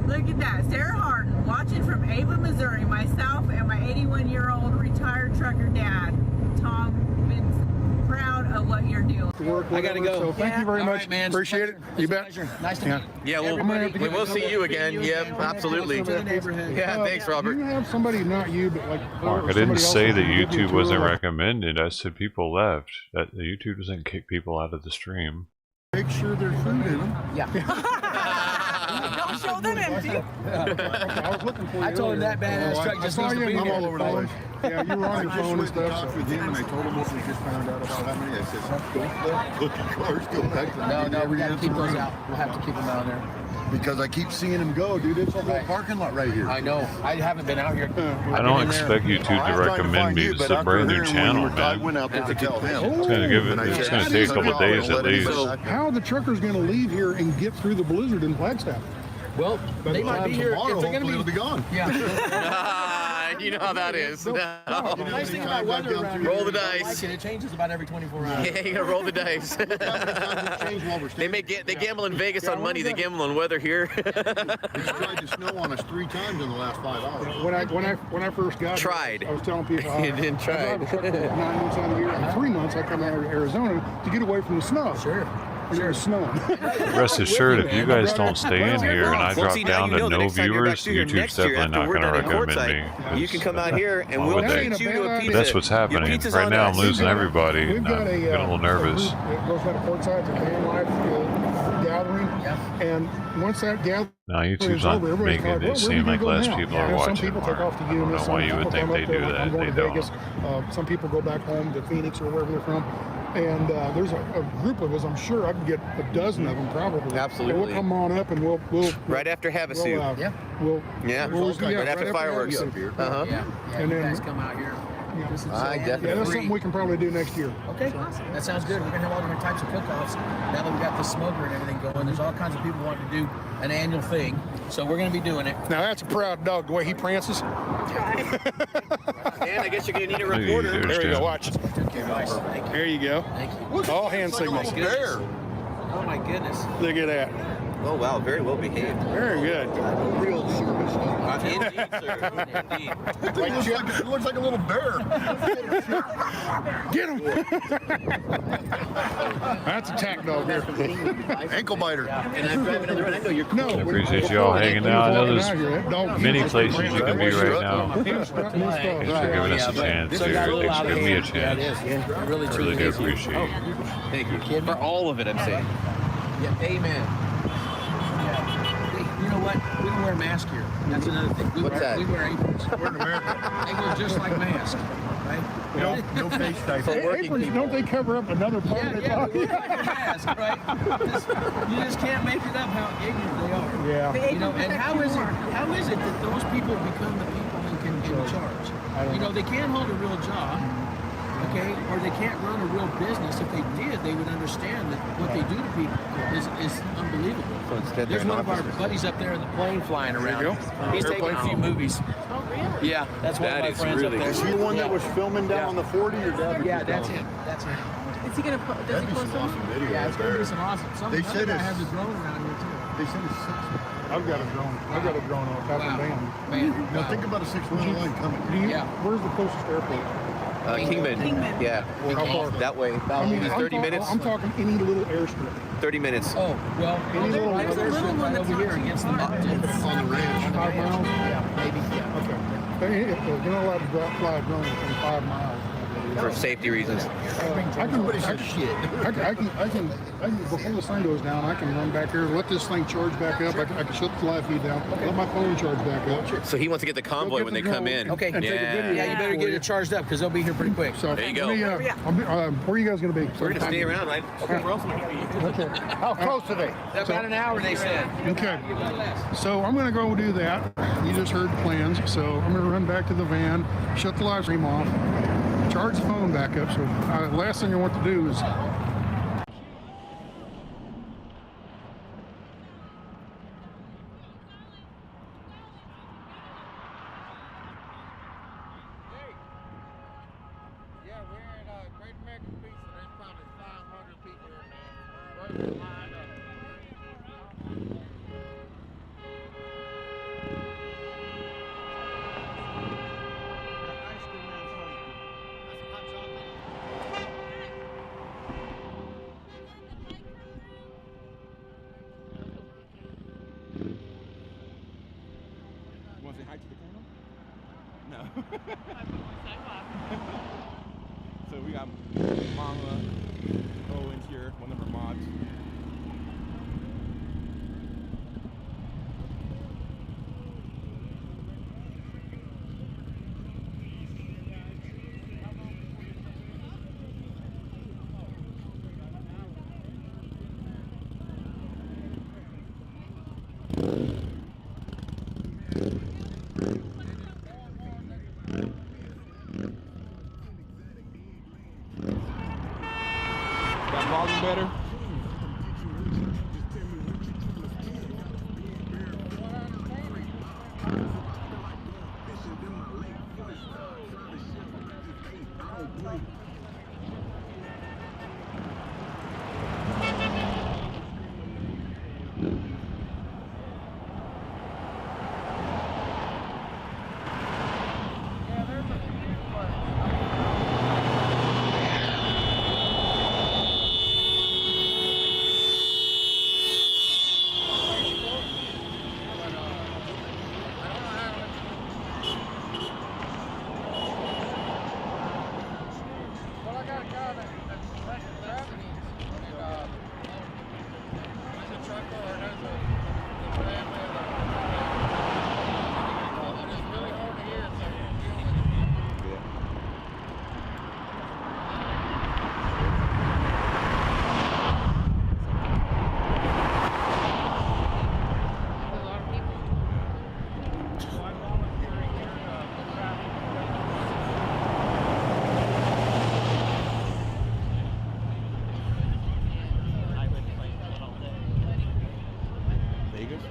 [SPEAKER 3] look at that. Sarah Harden, watching from Ava, Missouri. Myself and my 81-year-old retired trucker dad, Tom, been proud of what you're doing.
[SPEAKER 14] I gotta go. So thank you very much.
[SPEAKER 16] Right, man.
[SPEAKER 14] Appreciate it. You bet.
[SPEAKER 16] Nice to meet you. Yeah, we'll see you again. Yep, absolutely. Yeah, thanks, Robert.
[SPEAKER 14] You have somebody, not you, but like.
[SPEAKER 2] Mark, I didn't say that YouTube wasn't recommended. I said people left. That YouTube doesn't kick people out of the stream.
[SPEAKER 14] Make sure there's food in them.
[SPEAKER 12] Don't show them empty.
[SPEAKER 14] I was looking for you.
[SPEAKER 15] I told him that badass truck just needs to be
[SPEAKER 14] I'm
[SPEAKER 15] here.
[SPEAKER 14] all over the place. Yeah, you were on your phone and stuff.
[SPEAKER 9] Talked with him and I told him what we just found out about how many. I said, don't let cookie cars go back to the
[SPEAKER 15] No, we gotta keep those out. We'll have to keep them out there.
[SPEAKER 9] Because I keep seeing them go, dude. It's a whole parking lot right here.
[SPEAKER 15] I know. I haven't been out here.
[SPEAKER 2] I don't expect YouTube to recommend me. It's a brand new channel, man.
[SPEAKER 9] I went out there to tell him.
[SPEAKER 2] It's gonna take a couple days at least.
[SPEAKER 14] How are the truckers going to leave here and get through the blizzard in Flagstaff?
[SPEAKER 15] Well, they might be here.
[SPEAKER 9] Tomorrow, hopefully it'll be gone.
[SPEAKER 15] Yeah.
[SPEAKER 16] You know how that is.
[SPEAKER 15] The nice thing about weather around here,
[SPEAKER 16] roll the dice.
[SPEAKER 15] It changes about every 24 hours.
[SPEAKER 16] Yeah, you gotta roll the dice. They gamble in Vegas on money. They gamble on weather here.
[SPEAKER 9] It's tried to snow on us 3 times in the last 5 hours.
[SPEAKER 14] When I first got
[SPEAKER 16] tried.
[SPEAKER 14] here, I was telling people
[SPEAKER 16] You didn't try.
[SPEAKER 14] I drive a truck for 9 months out of the year. In 3 months, I come out of Arizona to get away from the snow.
[SPEAKER 15] Sure.
[SPEAKER 14] It was snowing.
[SPEAKER 2] Rest assured, if you guys don't stay in here and I drop down to no viewers, YouTube's definitely not going to recommend me.
[SPEAKER 16] You can come out here and
[SPEAKER 2] Why
[SPEAKER 16] we'll
[SPEAKER 2] would they?
[SPEAKER 16] treat you to a pizza.
[SPEAKER 2] That's what's happening. Right now I'm losing everybody. I'm getting a little nervous.
[SPEAKER 14] It goes down to Portside, it's a van life gathering. And once that gathering
[SPEAKER 2] Now YouTube's not making it seem like less people are watching.
[SPEAKER 14] Some people take off to
[SPEAKER 2] I don't know why you would think they do that. They don't.
[SPEAKER 14] Some people go back home to Phoenix or wherever they're from. And there's a group of us, I'm sure I can get a dozen of them probably.
[SPEAKER 16] Absolutely.
[SPEAKER 14] And we'll come on up and we'll
[SPEAKER 16] right after Havasu. Right after fireworks.
[SPEAKER 15] Yeah.
[SPEAKER 14] And then
[SPEAKER 15] guys come out here.
[SPEAKER 16] Definitely.
[SPEAKER 14] Yeah, that's something we can probably do next year.
[SPEAKER 15] Okay, awesome. That sounds good. We're gonna have all different types of cook-offs. Now that we got the smoker and everything going, there's all kinds of people wanting to do an annual thing. So we're gonna be doing it.
[SPEAKER 14] Now that's a proud dog, the way he prances.
[SPEAKER 16] And I guess you're gonna need a reporter.
[SPEAKER 14] There you go, watch. There you go.
[SPEAKER 15] Thank you.
[SPEAKER 14] All hand signals.
[SPEAKER 15] Oh my goodness.
[SPEAKER 14] Look at that.
[SPEAKER 16] Oh wow, very well behaved.
[SPEAKER 14] Very good.
[SPEAKER 9] Real service dog.
[SPEAKER 16] Indeed, sir. Indeed.
[SPEAKER 9] It looks like a little bear.
[SPEAKER 14] Get him. That's a tack dog there.
[SPEAKER 9] Ankle biter.
[SPEAKER 16] And I'm driving on the road. I know you're
[SPEAKER 14] No.
[SPEAKER 2] I appreciate you all hanging out. I know there's many places you can be right now. Thanks for giving us a chance here. Thanks for giving me a chance.
[SPEAKER 15] I really
[SPEAKER 2] do appreciate it.
[SPEAKER 16] Thank you. For all of it, I'm saying.
[SPEAKER 15] Yeah, amen. You know what? We don't wear masks here. That's another thing. We wear aprons. We're in America. They go just like masks, right?
[SPEAKER 9] No face type.
[SPEAKER 14] Aprons, don't they cover up another part of the body?
[SPEAKER 15] Yeah, like a mask, right? You just can't make it up how ignorant they are.
[SPEAKER 14] Yeah.
[SPEAKER 15] You know, and how is it that those people become the people in charge? You know, they can't hold a real job. Okay, or they can't run a real business. If they did, they would understand that what they do to people is unbelievable.
[SPEAKER 16] So instead,
[SPEAKER 15] there's one of our buddies up there in the plane flying around. He's taking a few movies. Oh, really? Yeah, that's one of my friends up there.
[SPEAKER 9] Is he the one that was filming down on the 40 or down?
[SPEAKER 15] Yeah, that's him. That's him.
[SPEAKER 24] Is he gonna? Does he post some?
[SPEAKER 15] Yeah, it's gonna be some awesome.
[SPEAKER 9] They said it
[SPEAKER 15] has a drone around here too.
[SPEAKER 9] They said it's 6.
[SPEAKER 14] I've got a drone. I've got a drone on top of the van.
[SPEAKER 9] Now think about a 6-mile line coming.
[SPEAKER 14] Where's the closest airport?
[SPEAKER 16] Kingman. Yeah.
[SPEAKER 14] How far?
[SPEAKER 16] That way. About 30 minutes.
[SPEAKER 14] I'm talking any little airstrip.
[SPEAKER 16] 30 minutes.
[SPEAKER 15] Oh, well,
[SPEAKER 14] any little
[SPEAKER 15] there's a little one over here against the mountains.
[SPEAKER 9] On the ranch.
[SPEAKER 14] 5 miles?
[SPEAKER 15] Yeah, maybe. Yeah.
[SPEAKER 14] Okay. You're not allowed to fly a drone within 5 miles.
[SPEAKER 16] for safety reasons.
[SPEAKER 14] I can before the sun goes down, I can run back here, let this thing charge back up. I can shut the live feed down, let my phone charge back up.
[SPEAKER 16] So he wants to get the convoy when they come in.
[SPEAKER 15] Okay.
[SPEAKER 14] And take a video
[SPEAKER 15] Yeah, you better get it charged up because they'll be here pretty quick.
[SPEAKER 14] So
[SPEAKER 16] there you go.
[SPEAKER 14] where are you guys going to be?
[SPEAKER 16] We're going to stay around, right? Okay, where else are we going to be?
[SPEAKER 14] Okay.
[SPEAKER 6] How close are they?
[SPEAKER 15] About an hour, they said.
[SPEAKER 14] Okay. So I'm going to go do that. You just heard the plans. So I'm going to run back to the van, shut the live stream off, charge the phone back up. So last thing I want to do is
[SPEAKER 21] Want to say hi to the camera? No. So we got Mama Owens here, one of our mods. That volume better?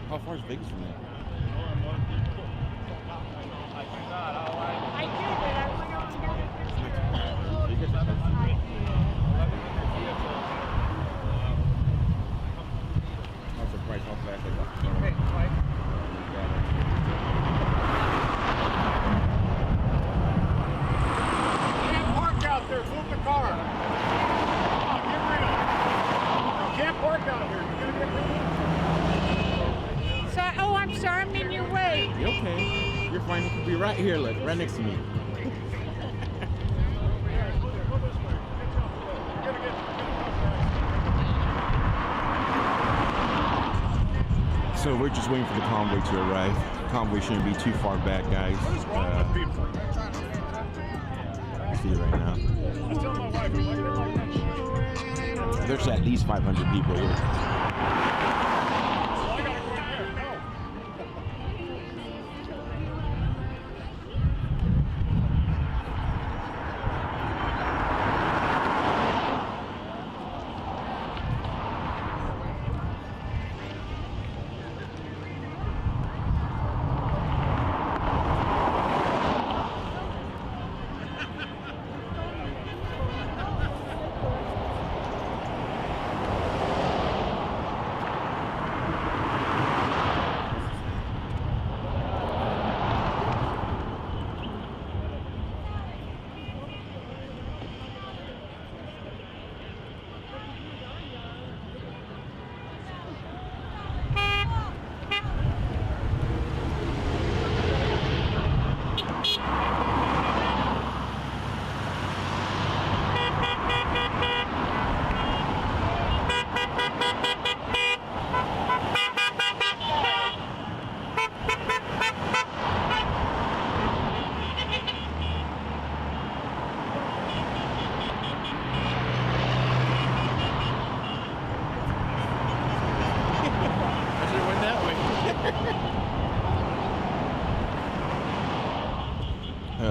[SPEAKER 21] How far is Vegas from there? I'm surprised how fast they got.
[SPEAKER 8] Can't park out there. Move the car. Come on, get rid of it. You can't park out here. You're gonna get rid of it.
[SPEAKER 17] Oh, I'm sorry, I'm in your way.
[SPEAKER 21] You're okay. You're fine. You can be right here, look, right next to me. So we're just waiting for the convoy to arrive. The convoy shouldn't be too far back, guys. See it right now. There's at least 500 people here.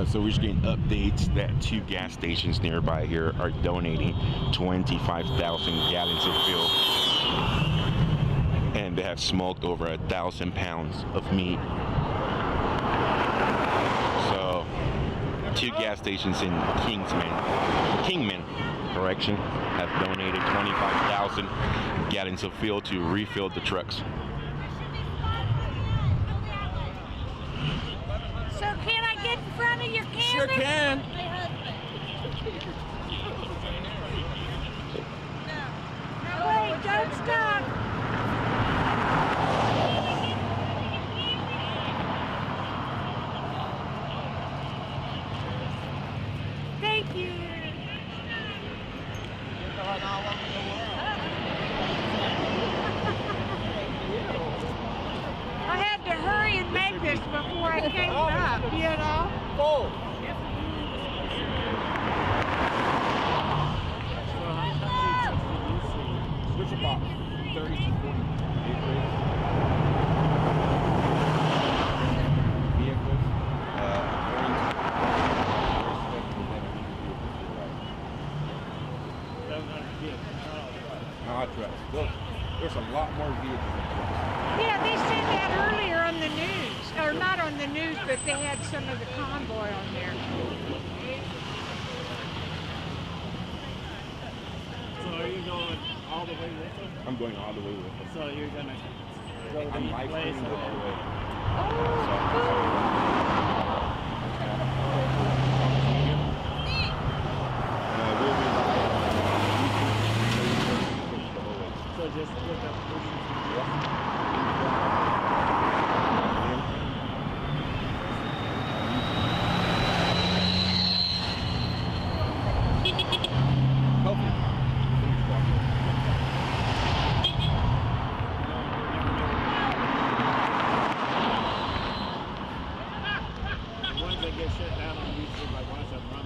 [SPEAKER 21] So we're just getting updates that 2 gas stations nearby here are donating 25,000 gallons of fuel. And they have smoked over 1,000 pounds of meat. So 2 gas stations in Kingman, correction, have donated 25,000 gallons of fuel to refill the trucks.
[SPEAKER 17] So can I get in front of your camera?
[SPEAKER 16] Sure can.
[SPEAKER 17] No, wait, don't stop. Thank you. I had to hurry and make this before I came up, you know?
[SPEAKER 21] Which about 30 to 40 vehicles. There's a lot more vehicles.
[SPEAKER 17] Yeah, they said that earlier on the news. Or not on the news, but they had some of the convoy on there.
[SPEAKER 13] So are you going all the way with them?
[SPEAKER 21] I'm going all the way with them.
[SPEAKER 13] So you're gonna go to
[SPEAKER 21] I'm
[SPEAKER 13] each
[SPEAKER 21] live
[SPEAKER 13] place?
[SPEAKER 21] streaming all the way.
[SPEAKER 13] So just look up ones that get shut down on YouTube, like ones that run.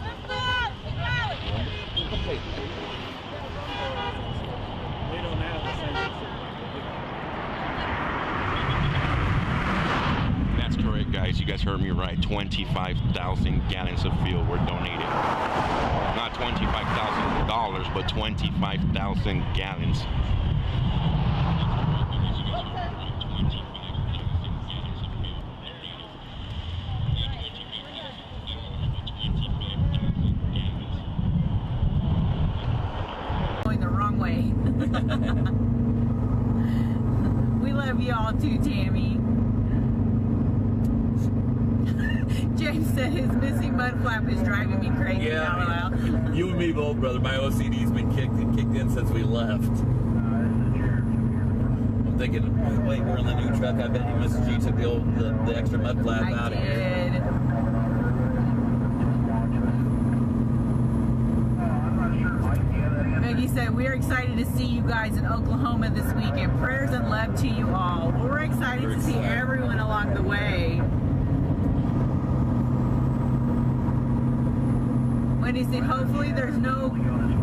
[SPEAKER 13] They don't have the censorship.
[SPEAKER 21] That's correct, guys. You guys heard me right. 25,000 gallons of fuel were donated. Not $25,000, but 25,000 gallons.
[SPEAKER 3] Going the wrong way. We love y'all too, Tammy. James said his missing mud flap is driving me crazy.
[SPEAKER 22] Yeah, you and me both, brother. My OCD's been kicked in since we left. I'm thinking, wait, we're in the new truck. I bet you Mrs. G took the extra mud flap out of here.
[SPEAKER 3] Maggie said, we're excited to see you guys in Oklahoma this weekend. Prayers and love to you all. Well, we're excited to see everyone along the way. Wendy said, hopefully there's no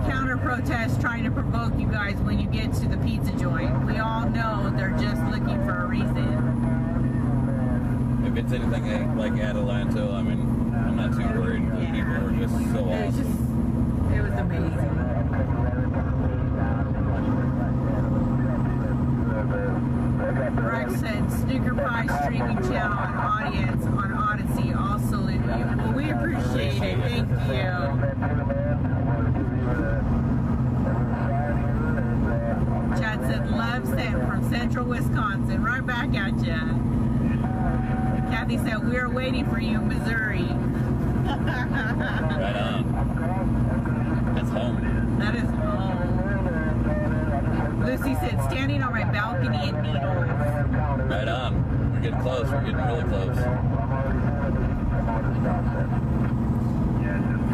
[SPEAKER 3] counter protest trying to provoke you guys when you get to the pizza joint. We all know they're just looking for a reason.
[SPEAKER 22] If it's anything like Adelanto, I mean, I'm not too worried. The people are just so awesome.
[SPEAKER 3] It was amazing. Rex said, Snooker Pie streaming channel and audience on Odyssey all salute you. Well, we appreciate it. Thank you. Chad said, love sent from central Wisconsin. Right back at ya. Kathy said, we're waiting for you in Missouri.
[SPEAKER 22] Right on. That's home.
[SPEAKER 3] That is home. Lucy said, standing on my balcony in Needles.
[SPEAKER 22] Right on. We're getting close. We're getting really close.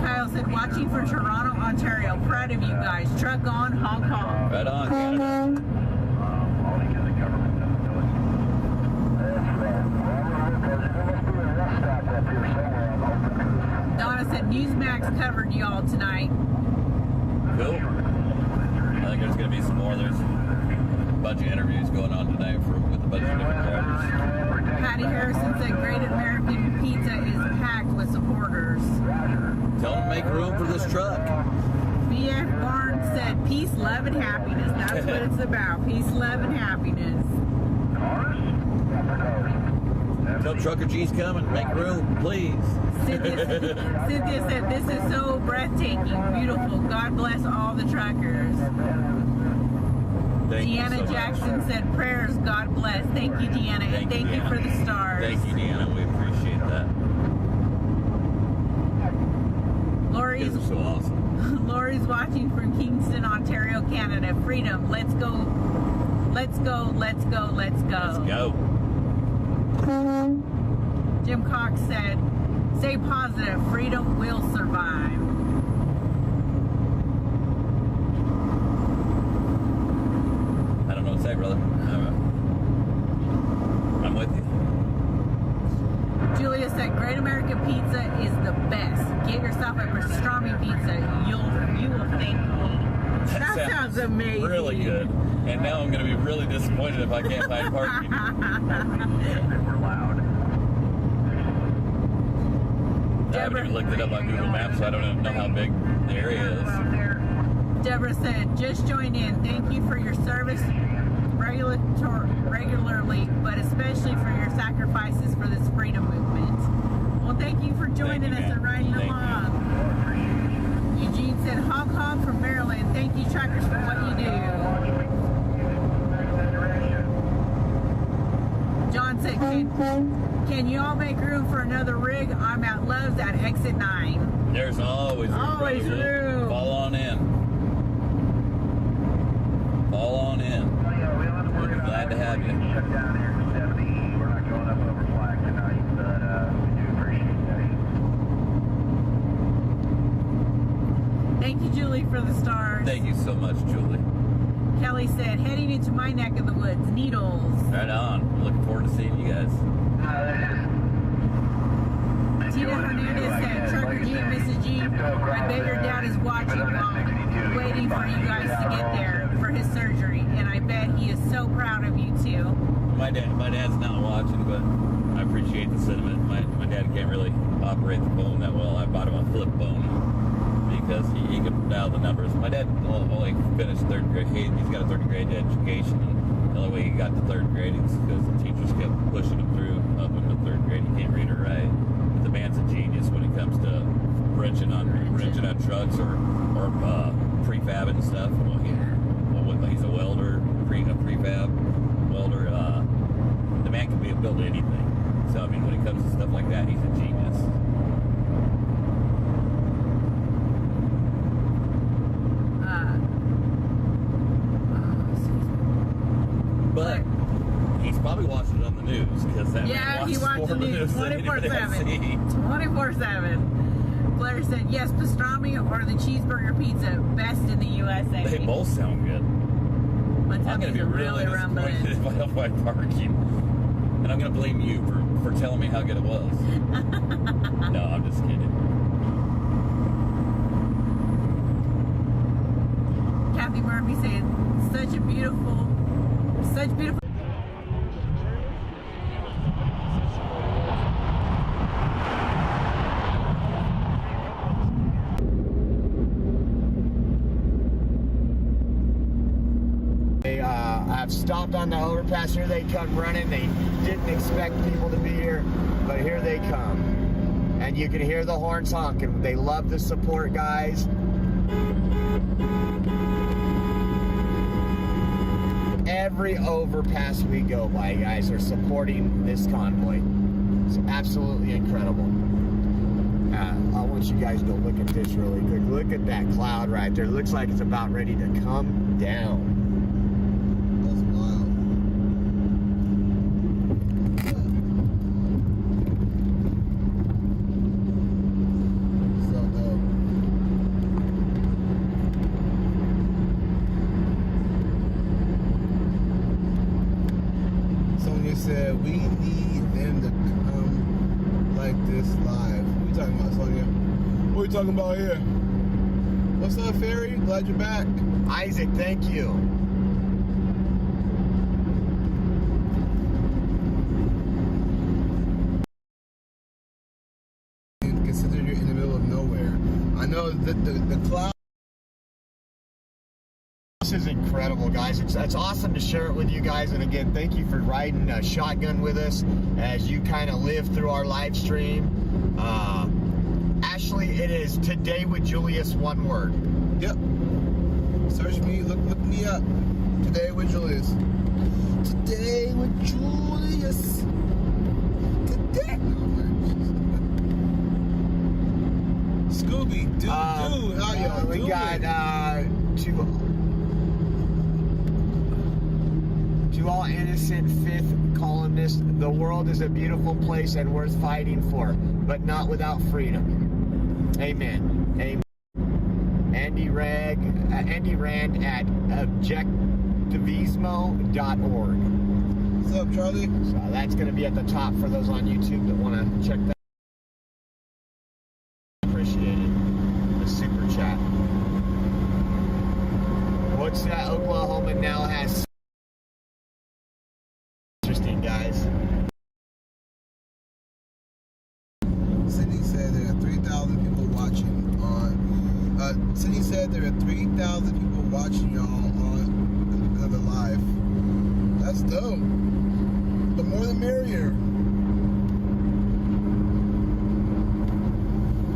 [SPEAKER 3] Kyle said, watching from Toronto, Ontario. Proud of you guys. Truck on, Hong Kong.
[SPEAKER 22] Right on, Canada.
[SPEAKER 3] Donna said, Newsmax covered y'all tonight.
[SPEAKER 22] Cool. I think there's going to be some more. There's a bunch of interviews going on tonight with a bunch of different drivers.
[SPEAKER 3] Patty Harrison said, Great American Pizza is packed with supporters.
[SPEAKER 22] Tell them to make room for this truck.
[SPEAKER 3] BF Barnes said, peace, love, and happiness. That's what it's about. Peace, love, and happiness.
[SPEAKER 22] Tell Trucker G's coming. Make room, please.
[SPEAKER 3] Cynthia said, this is so breathtaking, beautiful. God bless all the truckers. Deanna Jackson said, prayers, God bless. Thank you, Deanna. And thank you for the stars.
[SPEAKER 22] Thank you, Deanna. We appreciate that.
[SPEAKER 3] Lori's
[SPEAKER 22] so awesome.
[SPEAKER 3] Lori's watching from Kingston, Ontario, Canada. Freedom. Let's go. Let's go. Let's go. Let's go.
[SPEAKER 22] Let's go.
[SPEAKER 3] Jim Cox said, stay positive. Freedom will survive.
[SPEAKER 22] I don't know what to say, brother. I'm with you.
[SPEAKER 3] Julia said, Great American Pizza is the best. Get yourself a pastrami pizza. You will thank me. That sounds amazing.
[SPEAKER 22] Really good. And now I'm going to be really disappointed if I can't find parking. I haven't even looked it up on Google Maps, so I don't even know how big the area is.
[SPEAKER 3] Deborah said, just join in. Thank you for your service regularly, but especially for your sacrifices for this freedom movement. Well, thank you for joining us and riding along. Eugene said, honk honk from Maryland. Thank you, truckers, for what you do. John said, can you all make room for another rig? I'm at Love's at exit 9.
[SPEAKER 22] There's always room.
[SPEAKER 3] Always room.
[SPEAKER 22] Fall on in. Fall on in. We'll be glad to have you.
[SPEAKER 10] Shut down here to 70. We're not going up over flag tonight, but we do appreciate that.
[SPEAKER 3] Thank you, Julie, for the stars.
[SPEAKER 22] Thank you so much, Julie.
[SPEAKER 3] Kelly said, heading into my neck of the woods, Needles.
[SPEAKER 22] Right on. I'm looking forward to seeing you guys.
[SPEAKER 3] Tina Hernandez said, Trucker G and Mrs. G, I bet your dad is watching while waiting for you guys to get there for his surgery, and I bet he is so proud of you too.
[SPEAKER 22] My dad's not watching, but I appreciate the sentiment. My dad can't really operate the phone that well. I bought him a flip phone because he could dial the numbers. My dad only finished third grade. He's got a third grade education, and the only way he got to third grade is because the teachers kept pushing him through up into third grade. He can't read or write. But the man's a genius when it comes to wrenching on trucks or prefab and stuff. He's a welder, a prefab welder. The man can build anything. So I mean, when it comes to stuff like that, he's a genius. But he's probably watching it on the news because that man
[SPEAKER 3] he watches the news 24/7. 24/7. Blair said, yes, pastrami or the cheeseburger pizza, best in the USA.
[SPEAKER 22] They both sound good. I'm going to be really disappointed if I don't find parking. And I'm going to blame you for telling me how good it was. No, I'm just kidding.
[SPEAKER 3] Kathy Murphy said, such beautiful.
[SPEAKER 6] I've stopped on the overpass. Here they come running. They didn't expect people to be here, but here they come. And you can hear the horns honking. They love the support, guys. Every overpass we go by, guys, are supporting this convoy. It's absolutely incredible. I want you guys to look at this really quick. Look at that cloud right there. It looks like it's about ready to come down.
[SPEAKER 5] Said we need them to come like this live. What are you talking about, Sonia? What are we talking about here? What's up, Ferry? Glad you're back.
[SPEAKER 6] Isaac, thank you.
[SPEAKER 5] No, the cloud.
[SPEAKER 6] This is incredible, guys. It's awesome to share it with you guys. And again, thank you for riding shotgun with us as you kind of live through our live stream. Ashley, it is Today with Julius, one word.
[SPEAKER 5] Yep. Search me, look me up. Today with Julius. Today with Julius. Today. Scooby Doo. How y'all
[SPEAKER 6] we
[SPEAKER 5] doing?
[SPEAKER 6] got to all innocent fifth columnists, the world is a beautiful place and worth fighting for, but not without freedom. Amen. Amen. Andy Rand at objectivismo.org.
[SPEAKER 5] What's up, Charlie?
[SPEAKER 6] So that's going to be at the top for those on YouTube that want to check that. Appreciate it. The super chat. What's that? Oklahoma now has. Interesting, guys.
[SPEAKER 5] Sydney said there are 3,000 people watching on. Sydney said there are 3,000 people watching y'all on the live. That's dope. The more the merrier.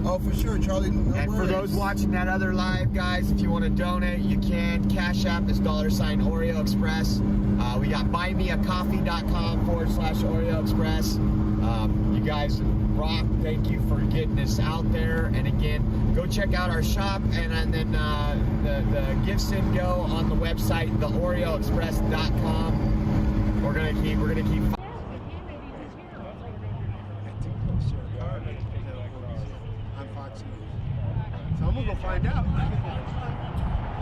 [SPEAKER 5] Oh, for sure, Charlie. No
[SPEAKER 6] and
[SPEAKER 5] worries.
[SPEAKER 6] for those watching that other live, guys, if you want to donate, you can. Cash App is $sign Oreo Express. We got buymeacoffee.com/Oreo Express. You guys rock. Thank you for getting us out there. And again, go check out our shop and then the gifts and go on the website, theoreoexpress.com. We're gonna keep.
[SPEAKER 8] So I'm gonna go find out.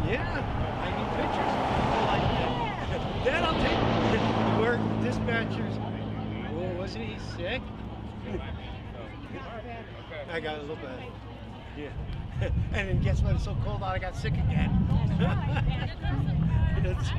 [SPEAKER 8] Yeah, I need pictures. Then I'll take work dispatchers. Oh, wasn't he sick? I got a little bit. Yeah. And then guess what? It's so cold out, I got sick again. It's,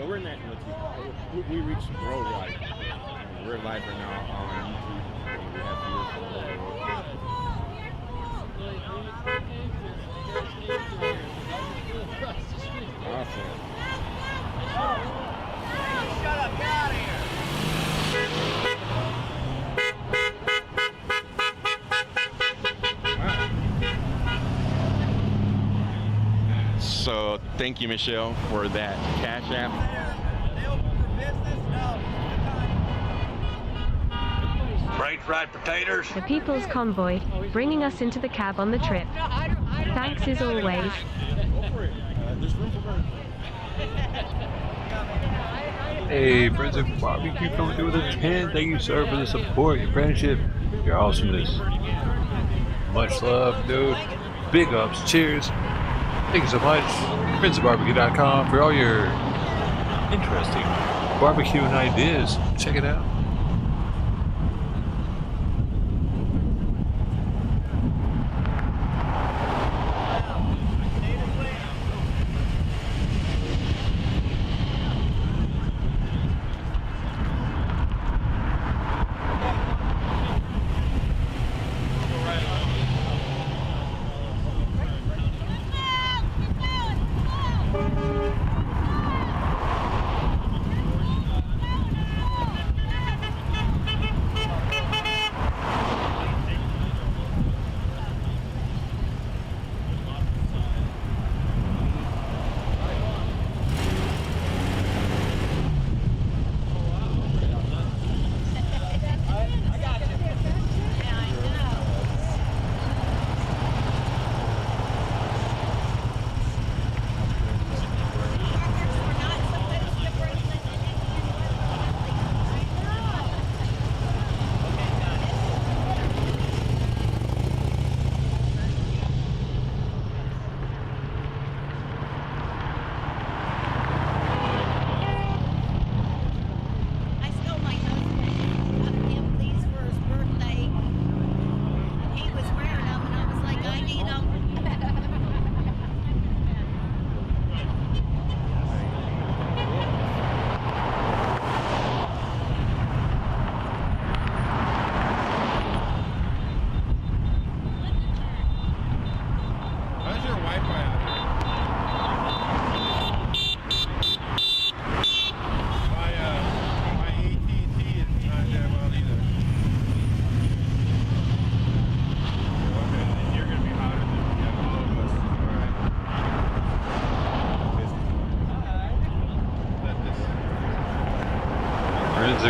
[SPEAKER 21] But we're not. We reached worldwide. We're live right now on YouTube. We have viewers from all over the world. Awesome.
[SPEAKER 10] Shut up, get out of here.
[SPEAKER 21] So thank you, Michelle, for that Cash App.
[SPEAKER 2] Bright fried potatoes.
[SPEAKER 7] The People's Convoy, bringing us into the cab on the trip. Thanks as always.
[SPEAKER 2] Hey, friends of barbecue coming through with a 10. Thank you, sir, for the support, your friendship, your awesomeness. Much love, dude. Big ups. Cheers. Thank you so much. friendsofbarbecue.com for all your interesting barbecuing ideas. Check it out.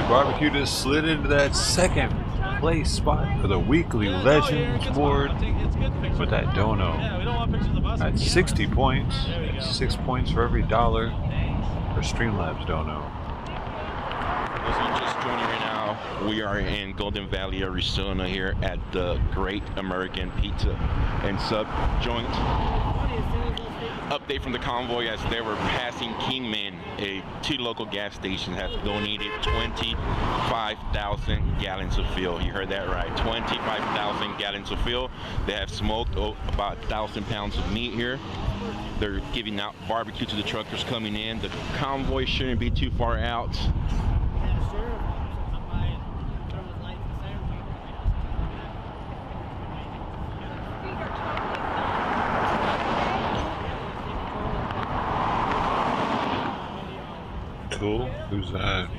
[SPEAKER 2] Barbecue just slid into that second place spot for the weekly Legends Award with that dono. That's 60 points. That's 6 points for every $1 for Streamlabs dono.
[SPEAKER 21] If you're just joining right now, we are in Golden Valley, Arizona here at the Great American Pizza and Sub Joint. Update from the convoy as they were passing Kingman. Two local gas stations have donated 25,000 gallons of fuel. You heard that right, 25,000 gallons of fuel. They have smoked about 1,000 pounds of meat here. They're giving out barbecue to the truckers coming in. The convoy shouldn't be too far out.
[SPEAKER 2] Cool. Who's that?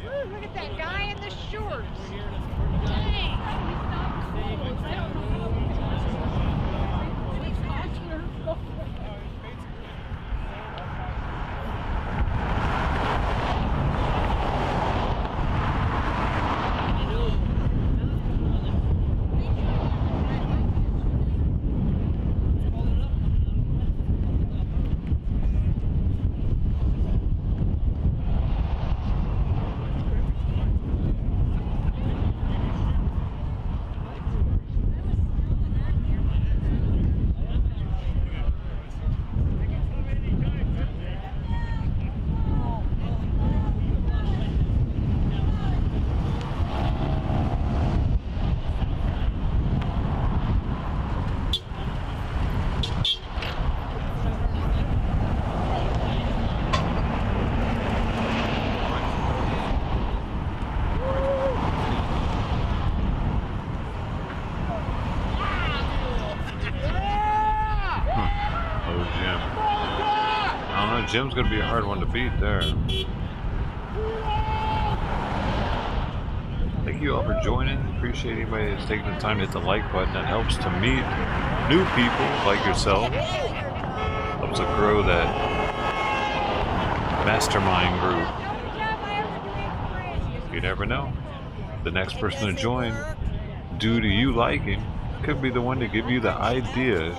[SPEAKER 17] Ooh, look at that guy in the shorts.
[SPEAKER 2] Jim's gonna be a hard one to beat there. Thank you all for joining. Appreciate anybody that's taking the time to hit the like button. That helps to meet new people like yourself. Helps to grow that mastermind group. You never know. The next person to join, due to you liking, could be the one to give you the idea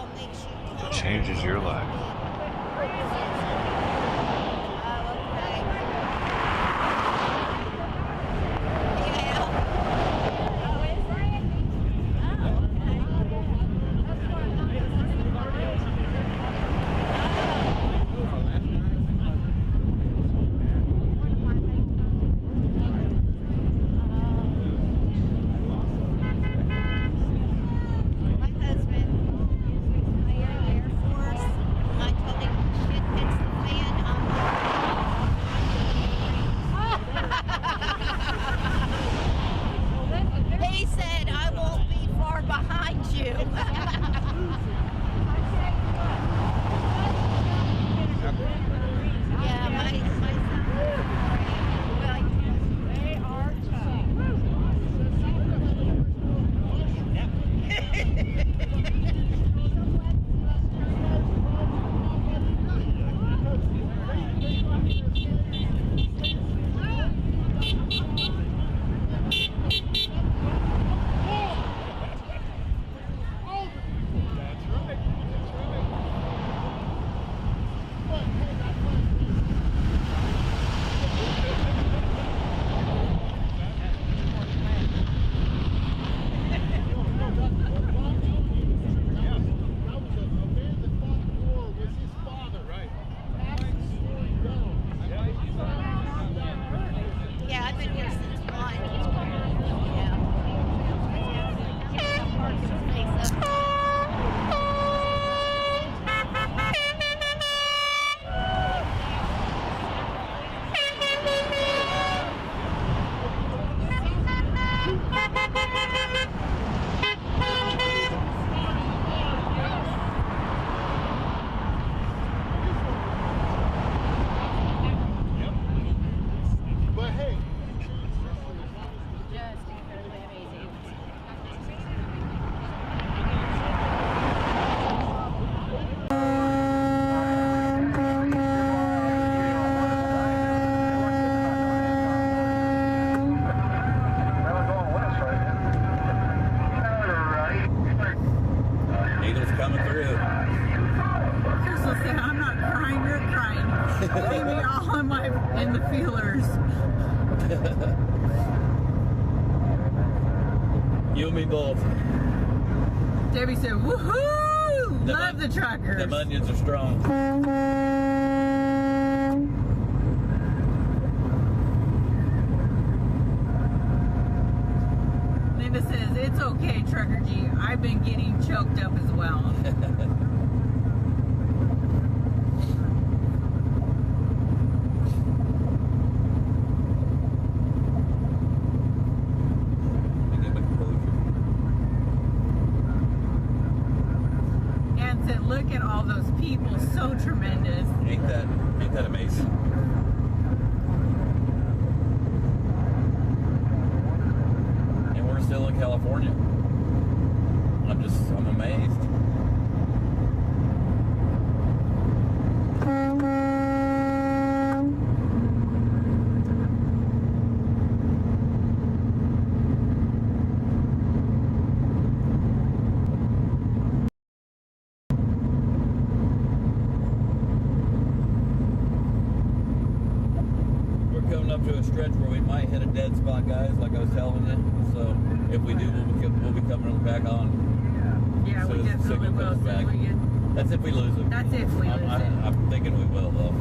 [SPEAKER 2] that changes your life.
[SPEAKER 22] You and me both.
[SPEAKER 3] Debbie said, woohoo! Love the truckers.
[SPEAKER 22] Them onions are strong.
[SPEAKER 3] Linda says, it's okay, Trucker G. I've been getting choked up as well. Look at all those people, so tremendous.
[SPEAKER 22] Ain't that amazing? And we're still in California. I'm amazed. Up to a stretch where we might hit a dead spot, guys, like I was telling you. So if we do, we'll be coming back on.
[SPEAKER 3] Yeah, we definitely will.
[SPEAKER 22] Back. That's if we lose it.
[SPEAKER 3] That's if we lose it.
[SPEAKER 22] I'm thinking we will, though.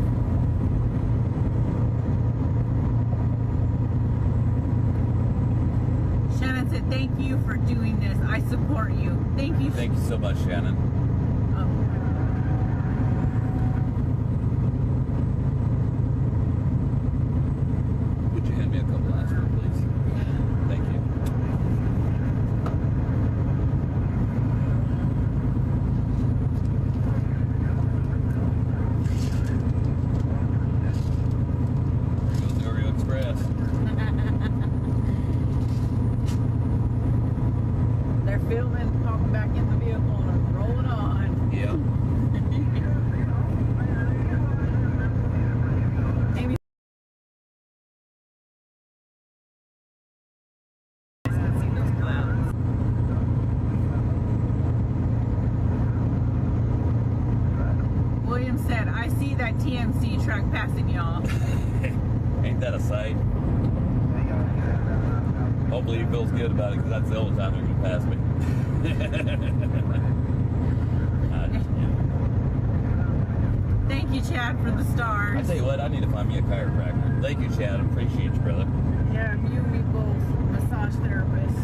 [SPEAKER 3] Shannon said, thank you for doing this. I support you. Thank you.
[SPEAKER 22] Thank you so much, Shannon.
[SPEAKER 3] filming, popping back in the vehicle, and rolling on.
[SPEAKER 22] Yeah.
[SPEAKER 3] Amy. See those clouds. William said, I see that TMC truck passing y'all.
[SPEAKER 22] Ain't that a sight? Hopefully he feels good about it, because that's the only time they're going to pass me.
[SPEAKER 3] Thank you, Chad, for the stars.
[SPEAKER 22] I tell you what, I need to find me a chiropractor. Thank you, Chad. I appreciate you, brother.
[SPEAKER 3] Yeah, you and me both, massage therapists.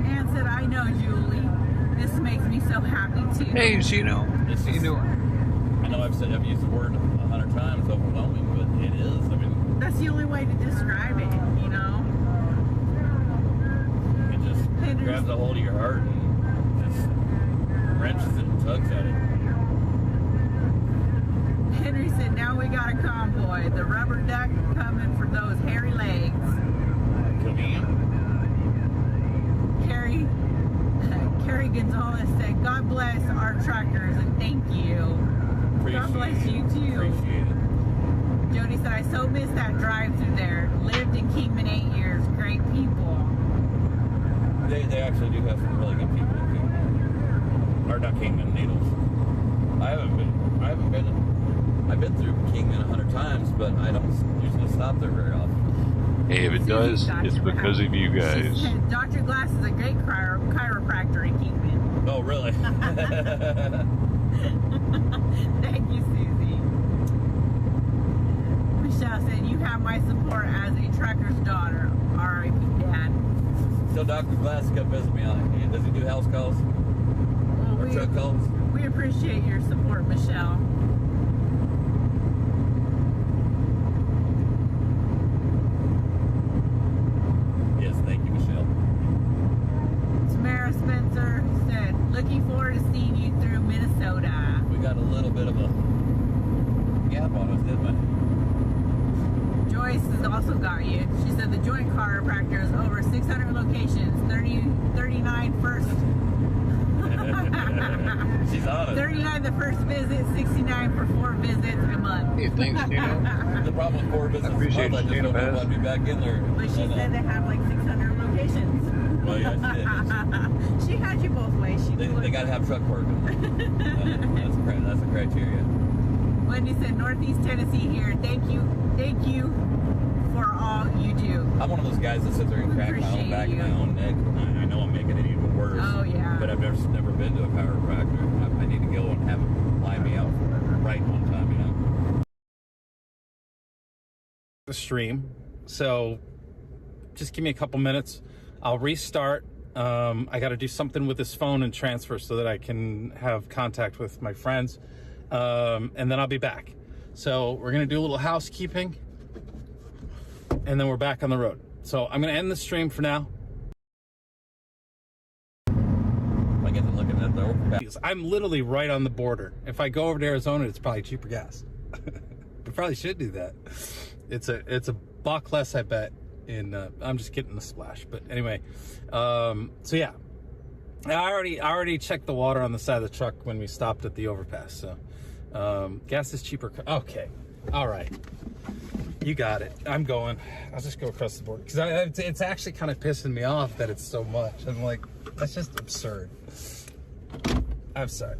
[SPEAKER 3] Ann said, I know, Julie. This makes me so happy, too.
[SPEAKER 22] Hey, Gino. How you doing? I know I've used the word 100 times, overwhelming, but it is. I mean,
[SPEAKER 3] that's the only way to describe it, you know?
[SPEAKER 22] It just grabs a hold of your heart and just wrenches it and tugs at it.
[SPEAKER 3] Henry said, now we got a convoy. The rubber duck coming for those hairy legs.
[SPEAKER 22] Come in.
[SPEAKER 3] Carrie Gonzalez said, God bless our truckers and thank you. God bless you too.
[SPEAKER 22] Appreciate it.
[SPEAKER 3] Jody said, I so miss that drive through there. Lived in Kingman 8 years. Great people.
[SPEAKER 22] They actually do have some really good people in Kingman. Or not Kingman, Needles. I've been through Kingman 100 times, but I don't usually stop there very often.
[SPEAKER 2] Hey, if it does, it's because of you guys.
[SPEAKER 3] Dr. Glass is a great chiropractor in Kingman.
[SPEAKER 22] Oh, really?
[SPEAKER 3] Thank you, Susie. Michelle said, you have my support as a trucker's daughter. R.I.P. Dad.
[SPEAKER 22] So Dr. Glass come visit me. Does he do house calls?
[SPEAKER 3] Well,
[SPEAKER 22] or truck calls?
[SPEAKER 3] We appreciate your support, Michelle.
[SPEAKER 22] Yes, thank you, Michelle.
[SPEAKER 3] Tamara Spencer said, looking forward to seeing you through Minnesota.
[SPEAKER 22] We got a little bit of a gap on us, didn't we?
[SPEAKER 3] Joyce has also got you. She said the joint chiropractor is over 600 locations, 39 first.
[SPEAKER 22] She's on it.
[SPEAKER 3] 39 the first visit, 69 for 4 visits a month.
[SPEAKER 22] Hey, thanks, Gino. The problem with 4 visits a month, I just don't know if I'd be back in there.
[SPEAKER 3] But she said they have like 600 locations.
[SPEAKER 22] Well, yeah, she did.
[SPEAKER 3] She had you both ways.
[SPEAKER 22] They got to have truck work. That's a criteria.
[SPEAKER 3] Wendy said, Northeast Tennessee here. Thank you for all you do.
[SPEAKER 22] I'm one of those guys that sits there and crack my own back and my own neck. I know I'm making it even worse.
[SPEAKER 3] Oh, yeah.
[SPEAKER 22] But I've never been to a chiropractor. I need to go and have him lie me out right one time, you know?
[SPEAKER 1] The stream. So just give me a couple minutes. I'll restart. I got to do something with this phone and transfer so that I can have contact with my friends. And then I'll be back. So we're going to do a little housekeeping and then we're back on the road. So I'm going to end the stream for now.
[SPEAKER 22] I get to looking at the overpass.
[SPEAKER 1] I'm literally right on the border. If I go over to Arizona, it's probably cheaper gas. We probably should do that. It's a buck less, I bet. I'm just getting the splash, but anyway. So yeah, I already checked the water on the side of the truck when we stopped at the overpass. So gas is cheaper. Okay, all right, you got it. I'm going. I'll just go across the border because it's actually kind of pissing me off that it's so much. I'm like, that's just absurd. I'm sorry.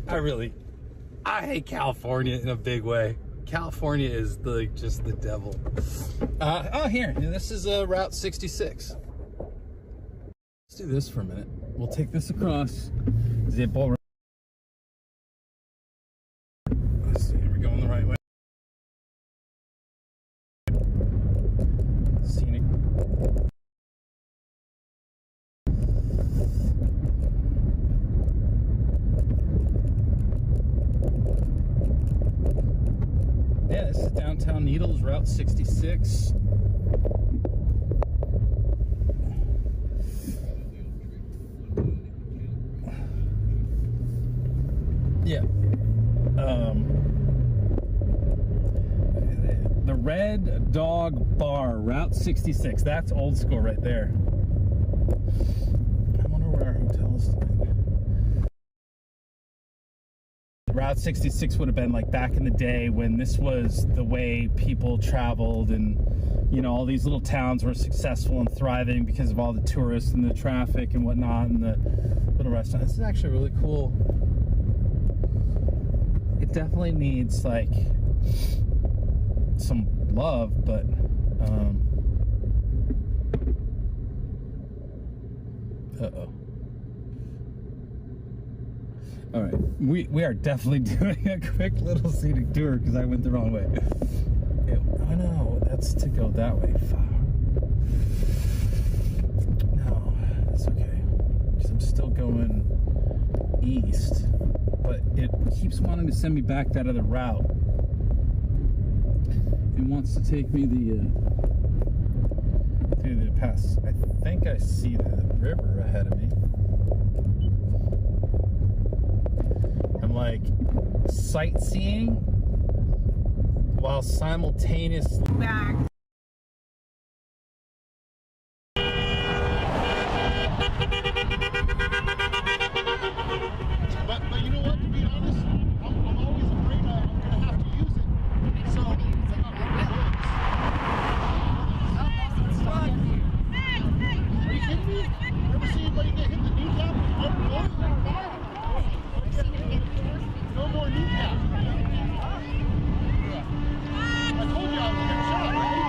[SPEAKER 1] I hate California in a big way. California is just the devil. Oh, here. This is Route 66. Let's do this for a minute. We'll take this across. Zip over. Let's see. Are we going the right way? Scenic. Yeah, this is downtown Needles, Route 66. Yeah. The Red Dog Bar, Route 66. That's old school right there. I wonder where our hotel Route 66 would have been like back in the day when this was the way people traveled, and you know, all these little towns were successful and thriving because of all the tourists and the traffic and whatnot, and the little restaurants. This is actually really cool. It definitely needs like some love, but all right, we are definitely doing a quick little scenic tour because I went the wrong way. Oh no, that's to go that way. No, that's okay, because I'm still going east, but it keeps wanting to send me back that other route. It wants to take me through the pass. I think I see the river ahead of me. I'm like sightseeing while simultaneously back.
[SPEAKER 14] But you know what? To be honest, I'm always afraid I'm gonna have to use it. So are you kidding me? Ever see anybody get hit in the kneecap? No more kneecap. I told you I was getting shot, right?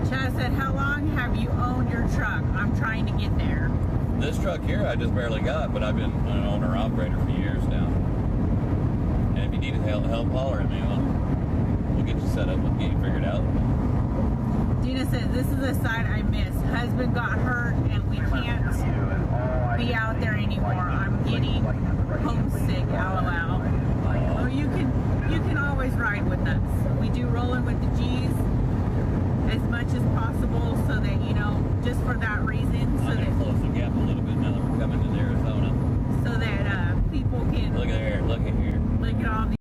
[SPEAKER 3] Chaz said, how long have you owned your truck? I'm trying to get there.
[SPEAKER 22] This truck here I just barely got, but I've been an owner-operator for years now. And if you need help holler at me, we'll get you set up. We'll get you figured out.
[SPEAKER 3] Dina says, this is the side I miss. Husband got hurt and we can't be out there anymore. I'm getting homesick, LOL. Well, you can always ride with us. We do rolling with the G's as much as possible so that, you know, just for that reason. So that
[SPEAKER 22] close the gap a little bit now that we're coming into Arizona.
[SPEAKER 3] So that people can
[SPEAKER 22] look at here, look at here.
[SPEAKER 3] Look at all the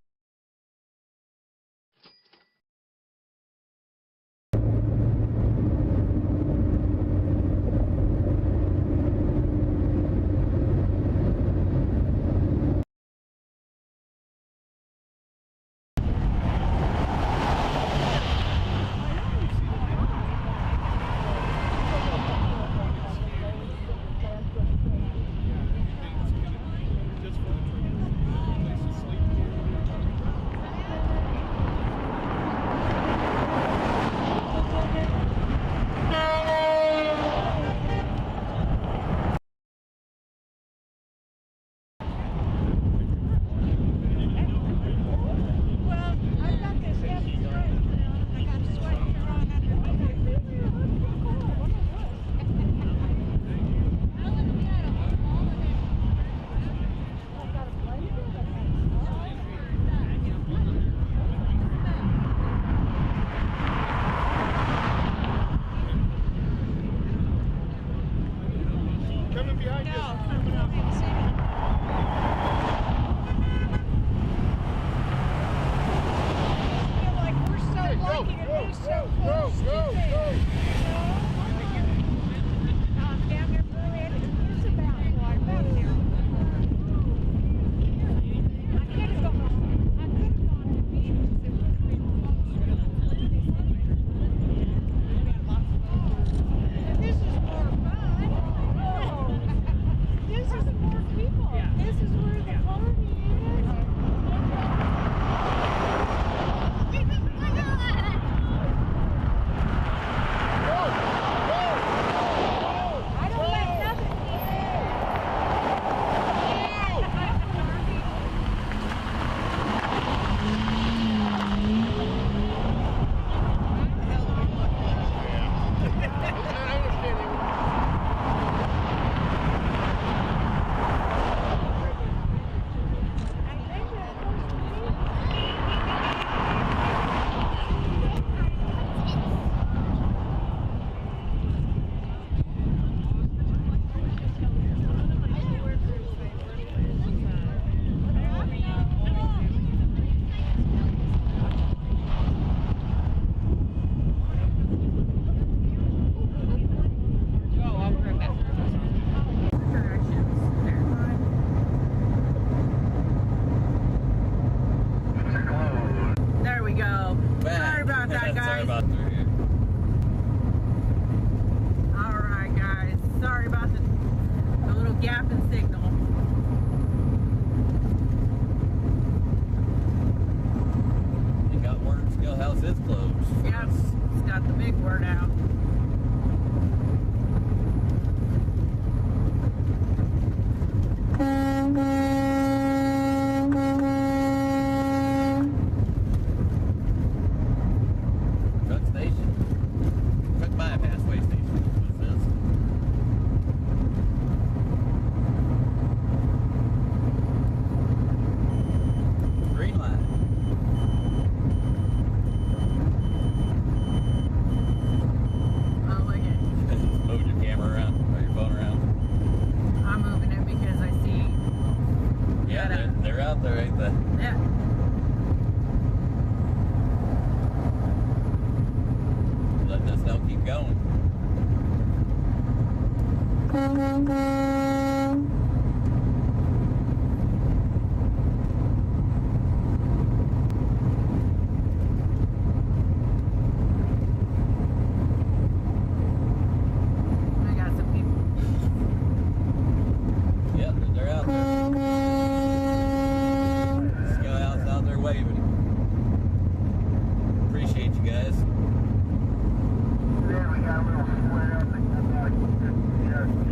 [SPEAKER 10] Yeah, we got a little split up and about,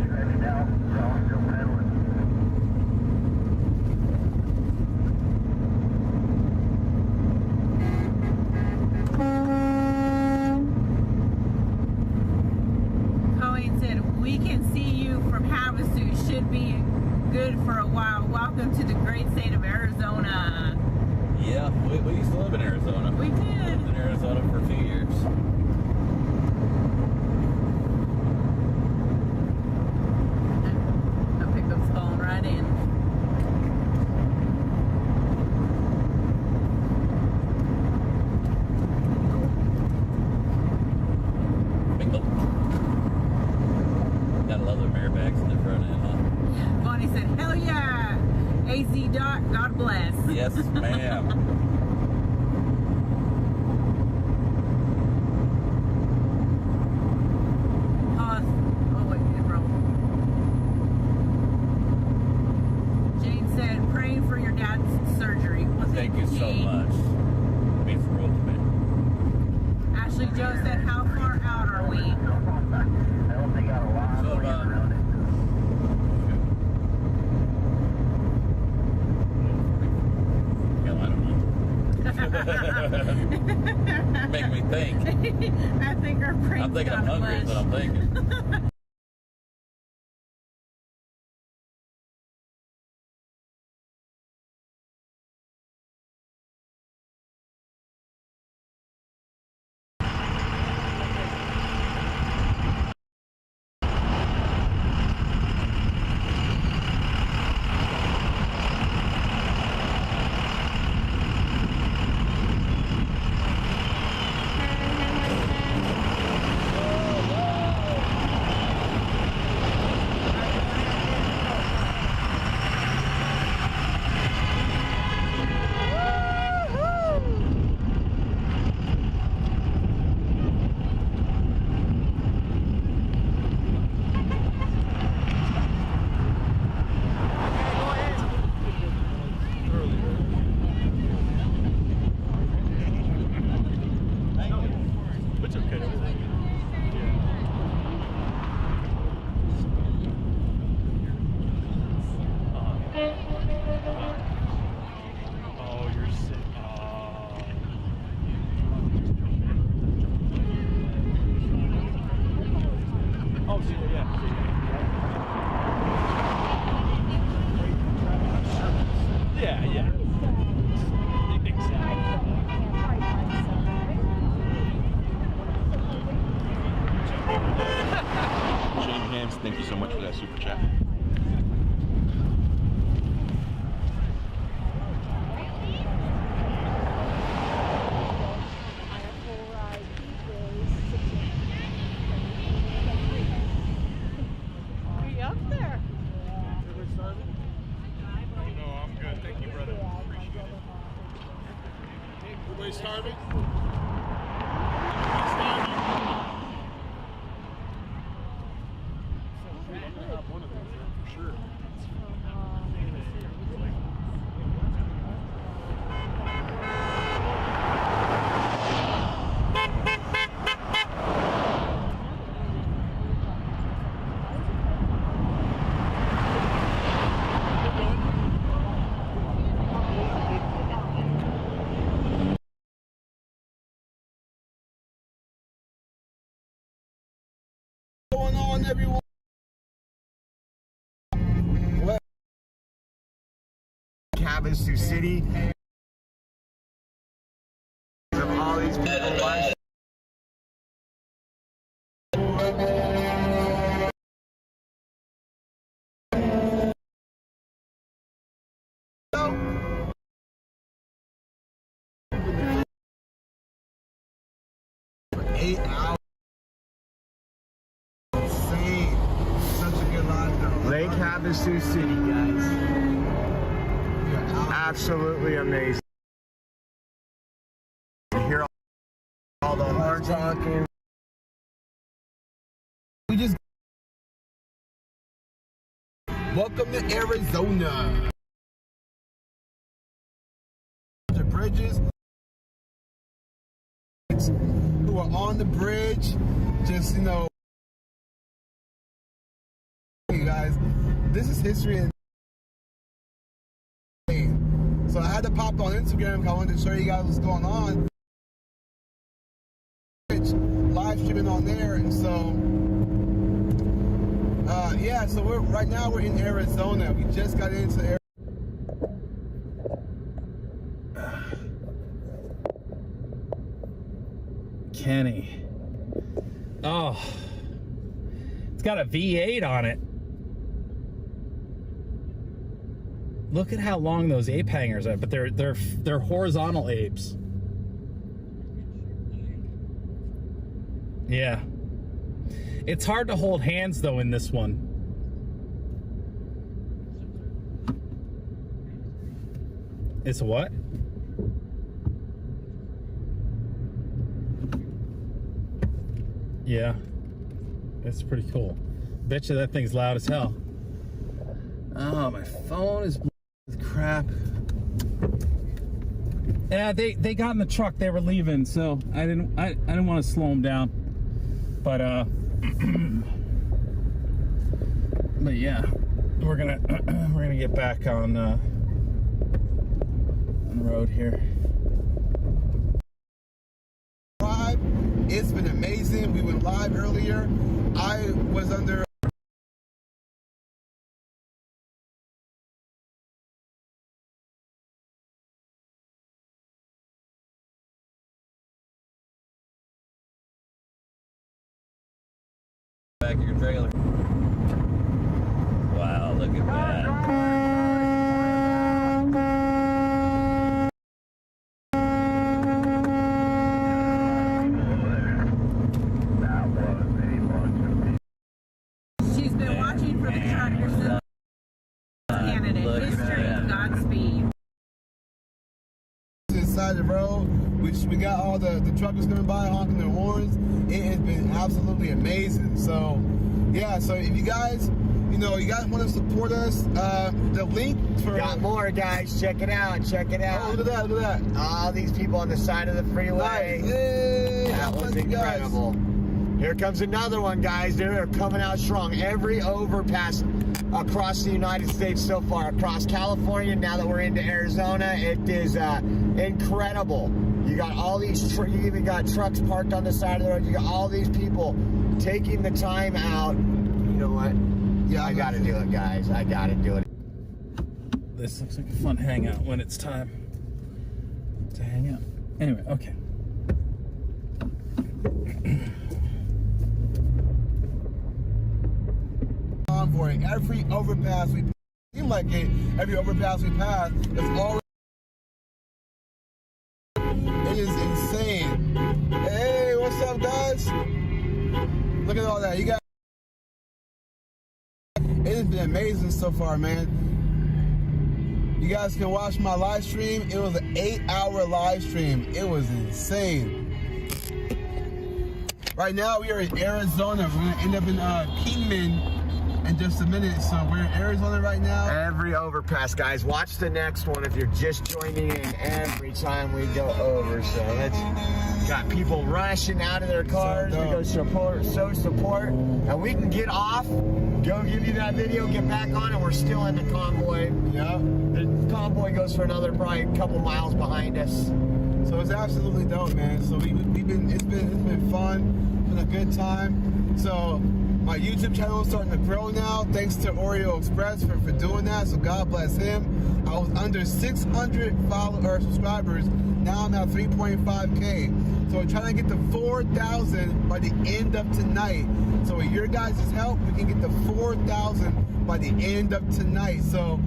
[SPEAKER 10] stretched out.
[SPEAKER 3] we can see you from Havasu. Should be good for a while. Welcome to the great state of Arizona.
[SPEAKER 22] Yeah, we used to live in Arizona.
[SPEAKER 3] We did.
[SPEAKER 22] Lived in Arizona for a few years.
[SPEAKER 3] That pickup's falling right in.
[SPEAKER 22] Gotta love them airbags in the front end, huh?
[SPEAKER 3] Bonnie said, hell yeah! AZ Doc, God bless.
[SPEAKER 22] Yes, ma'am.
[SPEAKER 3] Oh, wait, it rolled. Jane said, praying for your dad's surgery.
[SPEAKER 22] Thank you so much. It means the world to me.
[SPEAKER 3] Ashley Joe said, how far out are we?
[SPEAKER 22] So make me think.
[SPEAKER 3] I think our brains
[SPEAKER 22] I'm thinking I'm
[SPEAKER 3] got
[SPEAKER 22] hungry is
[SPEAKER 3] mush.
[SPEAKER 22] what I'm thinking.
[SPEAKER 9] Thank you so much for that super chat.
[SPEAKER 17] Are you up there?
[SPEAKER 14] No, I'm good. Thank you, brother. Appreciate it. Everybody starving? One of those, for sure.
[SPEAKER 5] What's going on, everyone?
[SPEAKER 6] Havasu City. Of all these people watching.
[SPEAKER 5] For 8 hours. Insane. Such a good line though.
[SPEAKER 6] Lake Havasu City, guys. Absolutely amazing. You hear all the hard talking.
[SPEAKER 5] We just welcome to Arizona. The bridges who are on the bridge, just you guys, this is history. So I had to pop on Instagram because I wanted to show you guys what's going on. Live streaming on there, and so Yeah, so right now we're in Arizona. We just got into Arizona.
[SPEAKER 1] Kenny. Oh, it's got a V8 on it. Look at how long those ape hangers are, but they're horizontal apes. Yeah. It's hard to hold hands though in this one. It's what? Yeah. That's pretty cool. Bet you that thing's loud as hell. Oh, my phone is with crap. Yeah, they got in the truck. They were leaving, so I didn't want to slow them down. But but yeah, we're gonna get back on the road here.
[SPEAKER 5] It's been amazing. We went live earlier. I was under
[SPEAKER 22] back of your trailer. Wow, look at that.
[SPEAKER 3] She's been watching for the tractor since Canada. History, Godspeed.
[SPEAKER 5] Inside the road, we got all the truckers coming by honking their horns. It has been absolutely amazing. So yeah, so if you guys want to support us, the link for
[SPEAKER 6] got more, guys. Check it out. Check it out.
[SPEAKER 5] Oh, look at that.
[SPEAKER 6] All these people on the side of the freeway.
[SPEAKER 5] Nice. Hey,
[SPEAKER 6] that was incredible. Here comes another one, guys. They're coming out strong. Every overpass across the United States so far, across California, now that we're into Arizona, it is incredible. You got all these, you even got trucks parked on the side of the road. You got all these people taking the time out. You know what? Yeah, I gotta do it, guys. I gotta do it.
[SPEAKER 1] This looks like a fun hangout when it's time to hang out. Anyway, okay.
[SPEAKER 5] Convoy. Every overpass we seem like it. Every overpass we pass is always. It is insane. Hey, what's up, guys? Look at all that. You got. It has been amazing so far, man. You guys can watch my live stream. It was an 8-hour live stream. It was insane. Right now we are in Arizona. We're gonna end up in Kingman in just a minute. So we're in Arizona right now.
[SPEAKER 6] Every overpass, guys. Watch the next one if you're just joining in every time we go over. So that's got people rushing out of their cars to go support, and we can get off, go give you that video, get back on, and we're still in the convoy.
[SPEAKER 5] Yeah.
[SPEAKER 6] The convoy goes for another probably a couple miles behind us.
[SPEAKER 5] So it's absolutely dope, man. So it's been fun, it's been a good time. So my YouTube channel is starting to grow now, thanks to Oreo Express for doing that. So God bless him. I was under 600 subscribers. Now I'm at 3.5K. So we're trying to get to 4,000 by the end of tonight. So with your guys' help, we can get to 4,000 by the end of tonight. So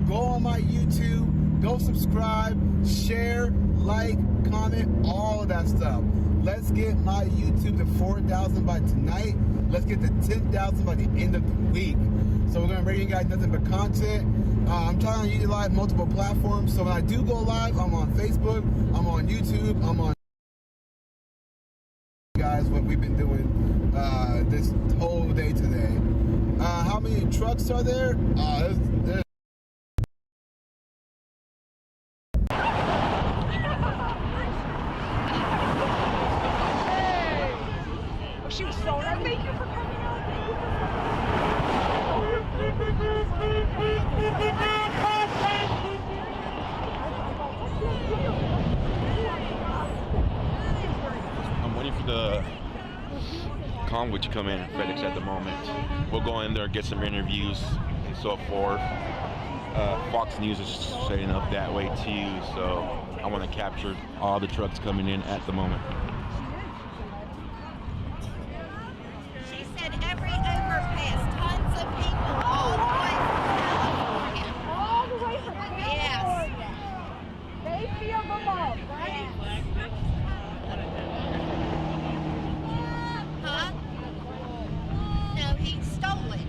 [SPEAKER 5] go on my YouTube, go subscribe, share, like, comment, all of that stuff. Let's get my YouTube to 4,000 by tonight. Let's get to 10,000 by the end of the week. So we're gonna bring you guys nothing but content. I'm trying to utilize multiple platforms. So when I do go live, I'm on Facebook, I'm on YouTube, I'm on guys what we've been doing this whole day today. How many trucks are there? There's
[SPEAKER 17] She was so nice. Thank you for coming out.
[SPEAKER 21] I'm waiting for the convoy Convoy to come in FedEx at the moment. We'll go in there and get some interviews and so forth. Fox News is setting up that way too, so I want to capture all the trucks coming in at the moment.
[SPEAKER 18] She said every overpass, tons of people all the way from California.
[SPEAKER 17] All the way from California.
[SPEAKER 18] Yes.
[SPEAKER 17] They feel the love, right?
[SPEAKER 18] Huh? No, he stole it.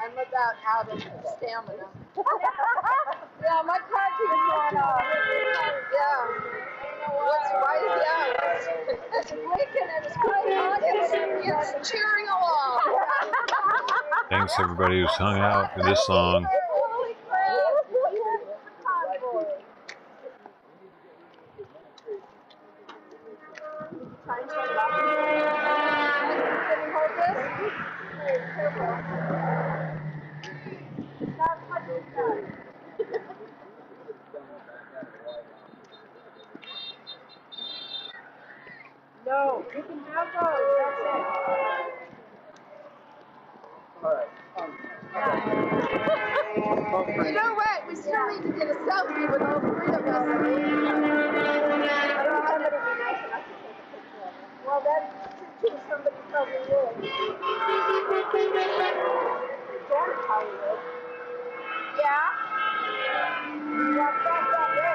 [SPEAKER 4] I'm about out of stamina. Yeah, my car keeps going off. Yeah. Why is it's blinking and it's quite hot and it's cheering along.
[SPEAKER 2] Thanks everybody who's hung out for this long.
[SPEAKER 4] Holy crap. Convoy. Try and turn it off. Can you hold this? Careful. Not much inside. No, you can have those. That's it. All right. You know what? We still need to get a selfie with all three of us. Well, that's true. Somebody probably will. Yeah? Walk back that way.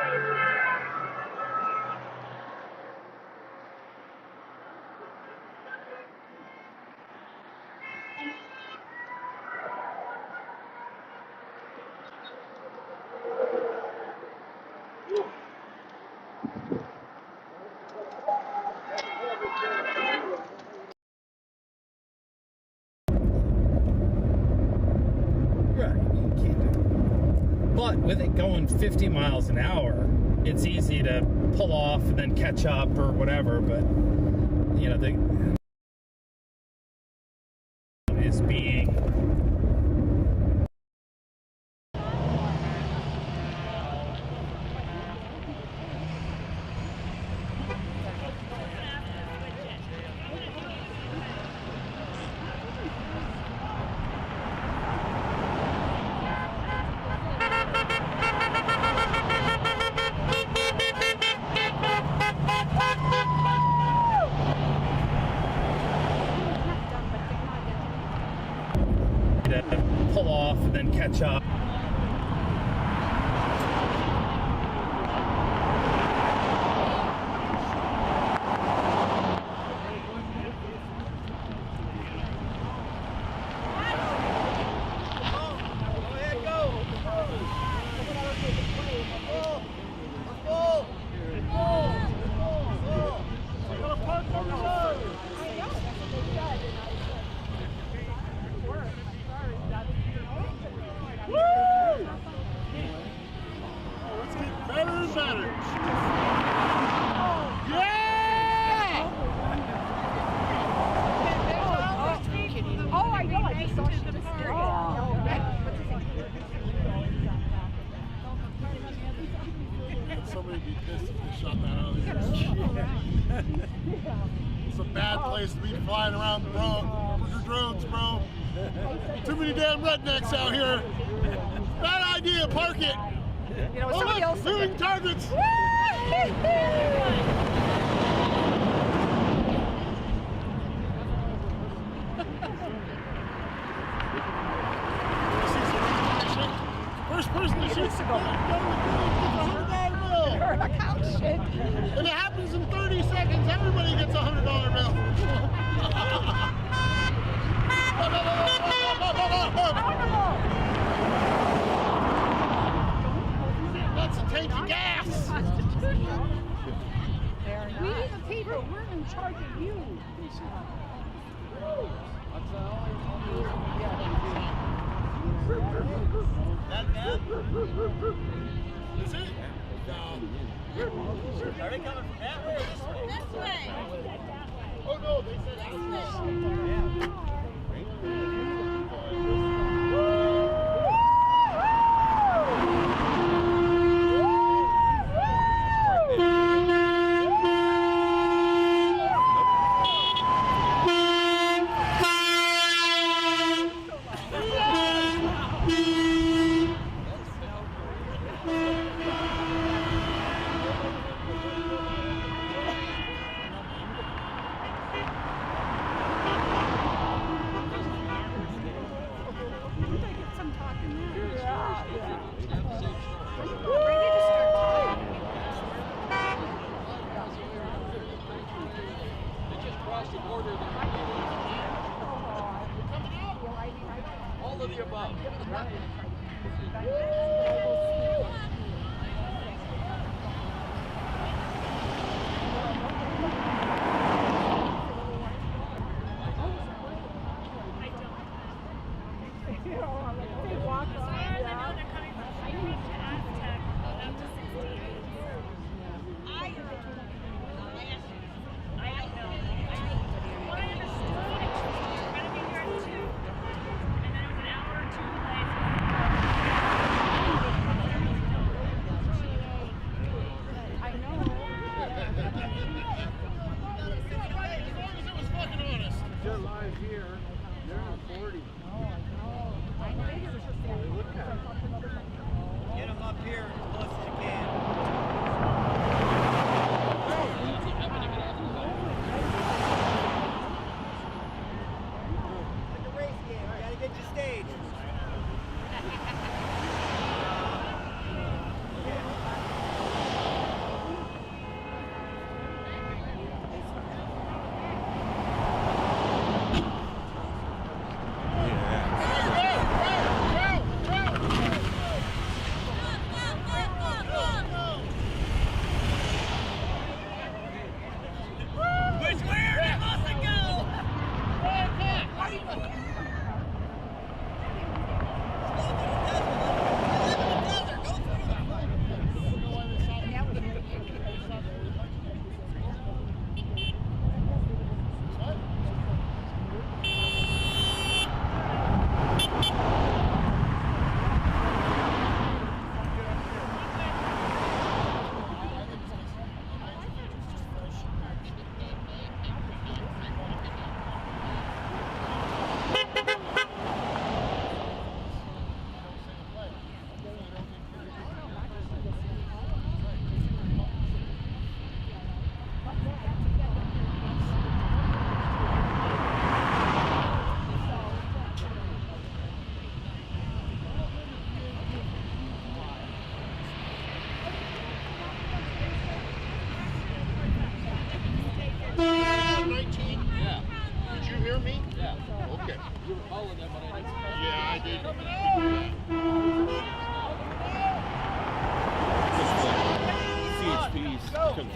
[SPEAKER 1] But with it going 50 miles an hour, it's easy to pull off and then catch up or whatever. But you know, the is being to pull off and then catch up.
[SPEAKER 14] It's a bad place to be flying around the roads, bro. Too many damn rednecks out here. Bad idea, park it.
[SPEAKER 17] You know, somebody else.
[SPEAKER 14] Moving targets. First person to shoot $100 bill. And it happens in 30 seconds. Everybody gets a $100 bill. That's a tank of gas.
[SPEAKER 17] We the people, we're in charge of you.
[SPEAKER 10] That bad?
[SPEAKER 14] Is it? No.
[SPEAKER 10] Are they coming from that way or this way?
[SPEAKER 18] This way.
[SPEAKER 14] Oh no, they said this way.
[SPEAKER 16] All of the above.
[SPEAKER 10] Get them up here as close as you can. Like a race game, you gotta get your stage.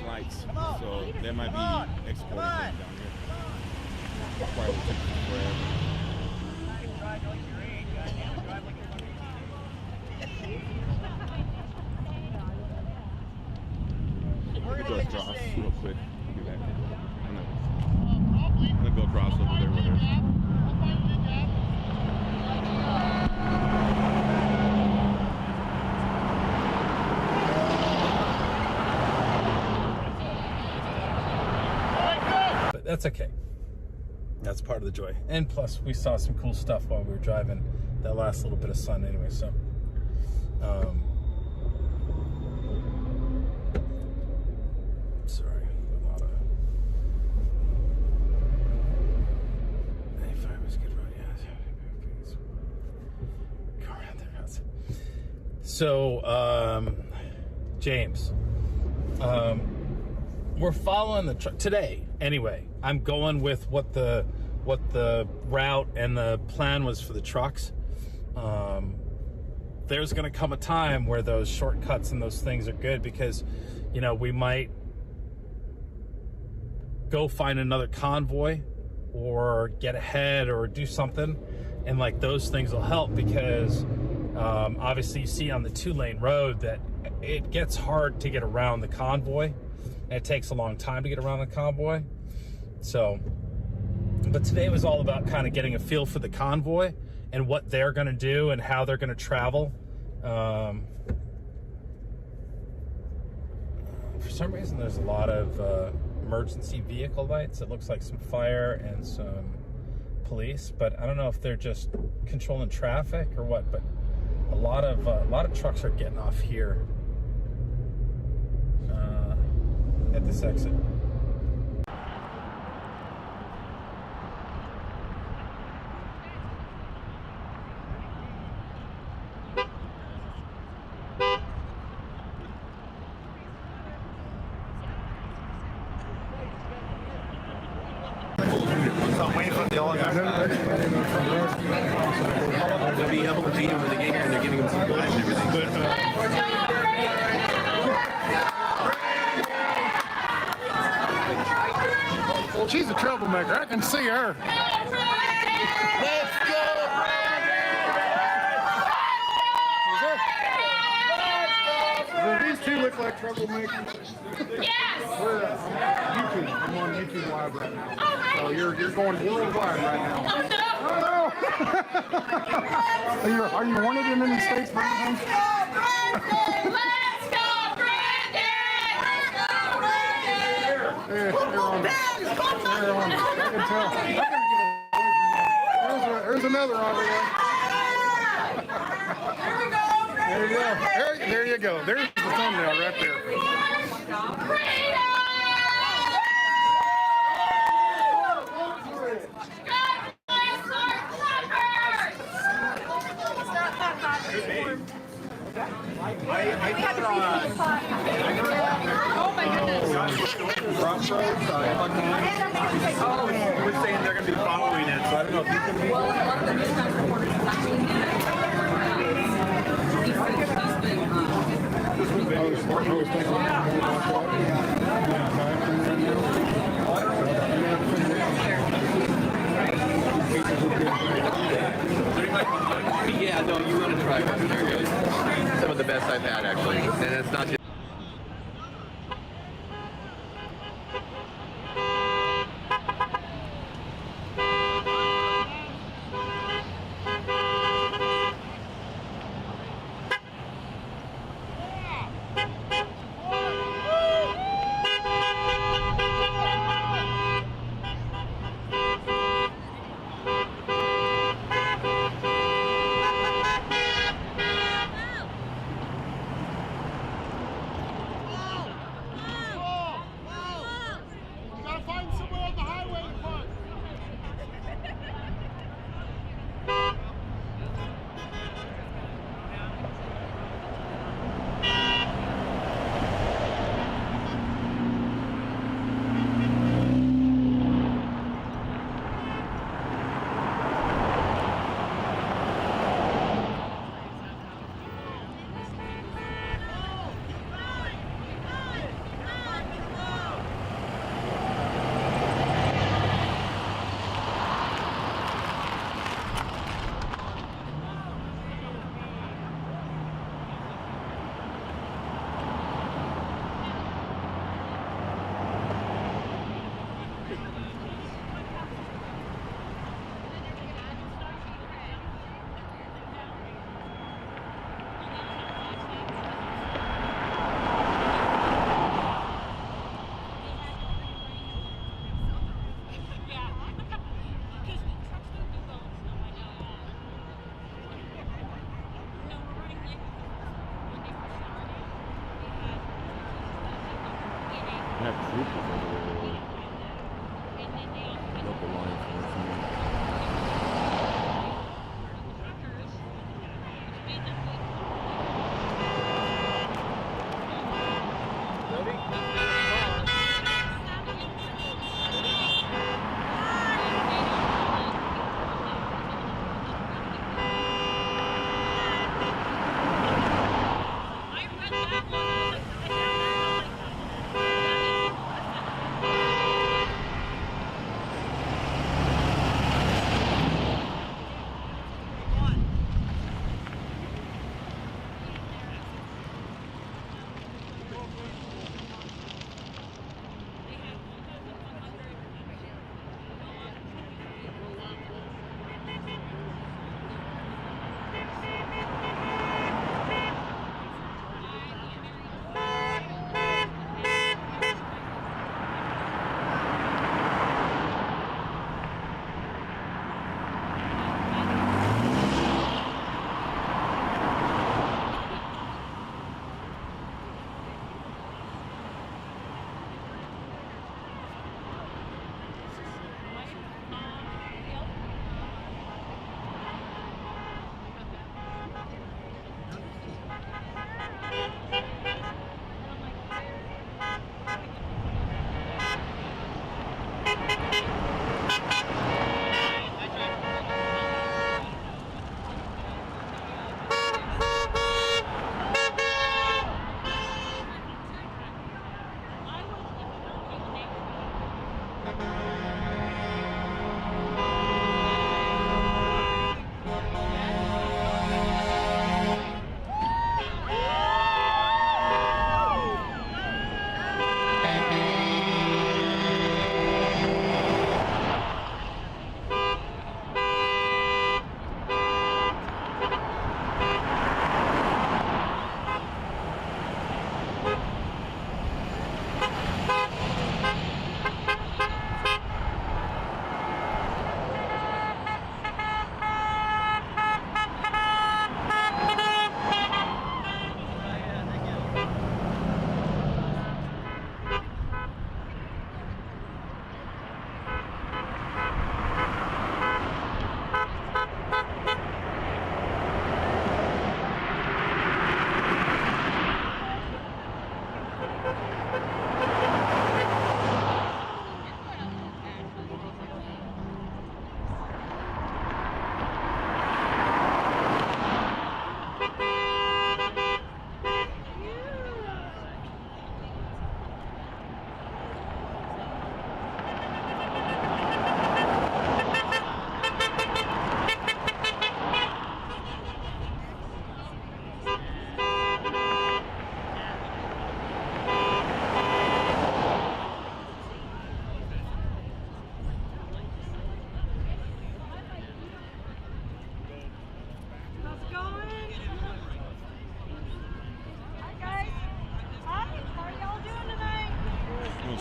[SPEAKER 21] Flights, so they might be exporting them down here. Probably will take forever. We're gonna go across real quick. We'll be back. I'm gonna go across over there with her.
[SPEAKER 1] that's okay. That's part of the joy. And plus, we saw some cool stuff while we were driving that last little bit of sun anyway, so. Sorry, a lot of... 95 was good road, yeah. Go around there, house. So, James, we're following the truck today. Anyway, I'm going with what the route and the plan was for the trucks. There's going to come a time where those shortcuts and those things are good because, you know, we might go find another convoy or get ahead or do something, and like those things will help because obviously you see on the 2-lane road that it gets hard to get around the convoy, and it takes a long time to get around the convoy. So, but today was all about kind of getting a feel for the convoy and what they're going to do and how they're going to travel. For some reason, there's a lot of emergency vehicle lights. It looks like some fire and some police, but I don't know if they're just controlling traffic or what. But a lot of trucks are getting off here at this exit.
[SPEAKER 14] She's a troublemaker. I can see her. Let's go, Brandon! These two look like troublemakers. Yes! I'm on YouTube Live right now. So you're going worldwide right now. Oh, no! Are you wanted in any states, Brandon? Let's go, Brandon! They're on it. I can tell. There's another on the way. There you go. There you go. There's the thumbnail right there.
[SPEAKER 16] Oh my goodness. Crossroads, we're saying they're going to be following it, so I don't know if he's going to be. Yeah, no, you want to try them. They're good. Some of the best I've had, actually. And it's not just.
[SPEAKER 6] have troopers over there. Local law enforcement.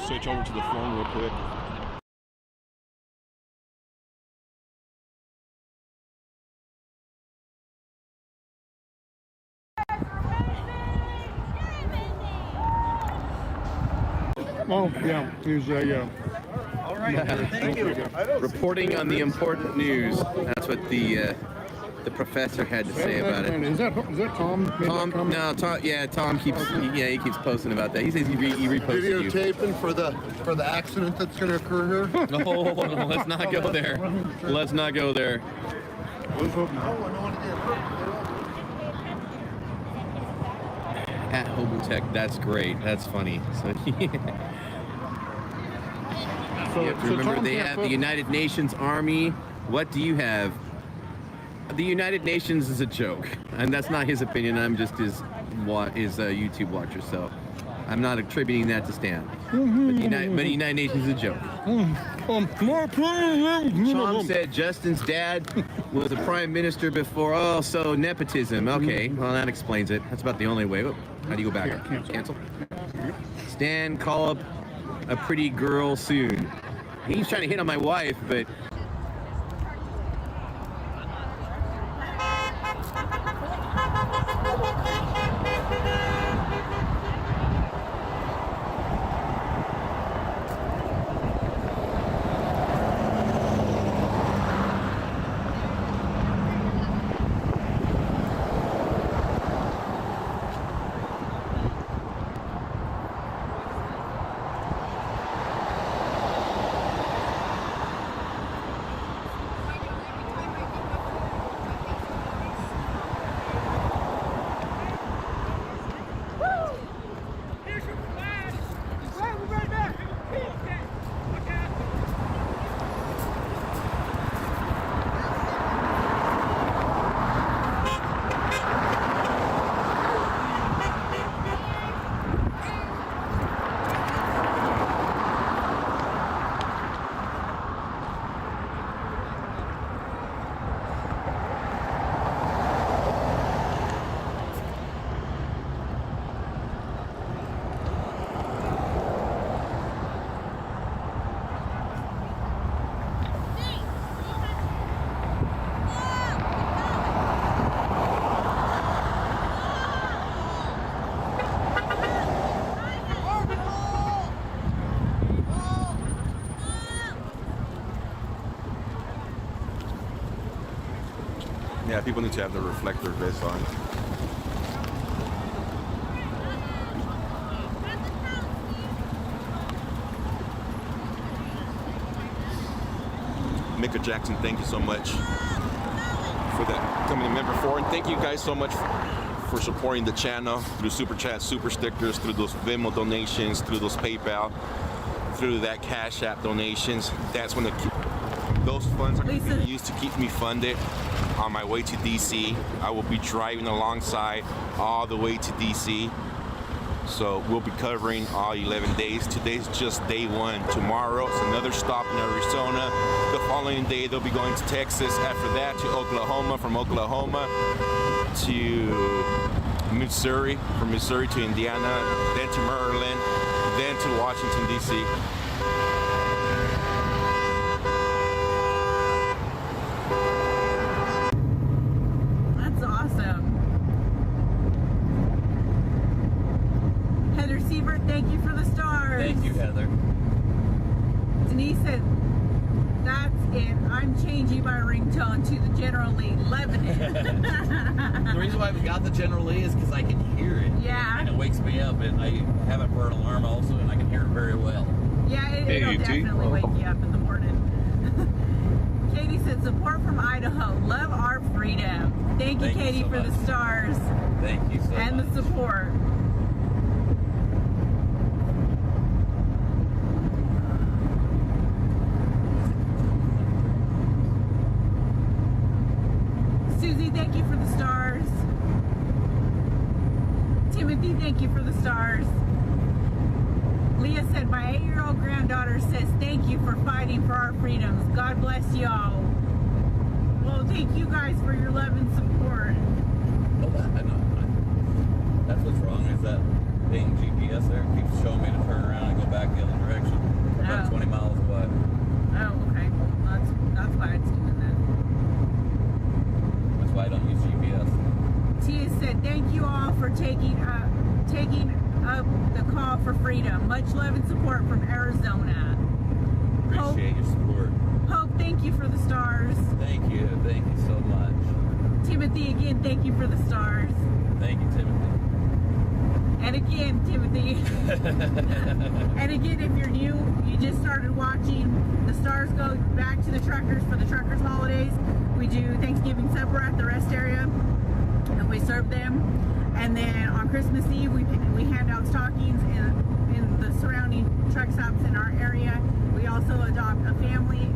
[SPEAKER 9] Switch over to the phone real quick.
[SPEAKER 14] Oh, yeah, he's
[SPEAKER 16] All right, thank you. Reporting on the important news. That's what the professor had to say about it.
[SPEAKER 14] Is that Tom?
[SPEAKER 16] Tom, no, Tom. Yeah, Tom keeps. Yeah, he keeps posting about that. He says he reposted you.
[SPEAKER 9] Videotaping for the accident that's going to occur here.
[SPEAKER 16] No, let's not go there. Let's not go there. At Hobotech, that's great. That's funny. So, you have to remember they have the United Nations Army. What do you have? The United Nations is a joke, and that's not his opinion. I'm just his YouTube watcher, so I'm not attributing that to Stan. But the United Nations is a joke. Sean said Justin's dad was a prime minister before. Oh, so nepotism. Okay, well that explains it. That's about the only way. How do you go back? Cancel. Stan, call up a pretty girl soon. He's trying to hit on my wife, but.
[SPEAKER 21] Yeah, people need to have the reflector vest on. Mika Jackson, thank you so much for that becoming a member for, and thank you guys so much for supporting the channel through super chats, super stickers, through those Venmo donations, through those PayPal, through that Cash App donations. That's when those funds are going to be used to keep me funded on my way to DC. I will be driving alongside all the way to DC. So we'll be covering all 11 days. Today's just day 1. Tomorrow it's another stop in Arizona. The following day they'll be going to Texas. After that to Oklahoma. From Oklahoma to Missouri. From Missouri to Indiana. Then to Maryland. Then to Washington, D.C.
[SPEAKER 3] That's awesome. Heather Siebert, thank you for the stars.
[SPEAKER 22] Thank you, Heather.
[SPEAKER 3] Denise said, that's it. I'm changing my ringtone to the General Lee, Lebanon.
[SPEAKER 22] The reason why we got the General Lee is because I can hear it.
[SPEAKER 3] Yeah.
[SPEAKER 22] And it wakes me up, and I have it for an alarm also, and I can hear it very well.
[SPEAKER 3] Yeah, it'll definitely wake you up in the morning. Katie said, support from Idaho. Love our freedom. Thank you, Katie, for the stars.
[SPEAKER 22] Thank you so much.
[SPEAKER 3] And the support. Susie, thank you for the stars. Timothy, thank you for the stars. Leah said, my 8-year-old granddaughter says, thank you for fighting for our freedoms. God bless y'all. Well, thank you guys for your love and support.
[SPEAKER 22] Oh, that's what's wrong, is that dang GPS there. It keeps showing me to turn around and go back the other direction. About 20 miles away.
[SPEAKER 3] Oh, okay. Well, that's why it's doing that.
[SPEAKER 22] That's why I don't use GPS.
[SPEAKER 3] Tia said, thank you all for taking up the call for freedom. Much love and support from Arizona.
[SPEAKER 22] Appreciate your support.
[SPEAKER 3] Hope, thank you for the stars.
[SPEAKER 22] Thank you so much.
[SPEAKER 3] Timothy, again, thank you for the stars.
[SPEAKER 22] Thank you, Timothy.
[SPEAKER 3] And again, Timothy. And again, if you're new, you just started watching, the stars go back to the truckers for the truckers holidays. We do Thanksgiving supper at the rest area, and we serve them. And then on Christmas Eve, we hand out stockings in the surrounding truck stops in our area. We also adopt a family.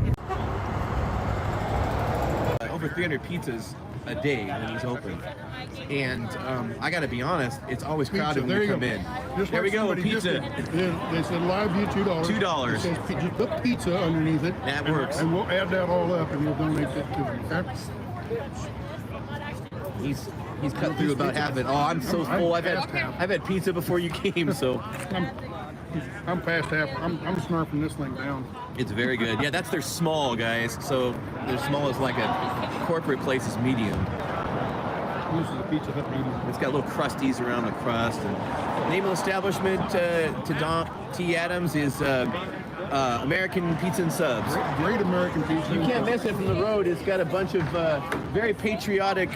[SPEAKER 16] Over 300 pizzas a day when he's open. And I got to be honest, it's always crowded when you come in. There we go, pizza.
[SPEAKER 14] They said live view $2.
[SPEAKER 16] $2.
[SPEAKER 14] It says just put pizza underneath it.
[SPEAKER 16] That works.
[SPEAKER 14] And we'll add that all up and we'll donate that to them. Okay?
[SPEAKER 16] He's cut through about half it. Oh, I'm so full. I've had pizza before you came, so
[SPEAKER 14] I'm past half. I'm snarfing this thing down.
[SPEAKER 16] it's very good. Yeah, that's their small, guys. So their small is like a corporate place's medium.
[SPEAKER 14] This is a Pizza Hut medium.
[SPEAKER 16] It's got little crusties around the crust. And the name of the establishment to Don T. Adams is American Pizza and Subs.
[SPEAKER 14] Great American Pizza.
[SPEAKER 16] You can't miss it from the road. It's got a bunch of very patriotic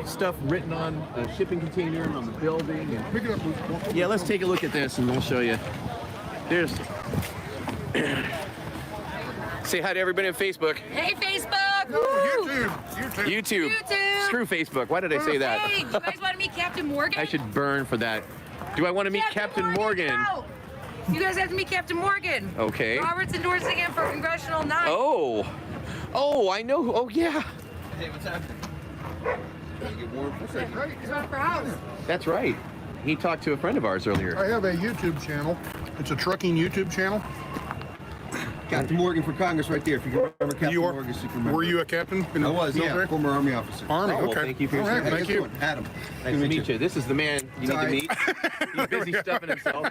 [SPEAKER 16] stuff written on a shipping container and on the building. And
[SPEAKER 14] pick it up.
[SPEAKER 16] Yeah, let's take a look at this and we'll show you. There's. Say hi to everybody on Facebook.
[SPEAKER 11] Hey, Facebook!
[SPEAKER 16] YouTube. Screw Facebook. Why did I say that?
[SPEAKER 11] Hey, do you guys want to meet Captain Morgan?
[SPEAKER 16] I should burn for that. Do I want to meet Captain Morgan?
[SPEAKER 11] No. You guys have to meet Captain Morgan.
[SPEAKER 16] Okay.
[SPEAKER 11] Robert's endorsing him for Congressional 9.
[SPEAKER 16] Oh, I know. Oh, yeah.
[SPEAKER 11] Hey, what's happening? He's running for house.
[SPEAKER 16] That's right. He talked to a friend of ours earlier.
[SPEAKER 14] I have a YouTube channel. It's a trucking YouTube channel.
[SPEAKER 19] Captain Morgan for Congress right there. If you can remember Captain Morgan, you can remember.
[SPEAKER 14] Were you a captain?
[SPEAKER 19] I was, yeah, former Army officer.
[SPEAKER 14] Army,
[SPEAKER 16] well,
[SPEAKER 14] okay.
[SPEAKER 16] Thank you for your
[SPEAKER 14] service.
[SPEAKER 16] service.
[SPEAKER 14] Thank you.
[SPEAKER 19] Adam.
[SPEAKER 16] Nice to meet you. This is the man you need to meet. He's busy stuffing himself.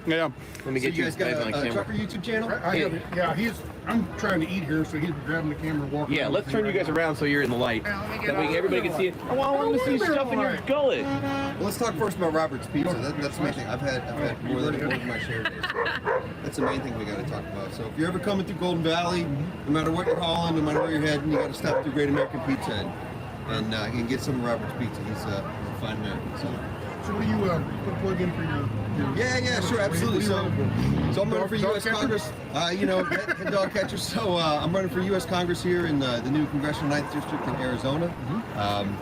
[SPEAKER 14] Yeah.
[SPEAKER 16] Let me get
[SPEAKER 19] you guys got
[SPEAKER 16] on
[SPEAKER 19] a
[SPEAKER 16] camera.
[SPEAKER 19] trucker YouTube channel?
[SPEAKER 14] I have it. Yeah, I'm trying to eat here, so he's grabbing the camera and walking.
[SPEAKER 16] Yeah, let's turn you guys around so you're in the light. That way everybody can see it. Oh, I want to see stuff in your gullet.
[SPEAKER 19] Well, let's talk first about Robert's Pizza. That's the main thing. I've had more than my share days. That's the main thing we got to talk about. So if you're ever coming through Golden Valley, no matter what you're hauling, no matter where you're heading, you got to stop through Great American Pizza and you can get some of Robert's Pizza. He's a fine American.
[SPEAKER 14] So what do you put a plug in for your
[SPEAKER 19] Yeah, sure, absolutely. So I'm running for U.S. Congress. Head dog catcher. So I'm running for U.S. Congress here in the new Congressional 9th District in Arizona.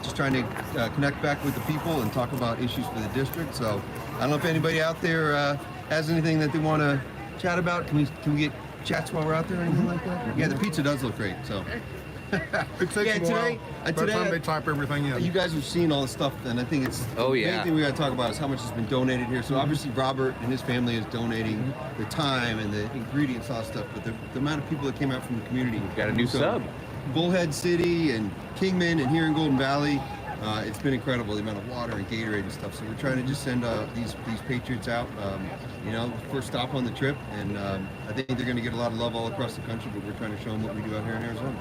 [SPEAKER 19] Just trying to connect back with the people and talk about issues for the district. So I don't know if anybody out there has anything that they want to chat about. Can we get chats while we're out there or anything like that? Yeah, the pizza does look great. So.
[SPEAKER 14] It takes a while. By the time they type everything in.
[SPEAKER 19] You guys have seen all the stuff, and I think it's the main thing we got to talk about is how much has been donated here. So obviously Robert and his family is donating the time and the ingredients, all that stuff. But the amount of people that came out from the community,
[SPEAKER 16] got a new sub.
[SPEAKER 19] Bullhead City and Kingman and here in Golden Valley, it's been incredible. The amount of water and Gatorade and stuff. So we're trying to just send these patriots out. First stop on the trip, and I think they're going to get a lot of love all across the country. But we're trying to show them what we do out here in Arizona.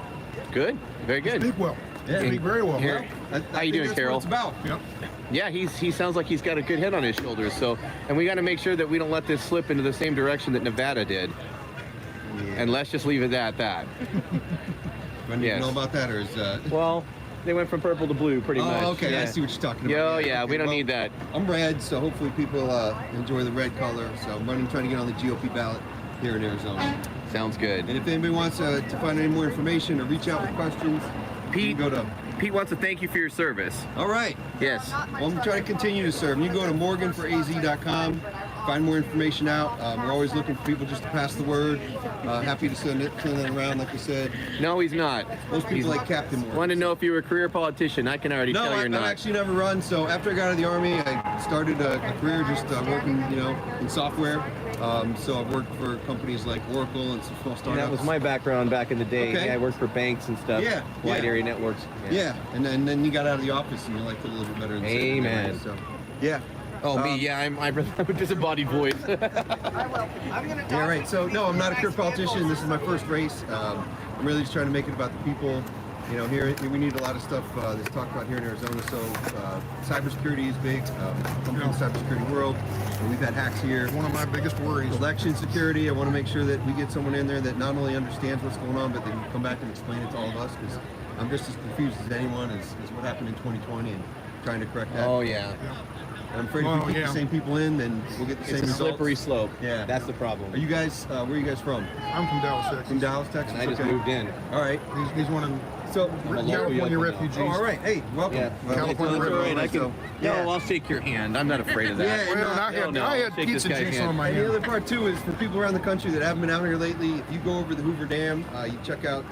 [SPEAKER 16] Good, very good.
[SPEAKER 14] Speak well.
[SPEAKER 19] Yeah,
[SPEAKER 14] speak very well.
[SPEAKER 16] Here, how you doing, Carol?
[SPEAKER 19] That's what it's about.
[SPEAKER 16] Yeah, he sounds like he's got a good head on his shoulders. So, and we got to make sure that we don't let this slip into the same direction that Nevada did. Yeah. And let's just leave it at that.
[SPEAKER 19] Do you know about that, or is
[SPEAKER 16] well, they went from purple to blue, pretty much.
[SPEAKER 19] Oh, okay.
[SPEAKER 16] Yeah.
[SPEAKER 19] I see what you're talking about.
[SPEAKER 16] Yeah, we don't need that.
[SPEAKER 19] I'm red, so hopefully people enjoy the red color. So I'm trying to get on the GOP ballot here in Arizona.
[SPEAKER 16] Sounds good.
[SPEAKER 19] And if anybody wants to find any more information or reach out with questions,
[SPEAKER 16] Pete wants to thank you for your service.
[SPEAKER 19] All right.
[SPEAKER 16] Yes.
[SPEAKER 19] Well, I'm trying to continue to serve. You can go to morganforaz.com, find more information out. We're always looking for people just to pass the word. Happy to send it around, like I said.
[SPEAKER 16] No, he's not.
[SPEAKER 19] Most people like Captain Morgan.
[SPEAKER 16] Want to know if you were a career politician. I can already tell you're not.
[SPEAKER 19] No, I've actually never run. So after I got out of the Army, I started a career just working, in software. So I've worked for companies like Workable and some small startups.
[SPEAKER 16] That was my background back in the day.
[SPEAKER 19] Okay.
[SPEAKER 16] Yeah, I worked for banks and stuff.
[SPEAKER 19] Yeah.
[SPEAKER 16] Wide area networks.
[SPEAKER 19] Yeah. And then you got out of the office and you liked it a little bit better.
[SPEAKER 16] Amen.
[SPEAKER 19] So, yeah.
[SPEAKER 16] Oh, me, yeah, I'm a disembodied voice.
[SPEAKER 19] Yeah, right. So, no, I'm not a career politician. This is my first race. I'm really just trying to make it about the people. Here we need a lot of stuff that's talked about here in Arizona. So, cybersecurity is big. I'm in the cybersecurity world. And we've had hacks here.
[SPEAKER 14] One of my biggest worries.
[SPEAKER 19] Election security. I want to make sure that we get someone in there that not only understands what's going on, but they can come back and explain it to all of us. Because I'm just as confused as anyone as what happened in 2020 and trying to correct that.
[SPEAKER 16] Oh, yeah.
[SPEAKER 19] I'm afraid if we keep the same people in, then we'll get the same results.
[SPEAKER 16] It's a slippery slope.
[SPEAKER 19] Yeah.
[SPEAKER 16] That's the problem.
[SPEAKER 19] Are you guys, where are you guys from?
[SPEAKER 14] I'm from Dallas, Texas.
[SPEAKER 19] From Dallas, Texas?
[SPEAKER 16] And I just moved in.
[SPEAKER 19] All right.
[SPEAKER 14] He's one of California refugees.
[SPEAKER 19] Oh, all right. Hey, welcome.
[SPEAKER 16] Yeah.
[SPEAKER 14] California
[SPEAKER 16] refugees.
[SPEAKER 19] Right.
[SPEAKER 16] I'll shake your hand. I'm not afraid of that.
[SPEAKER 19] Yeah,
[SPEAKER 14] well, I had pizza juice on my
[SPEAKER 19] hand.
[SPEAKER 14] hand.
[SPEAKER 19] And the other part, too, is for people around the country that haven't been out here lately, if you go over the Hoover Dam, you check out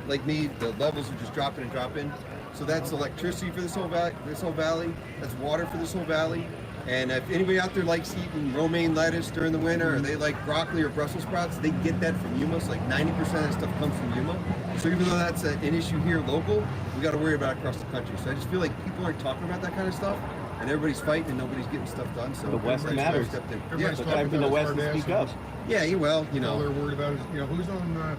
[SPEAKER 19] Lake Mead, the levels are just dropping and dropping. So that's electricity for this whole valley. That's water for this whole valley. And if anybody out there likes eating romaine lettuce during the winter, or they like broccoli or Brussels sprouts, they get that from Yuma. So like 90% of that stuff comes from Yuma. So even though that's an issue here local, we got to worry about it across the country. So I just feel like people aren't talking about that kind of stuff, and everybody's fighting and nobody's getting stuff done. So
[SPEAKER 16] the West matters.
[SPEAKER 14] Everybody's
[SPEAKER 16] talking about the West to speak up.
[SPEAKER 19] Yeah, well,
[SPEAKER 14] all they're worried about is who's on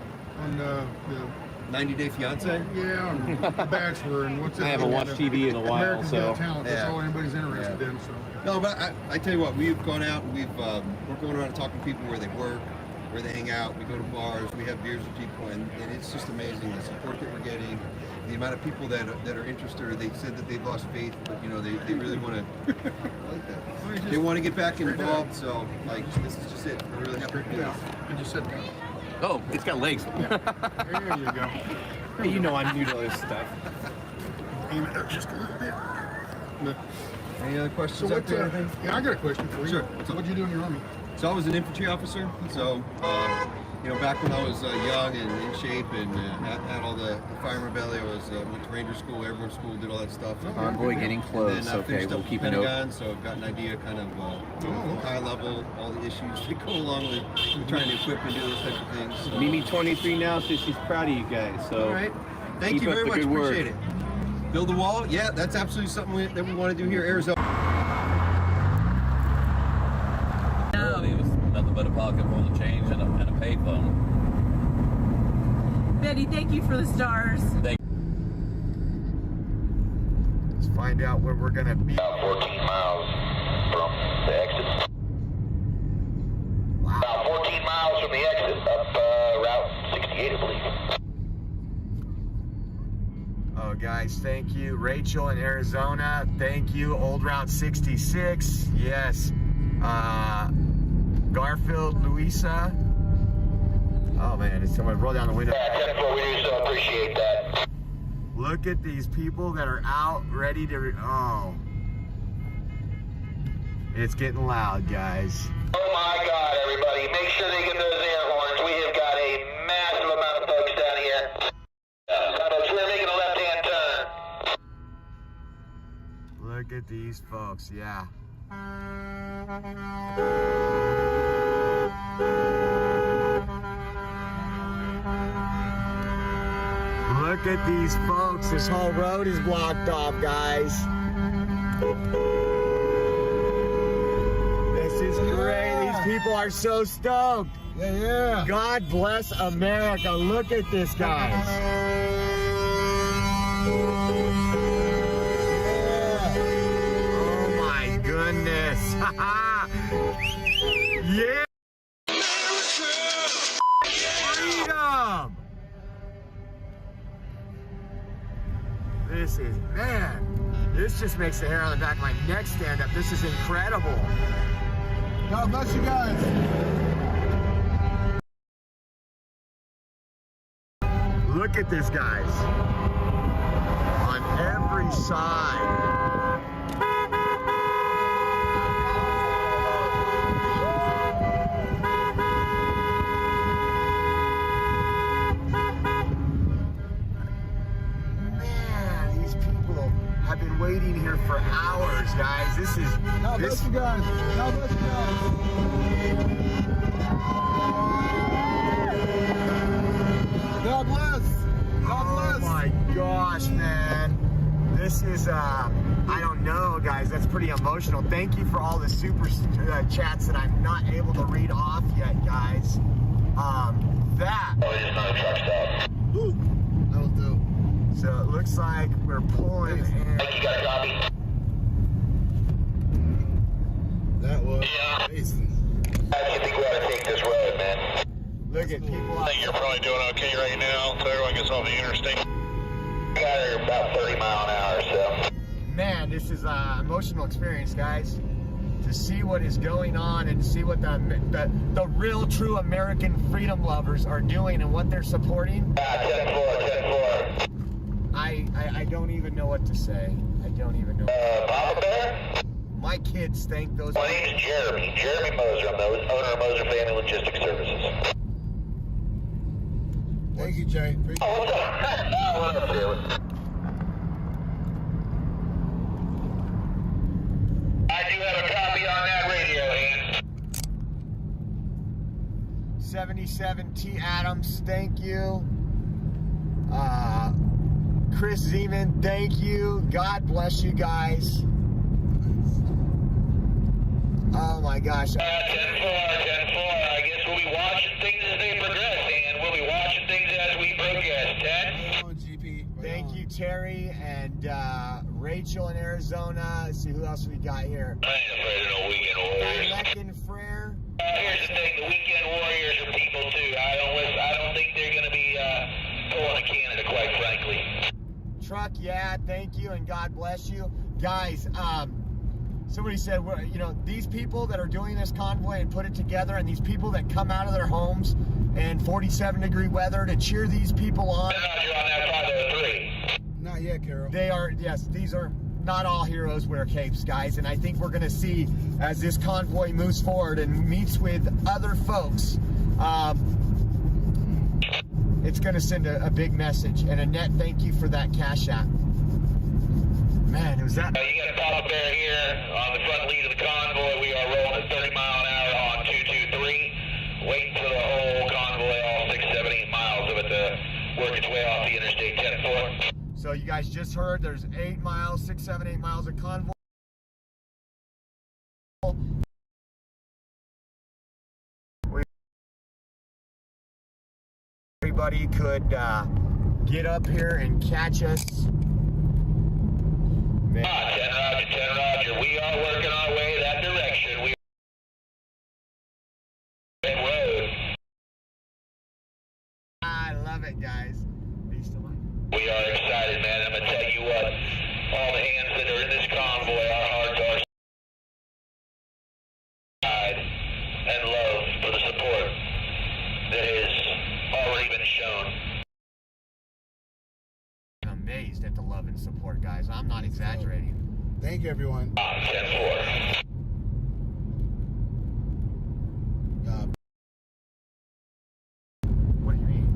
[SPEAKER 14] the
[SPEAKER 19] 90 Day Fiance?
[SPEAKER 14] Yeah, and The Bachelor, and what's it?
[SPEAKER 16] I haven't watched TV in a while,
[SPEAKER 14] American
[SPEAKER 16] so
[SPEAKER 14] Got Talent. That's all anybody's interested in. So.
[SPEAKER 19] No, but I tell you what, we've gone out and we're going around talking to people where they work, where they hang out. We go to bars, we have beers with people, and it's just amazing the support that we're getting, the amount of people that are interested. Or they said that they've lost faith, but they really want to. I like that. They want to get back involved. So this is just it. We're really happy to do this.
[SPEAKER 14] And just sit down.
[SPEAKER 16] Oh, it's got legs.
[SPEAKER 14] There you go.
[SPEAKER 16] Hey, I'm new to this stuff.
[SPEAKER 14] Just a little bit.
[SPEAKER 19] Any other questions?
[SPEAKER 14] So I got a question for you.
[SPEAKER 19] Sure.
[SPEAKER 14] What'd you do in your Army?
[SPEAKER 19] So I was an infantry officer. So back when I was young and in shape and had all the fireman belly, I went to Ranger School, Airborne School, did all that stuff.
[SPEAKER 16] Convoy getting close.
[SPEAKER 19] And
[SPEAKER 16] Okay, we'll keep a
[SPEAKER 19] note. So I've got an idea, kind of high level, all the issues that go along with trying to equip and do those types of things. So.
[SPEAKER 16] Mimi 23 now, so she's proud of you guys. So
[SPEAKER 19] all right, thank you very much. Appreciate it. Build a wall. Yeah, that's absolutely something that we want to do here, Arizona.
[SPEAKER 3] No.
[SPEAKER 22] pocket full of change and a payphone.
[SPEAKER 3] Betty, thank you for the stars.
[SPEAKER 6] Let's find out where we're gonna be.
[SPEAKER 10] About 14 miles from the exit.
[SPEAKER 6] Wow.
[SPEAKER 10] About 14 miles from the exit, up Route 68, I believe.
[SPEAKER 6] Oh, guys, thank you. Rachel in Arizona, thank you. Old Route 66, yes. Garfield, Louisa. Oh man, it's someone roll down the window.
[SPEAKER 10] Yeah, 10-4, we do so appreciate that.
[SPEAKER 6] Look at these people that are out ready to, oh. It's getting loud, guys.
[SPEAKER 10] Oh my God, everybody, make sure they get those air horns. We have got a massive amount of folks down here. Folks, we're making a left-hand turn.
[SPEAKER 6] Look at these folks, yeah. Look at these folks. This whole road is blocked off, guys. This is great. These people are so stoked.
[SPEAKER 5] Yeah.
[SPEAKER 6] God bless America. Look at this, guys. Oh my goodness. Yeah. Freedom. This is, man, this just makes the hair on the back of my neck stand up. This is incredible.
[SPEAKER 5] God bless you guys.
[SPEAKER 6] Look at this, guys. On every side. I've been waiting here for hours, guys. This is...
[SPEAKER 5] God bless you guys. God bless you guys. God bless. God bless.
[SPEAKER 6] Oh my gosh, man. This is, I don't know, guys. That's pretty emotional. Thank you for all the super chats that I'm not able to read off yet, guys. That...
[SPEAKER 10] Oh, it's not a truck stop.
[SPEAKER 5] Woo. That was dope.
[SPEAKER 6] So it looks like we're pulling in.
[SPEAKER 10] Think you got a copy?
[SPEAKER 5] That was amazing.
[SPEAKER 10] I think we ought to take this road, man.
[SPEAKER 6] Look at people.
[SPEAKER 10] I think you're probably doing okay right now. So everyone gets off the interstate. We got her about 30 miles an hour, so.
[SPEAKER 6] Man, this is an emotional experience, guys. To see what is going on and see what the real, true American freedom lovers are doing and what they're supporting.
[SPEAKER 10] 10-4, 10-4.
[SPEAKER 6] I don't even know what to say. I don't even know.
[SPEAKER 10] Papa Bear?
[SPEAKER 6] My kids thank those.
[SPEAKER 10] My name's Jeremy. Jeremy Moser. I'm the owner of Moser Family Logistics Services.
[SPEAKER 5] Thank you, Jay. Appreciate
[SPEAKER 10] Oh, what's up? What's up, Taylor? I do have a copy on that radio, Ian.
[SPEAKER 6] 77T Adams, thank you. Chris Zeman, thank you. God bless you guys. Oh my gosh.
[SPEAKER 10] 10-4, 10-4. I guess we'll be watching things as they progress, and we'll be watching things as we progress. 10.
[SPEAKER 6] Thank you, Terry and Rachel in Arizona. Let's see who else we got here.
[SPEAKER 10] I ain't afraid of no weekend warriors.
[SPEAKER 6] Lekin Frere.
[SPEAKER 10] Here's the thing: the weekend warriors are people too. I don't think they're going to be pulling a Canada, quite frankly.
[SPEAKER 6] Truck, yeah, thank you and God bless you, guys. Somebody said, you know, these people that are doing this convoy and put it together, and these people that come out of their homes in 47-degree weather to cheer these people on.
[SPEAKER 10] You're on that 503.
[SPEAKER 5] Not yet, Carol.
[SPEAKER 6] They are, yes, these are not all heroes wear capes, guys, and I think we're going to see as this convoy moves forward and meets with other folks, it's going to send a big message. And Annette, thank you for that cash app. Man, it was that.
[SPEAKER 10] You got a Papa Bear here on the front lead of the convoy. We are rolling at 30 miles an hour on 223. Waiting for the whole convoy, all 6, 7, 8 miles of it to work its way off the interstate 10-4.
[SPEAKER 6] So you guys just heard there's 8 miles, 6, 7, 8 miles of convoy. everybody could get up here and catch us. Man.
[SPEAKER 10] 10 Roger. We are working our way that direction. We road.
[SPEAKER 6] I love it, guys.
[SPEAKER 10] We are excited, man. I'm gonna tell you what, all the hands that are in this convoy, our hearts are side and love for the support that has already been shown.
[SPEAKER 6] I'm amazed at the love and support, guys. I'm not exaggerating.
[SPEAKER 5] Thank you, everyone.
[SPEAKER 10] 10-4.
[SPEAKER 6] What do you mean?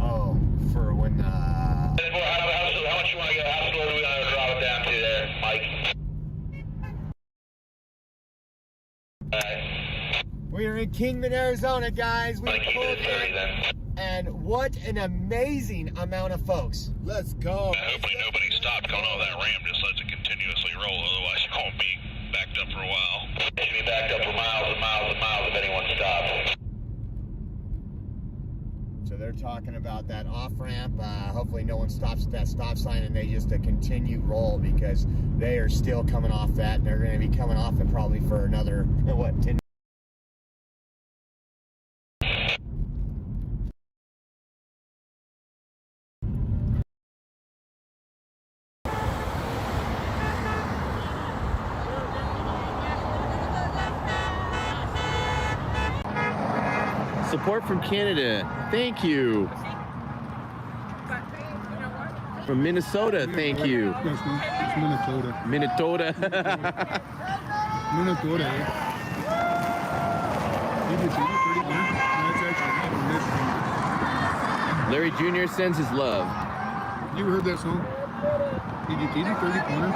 [SPEAKER 6] Oh, for when,
[SPEAKER 10] 10-4, how much you want to go? How slow do we want to drop it down to there, Mike? Alright.
[SPEAKER 6] We are in Kingman, Arizona, guys. We
[SPEAKER 10] Keep it at 30 then.
[SPEAKER 6] and what an amazing amount of folks.
[SPEAKER 5] Let's go.
[SPEAKER 10] Hopefully nobody stopped going all that ramp, just lets it continuously roll, otherwise it won't be backed up for a while. It should be backed up for miles and miles and miles if anyone stops.
[SPEAKER 6] So they're talking about that off-ramp. Hopefully no one stops at that stop sign and they just continue roll, because they are still coming off that, and they're going to be coming off it probably for another, what, 10
[SPEAKER 16] Support from Canada. Thank you. From Minnesota. Thank you.
[SPEAKER 14] It's Minnesota.
[SPEAKER 16] Minnesota.
[SPEAKER 14] Minnesota.
[SPEAKER 16] Larry Jr. sends his love.
[SPEAKER 14] You ever heard that song? EGT 30 pointer.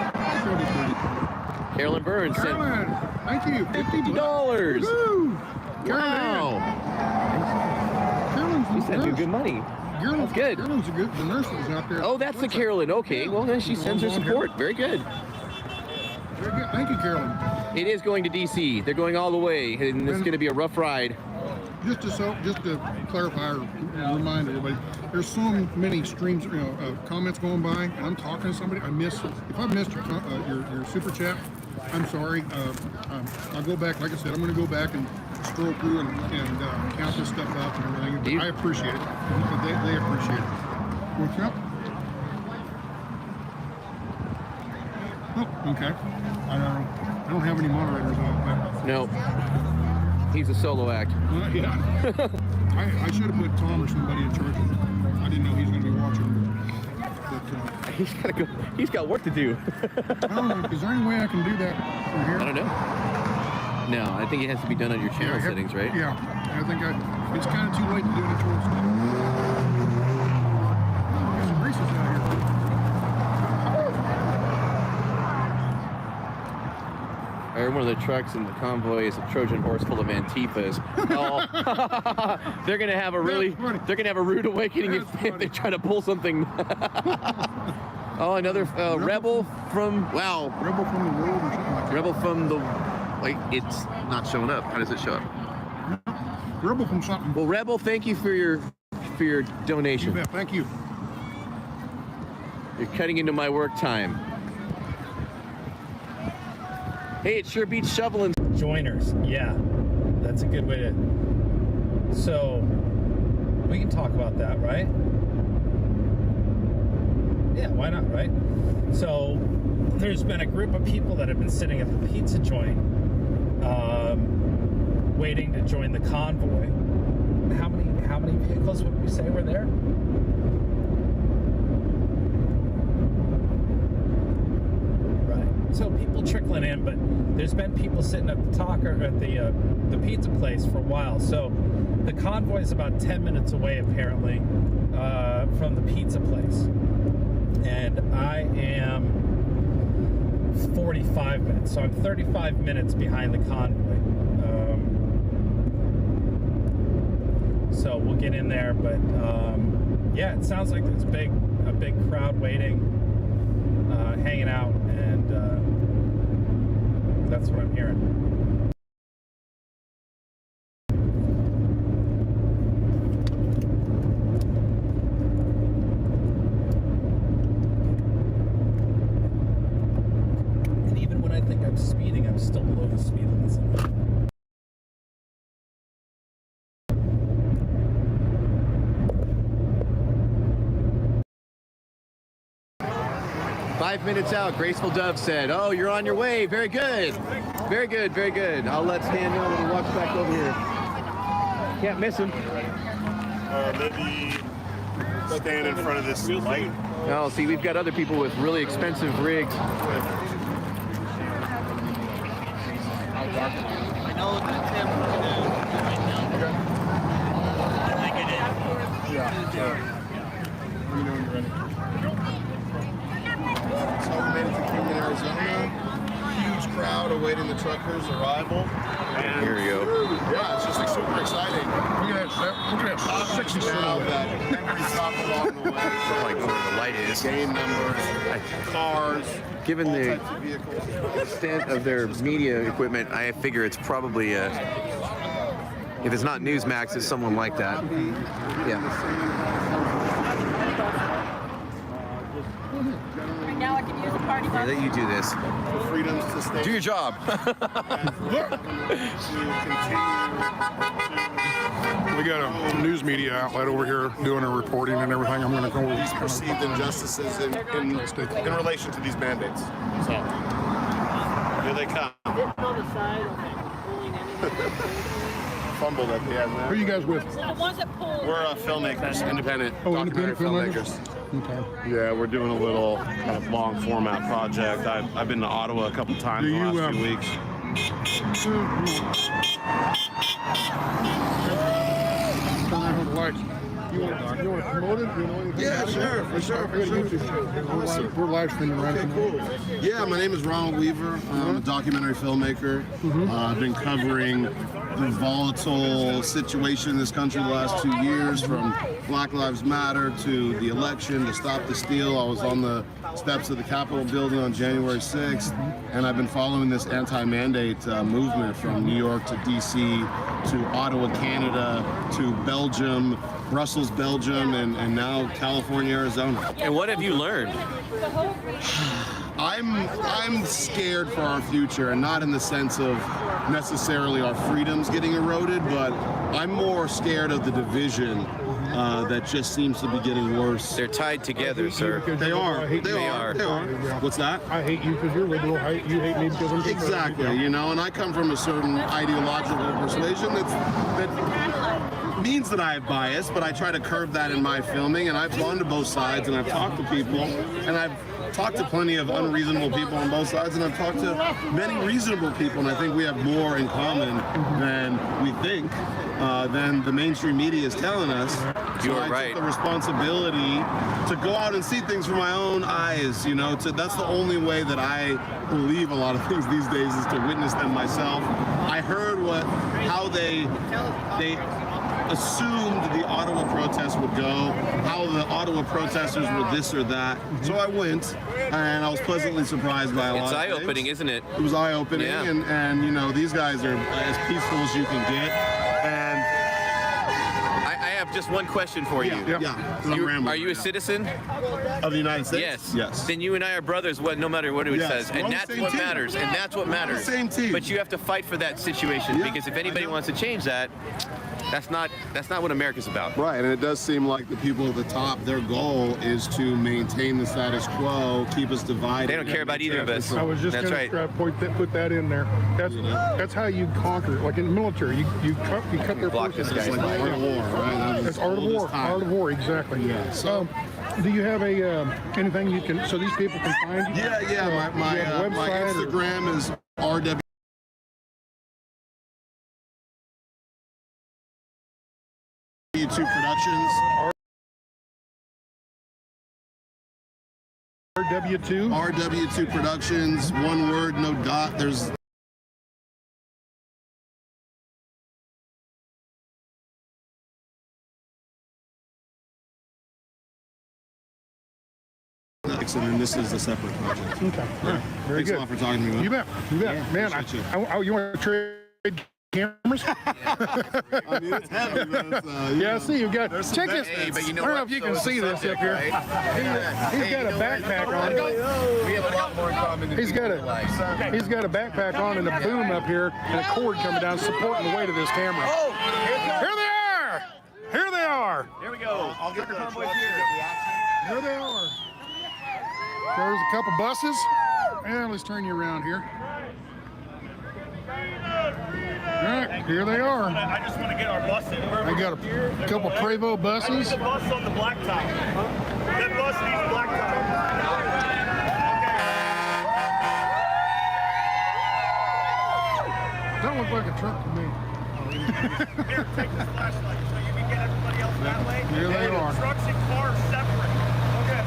[SPEAKER 16] Carolyn Burns sent
[SPEAKER 14] Carolyn, thank you.
[SPEAKER 16] $50. Wow.
[SPEAKER 14] Carolyn's
[SPEAKER 16] He sent you good money. That's good.
[SPEAKER 14] Carolyn's a good. The nurses out there.
[SPEAKER 16] Oh, that's the Carolyn. Okay. Well, then she sends her support. Very good.
[SPEAKER 14] Very good. Thank you, Carolyn.
[SPEAKER 16] It is going to DC. They're going all the way, and it's going to be a rough ride.
[SPEAKER 14] Just to clarify or remind everybody, there's so many streams, comments going by, and I'm talking to somebody. If I missed your super chat, I'm sorry. I'll go back. Like I said, I'm going to go back and scroll through and count this stuff up and everything. I appreciate it. They appreciate it. What's up? Oh, okay. I don't have any moderators on.
[SPEAKER 16] No. He's a solo act.
[SPEAKER 14] Yeah. I should have put Tom or somebody in charge of it. I didn't know he was going to be watching. But,
[SPEAKER 16] he's got to go. He's got work to do.
[SPEAKER 14] I don't know. Is there any way I can do that from here?
[SPEAKER 16] I don't know. No, I think it has to be done on your channel settings, right?
[SPEAKER 14] Yeah. I think it's kind of too late to do it towards. There's some races out here.
[SPEAKER 16] I heard one of the trucks in the convoy is a Trojan horse full of Antifas. Oh, they're gonna have a rude awakening if they try to pull something. Oh, another rebel from
[SPEAKER 14] Rebel from the world or something like that.
[SPEAKER 16] Rebel from the. Wait, it's not showing up. How does it show up?
[SPEAKER 14] Rebel from something.
[SPEAKER 16] Well, Rebel, thank you for your donation.
[SPEAKER 14] Yeah, thank you.
[SPEAKER 16] You're cutting into my work time. Hey, it sure beats shoveling.
[SPEAKER 1] Joiners, yeah, that's a good way to. So we can talk about that, right? Yeah, why not, right? So there's been a group of people that have been sitting at the pizza joint, waiting to join the convoy. How many vehicles would we say were there? So people trickling in, but there's been people sitting at the the pizza place for a while. So the convoy is about 10 minutes away, apparently, from the pizza place, and I am 45 minutes. So I'm 35 minutes behind the convoy. So we'll get in there, but yeah, it sounds like there's a big crowd waiting, hanging out, and that's what I'm hearing.
[SPEAKER 16] 5 minutes out. Graceful Dove said, "Oh, you're on your way. Very good. Very good, very good." I'll let Stan know when he walks back over here. Can't miss him.
[SPEAKER 12] Maybe stand in front of this light.
[SPEAKER 16] Oh, see, we've got other people with really expensive rigs.
[SPEAKER 13] I know that Tim right now. I think it is.
[SPEAKER 14] Yeah. Let me know when you're ready.
[SPEAKER 5] So we made it to Kingman, Arizona. Huge crowd awaiting the truckers' arrival. And
[SPEAKER 16] here we go.
[SPEAKER 5] Yeah, it's just like super exciting. We're gonna have 60 now that every stop along the way.
[SPEAKER 16] Like where the light is.
[SPEAKER 5] Game numbers, cars.
[SPEAKER 16] Given the extent of their media equipment, I figure it's probably if it's not Newsmax, it's someone like that. Yeah.
[SPEAKER 3] Now I can use a party bus.
[SPEAKER 16] Let you do this.
[SPEAKER 5] Freedoms to stay.
[SPEAKER 16] Do your job.
[SPEAKER 14] We got a news media outlet over here doing a reporting and everything. I'm going to go over
[SPEAKER 5] these perceived injustices in relation to these mandates. So here they come. Fumble that they have there.
[SPEAKER 14] Who are you guys with?
[SPEAKER 5] We're filmmakers, independent.
[SPEAKER 14] Oh,
[SPEAKER 5] documentary
[SPEAKER 14] independent
[SPEAKER 5] filmmakers.
[SPEAKER 14] Okay.
[SPEAKER 5] Yeah, we're doing a little kind of long format project. I've been to Ottawa a couple times in the last few weeks.
[SPEAKER 14] You want to promote it? You know anything
[SPEAKER 5] Yeah,
[SPEAKER 14] about it?
[SPEAKER 5] sure, for sure.
[SPEAKER 14] We're live streaming right now.
[SPEAKER 5] Cool. Yeah, my name is Ronald Weaver. I'm a documentary filmmaker. I've been covering the volatile situation in this country the last 2 years, from Black Lives Matter to the election to Stop the Steal. I was on the steps of the Capitol building on January 6th, and I've been following this anti-mandate movement from New York to DC to Ottawa, Canada, to Belgium, Brussels, Belgium, and now California, Arizona.
[SPEAKER 16] And what have you learned?
[SPEAKER 5] I'm scared for our future, and not in the sense of necessarily our freedoms getting eroded, but I'm more scared of the division that just seems to be getting worse.
[SPEAKER 16] They're tied together, sir.
[SPEAKER 5] They are. They are. What's that?
[SPEAKER 14] I hate you because you're liberal. You hate me because I'm
[SPEAKER 5] exactly. You know, and I come from a certain ideological persuasion that means that I have bias, but I try to curb that in my filming. And I've gone to both sides, and I've talked to people, and I've talked to plenty of unreasonable people on both sides, and I've talked to many reasonable people, and I think we have more in common than we think, than the mainstream media is telling us.
[SPEAKER 16] You're
[SPEAKER 5] I
[SPEAKER 16] right.
[SPEAKER 5] took the responsibility to go out and see things from my own eyes, you know, that's the only way that I believe a lot of things these days, is to witness them myself. I heard how they assumed the Ottawa protests would go, how the Ottawa protesters were this or that. So I went, and I was pleasantly surprised by a lot of things.
[SPEAKER 16] It's eye-opening, isn't it?
[SPEAKER 5] It was eye-opening,
[SPEAKER 16] Yeah.
[SPEAKER 5] and you know, these guys are as peaceful as you can get. And
[SPEAKER 16] I have just one question for you. Are you a citizen
[SPEAKER 5] of the United States?
[SPEAKER 16] Yes. Then you and I are brothers, no matter what it says, and that's what matters. And that's what matters.
[SPEAKER 5] Same team.
[SPEAKER 16] But you have to fight for that situation, because if anybody wants to change that, that's not what America's about.
[SPEAKER 5] Right, and it does seem like the people at the top, their goal is to maintain the status quo, keep us divided.
[SPEAKER 16] They don't care about either of us.
[SPEAKER 14] I was just going to put that in there. That's how you conquer. Like in the military, you cut their forces.
[SPEAKER 5] It's like art of war, right?
[SPEAKER 14] It's art of war. Art of war, exactly.
[SPEAKER 5] Yeah.
[SPEAKER 14] So, do you have anything you can, so these people can find you?
[SPEAKER 5] Yeah. My Instagram is RW. Productions. RW2 Productions, one word, no dot. There's and then this is a separate project.
[SPEAKER 14] Okay.
[SPEAKER 5] Yeah.
[SPEAKER 14] Very
[SPEAKER 5] Thanks
[SPEAKER 14] good.
[SPEAKER 5] a lot for talking to me.
[SPEAKER 14] You bet.
[SPEAKER 5] Yeah,
[SPEAKER 14] Man, you want to trade cameras?
[SPEAKER 5] I mean, it's heavy, but it's,
[SPEAKER 14] yeah, I see you've got. Check this.
[SPEAKER 16] Hey, but you know
[SPEAKER 14] I don't know
[SPEAKER 16] what?
[SPEAKER 14] if you can see this up here.
[SPEAKER 16] Right?
[SPEAKER 14] He's got a backpack on.
[SPEAKER 16] We have a lot more in common than
[SPEAKER 14] He's got a backpack on and a boom up here and a cord coming down supporting the weight of this camera.
[SPEAKER 16] Oh,
[SPEAKER 14] here they are! Here they are!
[SPEAKER 16] Here we go.
[SPEAKER 5] I'll get the Convoy here.
[SPEAKER 14] Here they are. There's a couple buses. And let's turn you around here. All right, here they are.
[SPEAKER 12] I just want to get our bus in.
[SPEAKER 14] I got a couple Prevost buses.
[SPEAKER 12] I need the bus on the blacktop. That bus needs blacktop.
[SPEAKER 14] Don't look like a truck to me.
[SPEAKER 12] Here, take this flashlight so you can get everybody else that way.
[SPEAKER 14] Here they are.
[SPEAKER 12] Trucks and cars separate. Okay.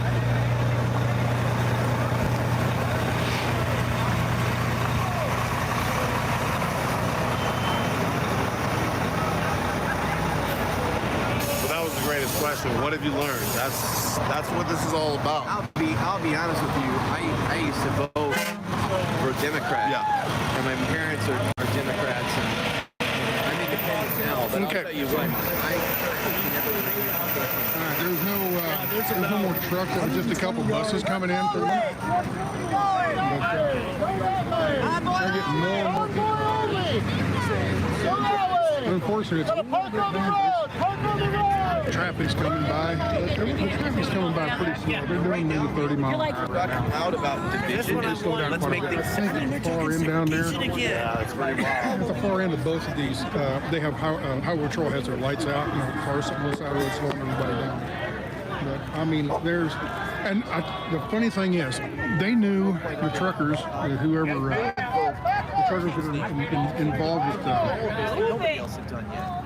[SPEAKER 9] Greatest question. What have you learned? That's what this is all about.
[SPEAKER 16] I'll be honest with you. I used to vote for Democrats. Yeah. And my parents are Democrats, and I'm independent now. But
[SPEAKER 14] Okay.
[SPEAKER 16] I'll tell you what.
[SPEAKER 14] There's no more trucks. There was just a couple buses coming in for them. They're getting more and more people. Unfortunately, it's a little bit dangerous. Traffic's coming by. The traffic's coming by pretty slow. They're doing maybe 30 miles an hour
[SPEAKER 16] out about division. Let's make things
[SPEAKER 14] far in down there.
[SPEAKER 9] Yeah, it's pretty wild.
[SPEAKER 14] At the far end of both of these, they have Highway Patrol has their lights out, and the cars sitting on the side of the road slowing everybody down. But I mean, the funny thing is, they knew the truckers, whoever the truckers that are involved with
[SPEAKER 16] Nobody else had done yet.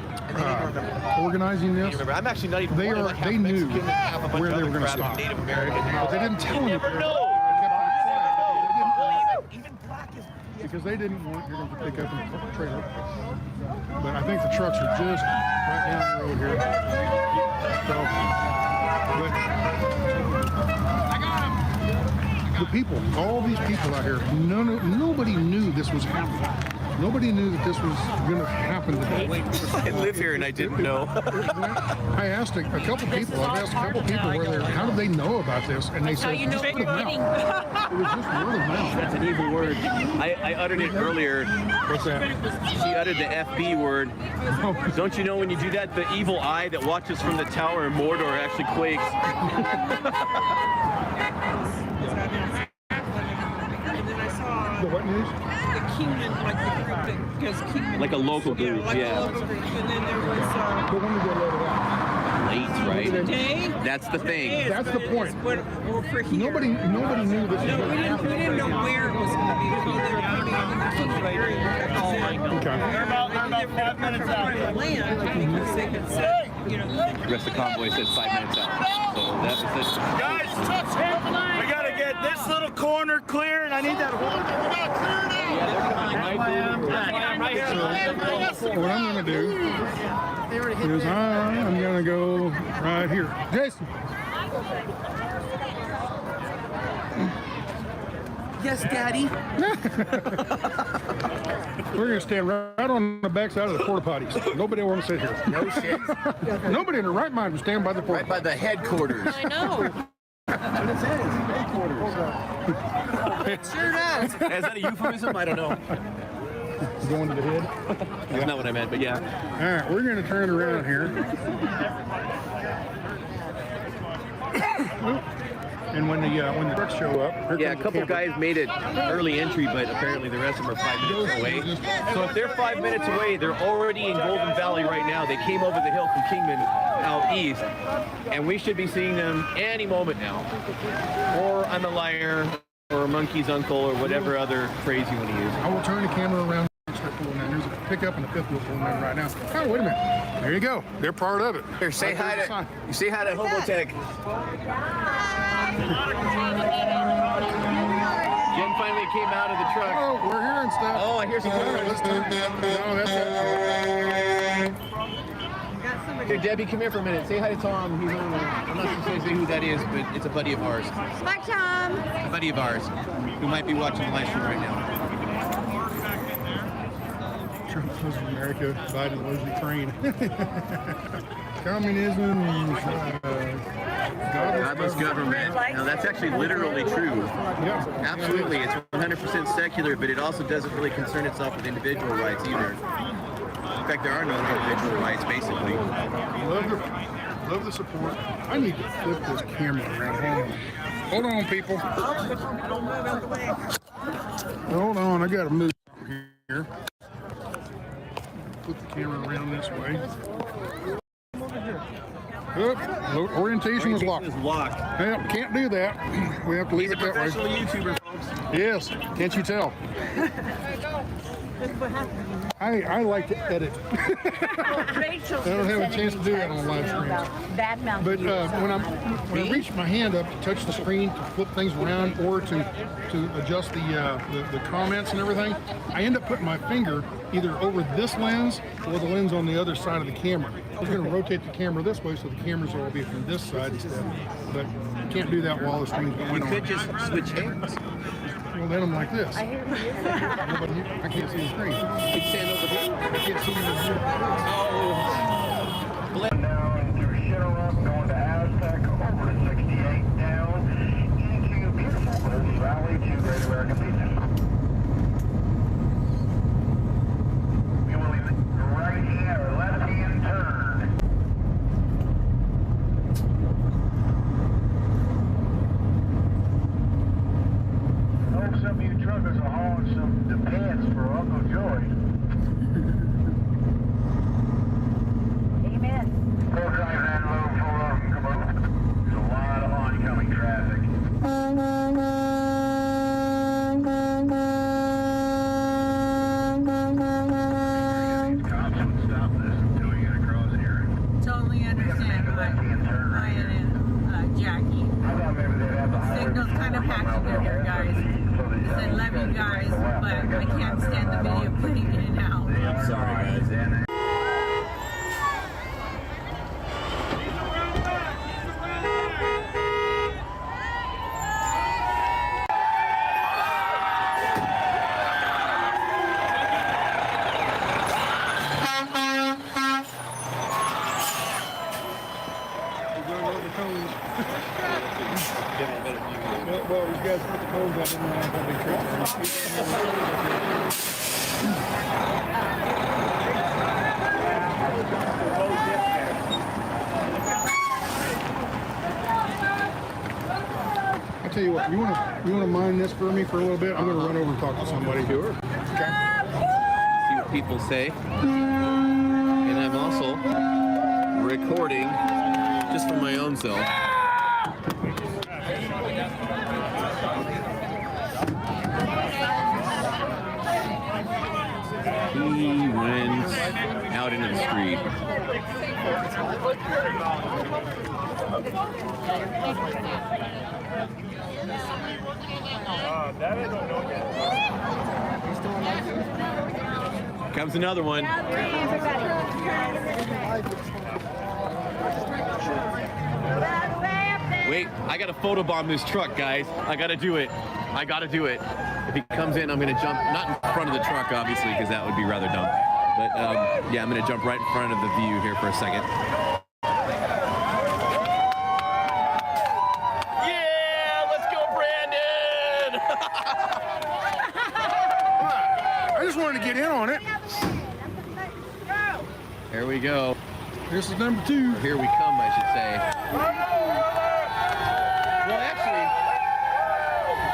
[SPEAKER 14] organizing this.
[SPEAKER 16] I'm actually not even.
[SPEAKER 14] They knew where they were going to stop, but they didn't tell anybody. Because they didn't want you to pick up in the trailer. But I think the trucks are just right down the road here. So, the people, all these people out here, nobody knew this was happening. Nobody knew that this was going to happen today.
[SPEAKER 16] I live here and I didn't know.
[SPEAKER 14] I asked a couple people. I've asked a couple people how did they know about this, and they said just word of mouth. It was just word of mouth.
[SPEAKER 16] That's an evil word. I uttered it earlier.
[SPEAKER 14] What's that?
[SPEAKER 16] She uttered the FB word. Don't you know when you do that, the evil eye that watches from the tower in Mordor actually quakes?
[SPEAKER 14] The what news?
[SPEAKER 15] The Kingman, like the group that goes Kingman.
[SPEAKER 16] Like a local group,
[SPEAKER 15] like
[SPEAKER 16] yeah.
[SPEAKER 15] a local group. And then there was
[SPEAKER 14] The one that got loaded out.
[SPEAKER 16] Late, right?
[SPEAKER 15] Today?
[SPEAKER 16] That's the thing.
[SPEAKER 14] That's the point.
[SPEAKER 15] For here.
[SPEAKER 14] Nobody knew this was
[SPEAKER 15] No,
[SPEAKER 14] going to happen.
[SPEAKER 15] we didn't know where it was going to be. We thought they were putting it in the Kingman area.
[SPEAKER 14] Okay.
[SPEAKER 12] They're about 5 minutes out.
[SPEAKER 15] Land because they had said, you know.
[SPEAKER 16] The rest of the convoy says 5 minutes out. So that's
[SPEAKER 12] Guys, we got to get this little corner clear, and I need that whole.
[SPEAKER 14] So what I'm going to do is I'm going to go right here. Jason.
[SPEAKER 15] Yes, Daddy.
[SPEAKER 14] We're going to stand right on the back side of the porta potties. Nobody will want to sit here.
[SPEAKER 16] No shit.
[SPEAKER 14] Nobody in their right mind would stand by the porta
[SPEAKER 16] Right by the headquarters.
[SPEAKER 15] I know.
[SPEAKER 16] That's what it says. Headquarters.
[SPEAKER 15] Sure does.
[SPEAKER 16] Is that a euphemism? I don't know.
[SPEAKER 14] Going to the head?
[SPEAKER 16] That's not what I meant, but yeah.
[SPEAKER 14] All right, we're going to turn around here. And when the trucks show up,
[SPEAKER 16] Yeah, a couple guys made it early entry, but apparently the rest of them are 5 minutes away. So if they're 5 minutes away, they're already in Golden Valley right now. They came over the hill from Kingman out east, and we should be seeing them any moment now. Or I'm a liar, or monkey's uncle, or whatever other phrase you want to use.
[SPEAKER 14] I will turn the camera around and start pulling in. There's a pickup and a fifth wheel pulling in right now. Oh, wait a minute. There you go. They're part of it.
[SPEAKER 16] Here, say hi to Homotech. Jen finally came out of the truck.
[SPEAKER 14] Oh, we're hearing stuff.
[SPEAKER 16] Oh, I hear some words.
[SPEAKER 14] No, that's it.
[SPEAKER 16] Here, Debbie, come here for a minute. Say hi to Tom. He's on I'm not sure to say who that is, but it's a buddy of ours.
[SPEAKER 18] Bye, Tom.
[SPEAKER 16] A buddy of ours who might be watching the live stream right now.
[SPEAKER 14] Trump loves America, Biden loves Ukraine. Communism,
[SPEAKER 16] godless government. Now that's actually literally true.
[SPEAKER 14] Yeah.
[SPEAKER 16] Absolutely, it's 100% secular, but it also doesn't really concern itself with individual rights either. In fact, there are no individual rights, basically.
[SPEAKER 14] Love the support. I need to flip this camera around. Hold on. Hold on, people. Hold on, I gotta move here. Put the camera around this way. Oop, orientation was locked. Yeah, can't do that. We have to leave it that way.
[SPEAKER 13] He's a professional YouTuber, folks.
[SPEAKER 14] Yes, can't you tell? I like to edit. I don't have a chance to do that on live stream. But when I reach my hand up to touch the screen to flip things around or to adjust the comments and everything, I end up putting my finger either over this lens or the lens on the other side of the camera. I was going to rotate the camera this way so the cameras will be from this side instead. But I can't do that while the stream's going on.
[SPEAKER 16] You could just switch hands.
[SPEAKER 14] Well, then I'm like this. I can't see the screen.
[SPEAKER 16] You stand over here.
[SPEAKER 14] I can't see the
[SPEAKER 10] Down through Shadow Up, going to Aztec, over to 68, down into beautiful Gold Valley to Great American Pizza. We will leave it right here, left-hand turn. Oh, some of you truckers are hauling some pants for Uncle Joy.
[SPEAKER 4] Amen.
[SPEAKER 10] Go drive that low full of them, come on. There's a lot of oncoming traffic. Cops would stop this until we get across here.
[SPEAKER 3] Totally understand Ryan and Jackie. Signal's kind of patchy here, guys. I said love you guys, but I can't stand the video putting in and out.
[SPEAKER 22] I'm sorry, guys.
[SPEAKER 14] Well, you guys put the cones up and then I'll be I'll tell you what, you wanna mine this for me for a little bit? I'm gonna run over and talk to somebody. Sure. Okay.
[SPEAKER 16] See what people say. And I'm also recording just for my own self. He went out into the street. Comes another one. Wait, I gotta photobomb this truck, guys. I gotta do it. I gotta do it. If he comes in, I'm gonna jump, not in front of the truck, obviously, because that would be rather dumb. But yeah, I'm gonna jump right in front of the view here for a second. Yeah, let's go, Brandon!
[SPEAKER 14] I just wanted to get in on it.
[SPEAKER 16] Here we go.
[SPEAKER 14] This is number 2.
[SPEAKER 16] Here we come, I should say. Well, actually,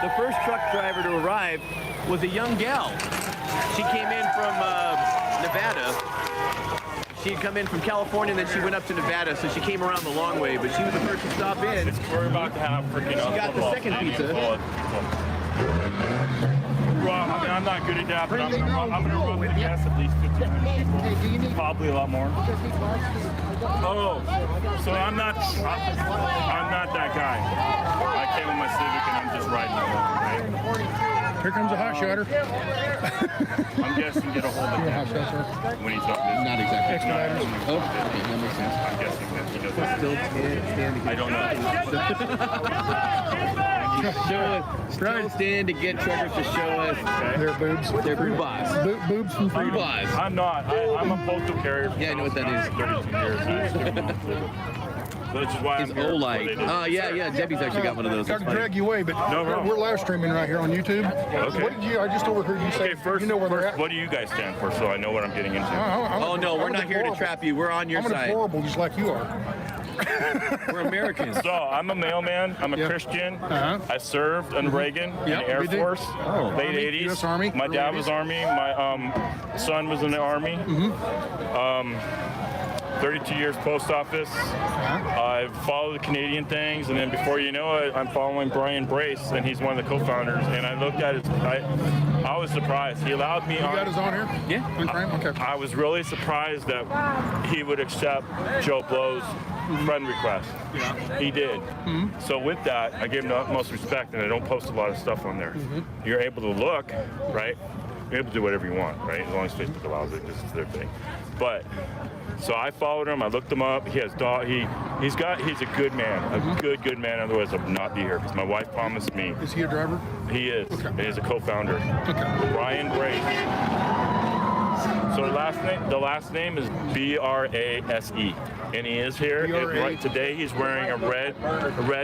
[SPEAKER 16] the first truck driver to arrive was a young gal. She came in from Nevada. She had come in from California, and then she went up to Nevada, so she came around the long way, but she was the first to stop in.
[SPEAKER 12] We're about to have freaking
[SPEAKER 16] She got the second pizza.
[SPEAKER 12] Well, I mean, I'm not good at that, but I'm gonna roughly guess at least 50 people. Probably a lot more. Oh, so I'm not that guy. I came with my Civic and I'm just riding along, right?
[SPEAKER 14] Here comes a hot shotter.
[SPEAKER 12] I'm guessing get a hold of him when he's not busy.
[SPEAKER 16] Not exactly.
[SPEAKER 14] Expediters.
[SPEAKER 16] Oh, okay, that makes sense.
[SPEAKER 12] I'm guessing that he doesn't.
[SPEAKER 16] Still stand
[SPEAKER 12] I don't know.
[SPEAKER 16] Still stand to get truckers to show us
[SPEAKER 14] their boobs.
[SPEAKER 16] Their boobas.
[SPEAKER 14] Boobs from
[SPEAKER 16] boobas.
[SPEAKER 12] I'm not. I'm a postal carrier.
[SPEAKER 16] Yeah, I know what that is.
[SPEAKER 12] 32 years. Which is why
[SPEAKER 16] His O-Light. Oh, yeah. Debbie's actually got one of those.
[SPEAKER 14] Got to drag you away, but
[SPEAKER 12] No problem.
[SPEAKER 14] we're live streaming right here on YouTube.
[SPEAKER 12] Okay.
[SPEAKER 14] What did you? I just overheard you say.
[SPEAKER 12] Okay, first,
[SPEAKER 14] you know where they're at.
[SPEAKER 12] what do you guys stand for so I know what I'm getting into?
[SPEAKER 16] Oh, no, we're not here to trap you. We're on your
[SPEAKER 14] I'm
[SPEAKER 16] side.
[SPEAKER 14] deplorable just like you are.
[SPEAKER 16] We're Americans.
[SPEAKER 12] So I'm a mailman. I'm a Christian. I served in Reagan in the Air Force, late 80s.
[SPEAKER 14] US Army.
[SPEAKER 12] My dad was Army. My son was in the Army. 32 years post office. I've followed the Canadian things, and then before you know it, I'm following Brian Brace, and he's one of the co-founders. And I looked at his, I was surprised. He allowed me on.
[SPEAKER 14] You got his on here?
[SPEAKER 16] Yeah.
[SPEAKER 14] On Crime? Okay.
[SPEAKER 12] I was really surprised that he would accept Joe Blow's friend request.
[SPEAKER 14] Yeah.
[SPEAKER 12] He did. So with that, I give him the utmost respect, and I don't post a lot of stuff on there. You're able to look, right? You're able to do whatever you want, right? As long as Facebook allows it, this is their thing. But so I followed him. I looked him up. He has dog. He's a good man, a good man. Otherwise, I would not be here because my wife promised me.
[SPEAKER 14] Is he a driver?
[SPEAKER 12] He is.
[SPEAKER 14] Okay.
[SPEAKER 12] He's a co-founder.
[SPEAKER 14] Okay.
[SPEAKER 12] Brian Brace. So the last name is B-R-A-S-E. And he is here. Right today, he's wearing a red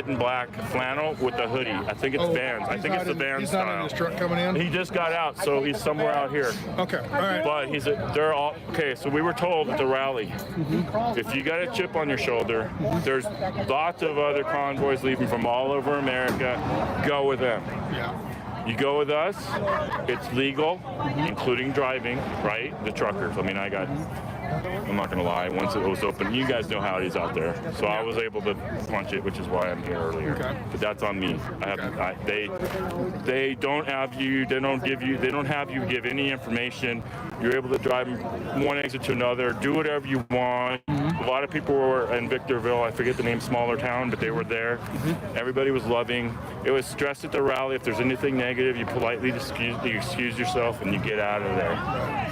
[SPEAKER 12] and black flannel with a hoodie. I think it's Vans. I think it's the Vans style.
[SPEAKER 14] He's not in his truck coming in?
[SPEAKER 12] He just got out, so he's somewhere out here.
[SPEAKER 14] Okay, all right.
[SPEAKER 12] But they're all, okay, so we were told at the rally, if you got a chip on your shoulder, there's lots of other convoys leaving from all over America. Go with them.
[SPEAKER 14] Yeah.
[SPEAKER 12] You go with us, it's legal, including driving, right? The truckers. I mean, I'm not gonna lie, once it was open, you guys know how it is out there. So I was able to punch it, which is why I'm here earlier.
[SPEAKER 14] Okay.
[SPEAKER 12] But that's on me. They don't have you give any information. You're able to drive from one exit to another, do whatever you want. A lot of people were in Victorville, I forget the name, smaller town, but they were there. Everybody was loving. It was stressed at the rally. If there's anything negative, you politely excuse yourself and you get out of there.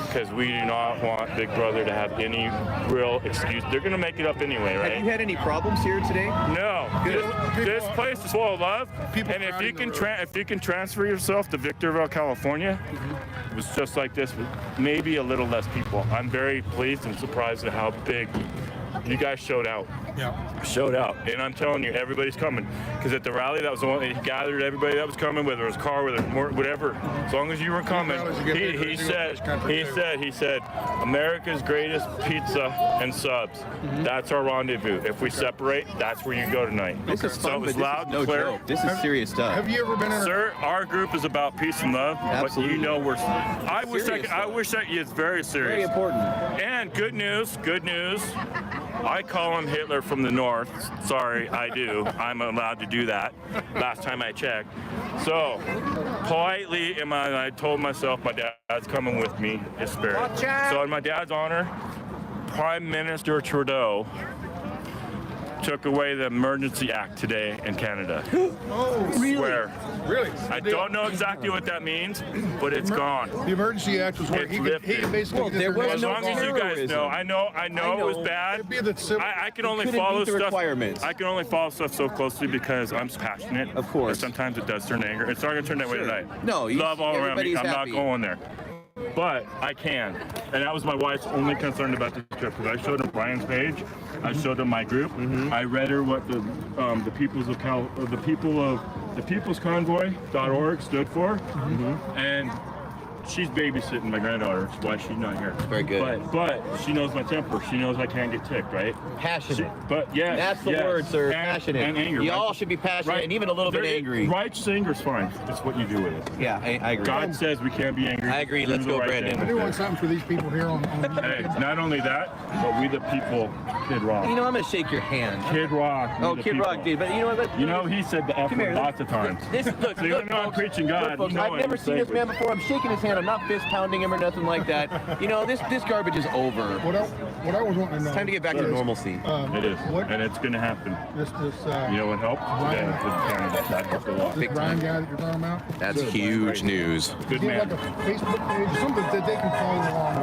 [SPEAKER 12] Because we do not want Big Brother to have any real excuse. They're going to make it up anyway, right?
[SPEAKER 16] Have you had any problems here today?
[SPEAKER 12] No. This place is full of love. And if you can transfer yourself to Victorville, California, it was just like this, with maybe a little less people. I'm very pleased and surprised at how big you guys showed out.
[SPEAKER 14] Yeah.
[SPEAKER 12] Showed out. And I'm telling you, everybody's coming. Because at the rally, that was the one that he gathered everybody that was coming, whether it was car, whether it was whatever. As long as you were coming, he said, America's greatest pizza and subs. That's our rendezvous. If we separate, that's where you go tonight.
[SPEAKER 16] This is fun,
[SPEAKER 12] so it was
[SPEAKER 16] but
[SPEAKER 12] loud
[SPEAKER 16] this is
[SPEAKER 12] and
[SPEAKER 16] no
[SPEAKER 12] clear.
[SPEAKER 16] joke. This is serious stuff.
[SPEAKER 14] Have you ever been in
[SPEAKER 12] Sir, our group is about peace and love.
[SPEAKER 16] Absolutely.
[SPEAKER 12] But you know I wish that it's very serious.
[SPEAKER 16] Very important.
[SPEAKER 12] And good news. I call him Hitler from the north. Sorry, I do. I'm allowed to do that. Last time I checked. So, politely, I told myself my dad's coming with me, his spirit. So in my dad's honor, Prime Minister Trudeau took away the Emergency Act today in Canada.
[SPEAKER 14] Oh, really?
[SPEAKER 12] Swear.
[SPEAKER 14] Really?
[SPEAKER 12] I don't know exactly what that means, but it's gone.
[SPEAKER 14] The Emergency Act was where he basically.
[SPEAKER 16] Well, there was
[SPEAKER 12] as long as you guys know, I know it was bad. I can only follow stuff. I can only follow stuff so closely because I'm passionate.
[SPEAKER 16] Of course.
[SPEAKER 12] But sometimes it does turn anger. It's not gonna turn that way tonight.
[SPEAKER 16] No,
[SPEAKER 12] love all around me.
[SPEAKER 16] everybody's
[SPEAKER 12] I'm
[SPEAKER 16] happy.
[SPEAKER 12] not going there. But I can, and that was my wife's only concern about this trip because I showed her Brian's page, I showed her my group, I read her what the People's Convoy.org stood for, and she's babysitting my granddaughter. That's why she's not here.
[SPEAKER 16] Very good.
[SPEAKER 12] But she knows my temper. She knows I can't get ticked, right?
[SPEAKER 16] Passionate.
[SPEAKER 12] But yeah,
[SPEAKER 16] That's the word, sir. Passionate.
[SPEAKER 12] And anger.
[SPEAKER 16] You all should be passionate and even a little bit angry.
[SPEAKER 12] Righteous anger is fine. That's what you do with it.
[SPEAKER 16] Yeah, I agree.
[SPEAKER 12] God says we can't be angry.
[SPEAKER 16] I agree. Let's
[SPEAKER 12] Do the
[SPEAKER 16] go,
[SPEAKER 12] right
[SPEAKER 16] Brandon.
[SPEAKER 12] thing.
[SPEAKER 14] I do want something for these people here on
[SPEAKER 12] Hey, not only that, but we the people, Kid Rock.
[SPEAKER 16] You know, I'm going to shake your hand.
[SPEAKER 12] Kid Rock.
[SPEAKER 16] Oh, Kid Rock did. But you know what?
[SPEAKER 12] You know, he said the F word lots of times.
[SPEAKER 16] Look,
[SPEAKER 12] so even though I'm preaching God,
[SPEAKER 16] folks,
[SPEAKER 12] you know
[SPEAKER 16] I've never seen this man before. I'm shaking his hand. I'm not fist pounding him or nothing like that. You know, this garbage is over.
[SPEAKER 14] What I was wanting to know.
[SPEAKER 16] It's time to get back to normalcy.
[SPEAKER 12] It is, and it's going to happen.
[SPEAKER 14] You
[SPEAKER 12] know what helped? That helped a lot.
[SPEAKER 14] This Brian guy that you're talking about?
[SPEAKER 16] That's huge news.
[SPEAKER 12] Good
[SPEAKER 14] Does he
[SPEAKER 12] man.
[SPEAKER 14] have like a Facebook page, something that they can follow along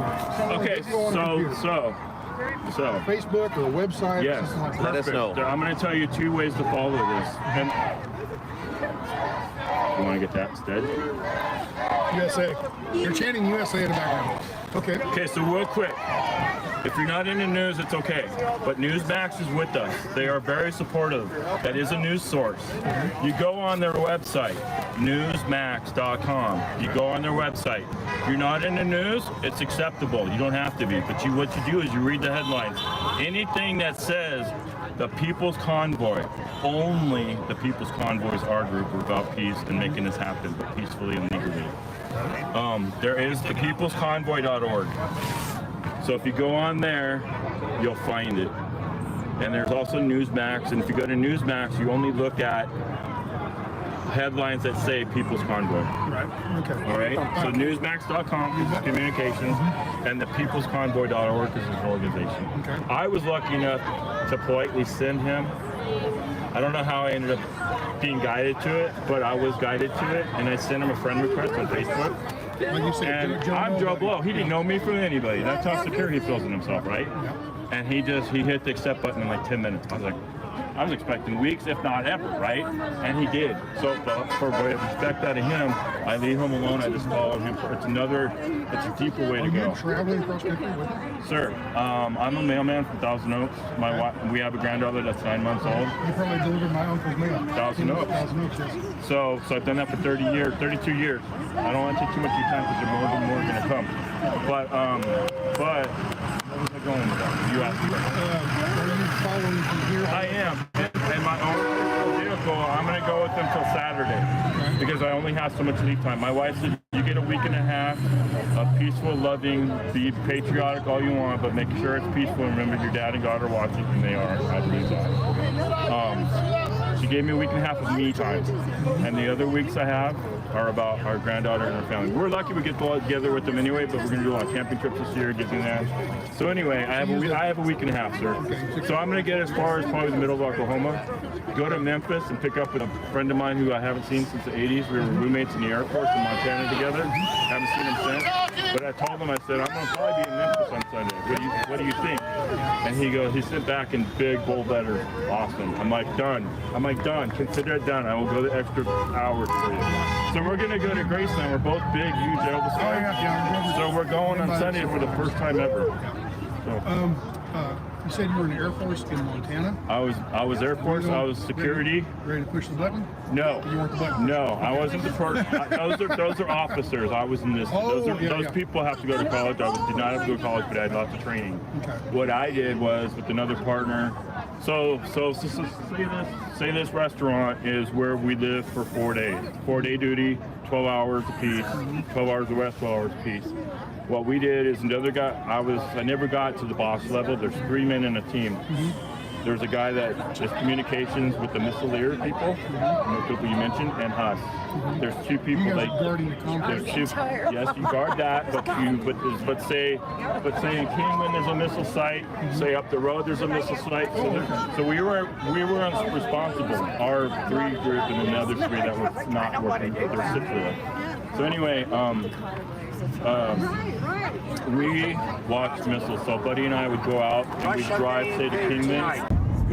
[SPEAKER 14] with?
[SPEAKER 12] Okay, so
[SPEAKER 14] Facebook or a website?
[SPEAKER 12] Yes,
[SPEAKER 14] Or something like that?
[SPEAKER 16] Let us know.
[SPEAKER 12] I'm going to tell you 2 ways to follow this. And you want to get that instead?
[SPEAKER 14] USA. You're chanting USA in the background. Okay.
[SPEAKER 12] Okay, so real quick, If you're not into news, it's okay. But Newsmax is with us. They are very supportive. That is a news source. You go on their website, newsmax.com. You go on their website. If you're not into news, it's acceptable. You don't have to be. But what you do is you read the headlines. Anything that says the People's Convoy, only the People's Convoy is our group. We're about peace and making this happen, but peacefully and legally. There is thepeoplesconvoy.org. So if you go on there, you'll find it. And there's also Newsmax. And if you go to Newsmax, you only look at headlines that say People's Convoy.
[SPEAKER 14] Right. Okay.
[SPEAKER 12] All right. So Newsmax.com is communications, and thepeoplesconvoy.org is his organization.
[SPEAKER 14] Okay.
[SPEAKER 12] I was lucky enough to politely send him. I don't know how I ended up being guided to it, but I was guided to it, and I sent him a friend request on Facebook.
[SPEAKER 14] Like you said,
[SPEAKER 12] And I'm Joe Blow. He didn't know me from anybody. That's how secure he feels in himself, right?
[SPEAKER 14] Yeah.
[SPEAKER 12] And he hit the accept button in like 10 minutes. I was expecting weeks, if not ever, right? And he did. So for respect out of him, I leave him alone. I just follow him. It's a deeper way to go.
[SPEAKER 14] Are you traveling cross country with him?
[SPEAKER 12] Sir, I'm a mailman from Thousand Oaks. We have a granddaughter that's 9 months old.
[SPEAKER 14] You probably delivered my uncle's mail.
[SPEAKER 12] Thousand Oaks.
[SPEAKER 14] Thousand Oaks, yes.
[SPEAKER 12] So I've done that for 32 years. I don't want to take too much of your time because there's more going to come. But what was I going with that? You asked me.
[SPEAKER 14] Are you following from here?
[SPEAKER 12] I am. In my own vehicle, I'm going to go with them till Saturday because I only have so much leave time. My wife said you get a week and a half of peaceful, loving, be patriotic all you want, but make sure it's peaceful. And remember, your dad and God are watching, and they are. I believe that. She gave me a week and a half of me time, and the other weeks I have are about our granddaughter and her family. We're lucky we get together with them anyway, but we're going to do a lot of camping trips this year, getting that. So anyway, I have a week and a half, sir. So I'm going to get as far as probably the middle of Oklahoma, go to Memphis and pick up with a friend of mine who I haven't seen since the 80s. We were roommates in the Air Force in Montana together. Haven't seen him since. But I told him, I said, I'm going to probably be in Memphis on Sunday. What do you think? And he sent back in big, bold letters, awesome. I'm like, done. Consider it done. I will go the extra hours for you. So we're going to go to Graceland. We're both big, huge Elvis fans. So we're going on Sunday for the first time ever. So.
[SPEAKER 14] You said you were in the Air Force in Montana?
[SPEAKER 12] I was Air Force. I was security.
[SPEAKER 14] Ready to push the button?
[SPEAKER 12] No.
[SPEAKER 14] You weren't the button?
[SPEAKER 12] No, I wasn't the person. Those are officers. I was in this. Those people have to go to college. I did not have to go to college, but I had lots of training.
[SPEAKER 14] Okay.
[SPEAKER 12] What I did was with another partner. So say this restaurant is where we live for 4 days. 4-day duty, 12 hours apiece, 12 hours the rest, 12 hours apiece. What we did is another guy, I never got to the boss level. There's 3 men in a team. There's a guy that does communications with the missileer people, the people you mentioned, and us. There's 2 people.
[SPEAKER 14] You guys are guarding the complex.
[SPEAKER 12] Yes, you guard that, but say in Kingman there's a missile site. Say up the road there's a missile site. So we were responsible. Our 3 group and then the other 3 that were not working. There were 6 of them. So anyway. We watched missiles. So Buddy and I would go out and we'd drive, say, to Kingman.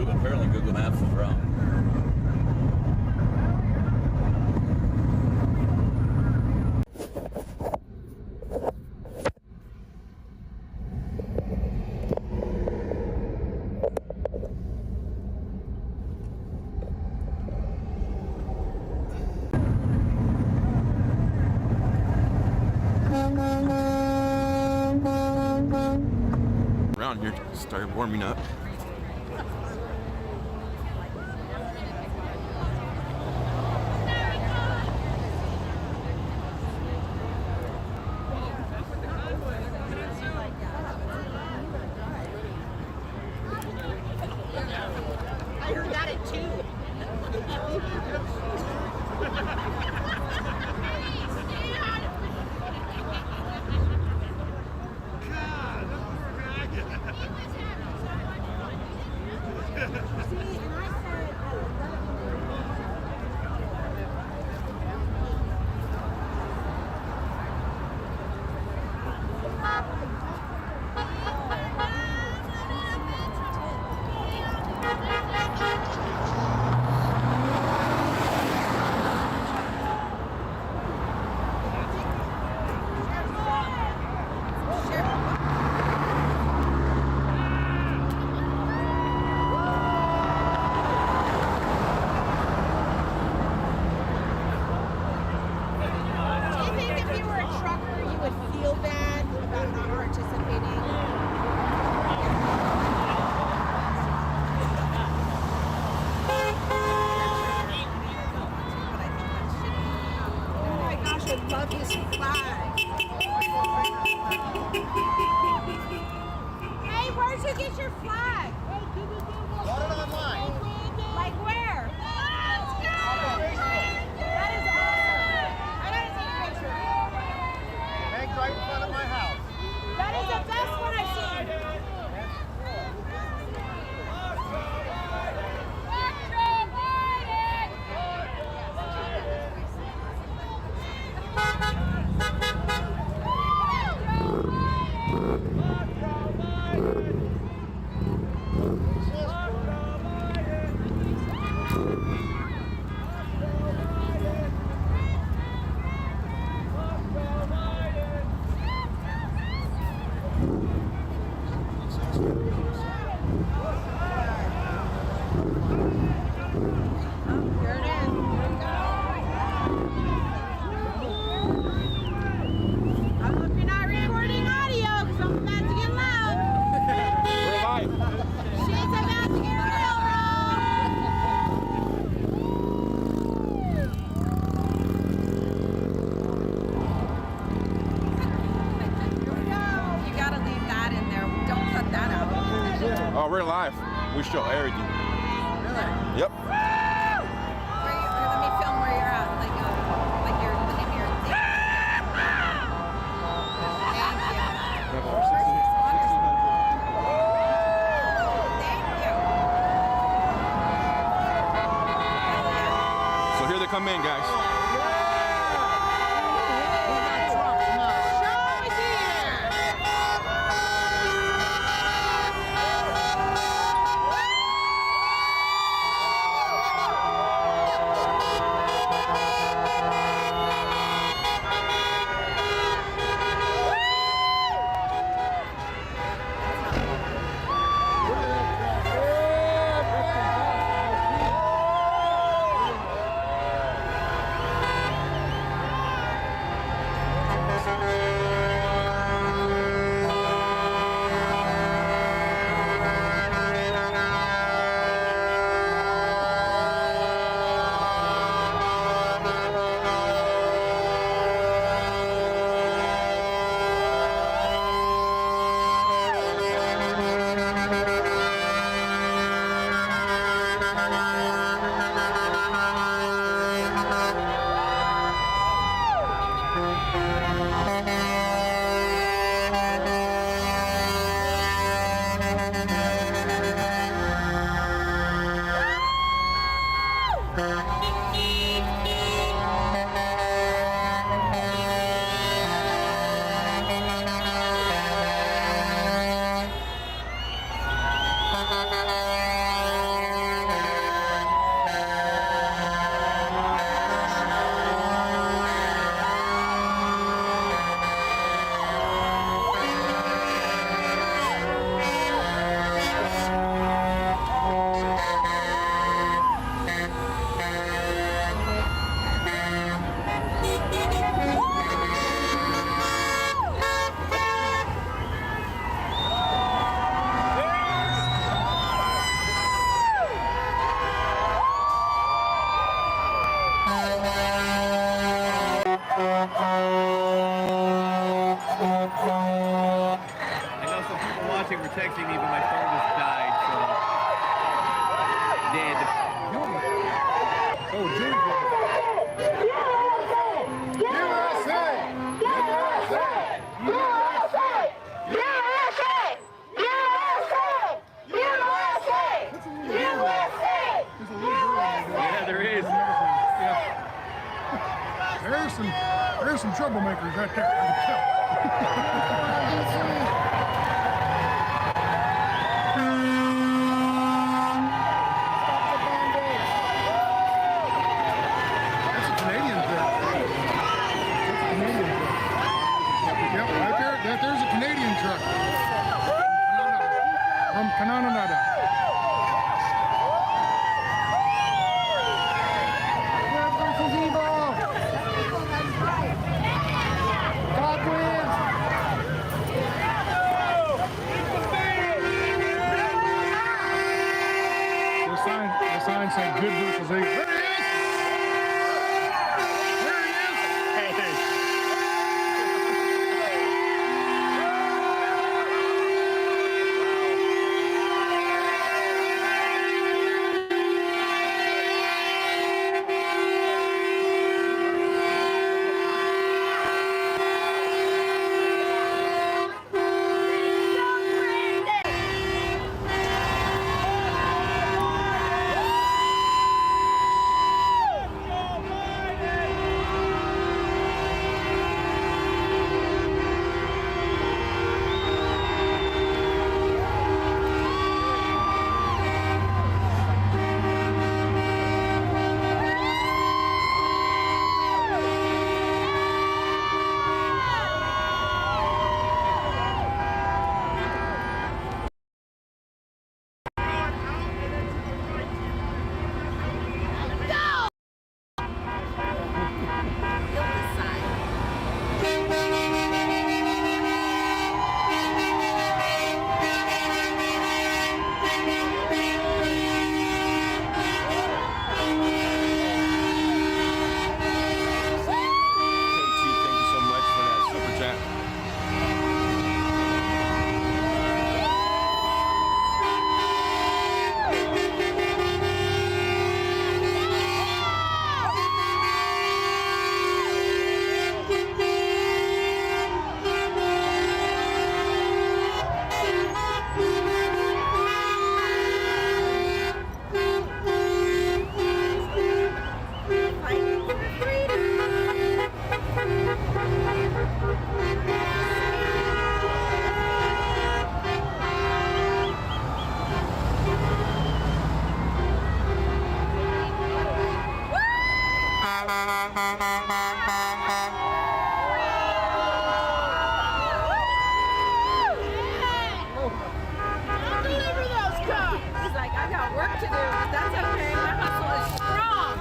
[SPEAKER 22] Apparently Google Maps is wrong.
[SPEAKER 8] Around here started warming up.
[SPEAKER 11] I heard that it too. love his flag. Hey, where'd you get your flag? Got it online. Like where? That is awesome. I gotta take a picture. Hang's right in front of my house. That is the best one I've seen.
[SPEAKER 8] Oh, we're live. We show everything.
[SPEAKER 11] Really?
[SPEAKER 8] Yep.
[SPEAKER 11] Let me film where you're at, like you're putting your thing.
[SPEAKER 8] So here they come in, guys.
[SPEAKER 16] I know some people watching were texting me, but my phone just died, so dead.
[SPEAKER 14] Oh, Jimmy.
[SPEAKER 16] Yeah, there is.
[SPEAKER 14] Yeah. There's some troublemakers right there. I can tell. That's a Canadian truck. Yep, right there. There's a Canadian truck. From Canada. The sign said good versus evil. There he is! There he is!
[SPEAKER 11] Deliver those cups. He's like, I got work to do, but that's okay. My hustle is strong.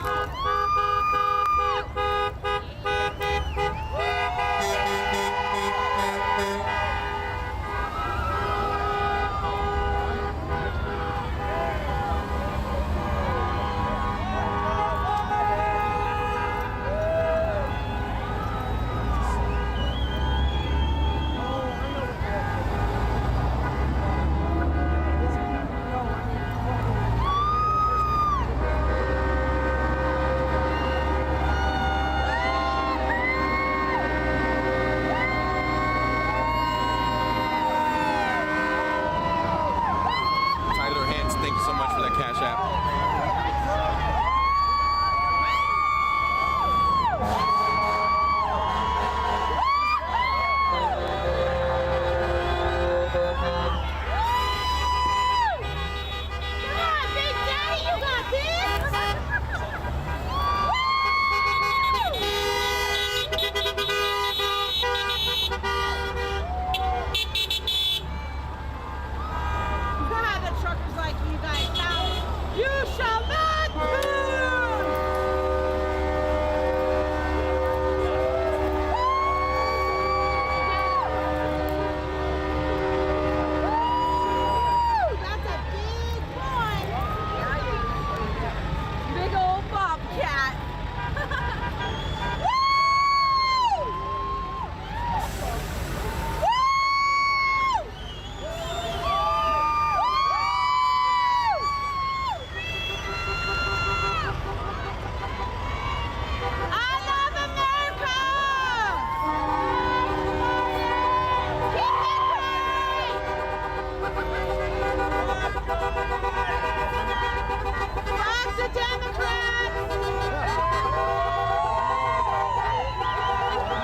[SPEAKER 8] Tyler Hands, thank you so much for that cash app.
[SPEAKER 11] Come on, Big Daddy, you got God, the truckers like you guys now. You shall not Woo! That's a big one. Big old bobcat.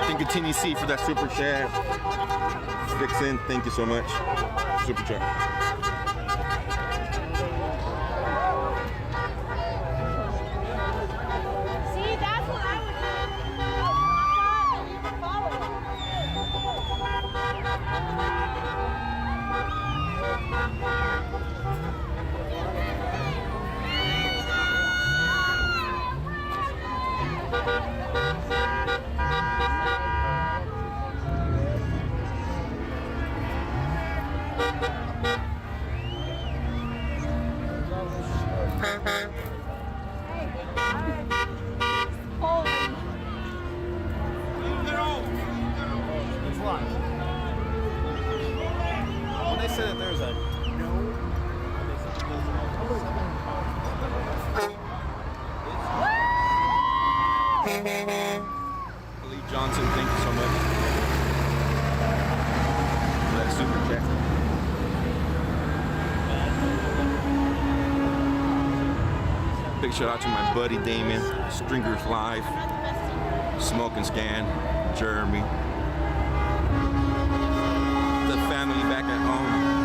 [SPEAKER 21] Thank you, TNC, for that super chat. Vixen, thank you so much. Super chat.
[SPEAKER 11] See, that's what I would
[SPEAKER 1] When they said that there's a
[SPEAKER 21] Lee Johnson, thank you so much for that super chat. Big shout out to my buddy Damon, Stringers Live, Smoke and Scan, Jeremy, the family back at home.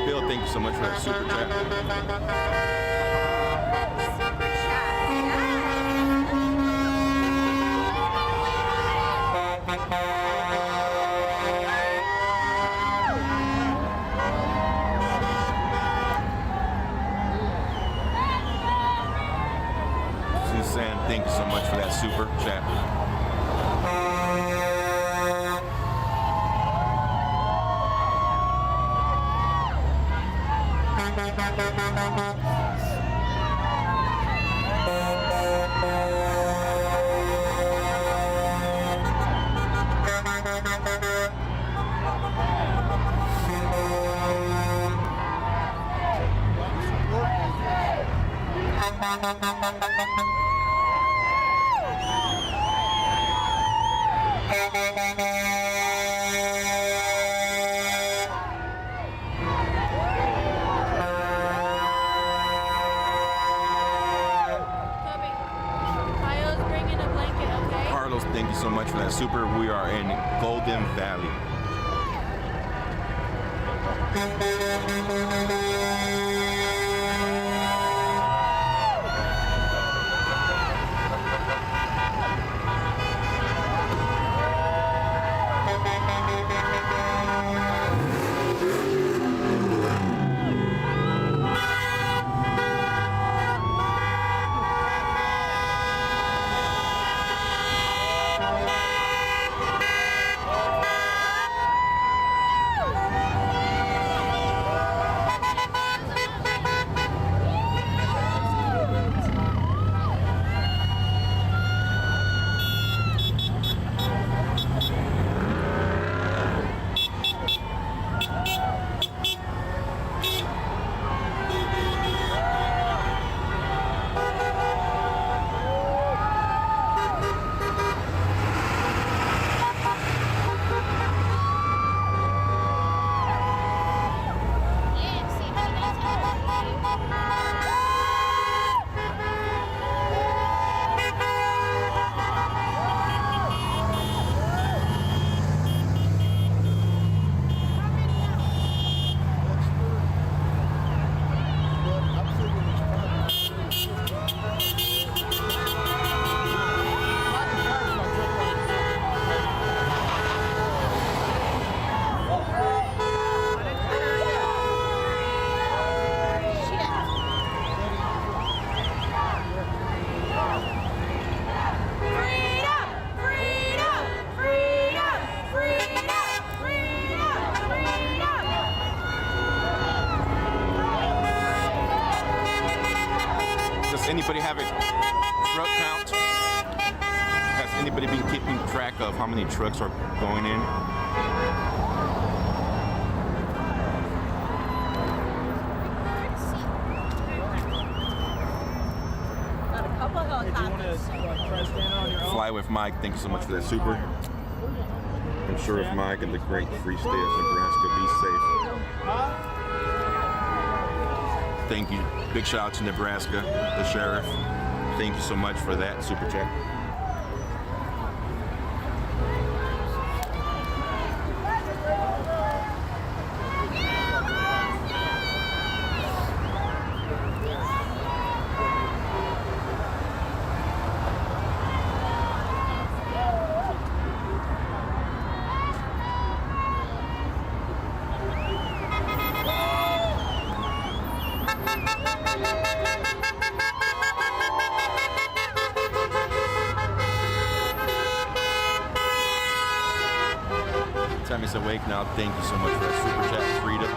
[SPEAKER 21] Bill, thank you so much for that super chat. Suzanne, thank you so much for that super chat. Carlos, thank you so much for that super. We are in Golden Valley. anybody have a truck count? Has anybody been keeping track of how many trucks are going in?
[SPEAKER 3] Got a couple helicopters.
[SPEAKER 21] Fly with Mike, thank you so much for that super. I'm sure with Mike and the great free state of Nebraska, be safe. Thank you. Big shout out to Nebraska, the sheriff. Thank you so much for that super chat. Tammy's awake now. Thank you so much for that super chat, Frida.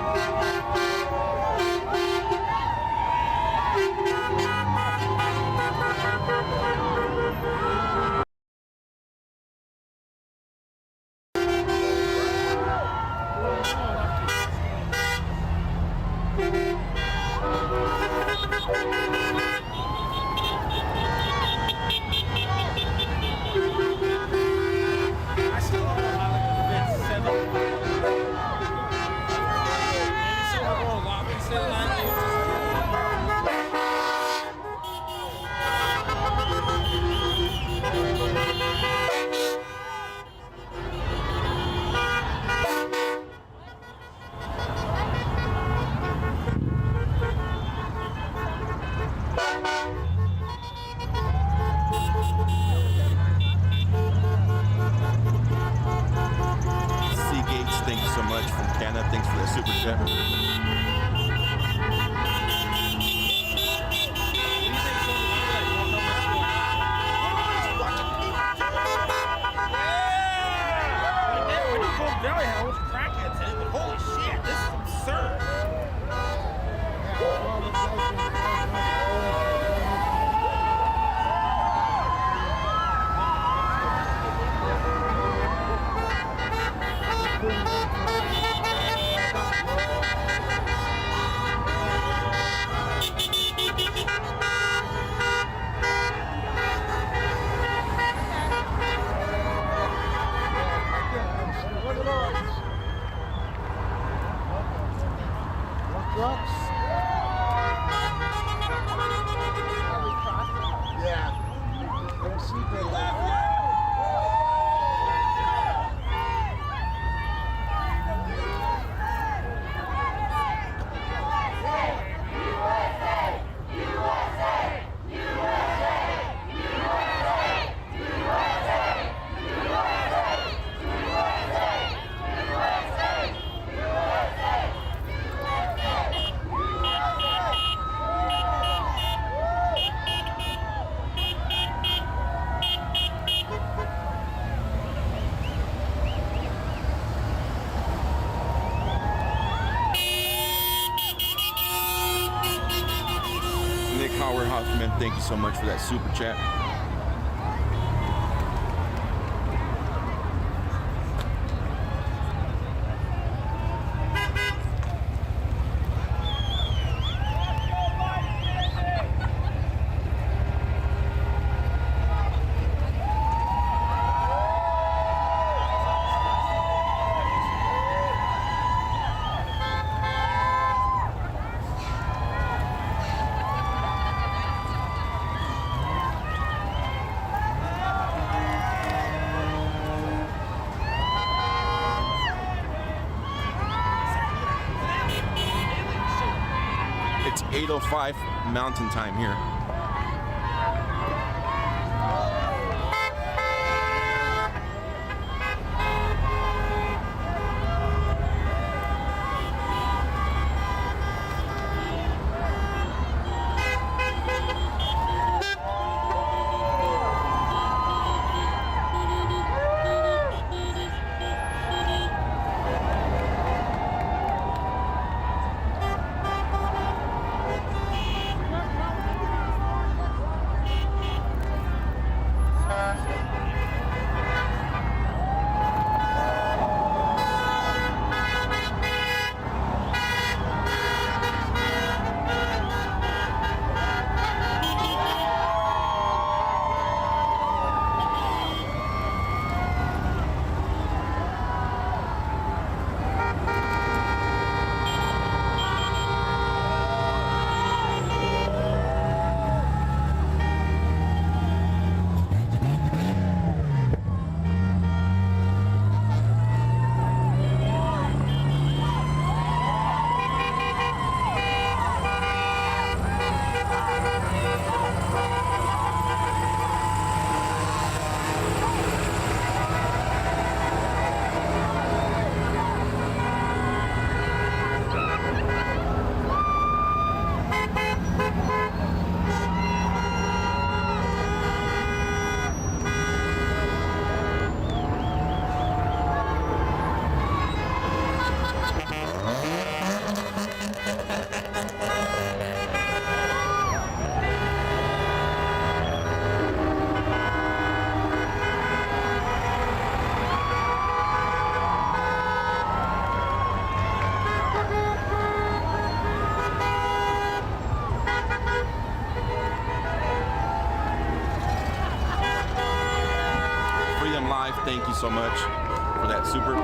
[SPEAKER 21] Thank you so much from Canada. Thanks for that super chat.
[SPEAKER 11] Holy shit, this is absurd.
[SPEAKER 21] Thank you so much for that super chat. It's 8:05 Mountain Time here. thank you so much for that super.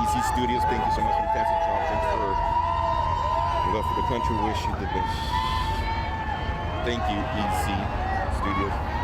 [SPEAKER 21] EC Studios, thank you so much. Fantastic job. Thanks for love for the country. Wish you the best. Thank you, EC Studios.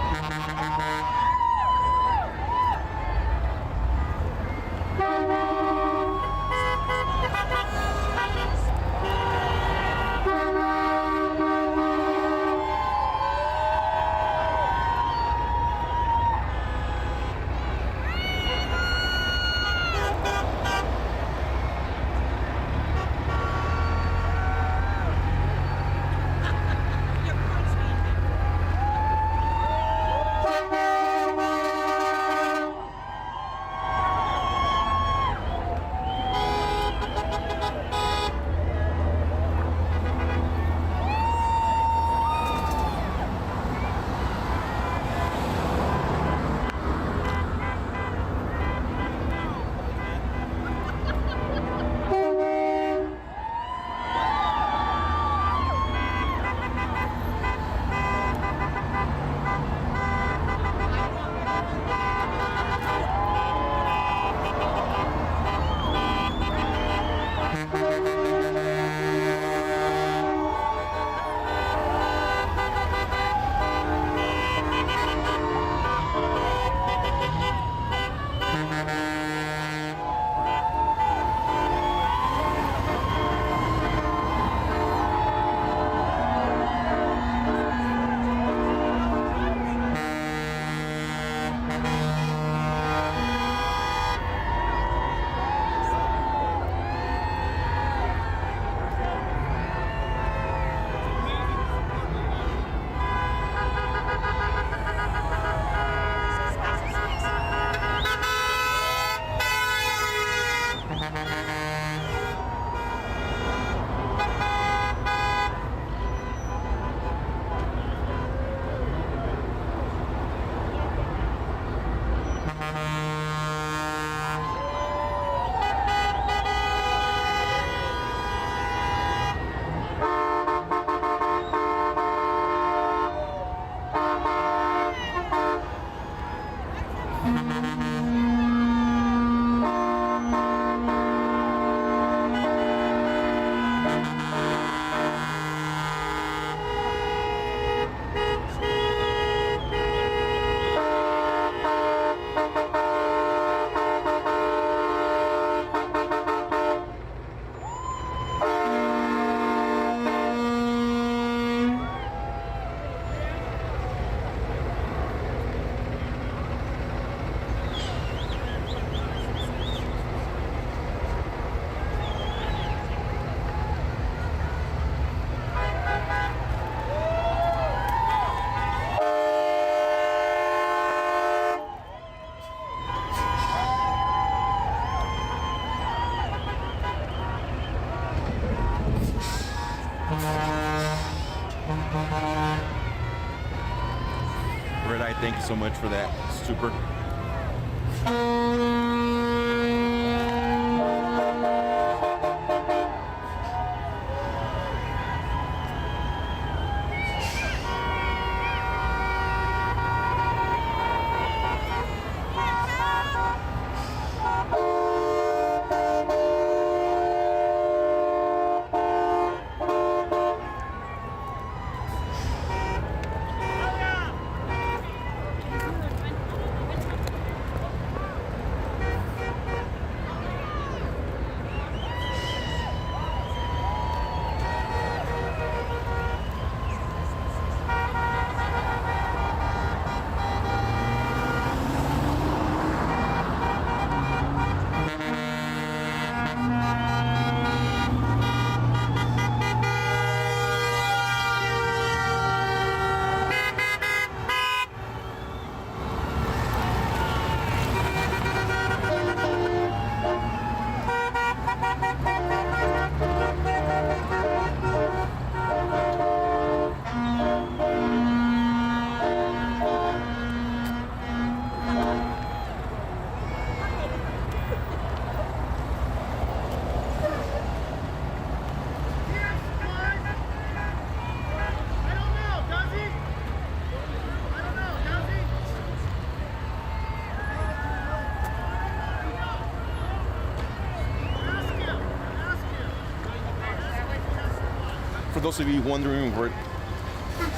[SPEAKER 21] Red Eye, thank you so much for that. Super. those of you wondering where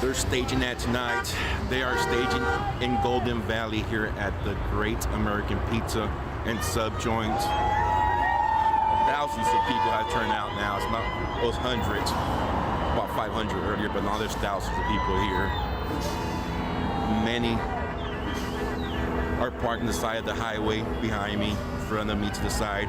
[SPEAKER 21] they're staging at tonight, they are staging in Golden Valley here at the Great American Pizza and Sub Joint. Thousands of people have turned out now. It's not those hundreds, about 500 earlier, but now there's thousands of people here. Many are parked on the side of the highway behind me, in front of me to the side.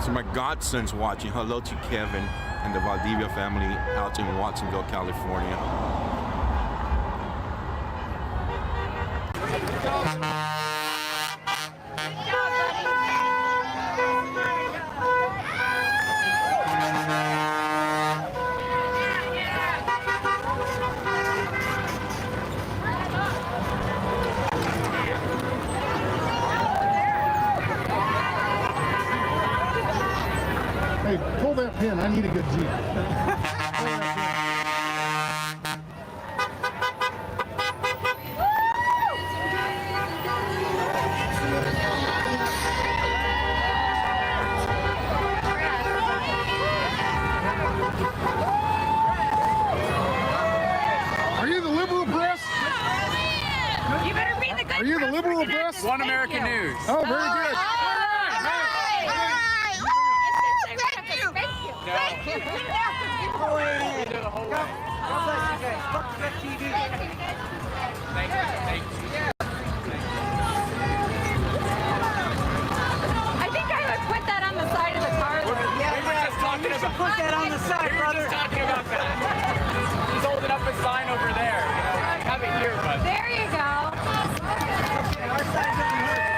[SPEAKER 21] So my godson's watching. Hello to Kevin and the Valdivia family out in Watsonville, California.
[SPEAKER 14] Hey, pull that pin. I need a good Jeep. Are you the liberal press?
[SPEAKER 11] You better be the good
[SPEAKER 14] Are you the liberal press?
[SPEAKER 11] One American News.
[SPEAKER 14] Oh, very good.
[SPEAKER 11] All right. I think I would put that on the side of the car.
[SPEAKER 13] Yeah, we were just talking about. Put that on the side, brother. We were just talking about that. He's holding up a sign over there. I have it here, but.
[SPEAKER 11] There you go.
[SPEAKER 13] Our side's over here.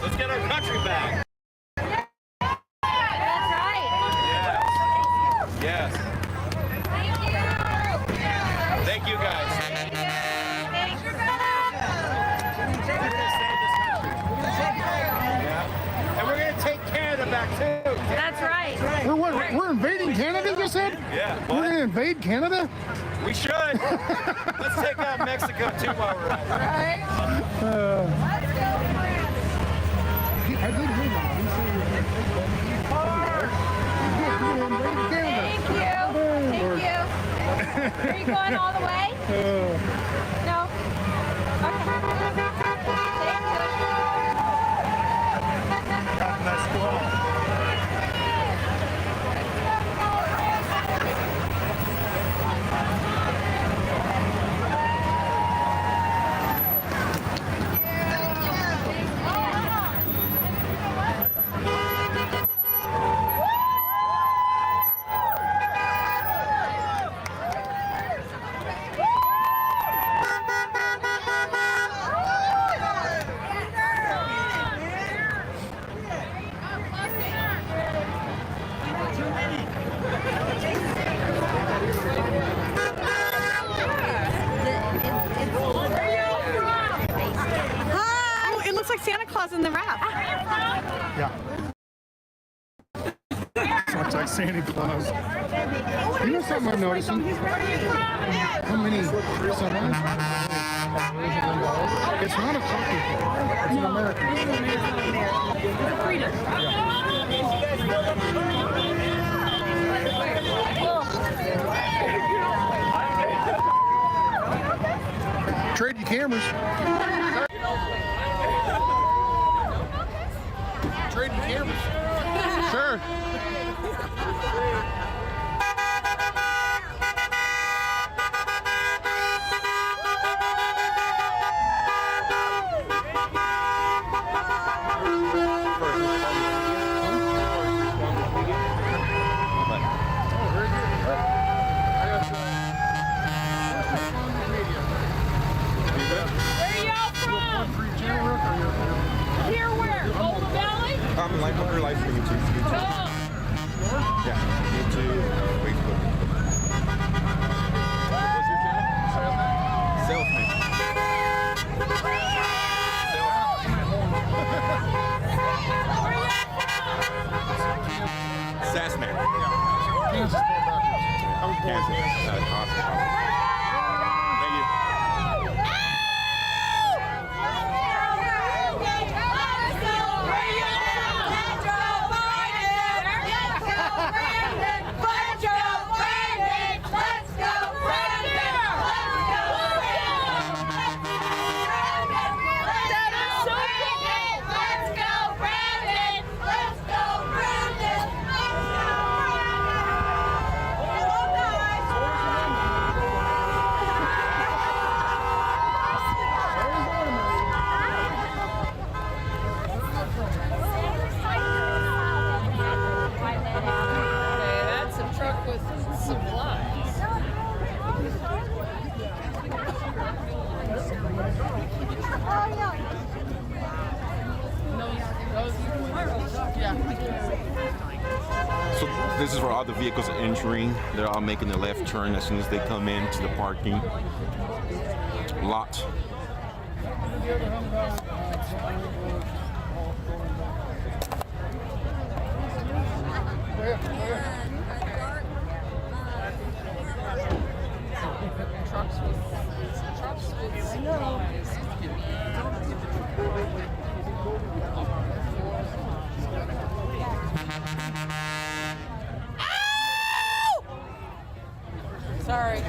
[SPEAKER 13] Let's get our country back.
[SPEAKER 11] That's right.
[SPEAKER 21] Yes. Thank you guys.
[SPEAKER 13] And we're going to take Canada back too.
[SPEAKER 11] That's right.
[SPEAKER 14] We're invading Canada, you said?
[SPEAKER 21] Yeah.
[SPEAKER 14] We're going to invade Canada?
[SPEAKER 21] We should. Let's take out Mexico too while we're at it.
[SPEAKER 14] I did hear that. He said we're going to invade Canada.
[SPEAKER 11] Thank you. Are you going all the way? No? Okay.
[SPEAKER 14] That's cool.
[SPEAKER 7] Santa Claus in the wrap.
[SPEAKER 14] Yeah. Looks like Santa Claus. You know something I'm noticing? How many semis? It's not a talking point. It's an American. Trade your cameras. Trading cameras. Sure.
[SPEAKER 21] Her life for YouTube. Yeah, YouTube, Facebook. What's your channel? Self-made. Sassman.
[SPEAKER 14] Kansas. I was born in Kansas.
[SPEAKER 21] Awesome. Thank you. So this is where all the vehicles are entering. They're all making the left turn as soon as they come into the parking lot.
[SPEAKER 3] Sorry.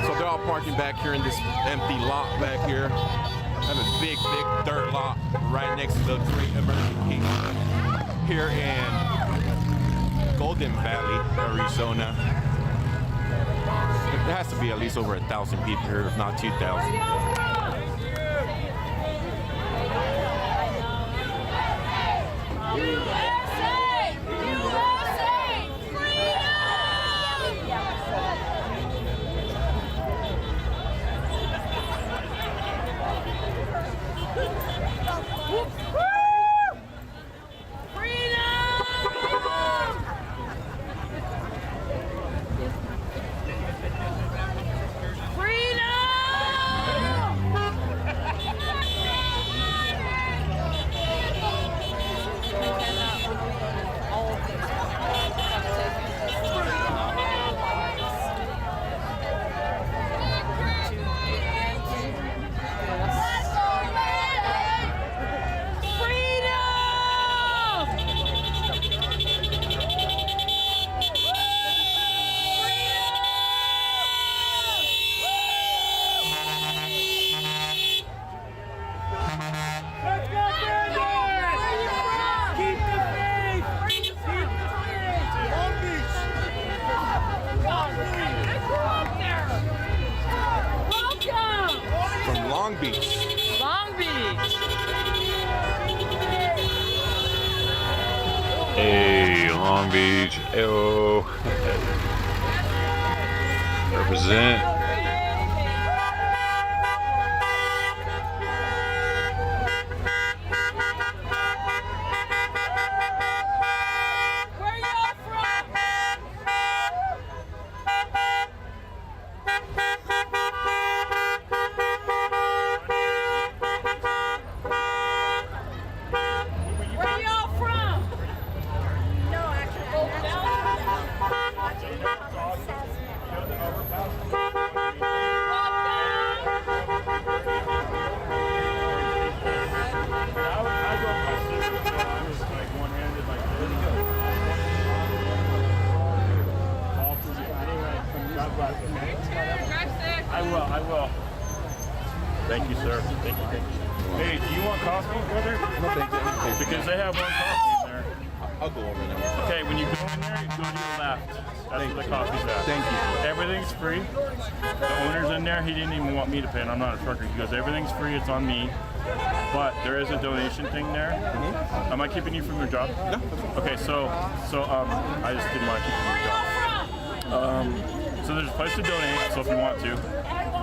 [SPEAKER 8] So they're all parking back here in this empty lot back here. I have a big dirt lot right next to the Great American Kingman here in Golden Valley, Arizona. There has to be at least over 1,000 people here, if not 2,000. Long Beach.
[SPEAKER 3] Long Beach.
[SPEAKER 2] Hey, Long Beach. Ayo. Represent.
[SPEAKER 12] I will. Thank you, sir. Thank you. Hey, do you want coffee, brother?
[SPEAKER 8] No, thank you.
[SPEAKER 12] Because they have one coffee in there.
[SPEAKER 8] I'll go over there.
[SPEAKER 12] Okay, when you go in there, go to your left. That's where the coffee's at.
[SPEAKER 8] Thank you.
[SPEAKER 12] Everything's free. The owner's in there. He didn't even want me to pay, and I'm not a trucker. He goes, everything's free. It's on me. But there is a donation thing there. Am I keeping you from your job?
[SPEAKER 8] No.
[SPEAKER 12] Okay, so I just didn't want to keep you from your job. So there's a place to donate, so if you want to.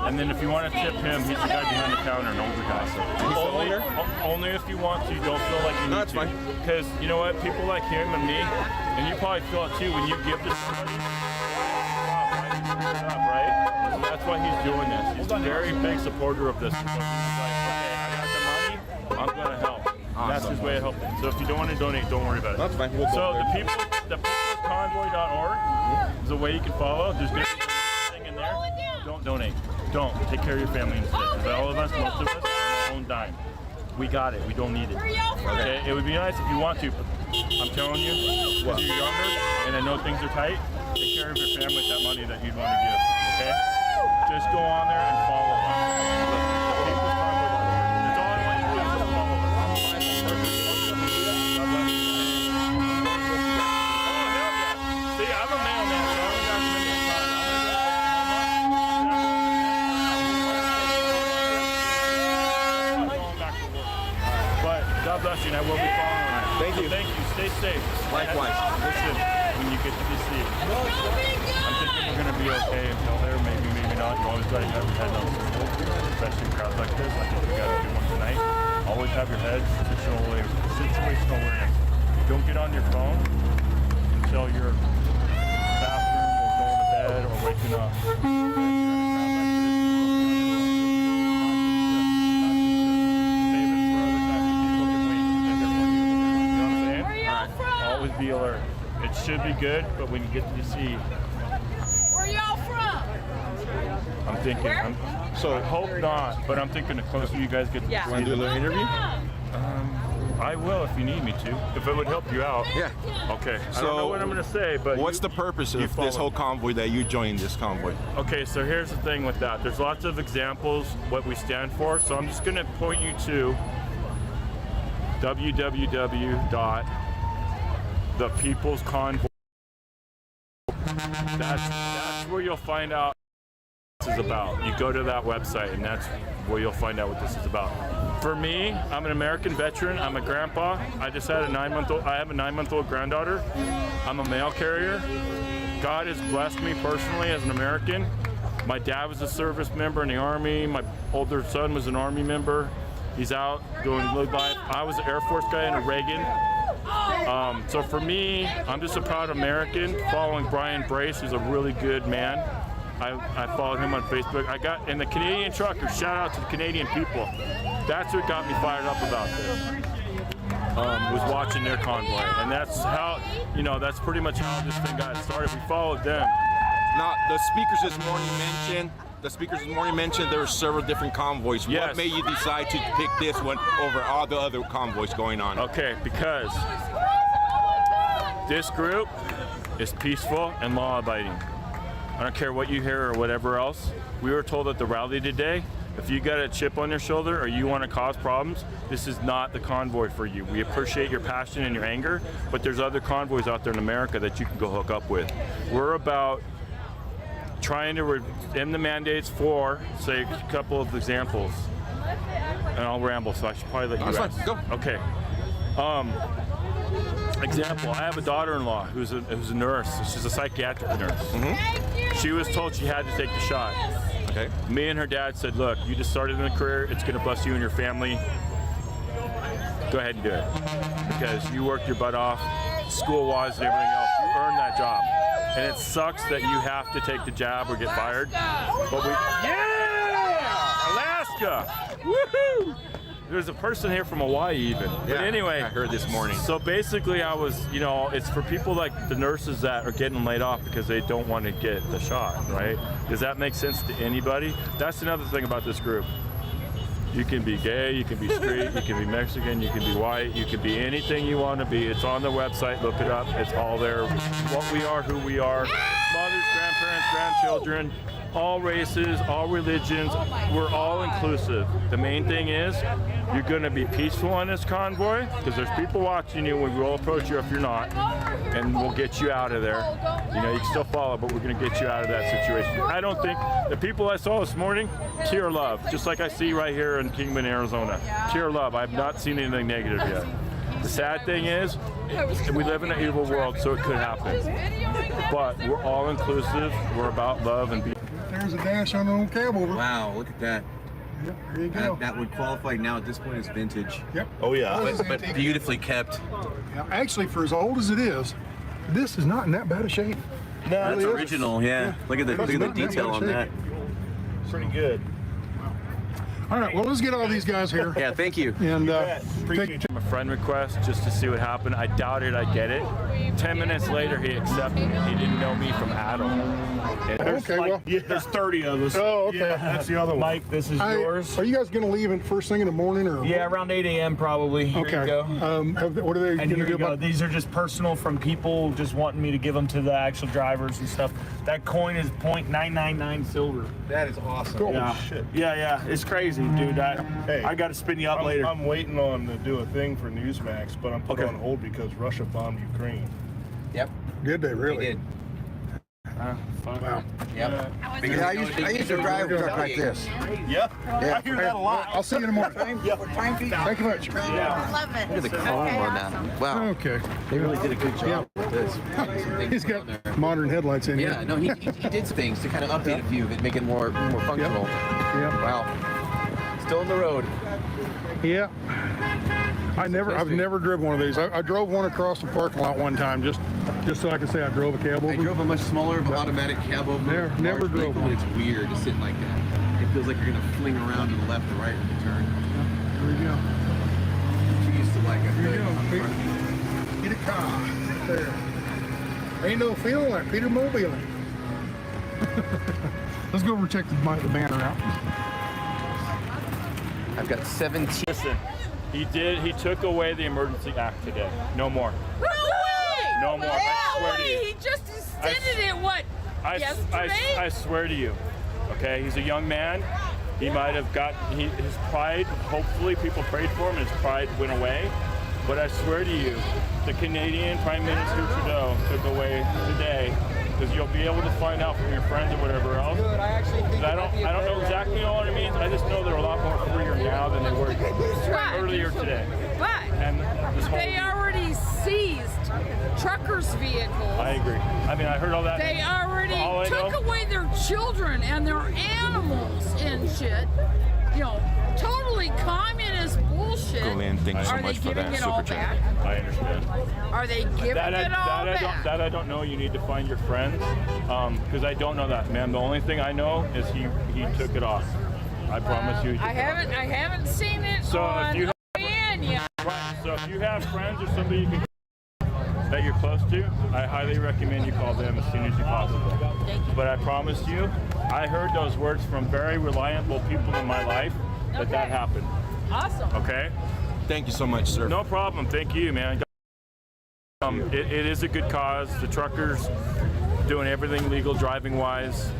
[SPEAKER 12] And then if you want to tip him, he's the guy behind the counter, an older guy. So only if you want to. Don't feel like you need to. Fine. Because you know what? People like him and me, and you probably feel it too when you give to somebody. Right? So that's why he's doing this. He's a very big supporter of this. So he's like, okay, I got the money. I'm gonna help. That's his way of helping. So if you don't want to donate, don't worry about it.
[SPEAKER 8] That's fine. We'll
[SPEAKER 12] so the peoplesconvoy.org is a way you can follow. There's gonna be something in there. Don't donate. Don't. Take care of your family instead. Because all of us, most of us, are our own dime. We got it. We don't need it. Okay? It would be nice if you want to, but I'm telling you, because you're younger and I know things are tight, take care of your family with that money that you'd want to give. Okay? Just go on there and follow us. That's all I want you to do is just follow us. Oh, hell yeah. See, I'm a mailman, so I don't got to spend this time. But God bless you, and I will be following you.
[SPEAKER 8] Thank you.
[SPEAKER 12] Thank you. Stay safe.
[SPEAKER 8] Likewise.
[SPEAKER 12] Listen, when you get to the sea, I'm thinking we're going to be okay until there. Maybe not. You always got to have your head up, especially in crowds like this. I think we got a good one tonight. Always have your head situational awareness. Don't get on your phone until you're bathroom or going to bed or waking up. Always be alert. It should be good, but when you get to see,
[SPEAKER 11] Where y'all from?
[SPEAKER 12] I'm thinking. So I hope not, but I'm thinking the closer you guys get to
[SPEAKER 11] Yeah.
[SPEAKER 12] see
[SPEAKER 11] Want to do a little interview?
[SPEAKER 12] I will if you need me to. If it would help you out.
[SPEAKER 21] Yeah.
[SPEAKER 12] Okay. I
[SPEAKER 21] So
[SPEAKER 12] don't know what I'm going to say, but
[SPEAKER 21] what's the purpose of this whole convoy that you joined this convoy?
[SPEAKER 12] Okay, so here's the thing with that. There's lots of examples what we stand for. So I'm just going to point you to www.thepeoplesconvoy. That's where you'll find out what this is about. You go to that website and that's where you'll find out what this is about. For me, I'm an American veteran. I'm a grandpa. I just had a 9-month-old. I have a 9-month-old granddaughter. I'm a mail carrier. God has blessed me personally as an American. My dad was a service member in the Army. My older son was an Army member. He's out doing live life. I was an Air Force guy in a Reagan. So for me, I'm just a proud American following Brian Brace, who's a really good man. I followed him on Facebook. And the Canadian truckers, shout out to the Canadian people. That's what got me fired up about this. Was watching their convoy. And that's how, that's pretty much how this thing got started. We followed them.
[SPEAKER 21] Now, the speakers this morning mentioned there were several different convoys.
[SPEAKER 12] Yes.
[SPEAKER 21] What made you decide to pick this one over all the other convoys going on?
[SPEAKER 12] Okay, because this group is peaceful and law-abiding. I don't care what you hear or whatever else. We were told at the rally today, if you got a chip on your shoulder or you want to cause problems, this is not the convoy for you. We appreciate your passion and your anger, but there's other convoys out there in America that you can go hook up with. We're about trying to end the mandates for, say, a couple of examples. And I'll ramble, so I should probably let you
[SPEAKER 21] That's
[SPEAKER 12] ask.
[SPEAKER 21] fine. Go.
[SPEAKER 12] Okay. Example, I have a daughter-in-law who's a nurse. She's a psychiatric nurse.
[SPEAKER 21] Mm-hmm.
[SPEAKER 12] She was told she had to take the shot.
[SPEAKER 21] Okay.
[SPEAKER 12] Me and her dad said, look, you just started in a career. It's going to bless you and your family. Go ahead and do it. Because you worked your butt off, school-wise and everything else. You earned that job. And it sucks that you have to take the jab or get fired. But Alaska! Woohoo! There's a person here from Hawaii even. But anyway,
[SPEAKER 21] I heard this morning.
[SPEAKER 12] So basically I was, it's for people like the nurses that are getting laid off because they don't want to get the shot, right? Does that make sense to anybody? That's another thing about this group. You can be gay, you can be straight, you can be Mexican, you can be white, you can be anything you want to be. It's on the website, look it up, it's all there. What we are, who we are, mothers, grandparents, grandchildren, all races, all religions, we're all inclusive. The main thing is, you're going to be peaceful on this convoy, because there's people watching you, we will approach you if you're not, and we'll get you out of there. You can still follow, but we're going to get you out of that situation. I don't think, the people I saw this morning, pure love, just like I see right here in Kingman, Arizona. Pure love, I have not seen anything negative yet. The sad thing is, we live in an evil world, so it could happen. But we're all inclusive, we're about love and peace.
[SPEAKER 14] There's a dash on an old cab over.
[SPEAKER 16] Wow, look at that.
[SPEAKER 14] Yep, there you go.
[SPEAKER 16] That would qualify now at this point as vintage.
[SPEAKER 14] Yep.
[SPEAKER 16] Oh yeah,
[SPEAKER 14] This is
[SPEAKER 16] but
[SPEAKER 14] antique.
[SPEAKER 16] beautifully kept.
[SPEAKER 14] Now, actually, for as old as it is, this is not in that bad a shape.
[SPEAKER 16] No, that's original. Yeah. Look at the detail on that.
[SPEAKER 12] Pretty good.
[SPEAKER 14] All right, well, let's get all these guys here.
[SPEAKER 16] Yeah, thank you.
[SPEAKER 14] And
[SPEAKER 12] A friend request just to see what happened. I doubted I'd get it. 10 minutes later, he accepted it. He didn't know me from Adam. And there's 30 of us.
[SPEAKER 14] Oh, okay.
[SPEAKER 12] Yeah, that's the other one. Mike, this is yours.
[SPEAKER 14] Are you guys going to leave in first thing in the morning? Or
[SPEAKER 12] Yeah, around 8 a.m. probably. Here
[SPEAKER 14] Okay.
[SPEAKER 12] you go.
[SPEAKER 14] What are they
[SPEAKER 12] And
[SPEAKER 14] going to
[SPEAKER 12] here
[SPEAKER 14] do
[SPEAKER 12] you go.
[SPEAKER 14] about?
[SPEAKER 12] These are just personal from people just wanting me to give them to the actual drivers and stuff. That coin is .999 silver.
[SPEAKER 21] That is awesome.
[SPEAKER 14] Cool.
[SPEAKER 12] Yeah.
[SPEAKER 21] Shit.
[SPEAKER 12] Yeah, it's crazy, dude. I got to spin you up later.
[SPEAKER 7] I'm waiting on to do a thing for Newsmax, but I'm put on hold because Russia bombed Ukraine.
[SPEAKER 16] Yep.
[SPEAKER 14] Did they really?
[SPEAKER 16] They did.
[SPEAKER 14] Wow.
[SPEAKER 16] Yep.
[SPEAKER 19] Because I used to drive a truck like this.
[SPEAKER 7] Yeah. I hear that a lot.
[SPEAKER 14] I'll see you in the morning. Thank you much.
[SPEAKER 18] Love it.
[SPEAKER 16] Look at the chrome on that. Wow.
[SPEAKER 14] Okay.
[SPEAKER 16] They really did a good job with this.
[SPEAKER 14] He's got modern headlights in here.
[SPEAKER 16] Yeah, no, he did things to kind of update a few of it, make it more functional.
[SPEAKER 14] Yep.
[SPEAKER 16] Wow. still on the road.
[SPEAKER 14] Yeah. I've never driven one of these. I drove one across the parking lot one time just so I could say I drove a cab over.
[SPEAKER 16] I drove a much smaller automatic cab over.
[SPEAKER 14] Never drove one.
[SPEAKER 16] It's weird to sit like that. It feels like you're gonna fling around to the left or right with the turn.
[SPEAKER 14] There we go.
[SPEAKER 16] She used to like it.
[SPEAKER 14] Here you go. Get a car. There. Ain't no feeling like Peter Mobiling. Let's go over and check the banner out.
[SPEAKER 16] I've got 17.
[SPEAKER 12] Listen, he took away the Emergency Act today. No more.
[SPEAKER 11] No way!
[SPEAKER 12] No more. I swear to you.
[SPEAKER 11] He just extended it, yesterday?
[SPEAKER 12] I swear to you. Okay, he's a young man. He might have his pride, hopefully people prayed for him and his pride went away. But I swear to you, the Canadian Prime Minister Trudeau took away today, because you'll be able to find out from your friends or whatever else. I don't know exactly what it means. I just know they're a lot more freer now than they were earlier today.
[SPEAKER 11] But
[SPEAKER 12] And this whole,
[SPEAKER 11] they already seized truckers' vehicles.
[SPEAKER 12] I agree. I mean, I heard all that.
[SPEAKER 11] They already took away their children and their animals and shit. You know, totally communist bullshit.
[SPEAKER 21] Glenn, thank you so much for that super chat.
[SPEAKER 12] I understand.
[SPEAKER 11] Are they giving it all back?
[SPEAKER 12] That I don't know. You need to find your friends, because I don't know that, man. The only thing I know is he took it off. I promise you.
[SPEAKER 11] I haven't seen it on
[SPEAKER 12] if you
[SPEAKER 11] yet.
[SPEAKER 12] so if you have friends or somebody that you're close to, I highly recommend you call them as soon as you possible. But I promise you, I heard those words from very reliable people in my life that happened.
[SPEAKER 11] Awesome.
[SPEAKER 12] Okay?
[SPEAKER 21] Thank you so much, sir.
[SPEAKER 12] No problem. Thank you, man. It is a good cause. The truckers doing everything legal driving-wise.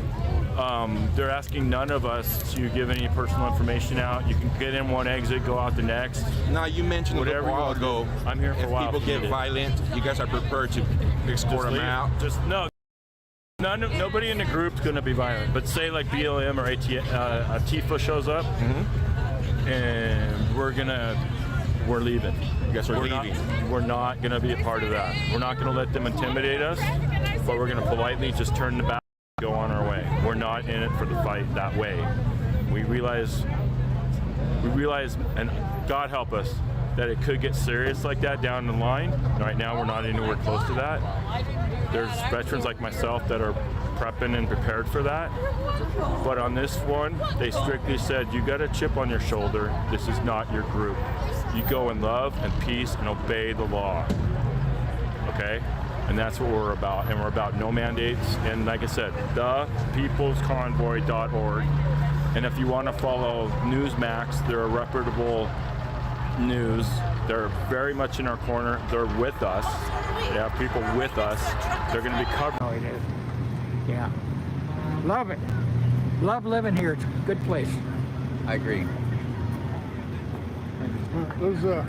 [SPEAKER 12] They're asking none of us to give any personal information out. You can get in one exit, go out the next.
[SPEAKER 21] Now, you mentioned a little while ago,
[SPEAKER 12] I'm here for a while.
[SPEAKER 21] If people get violent, you guys are prepared to escort them out?
[SPEAKER 12] Nobody in the group's going to be violent. But say like BLM or Tifa shows up, and we're leaving.
[SPEAKER 21] You guys are leaving.
[SPEAKER 12] We're not going to be a part of that. We're not going to let them intimidate us, but we're going to politely just turn the back and go on our way. We're not in it for the fight that way. We realize, and God help us, that it could get serious like that down the line. Right now, we're not anywhere close to that. There's veterans like myself that are prepping and prepared for that. But on this one, they strictly said, you got a chip on your shoulder. This is not your group. You go in love and peace and obey the law. Okay? And that's what we're about. And we're about no mandates. And like I said, thepeoplesconvoy.org. And if you want to follow Newsmax, they're a reputable news. They're very much in our corner. They're with us. They have people with us. They're going to be covered.
[SPEAKER 17] Oh, it is. Yeah. Love it. Love living here. It's a good place.
[SPEAKER 16] I agree.
[SPEAKER 14] Let's do the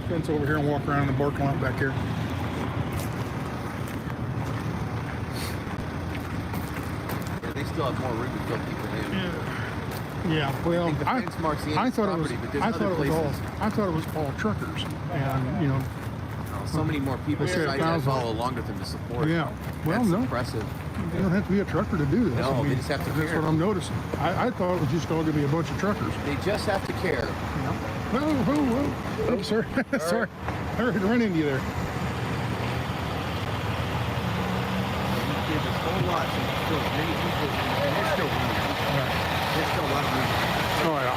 [SPEAKER 14] fence over here and walk around the parking lot back here.
[SPEAKER 16] Yeah, they still have more room to fill people in.
[SPEAKER 14] Yeah, well, I thought it was all truckers, and you know,
[SPEAKER 16] so many more people decided to follow along with them to support.
[SPEAKER 14] Yeah, well,
[SPEAKER 16] that's
[SPEAKER 14] no,
[SPEAKER 16] impressive.
[SPEAKER 14] You don't have to be a trucker to do this.
[SPEAKER 16] No, they just have to
[SPEAKER 14] That's
[SPEAKER 16] care.
[SPEAKER 14] what I'm noticing. I thought it was just going to be a bunch of truckers.
[SPEAKER 16] They just have to care.
[SPEAKER 14] Whoa. Oops, sorry. Sorry. I heard run into you there.
[SPEAKER 16] There's a whole lot, so still many people, and there's still room. There's still a lot of room.
[SPEAKER 14] Oh, yeah.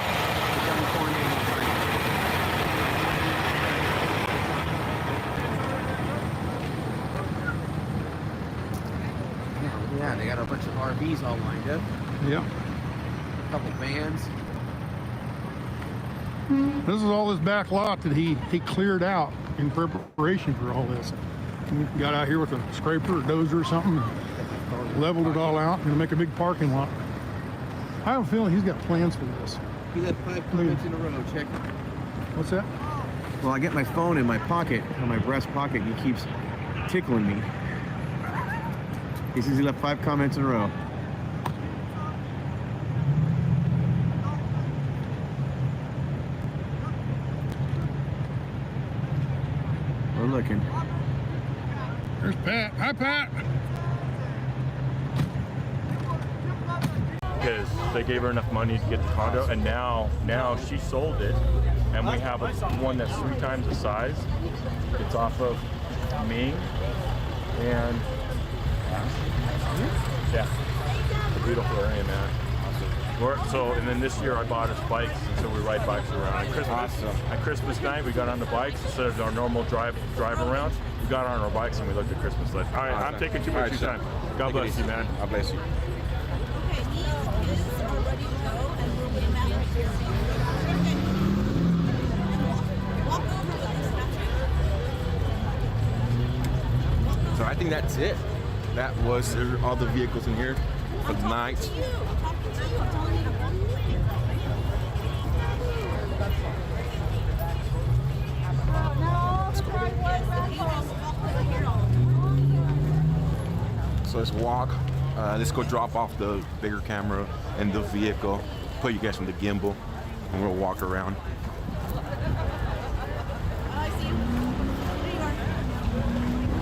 [SPEAKER 16] Yeah, they got a bunch of RVs all lined up.
[SPEAKER 14] Yeah.
[SPEAKER 16] A couple vans.
[SPEAKER 14] This is all this back lot that he cleared out in preparation for all this. He got out here with a scraper or dozer or something, and leveled it all out, and make a big parking lot. I have a feeling he's got plans for this.
[SPEAKER 16] He left 5 comments in a row. Check.
[SPEAKER 14] What's that?
[SPEAKER 16] Well, I get my phone in my pocket, in my breast pocket, and he keeps tickling me. He says he left 5 comments in a row. We're looking.
[SPEAKER 14] There's Pat. Hi, Pat.
[SPEAKER 12] because they gave her enough money to get the condo, and now she sold it, and we have one that's 3 times the size. It's off of Ming, and yeah, it's a beautiful area, man. And then this year I bought us bikes, and so we ride bikes around. At Christmas night, we got on the bikes instead of our normal drive around. We got on our bikes and we looked at Christmas lights. All right, I'm taking too much of your time. God bless you, man.
[SPEAKER 21] God bless you. So I think that's it. That was all the vehicles in here for the night. So let's walk. Let's go drop off the bigger camera and the vehicle, put you guys on the gimbal, and we'll walk around.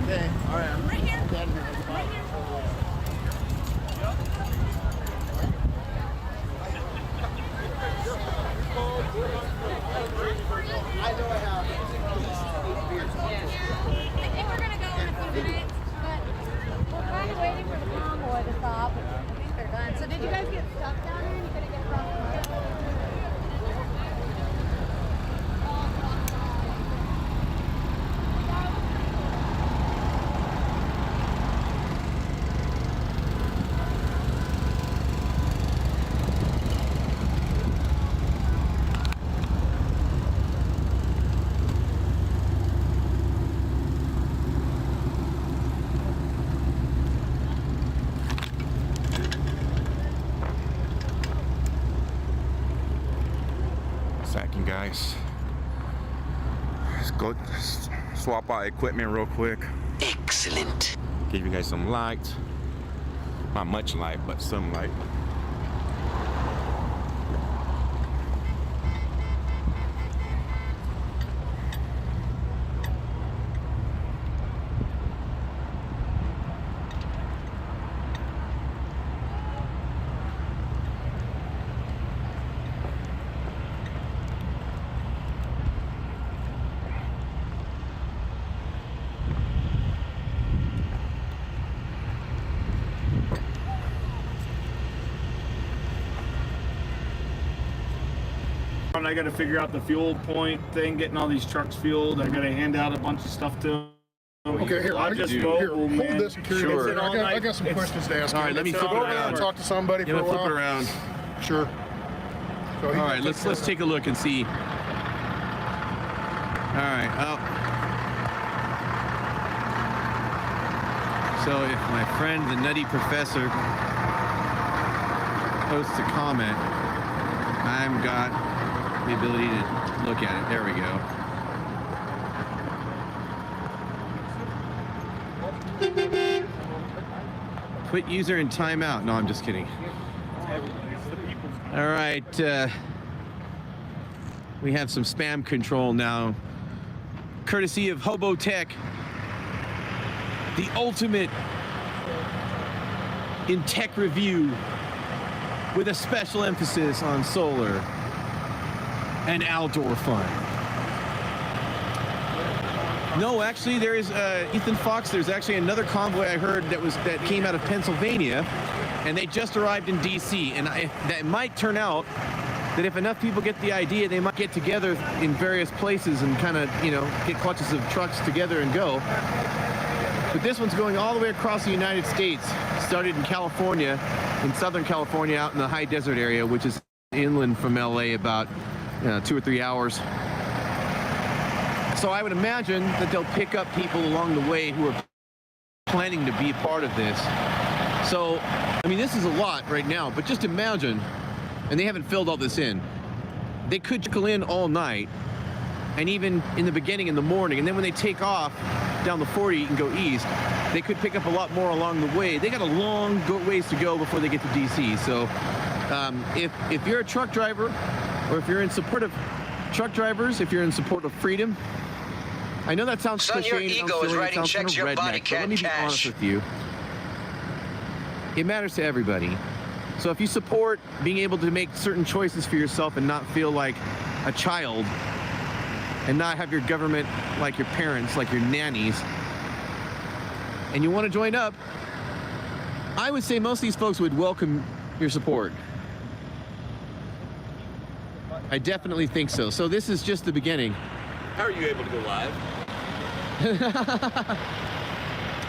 [SPEAKER 10] Okay, all right. Right here. Right here.
[SPEAKER 4] I know I have.
[SPEAKER 6] I think we're gonna go in a few minutes, but we're kind of waiting for the convoy to stop. I think they're done. So did you guys get stuck down here? You couldn't get across the road?
[SPEAKER 21] Guys, let's go swap out equipment real quick.
[SPEAKER 20] Excellent.
[SPEAKER 21] Give you guys some light. Not much light, but some light.
[SPEAKER 12] I got to figure out the fuel point thing, getting all these trucks fueled. I got to hand out a bunch of stuff to them.
[SPEAKER 14] Okay, here,
[SPEAKER 12] I'll just go.
[SPEAKER 14] Here, hold this and carry
[SPEAKER 12] Sure.
[SPEAKER 14] it. I got some questions to ask.
[SPEAKER 16] All right, let me flip it around.
[SPEAKER 14] Talk to somebody for a while.
[SPEAKER 16] Flip it around.
[SPEAKER 14] Sure. So
[SPEAKER 16] all right, let's take a look and see. All right. Oh. So if my friend, the Nutty Professor, posts a comment, I've got the ability to look at it. There we go. Put user in timeout. No, I'm just kidding. All right. We have some spam control now. Courtesy of Hobo Tech, the ultimate in tech review with a special emphasis on solar and outdoor fun. No, actually, there is Ethan Fox. There's actually another convoy I heard that came out of Pennsylvania, and they just arrived in D.C. And that might turn out that if enough people get the idea, they might get together in various places and kind of, get clutches of trucks together and go. But this one's going all the way across the United States. Started in California, in Southern California, out in the high desert area, which is inland from LA about 2 or 3 hours. So I would imagine that they'll pick up people along the way who are planning to be a part of this. So, I mean, this is a lot right now, but just imagine, and they haven't filled all this in, they could trickle in all night, and even in the beginning in the morning, and then when they take off down the 40 and go east, they could pick up a lot more along the way. They got a long ways to go before they get to DC. So if you're a truck driver, or if you're in support of truck drivers, if you're in support of freedom, I know that sounds cliche,
[SPEAKER 20] your ego is writing checks your body
[SPEAKER 16] but let me be honest with you. It matters to everybody. So if you support being able to make certain choices for yourself and not feel like a child and not have your government like your parents, like your nannies, and you want to join up, I would say most of these folks would welcome your support. I definitely think so. So this is just the beginning.
[SPEAKER 22] How are you able to go live?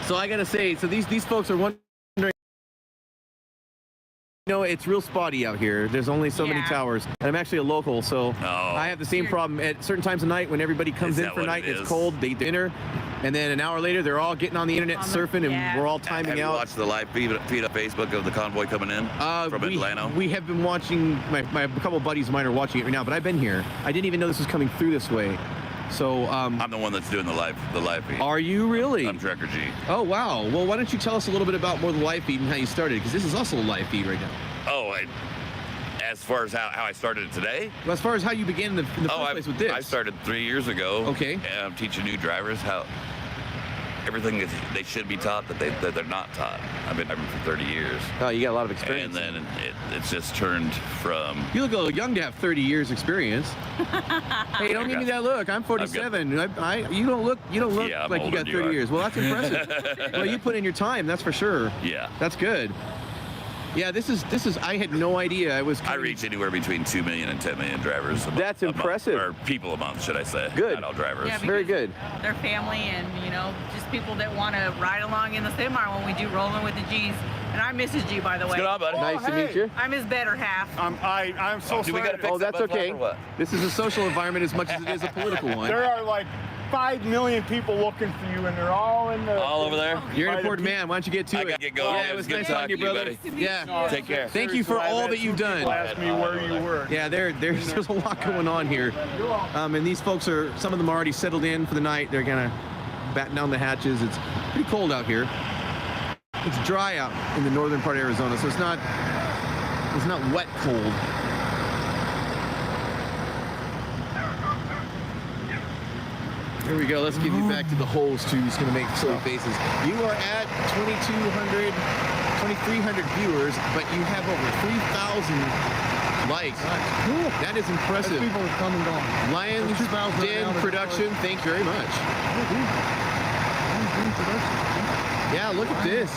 [SPEAKER 16] So I gotta say, so these folks are wondering, you know, it's real spotty out here. There's only so many towers. And I'm actually a local, so I have the same problem at certain times of night when everybody comes in for night, it's cold, they dinner, and then an hour later, they're all getting on the internet surfing, and we're all timing out.
[SPEAKER 22] Have you watched the live feed on Facebook of the convoy coming in from Adelanto?
[SPEAKER 16] We have been watching, my couple of buddies of mine are watching it right now, but I've been here. I didn't even know this was coming through this way. So
[SPEAKER 22] I'm the one that's doing the live feed.
[SPEAKER 16] Are you really?
[SPEAKER 22] I'm Trekker G.
[SPEAKER 16] Oh wow. Well, why don't you tell us a little bit about more of the live feed and how you started? Because this is also a live feed right now.
[SPEAKER 22] Oh, as far as how I started it today?
[SPEAKER 16] Well, as far as how you began in the first place with this.
[SPEAKER 22] I started 3 years ago.
[SPEAKER 16] Okay.
[SPEAKER 22] And I'm teaching new drivers how everything they should be taught that they're not taught. I've been driving for 30 years.
[SPEAKER 16] Oh, you got a lot of experience.
[SPEAKER 22] And then it's just turned from.
[SPEAKER 16] You look a little young to have 30 years experience. Hey, don't give me that look. I'm 47. You don't look like you got 30 years. Well, that's impressive. Well, you put in your time, that's for sure.
[SPEAKER 22] Yeah.
[SPEAKER 16] That's good. Yeah, this is. I had no idea.
[SPEAKER 22] I reach anywhere between 2 million and 10 million drivers.
[SPEAKER 16] That's impressive.
[SPEAKER 22] Or people a month, should I say?
[SPEAKER 16] Good.
[SPEAKER 22] Not all drivers.
[SPEAKER 3] Yeah,
[SPEAKER 16] very good.
[SPEAKER 3] Their family and just people that want to ride along in the semi when we do Rolling with the G's. And I'm Mrs. G, by the way.
[SPEAKER 22] What's going on, buddy?
[SPEAKER 16] Nice to meet you.
[SPEAKER 3] I'm his better half.
[SPEAKER 7] I'm so sorry.
[SPEAKER 16] That's okay. This is a social environment as much as it is a political one.
[SPEAKER 7] There are like 5 million people looking for you, and they're all in the.
[SPEAKER 22] All over there.
[SPEAKER 16] You're an important man. Why don't you get to it?
[SPEAKER 22] I gotta get going.
[SPEAKER 16] Yeah, it was nice talking to you, brother. Yeah.
[SPEAKER 22] Take care.
[SPEAKER 16] Thank you for all that you've done.
[SPEAKER 7] Ask me where you were.
[SPEAKER 16] Yeah, there's a lot going on here, and these folks some of them are already settled in for the night. They're gonna batten down the hatches. It's pretty cold out here. It's dry out in the northern part of Arizona, so it's not wet cold. Here we go. Let's give you back to the host who's going to make silly faces. You are at 2,300 viewers, but you have over 3,000 likes.
[SPEAKER 14] Cool.
[SPEAKER 16] That is impressive.
[SPEAKER 14] As people have come and gone.
[SPEAKER 16] Lions Den Production, thanks very much. Yeah, look at this.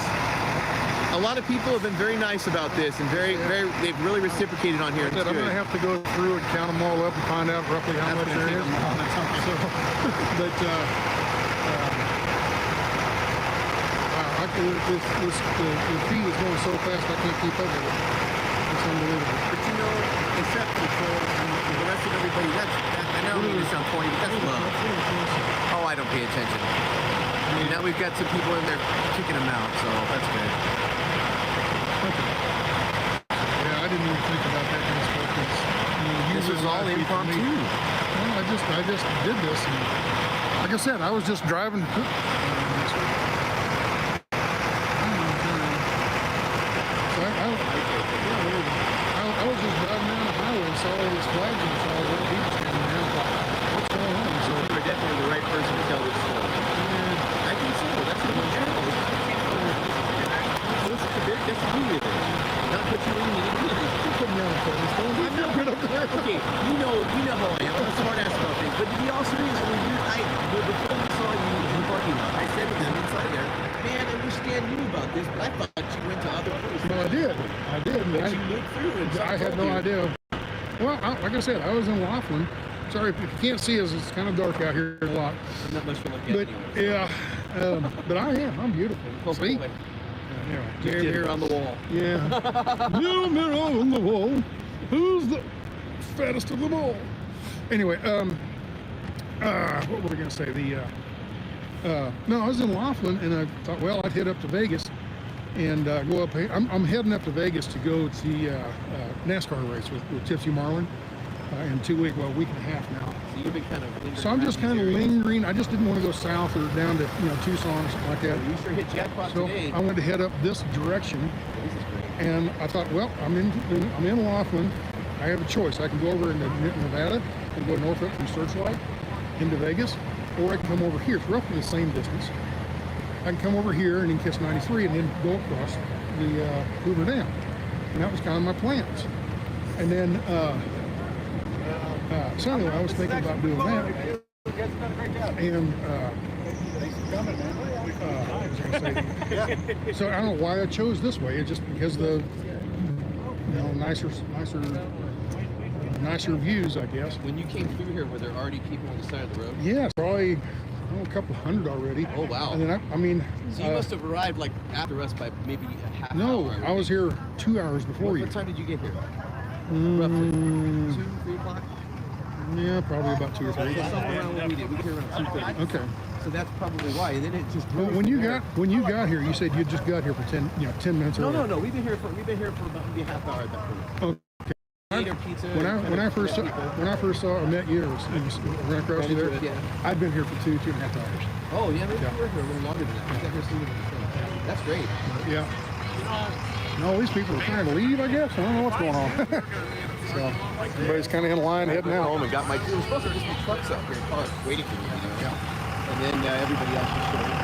[SPEAKER 16] A lot of people have been very nice about this and they've really reciprocated on here.
[SPEAKER 14] I'm going to have to go through and count them all up and find out roughly how much there is. But the feed is going so fast I can't keep up with it. It's unbelievable.
[SPEAKER 16] But except for the rest of everybody, I know it may sound corny, but that's love. Oh, I don't pay attention. I mean, now we've got some people in there kicking them out, so that's good.
[SPEAKER 14] Yeah, I didn't even think about that kind of stuff.
[SPEAKER 16] This is all impromptu.
[SPEAKER 14] Well, I just did this, and like I said, I was just driving. I was just driving down the highway and saw all these flags and saw all the people standing there. What's going on? So
[SPEAKER 16] you're definitely the right person to tell this story. I think so. That's the one. That's the beauty of it. Not put you in the
[SPEAKER 14] put me on a pedestal. I'm not good up there.
[SPEAKER 16] Okay, you know how I am. I'm a smart ass about things. But to be all serious, before we saw you in the parking lot, I said to them inside there, man, I understand you about this, but I thought you went to other places.
[SPEAKER 14] Well, I did.
[SPEAKER 16] But you moved through and
[SPEAKER 14] I had no idea. Well, like I said, I was in Laughlin. Sorry if you can't see us, it's kind of dark out here a lot.
[SPEAKER 16] Not much to look at.
[SPEAKER 14] But yeah, but I'm beautiful.
[SPEAKER 16] Well,
[SPEAKER 14] see?
[SPEAKER 16] Anyway, mirror on the wall.
[SPEAKER 14] Yeah. mirror on the wall. Who's the fattest of them all? Anyway, what were we gonna say? No, I was in Laughlin, and I thought, well, I'd head up to Vegas and go up. I'm heading up to Vegas to go to the NASCAR race with Tipsy Marlin in 2 weeks, well, a week and a half now.
[SPEAKER 16] So you've been kind of.
[SPEAKER 14] So I'm just kind of lingering. I just didn't want to go south or down to Tucson or something like that.
[SPEAKER 16] You sure hit jackpot today.
[SPEAKER 14] I wanted to head up this direction, and I thought, well, I'm in Laughlin. I have a choice. I can go over into Nevada and go north up from Searchlight into Vegas, or I can come over here. It's roughly the same distance. I can come over here and then kiss 93 and then go across the Hoover Dam. And that was kind of my plans. And then, so anyway, I was thinking about doing that. And, so I don't know why I chose this way. It's just because the, nicer views, I guess.
[SPEAKER 16] When you came through here, were there already people on the side of the road?
[SPEAKER 14] Yeah, probably a couple hundred already.
[SPEAKER 16] Oh, wow.
[SPEAKER 14] And then I mean...
[SPEAKER 16] So you must have arrived like after us by maybe a half hour.
[SPEAKER 14] No, I was here 2 hours before you.
[SPEAKER 16] What time did you get here?
[SPEAKER 14] Roughly
[SPEAKER 16] 2, 3 o'clock?
[SPEAKER 14] Yeah, probably about 2 or 3.
[SPEAKER 16] Somewhere around when we did. We get here around 2:30.
[SPEAKER 14] Okay.
[SPEAKER 16] So that's probably why. And then it just
[SPEAKER 14] Well, when you got here, you said you just got here for 10 minutes early.
[SPEAKER 16] No. We've been here for about maybe a half hour at that point.
[SPEAKER 14] Okay.
[SPEAKER 16] Pizza,
[SPEAKER 14] when I first saw or met you, it was right across you there.
[SPEAKER 16] Yeah.
[SPEAKER 14] I'd been here for 2.5 hours.
[SPEAKER 16] Oh yeah, maybe you were here a little longer than that. We got here sooner than that. That's great.
[SPEAKER 14] Yeah. No, these people are trying to leave, I guess. I don't know what's going on. So everybody's kind of in line heading out.
[SPEAKER 16] Home and got my. It was supposed to just be trucks out here parked waiting for me. Yeah. And then everybody else just showed up.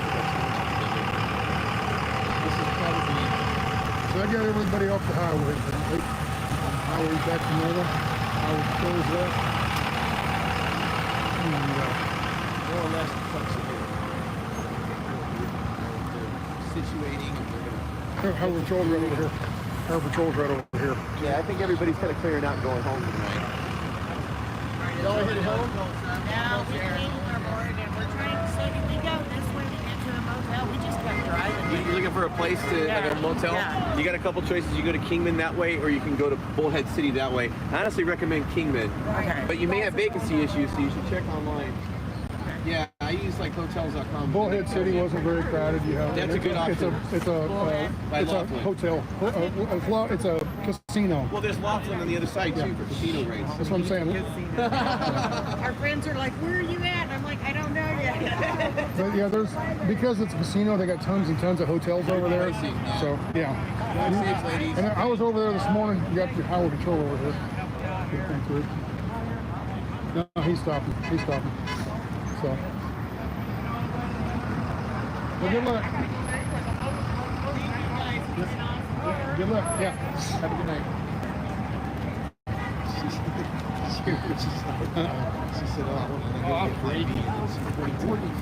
[SPEAKER 16] This is probably.
[SPEAKER 14] So I got everybody off the highway. Highway back to normal. Highway closed up. And,
[SPEAKER 16] more or less the trucks are here. They're situating and they're gonna.
[SPEAKER 14] Highway patrol's right over here. Highway patrol's right over here.
[SPEAKER 16] Yeah, I think everybody's kind of clearing out and going home tonight. Y'all headed home?
[SPEAKER 3] Now we're getting our board and we're trying to see if we go this way to get to the motel. We just kept driving.
[SPEAKER 16] You're looking for a place to like a motel?
[SPEAKER 3] Yeah.
[SPEAKER 16] You got a couple choices. You go to Kingman that way, or you can go to Bullhead City that way. I honestly recommend Kingman.
[SPEAKER 3] Okay.
[SPEAKER 16] But you may have vacancy issues, so you should check online. Yeah, I use like hotels.com.
[SPEAKER 14] Bullhead City wasn't very crowded. You have
[SPEAKER 16] That's a good option.
[SPEAKER 14] It's a hotel. It's a casino.
[SPEAKER 16] Well, there's Laughlin on the other side too for casino rates.
[SPEAKER 14] That's what I'm saying.
[SPEAKER 3] Our friends are like, "Where are you at?" And I'm like, "I don't know yet."
[SPEAKER 14] But yeah, because it's a casino, they got tons and tons of hotels over there. So yeah. And I was over there this morning. You got your highway patrol over here. No, he's stopping. So, well, good luck. Good luck. Yeah. Have a good night.
[SPEAKER 16] She said, "Oh, I want to go get gravy."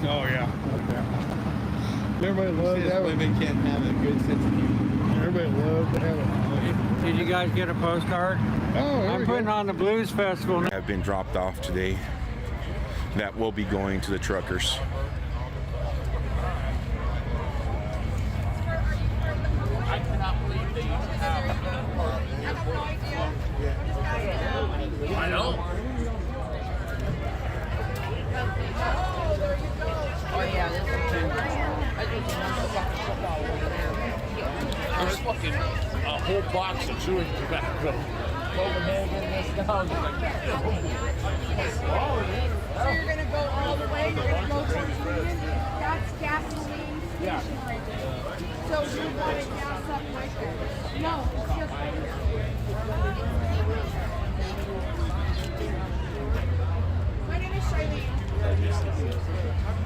[SPEAKER 14] Oh yeah. Everybody loves to have
[SPEAKER 16] women can't have a good sense of humor.
[SPEAKER 14] Everybody loves to have it.
[SPEAKER 17] Did you guys get a postcard?
[SPEAKER 14] Oh,
[SPEAKER 17] I'm putting on the Blues Festival.
[SPEAKER 21] Have been dropped off today. That will be going to the truckers.
[SPEAKER 17] I cannot believe they have. I know.
[SPEAKER 3] Oh yeah, this is
[SPEAKER 17] There's fucking a whole box of chewing tobacco. Copenhagen, this down.
[SPEAKER 6] So you're going to go all the way? You're going to go towards Union? That's gasoline station right there. So you're going to gas up right there? No, it's just right here. My name is Charlene.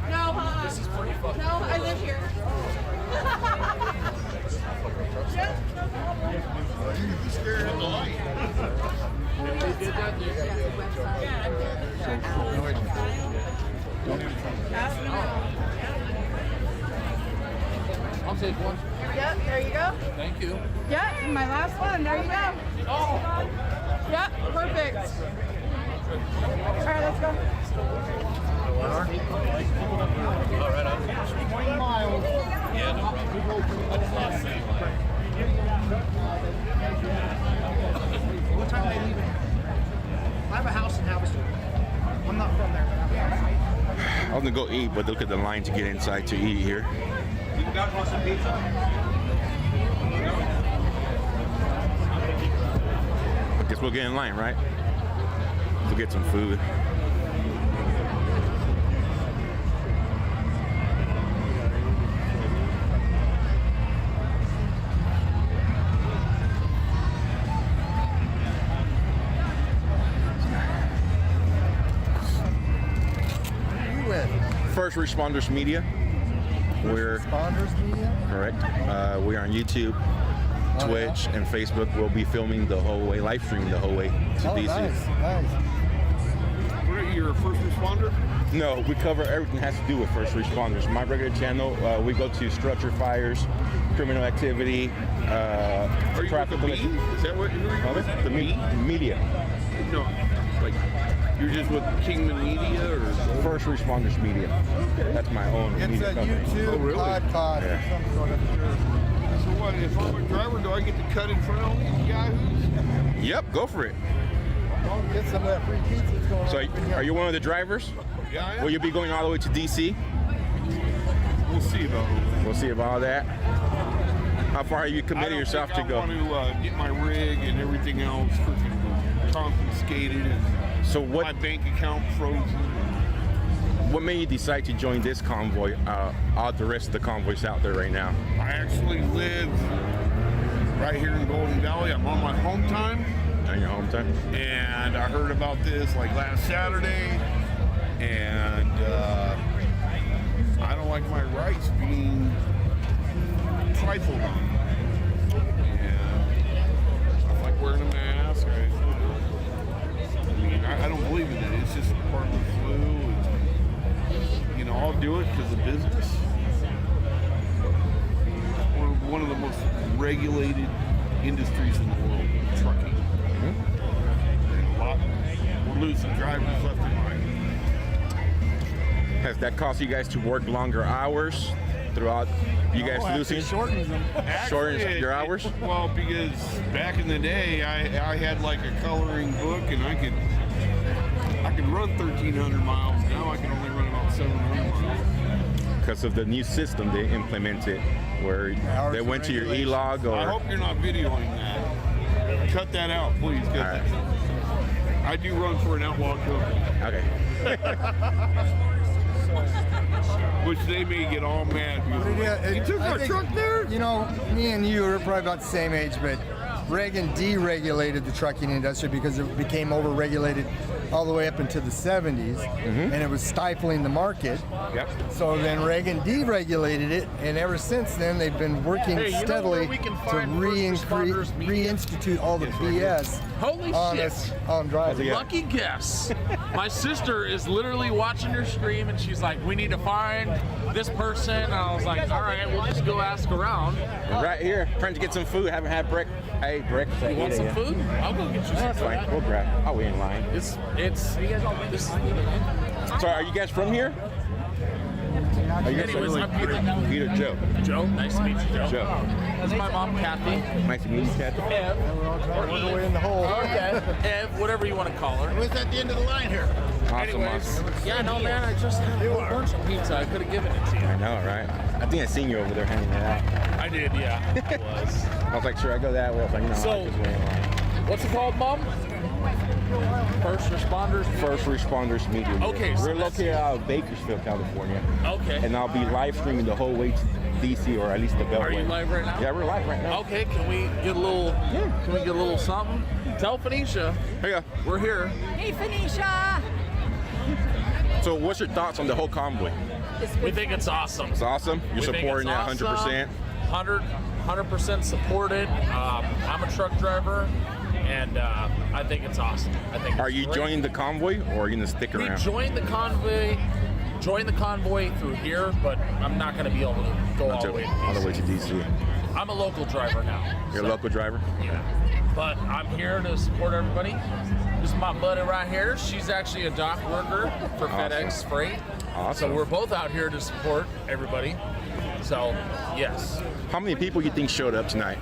[SPEAKER 6] No, this is pretty fun. No, I live here. Yep, no problem.
[SPEAKER 14] You're scared of the light.
[SPEAKER 17] I'll take one.
[SPEAKER 6] Yep, there you go.
[SPEAKER 17] Thank you.
[SPEAKER 6] Yep, my last one. There you go.
[SPEAKER 17] Oh.
[SPEAKER 6] Yep, perfect. All right, let's go.
[SPEAKER 17] All right,
[SPEAKER 14] 20 miles.
[SPEAKER 17] yeah, no problem. That's last thing.
[SPEAKER 15] What time are they leaving? I have a house in Halveston. I'm not from there.
[SPEAKER 21] I'm gonna go eat, but look at the line to get inside to eat here.
[SPEAKER 13] You guys want some pizza?
[SPEAKER 21] I guess we'll get in line, right? We'll get some food. First Responders Media. We're
[SPEAKER 15] Responders Media?
[SPEAKER 21] correct. We're on YouTube,
[SPEAKER 8] Twitch, and Facebook. We'll be filming the whole way, live streaming the whole way to DC.
[SPEAKER 5] Nice.
[SPEAKER 8] What are you, a first responder? No, we cover everything that has to do with first responders. My regular channel, we go to structure fires, criminal activity, traffic. Is that what you're the media? No, like you're just with Kingman Media or First Responders Media. Okay. That's my own media company.
[SPEAKER 5] It's a YouTube podcast or some sort of.
[SPEAKER 8] So what, if I'm a driver, do I get to cut in front of these yahoos? Yep, go for it.
[SPEAKER 5] Don't get some of that free pizza going on.
[SPEAKER 8] So are you one of the drivers? Yeah, I am. Will you be going all the way to DC? We'll see about all that. How far are you committed yourself to go? I want to get my rig and everything else freaking confiscated and my bank account frozen. What made you decide to join this convoy out the rest of the convoys out there right now? I actually live right here in Golden Valley. I'm on my home time. On your home time? And I heard about this like last Saturday, and I don't like my rights being trifled on. And I like wearing a mask. I don't believe in it. It's just part of the flu. And, you know, I'll do it because of business. We're one of the most regulated industries in the world, trucking. And a lot, we're losing drivers left and right. Has that caused you guys to work longer hours throughout? You guys losing?
[SPEAKER 5] Shortens them.
[SPEAKER 8] Shortens your hours?
[SPEAKER 21] Well, because back in the day, I had like a coloring book, and I could run 1,300 miles. Now I can only run about 700 miles.
[SPEAKER 8] Because of the new system they implemented, where they went to your e-log or...
[SPEAKER 21] I hope you're not videoing that. Cut that out, please. Right. I do run for an outlaw company.
[SPEAKER 8] Okay.
[SPEAKER 21] Which they may get all mad because you took our truck there?
[SPEAKER 5] You know, me and you are probably about the same age, but Reagan deregulated the trucking industry because it became overregulated all the way up into the 70s, and it was stifling the market.
[SPEAKER 8] Yep.
[SPEAKER 5] So then Reagan deregulated it, and ever since then they've been working steadily to reinstitute all the BS
[SPEAKER 9] Holy
[SPEAKER 5] on
[SPEAKER 9] shit.
[SPEAKER 5] us on driving.
[SPEAKER 9] Lucky guess. My sister is literally watching your stream, and she's like, we need to find this person. And I was like, all right, we'll just go ask around.
[SPEAKER 8] Right here, trying to get some food. Haven't had breakfast. Hey, breakfast.
[SPEAKER 9] You want some food? I'll go get you some
[SPEAKER 8] That's
[SPEAKER 9] food.
[SPEAKER 8] fine. We'll grab. I'll wait in line.
[SPEAKER 9] It's.
[SPEAKER 8] So, are you guys from here? Are you guys
[SPEAKER 9] Anyways, I'm Peter.
[SPEAKER 8] Peter, Joe.
[SPEAKER 9] Joe, nice to meet you, Joe.
[SPEAKER 8] Joe.
[SPEAKER 9] This is my mom, Kathy.
[SPEAKER 8] Nice to meet you, Kathy.
[SPEAKER 9] Ev.
[SPEAKER 5] Working away in the hole.
[SPEAKER 9] Okay. Ev, whatever you want to call her.
[SPEAKER 15] Who's at the end of the line here?
[SPEAKER 9] Anyways, yeah, no, man, I just had a bunch of pizza. I could have given it to you.
[SPEAKER 8] I know, right? I think I seen you over there handing that out.
[SPEAKER 9] I did, yeah. I was.
[SPEAKER 8] I was like, sure, I go that way. I was like, no,
[SPEAKER 9] So,
[SPEAKER 8] I'll just wait in line.
[SPEAKER 9] What's it called, Mom? First Responders Media?
[SPEAKER 8] First Responders Media.
[SPEAKER 9] Okay, so
[SPEAKER 8] we're located out of Bakersfield, California.
[SPEAKER 9] Okay.
[SPEAKER 8] And I'll be live streaming the whole way to DC, or at least the Beltway.
[SPEAKER 9] Are you live right now?
[SPEAKER 8] Yeah, we're live right now.
[SPEAKER 9] Okay, can we get a little? Can we get a little something? Tell Phoenicia.
[SPEAKER 8] Yeah.
[SPEAKER 9] We're here.
[SPEAKER 6] Hey, Phoenicia!
[SPEAKER 8] So, what's your thoughts on the whole convoy?
[SPEAKER 9] We think it's awesome.
[SPEAKER 8] It's awesome. You're supporting it 100%.
[SPEAKER 9] 100% supported. I'm a truck driver, and I think it's awesome. I think.
[SPEAKER 8] Are you joining the convoy, or are you gonna stick around?
[SPEAKER 9] We joined the convoy. Joined the convoy through here, but I'm not going to be able to go all the way to DC. I'm a local driver now.
[SPEAKER 8] You're a local driver?
[SPEAKER 9] Yeah. But I'm here to support everybody. This is my buddy right here. She's actually a dock worker for FedEx Freight.
[SPEAKER 8] Awesome.
[SPEAKER 9] So we're both out here to support everybody. So, yes.
[SPEAKER 8] How many people you think showed up tonight?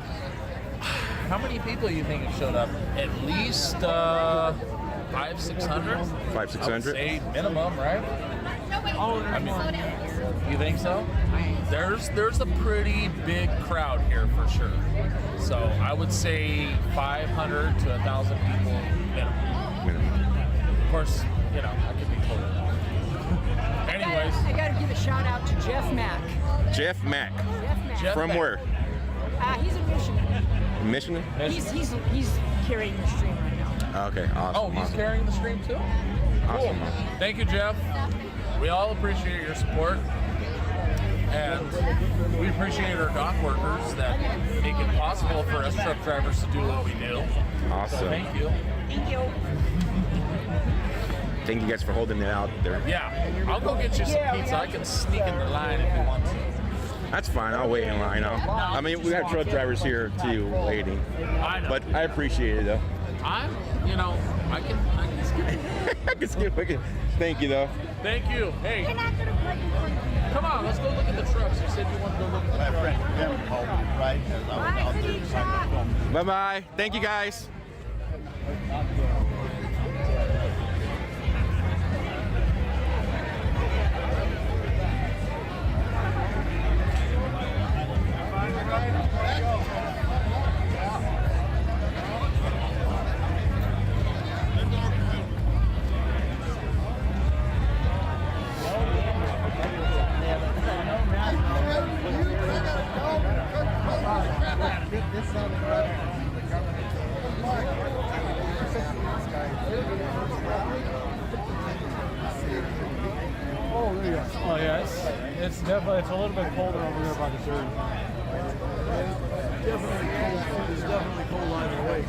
[SPEAKER 9] How many people you think showed up? At least 500, 600?
[SPEAKER 8] 500, 600?
[SPEAKER 9] I would say minimum, right? I mean, you think so? There's a pretty big crowd here for sure. So I would say 500 to 1,000 people minimum. Of course, you know, I could be told. Anyways,
[SPEAKER 6] I gotta give a shout out to Jeff Mack.
[SPEAKER 8] Jeff Mack.
[SPEAKER 6] Jeff
[SPEAKER 8] From
[SPEAKER 6] Mack.
[SPEAKER 8] where?
[SPEAKER 6] He's in Michigan.
[SPEAKER 8] Michigan?
[SPEAKER 6] He's carrying the stream right now.
[SPEAKER 8] Okay, awesome.
[SPEAKER 9] oh, he's
[SPEAKER 8] awesome.
[SPEAKER 9] carrying the stream too?
[SPEAKER 8] Awesome.
[SPEAKER 9] Cool. Thank you, Jeff. We all appreciate your support. And we appreciate our dock workers that make it possible for us truck drivers to do what we do.
[SPEAKER 21] Awesome.
[SPEAKER 9] So thank you.
[SPEAKER 18] Thank you.
[SPEAKER 21] Thank you guys for holding it out there.
[SPEAKER 9] Yeah, I'll go get you some pizza. I can sneak in the line if you want to.
[SPEAKER 21] That's fine. I'll wait in line. I mean, we have truck drivers here too waiting.
[SPEAKER 9] I know.
[SPEAKER 21] But I appreciate it though.
[SPEAKER 9] I can skip it.
[SPEAKER 21] I can skip it. Thank you though.
[SPEAKER 9] Thank you. Hey, come on, let's go look at the trucks. You said you wanted to go look at the trucks.
[SPEAKER 1] Right, as I was out there trying to film.
[SPEAKER 21] Bye bye. Thank you guys.
[SPEAKER 2] Oh yeah, it's definitely, it's a little bit colder over here by the dirt. It's definitely cold line away.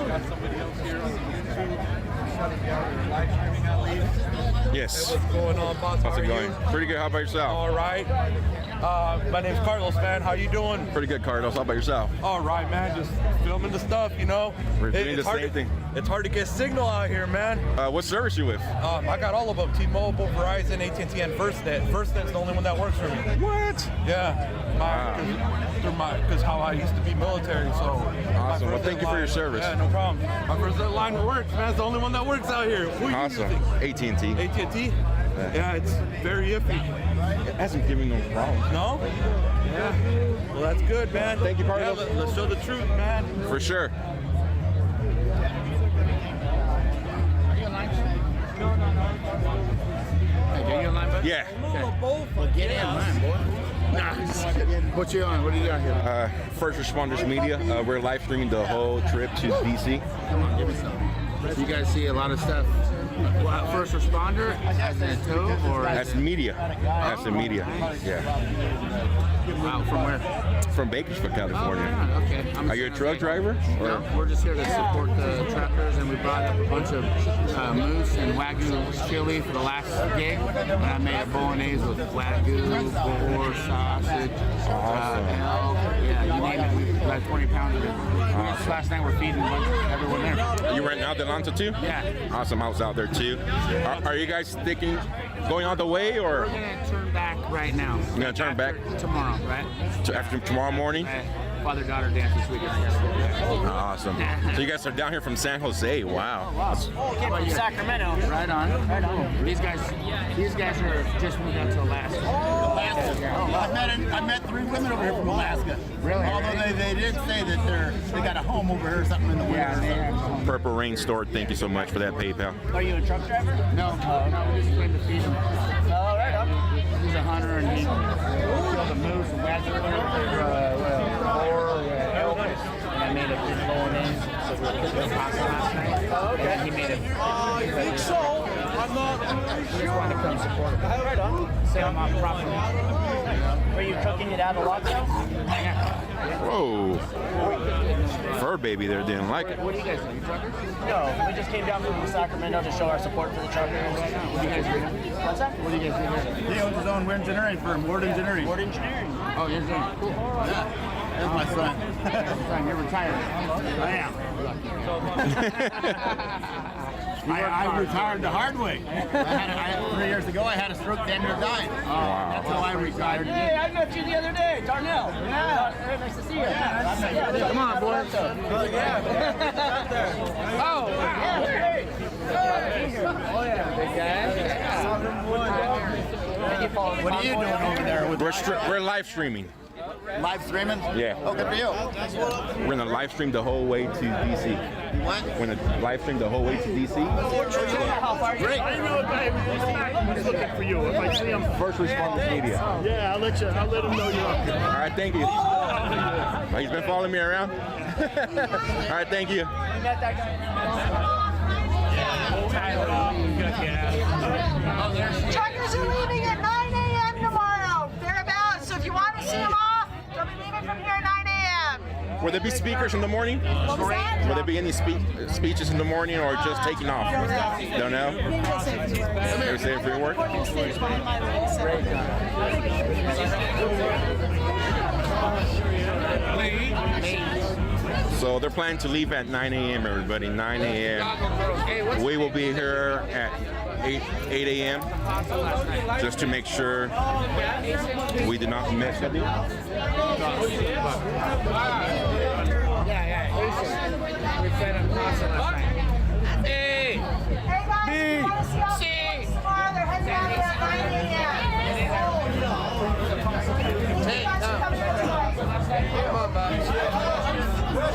[SPEAKER 2] Got somebody else here on YouTube shutting down their live streaming at least.
[SPEAKER 21] Yes.
[SPEAKER 2] Hey, what's going on, boss?
[SPEAKER 21] How's it going? Pretty good. How about yourself?
[SPEAKER 2] All right. My name's Carlos, man. How you doing?
[SPEAKER 21] Pretty good, Carlos. How about yourself?
[SPEAKER 2] All right, man. Just filming the stuff, you know.
[SPEAKER 21] We're doing the same thing.
[SPEAKER 2] It's hard to get signal out here, man.
[SPEAKER 21] What service you with?
[SPEAKER 2] I got all of them: T-Mobile, Verizon, AT&T, and FirstNet. FirstNet's the only one that works for me.
[SPEAKER 21] What?
[SPEAKER 2] Yeah. Because how I used to be military, so.
[SPEAKER 21] Awesome. Well, thank you for your service.
[SPEAKER 2] Yeah, no problem. My FirstNet line works, man. It's the only one that works out here. Who
[SPEAKER 21] awesome. AT&T.
[SPEAKER 2] AT&T? Yeah, it's very iffy.
[SPEAKER 21] It hasn't given no problems.
[SPEAKER 2] No? Yeah. Well, that's good, man.
[SPEAKER 21] Thank you, Carlos.
[SPEAKER 2] Yeah, let's show the truth, man.
[SPEAKER 21] For sure.
[SPEAKER 23] Hey, are you in line, bud?
[SPEAKER 21] Yeah.
[SPEAKER 23] Well, get in line, boy. Nah, just kidding. What you on? What do you got here?
[SPEAKER 21] First Responders Media. We're live streaming the whole trip to DC.
[SPEAKER 23] Come on, give me some. You guys see a lot of stuff. Well, first responder as in a tow or
[SPEAKER 21] as media? As a media. Yeah.
[SPEAKER 23] Wow, from where?
[SPEAKER 21] From Bakersfield, California.
[SPEAKER 23] Oh, okay.
[SPEAKER 21] Are you a truck driver?
[SPEAKER 23] No, we're just here to support the truckers, and we brought up a bunch of moose and Wagyu chili for the last gig. And I made a bolognese with Wagyu, boar, sausage, elk. Yeah, you name it. We got 20 pounds of it. Last night we're feeding a bunch of everyone there.
[SPEAKER 21] You were in Adelanto too?
[SPEAKER 23] Yeah.
[SPEAKER 21] Awesome. I was out there too. Are you guys thinking going all the way or?
[SPEAKER 23] We're gonna turn back right now.
[SPEAKER 21] You're gonna turn back
[SPEAKER 23] tomorrow, right?
[SPEAKER 21] After tomorrow morning?
[SPEAKER 23] Father-daughter dance this weekend.
[SPEAKER 21] Awesome. So you guys are down here from San Jose. Wow.
[SPEAKER 23] Oh, came from Sacramento. Right on. Right on. These guys are just moved out to Alaska.
[SPEAKER 1] Alaska. I met 3 women over here from Alaska.
[SPEAKER 23] Really?
[SPEAKER 1] Although they did say that they got a home over here or something in the winter.
[SPEAKER 23] Yeah,
[SPEAKER 21] Purple Rain Store. Thank you so much for that PayPal.
[SPEAKER 23] Are you a truck driver? No. No, we just came to feed them. Oh, right on. He's a hunter and he killed a moose and and I made a big bolognese, so we were cooking pasta last night. Oh, okay. And he made it.
[SPEAKER 2] I think so. I'm not
[SPEAKER 23] We just wanted to come support him.
[SPEAKER 2] right on.
[SPEAKER 23] Say I'm on property.
[SPEAKER 24] Were you cooking it out a lot though?
[SPEAKER 23] Yeah.
[SPEAKER 21] Whoa. Fur baby there didn't like it.
[SPEAKER 23] What do you guys do? You truckers?
[SPEAKER 24] No, we just came down from Sacramento to show our support for the truckers.
[SPEAKER 23] What do you guys do?
[SPEAKER 24] What's that?
[SPEAKER 23] What do you guys do here?
[SPEAKER 1] He owns his own engineering firm, Ward Engineering.
[SPEAKER 24] Ward Engineering.
[SPEAKER 23] Oh, you're doing cool.
[SPEAKER 1] Yeah. That's my son.
[SPEAKER 23] You're retired.
[SPEAKER 1] I am. I retired the hard way. 3 years ago, I had a stroke, damn near died. That's how I retired.
[SPEAKER 24] Hey, I met you the other day, Darnell. Yeah. Nice to see you. Yeah,
[SPEAKER 23] come on, boys.
[SPEAKER 24] Oh, yeah.
[SPEAKER 23] Oh,
[SPEAKER 24] yeah, great.
[SPEAKER 23] Oh, yeah, big guy.
[SPEAKER 1] What are you doing over there?
[SPEAKER 21] We're live streaming.
[SPEAKER 1] Live streaming?
[SPEAKER 21] Yeah.
[SPEAKER 1] Oh, good for you.
[SPEAKER 21] We're gonna live stream the whole way to DC.
[SPEAKER 1] What?
[SPEAKER 21] We're gonna live stream the whole way to DC.
[SPEAKER 1] Great.
[SPEAKER 12] I know a guy who's looking for you. If I see him.
[SPEAKER 21] First Responders Media.
[SPEAKER 12] Yeah, I'll let him know you're up here.
[SPEAKER 21] All right, thank you. Oh, he's been following me around. All right, thank you.
[SPEAKER 6] Truckers are leaving at 9 a.m. tomorrow.
[SPEAKER 21] Will there be speakers in the morning?
[SPEAKER 6] What was that?
[SPEAKER 21] Will there be any speeches in the morning or just taking off? Don't know? They're saying free work? So they're planning to leave at 9 a.m. everybody, 9 a.m. We will be here at 8 a.m. just to make sure we do not miss anything.
[SPEAKER 17] We fed him pasta last night.
[SPEAKER 6] Hey guys, you want to see all the boys tomorrow? They're heading out at 9 a.m.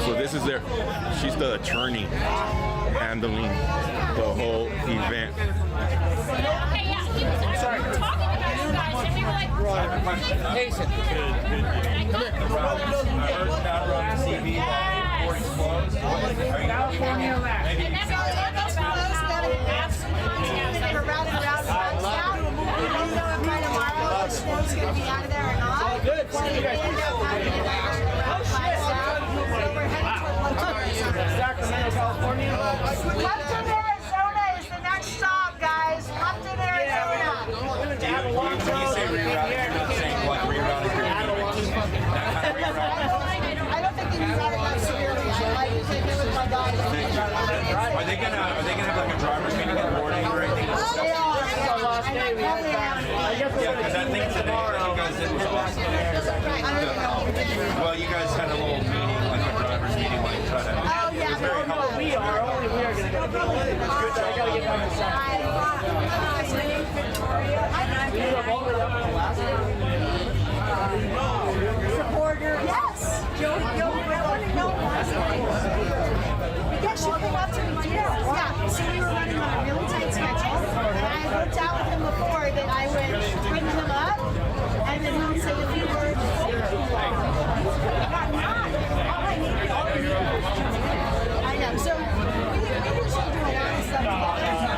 [SPEAKER 21] So this is she's the attorney handling the whole event.
[SPEAKER 4] Hey, yeah, he was talking about you guys, and we were like,
[SPEAKER 17] Jason,
[SPEAKER 4] come here.
[SPEAKER 17] California last.
[SPEAKER 4] And that's all talking about how
[SPEAKER 6] They were routing around now. We don't know if by tomorrow the snow's going to be out of there or not.
[SPEAKER 17] All good.
[SPEAKER 6] So we end up having to around 5 south. So we're heading toward
[SPEAKER 17] Sacramento, California.
[SPEAKER 6] Lupton, Arizona is the next stop, guys. Lupton, Arizona.
[SPEAKER 22] When you say rerouting, you're not saying like rerouting your
[SPEAKER 6] I don't think they rerouted that severely. I came in with my dog.
[SPEAKER 22] Are they gonna have like a driver's meeting in the morning or anything? Because I think today what you guys did was awesome. Well, you guys had a little meeting, like a driver's meeting, like try to.
[SPEAKER 6] Oh yeah,
[SPEAKER 22] very helpful.
[SPEAKER 17] We are going to go. It's good that I got to get back inside.
[SPEAKER 6] Supporter, yes. Joe, I want to know because she came up to me, yeah. So we were running on a really tight schedule, and I had worked out with him before that I would bring him up, and then he would say a few words. I know. So we usually do a lot of stuff together.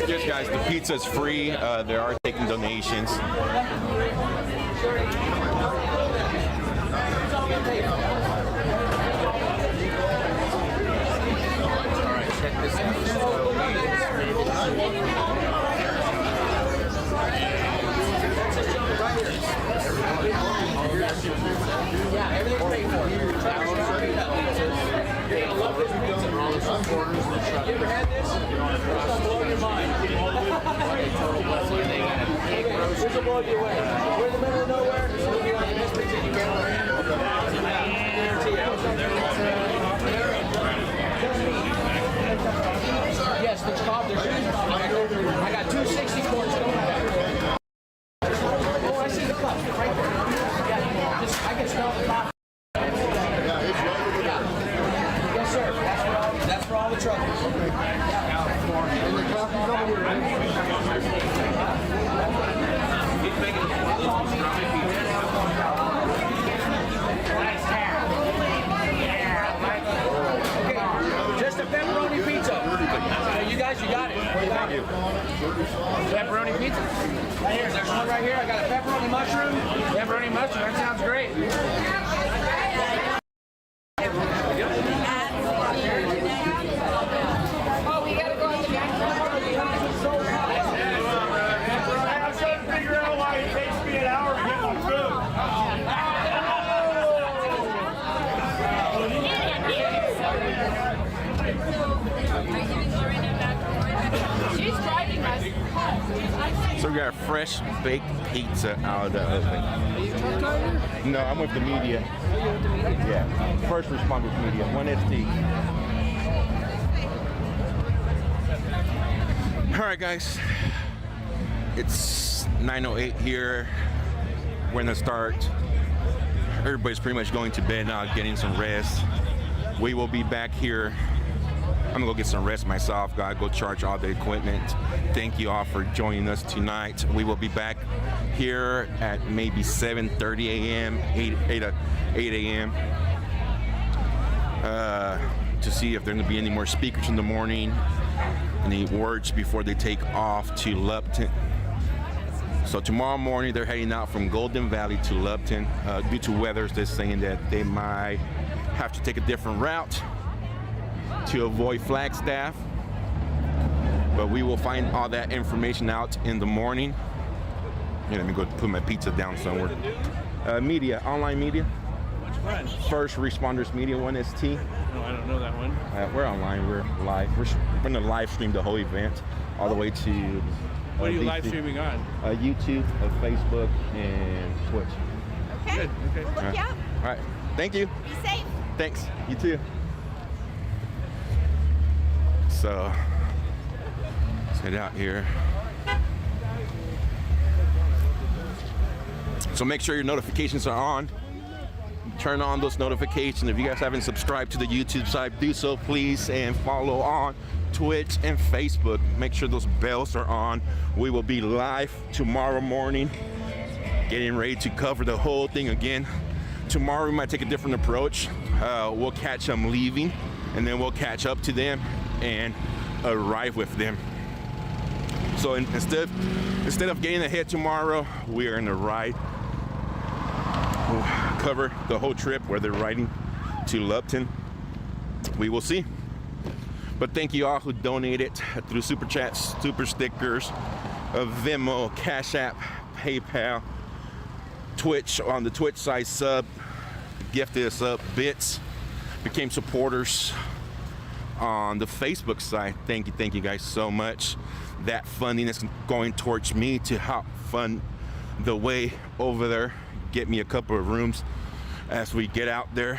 [SPEAKER 21] Yes, guys, the pizza is free. They are taking donations.
[SPEAKER 17] Yeah, everything's paid for. You're gonna love this pizza. You ever had this? It's blow your mind. This will blow you away. We're in the middle of nowhere. So we'll be like the best pizza you can ever have. Yes, there's cob. I got 260 corns going back. Oh, I see the cup right there. Yeah, I can smell the coffee. Yes, sir. That's for all the truckers. And the coffee's over here, right? He's making just a pepperoni pizza. You got guys, you got it.
[SPEAKER 21] Thank you.
[SPEAKER 17] Pepperoni pizza. There's one right here. I got a pepperoni mushroom. Pepperoni mushroom. That sounds great.
[SPEAKER 6] Oh, we gotta go on the back.
[SPEAKER 12] I'm trying to figure out why it takes me an hour to get my food.
[SPEAKER 6] She's driving us.
[SPEAKER 21] So we got fresh baked pizza out of the oven. No, I'm with the media. Yeah, first responders media, 1ST. All right, guys. It's 9:08 here. We're gonna start. Everybody's pretty much going to bed now, getting some rest. We will be back here. I'm gonna go get some rest myself. Gotta go charge all the equipment. Thank you all for joining us tonight. We will be back here at maybe 7:30 a.m., 8 a.m. To see if there's gonna be any more speakers in the morning, any words before they take off to Lupton. So tomorrow morning they're heading out from Golden Valley to Lupton. Due to weather, they're saying that they might have to take a different route to avoid Flagstaff, but we will find all that information out in the morning. Yeah, let me go put my pizza down somewhere. Media, online media.
[SPEAKER 12] Which one?
[SPEAKER 21] First Responders Media, 1ST.
[SPEAKER 12] No, I don't know that one.
[SPEAKER 21] We're online, we're live. We're going to live stream the whole event all the way to
[SPEAKER 12] What are you live streaming on?
[SPEAKER 21] YouTube, Facebook, and Twitch.
[SPEAKER 18] Okay.
[SPEAKER 21] Good. Okay.
[SPEAKER 18] Look out.
[SPEAKER 21] All right. Thank you.
[SPEAKER 18] Be safe.
[SPEAKER 21] Thanks. You too. So, let's head out here. So make sure your notifications are on. Turn on those notifications. If you guys haven't subscribed to the YouTube side, do so please, and follow on Twitch and Facebook. Make sure those bells are on. We will be live tomorrow morning, getting ready to cover the whole thing again. Tomorrow we might take a different approach. We'll catch them leaving, and then we'll catch up to them and arrive with them. So instead of getting ahead tomorrow, we are in the ride. We'll cover the whole trip where they're riding to Lupton. We will see. But thank you all who donated through Super Chats, Super Stickers, Venmo, Cash App, PayPal, Twitch, on the Twitch side, sub, gifted us up bits, became supporters on the Facebook side. Thank you guys so much. That funding is going towards me to help fund the way over there, get me a couple of rooms as we get out there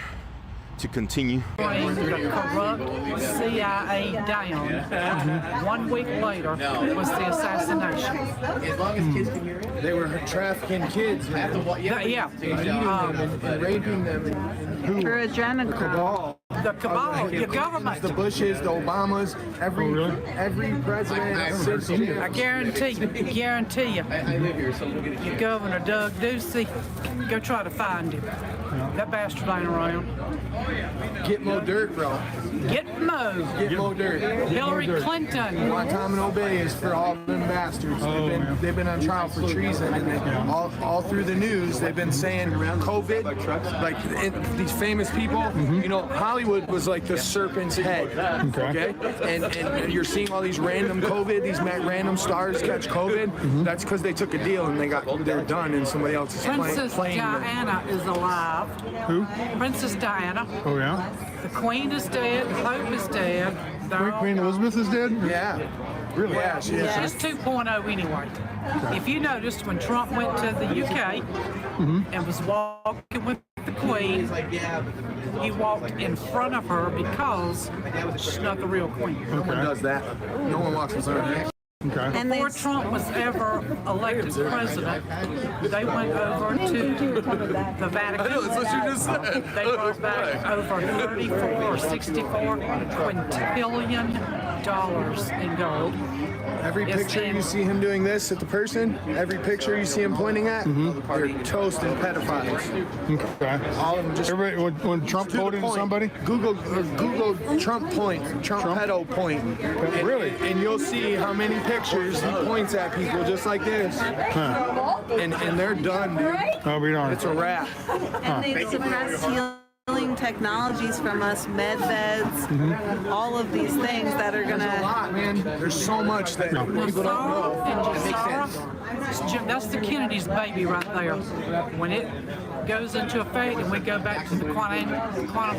[SPEAKER 21] to continue.
[SPEAKER 10] The corrupt CIA down. 1 week later was the assassination.
[SPEAKER 17] As long as kids can hear it. They were trafficking kids.
[SPEAKER 10] Yeah.
[SPEAKER 17] And raping them.
[SPEAKER 10] For a cabal. The cabal, the government.
[SPEAKER 17] The Bushes, the Obamas, every president since.
[SPEAKER 10] I guarantee you.
[SPEAKER 17] I live here, so we'll get
[SPEAKER 10] Your Governor Doug Ducey, go try to find him. That bastard ain't around.
[SPEAKER 17] Get more dirt, bro.
[SPEAKER 10] Get Mo.
[SPEAKER 17] Get more dirt.
[SPEAKER 10] Hillary Clinton.
[SPEAKER 17] Guantanamo Bay is for all them bastards. They've been on trial for treason, and all through the news they've been saying COVID. Like these famous people, you know, Hollywood was like the serpent's head. Okay, and you're seeing all these random COVID, these random stars catch COVID. That's because they took a deal and they're done, and somebody else is
[SPEAKER 10] Princess
[SPEAKER 17] playing
[SPEAKER 10] Diana is alive.
[SPEAKER 14] Who?
[SPEAKER 10] Princess Diana.
[SPEAKER 14] Oh, yeah?
[SPEAKER 10] The Queen is dead. The Pope is dead.
[SPEAKER 14] Queen Elizabeth is dead?
[SPEAKER 17] Yeah. Really? Yeah,
[SPEAKER 10] She's 2.0 anyway. If you noticed, when Trump went to the UK and was walking with the Queen, he walked in front of her because she's not the real Queen.
[SPEAKER 17] No one does that. No one walks in front of her.
[SPEAKER 10] Okay. Before Trump was ever elected president, they went over to the Vatican.
[SPEAKER 17] I know, that's what you just said.
[SPEAKER 10] They brought back over 34 or 64 quintillion dollars in gold.
[SPEAKER 17] Every picture you see him doing this at the person, every picture you see him pointing at, they're toasting pedophiles.
[SPEAKER 14] Okay.
[SPEAKER 17] All of them just.
[SPEAKER 14] Everybody, when Trump voted to somebody?
[SPEAKER 17] Google Trump point, Trump pedo point.
[SPEAKER 14] Really?
[SPEAKER 17] And you'll see how many pictures he points at people just like this.
[SPEAKER 14] Huh.
[SPEAKER 17] And they're done, dude.
[SPEAKER 14] Oh, we don't.
[SPEAKER 17] It's a wrap.
[SPEAKER 7] And they suppress healing technologies from us, med beds, all of these things that are gonna.
[SPEAKER 17] There's a lot, man. There's so much that people don't know.
[SPEAKER 10] That's the Kennedy's baby right there. When it goes into effect and we go back to the quantum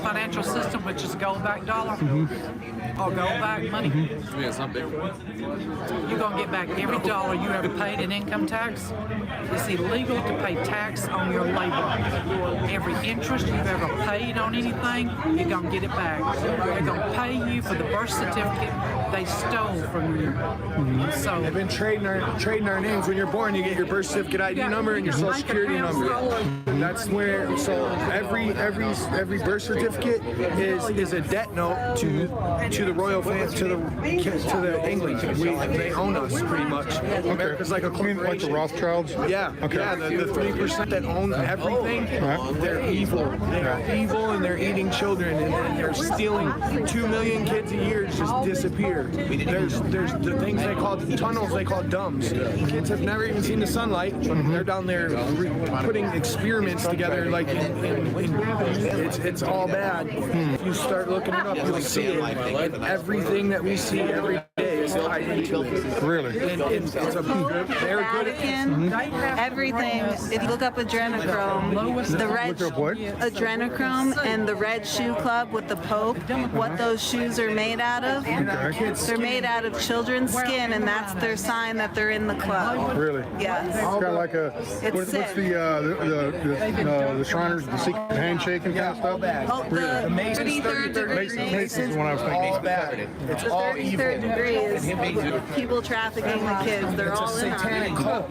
[SPEAKER 10] financial system, which is gold-backed dollar or gold-backed money,
[SPEAKER 8] Yeah, it's not big.
[SPEAKER 10] you're going to get back every dollar you ever paid in income tax. It's illegal to pay tax on your labor. Every interest you've ever paid on anything, you're going to get it back. They're going to pay you for the birth certificate they stole from you. So
[SPEAKER 17] they've been trading our names. When you're born, you get your birth certificate ID number and your social security number. That's where. So every birth certificate is a debt note to the royal family, to the England. They own us pretty much. America's like a corporation.
[SPEAKER 14] Like the Rothschilds?
[SPEAKER 17] Yeah.
[SPEAKER 14] Okay.
[SPEAKER 17] Yeah. The 3% that own everything, they're evil. They're evil and they're eating children and they're stealing 2 million kids a year just disappear. There's the things they call tunnels. They call dumbs. Kids have never even seen the sunlight. They're down there putting experiments together. Like it's all bad. If you start looking it up, you'll see it. And everything that we see every day is tied into it.
[SPEAKER 14] Really?
[SPEAKER 17] And it's a they're good at
[SPEAKER 7] Everything. If you look up adrenochrome, the red adrenochrome and the red shoe club with the Pope, what those shoes are made out of, they're made out of children's skin, and that's their sign that they're in the club.
[SPEAKER 14] Really?
[SPEAKER 7] Yes.
[SPEAKER 14] It's kind of like a what's the Shriners, the secret handshake and kind of stuff.
[SPEAKER 7] Oh, the
[SPEAKER 14] Masons.
[SPEAKER 7] 33rd degree.
[SPEAKER 14] Masons is what I was thinking.
[SPEAKER 17] all bad. It's all evil.
[SPEAKER 7] 33rd degree is people trafficking the kids. They're all in on
[SPEAKER 17] satanic
[SPEAKER 7] it.
[SPEAKER 17] cult.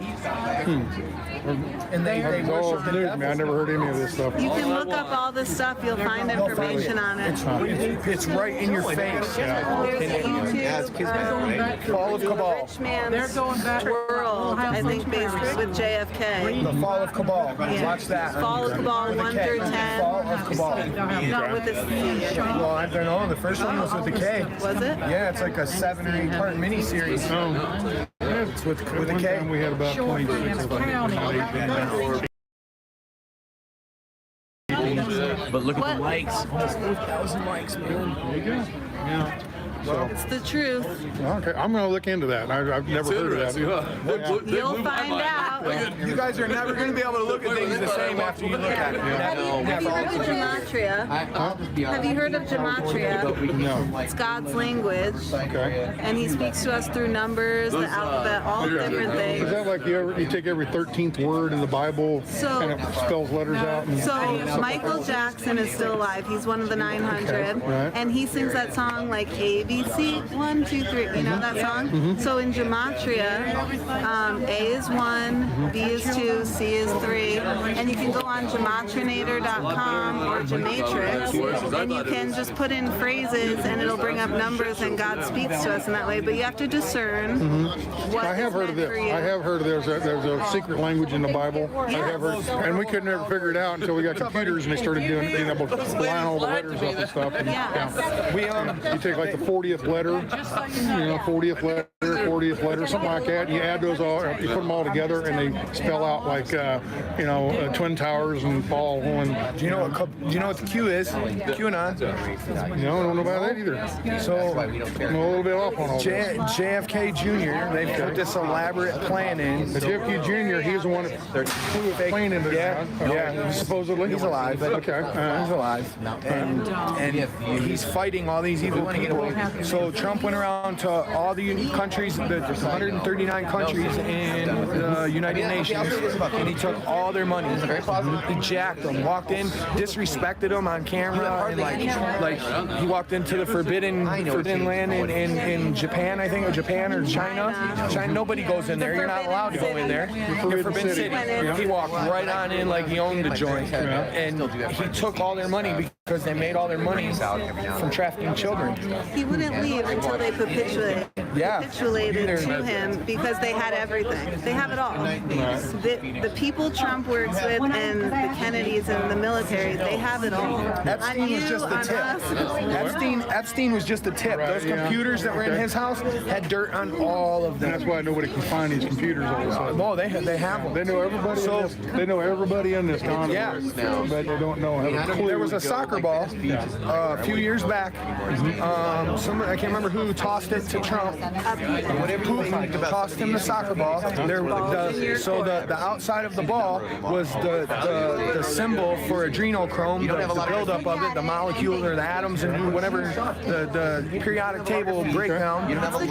[SPEAKER 17] And they worship the devil.
[SPEAKER 14] I never heard any of this stuff.
[SPEAKER 7] You can look up all this stuff. You'll find information on it.
[SPEAKER 17] It's right in your face.
[SPEAKER 7] There's YouTube.
[SPEAKER 17] Fall of Cabal.
[SPEAKER 7] Rich man's world, I think, basically with JFK.
[SPEAKER 17] The Fall of Cabal. Watch that.
[SPEAKER 7] Fall of Cabal 1 through 10.
[SPEAKER 17] Fall of Cabal.
[SPEAKER 7] Not with the C.
[SPEAKER 17] Well, I don't know. The first one was with the K.
[SPEAKER 7] Was it?
[SPEAKER 17] Yeah, it's like a 7 or 8 part miniseries. It's with a K.
[SPEAKER 14] We had about 26 of them.
[SPEAKER 23] But look at the likes. Almost 4,000 likes, man.
[SPEAKER 14] There you go. Yeah. So,
[SPEAKER 7] It's the truth.
[SPEAKER 14] okay, I'm going to look into that. I've never heard of that.
[SPEAKER 7] You'll find out.
[SPEAKER 17] You guys are never going to be able to look at things the same after you look at it.
[SPEAKER 7] Have you heard of gematria? Have you heard of gematria?
[SPEAKER 14] No.
[SPEAKER 7] It's God's language.
[SPEAKER 14] Okay.
[SPEAKER 7] And he speaks to us through numbers, the alphabet, all different things.
[SPEAKER 14] Is that like you take every 13th word in the Bible and it spells letters out? And
[SPEAKER 7] So Michael Jackson is still alive. He's one of the 900.
[SPEAKER 14] Okay, right.
[SPEAKER 7] And he sings that song like ABC, 1, 2, 3. You know that song? So in gematria, A is 1, B is 2, C is 3. And you can go on gematrinator.com or Gematrix, and you can just put in phrases and it'll bring up numbers, and God speaks to us in that way. But you have to discern what
[SPEAKER 14] I have heard of this. I have heard of there's a secret language in the Bible. I have heard, and we could never figure it out until we got computers and they started being able to line all the letters up and stuff. And you take like the 40th letter, 40th letter, something like that. You add those all, you put them all together, and they spell out like Twin Towers and fall. And
[SPEAKER 17] do you know what the Q is? QAnon.
[SPEAKER 14] No, I don't know about that either.
[SPEAKER 17] So
[SPEAKER 14] I'm a little bit off on all this.
[SPEAKER 17] JFK Jr. They put this elaborate plan in.
[SPEAKER 14] The JFK Jr. He's the one that flew a plane into
[SPEAKER 17] yeah,
[SPEAKER 14] supposedly.
[SPEAKER 17] He's alive.
[SPEAKER 14] Okay.
[SPEAKER 17] He's alive. And he's fighting all these evil people. So Trump went around to all the countries, the 139 countries in the United Nations, and he took all their money. He jacked them, walked in, disrespected them on camera, and like he walked into the Forbidden forbidden land in Japan, I think, or Japan or China. Nobody goes in there. You're not allowed to go in there. You're forbidden city. He walked right on in like he owned the joint, and he took all their money because they made all their money from trafficking children.
[SPEAKER 7] He wouldn't leave until they capitulated to him because they had everything. They have it all. The people Trump works with and the Kennedys and the military, they have it all.
[SPEAKER 17] Epstein was just the tip. Epstein was just the tip. Those computers that were in his house had dirt on all of them.
[SPEAKER 14] And that's why nobody can find these computers all of a sudden.
[SPEAKER 17] No, they have them.
[SPEAKER 14] They know everybody. They know everybody in this convoy.
[SPEAKER 17] Yeah,
[SPEAKER 14] but they don't know how to.
[SPEAKER 17] There was a soccer ball a few years back. I can't remember who tossed it to Trump. Putin tossed him the soccer ball. So the outside of the ball was the symbol for adrenochrome, the buildup of it, the molecule or the atoms and whatever the periodic table breakdown. It's the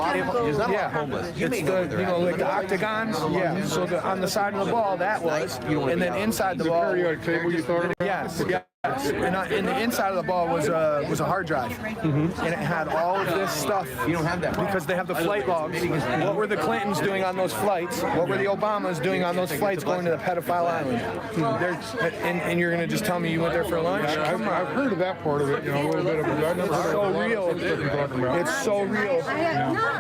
[SPEAKER 17] like the octagons. Yeah. So on the side of the ball that was, and then inside the ball.
[SPEAKER 14] Periodic table you thought?
[SPEAKER 17] Yes. And in the inside of the ball was a hard drive, and it had all of this stuff. You don't have that because they have the flight logs. What were the Clintons doing on those flights? What were the Obamas doing on those flights going to the pedophile island? And you're gonna just tell me you went there for lunch?
[SPEAKER 14] I've heard of that part of it. A little bit of it.
[SPEAKER 17] It's so real. It's so real.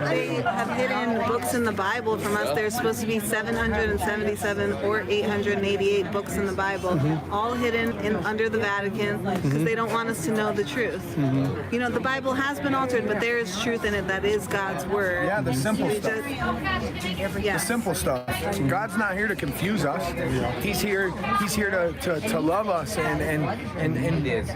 [SPEAKER 7] They have hidden books in the Bible from us. There's supposed to be 777 or 888 books in the Bible, all hidden under the Vatican because they don't want us to know the truth. The Bible has been altered, but there is truth in it. That is God's word.
[SPEAKER 17] Yeah, the simple stuff. The simple stuff. God's not here to confuse us. He's here to love us and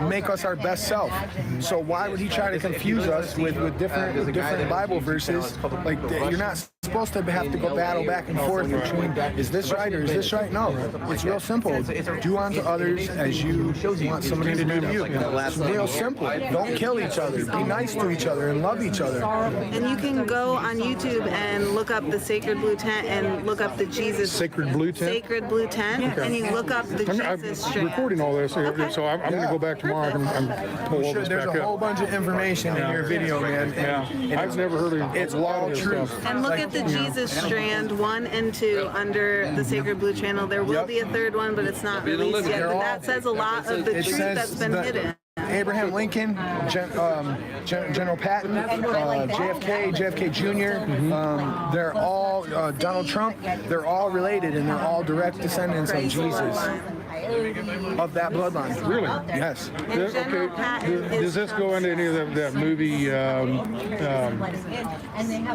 [SPEAKER 17] make us our best self. So why would he try to confuse us with different Bible verses? Like you're not supposed to have to go battle back and forth between is this right or is this right? No, it's real simple. Do unto others as you want somebody to do to you. It's real simple. Don't kill each other. Be nice to each other and love each other.
[SPEAKER 7] And you can go on YouTube and look up the Sacred Blue Tent and look up the Jesus
[SPEAKER 14] Sacred Blue Tent.
[SPEAKER 7] Sacred Blue Tent, and you look up the Jesus
[SPEAKER 14] I'm
[SPEAKER 7] strand.
[SPEAKER 14] recording all this, so I'm going to go back tomorrow and pull all this
[SPEAKER 17] There's
[SPEAKER 14] back
[SPEAKER 17] a
[SPEAKER 14] up.
[SPEAKER 17] whole bunch of information in your video, man. And
[SPEAKER 14] I've never heard of
[SPEAKER 17] it's all true.
[SPEAKER 7] And look at the Jesus strand 1 and 2 under the Sacred Blue channel. There will be a third one, but it's not released yet. But that says a lot of the truth that's been hidden.
[SPEAKER 17] Abraham Lincoln, General Patton, JFK Jr., they're all, Donald Trump, they're all related and they're all direct descendants of Jesus, of that bloodline.
[SPEAKER 14] Really?
[SPEAKER 17] Yes.
[SPEAKER 14] Does this go into any of that movie,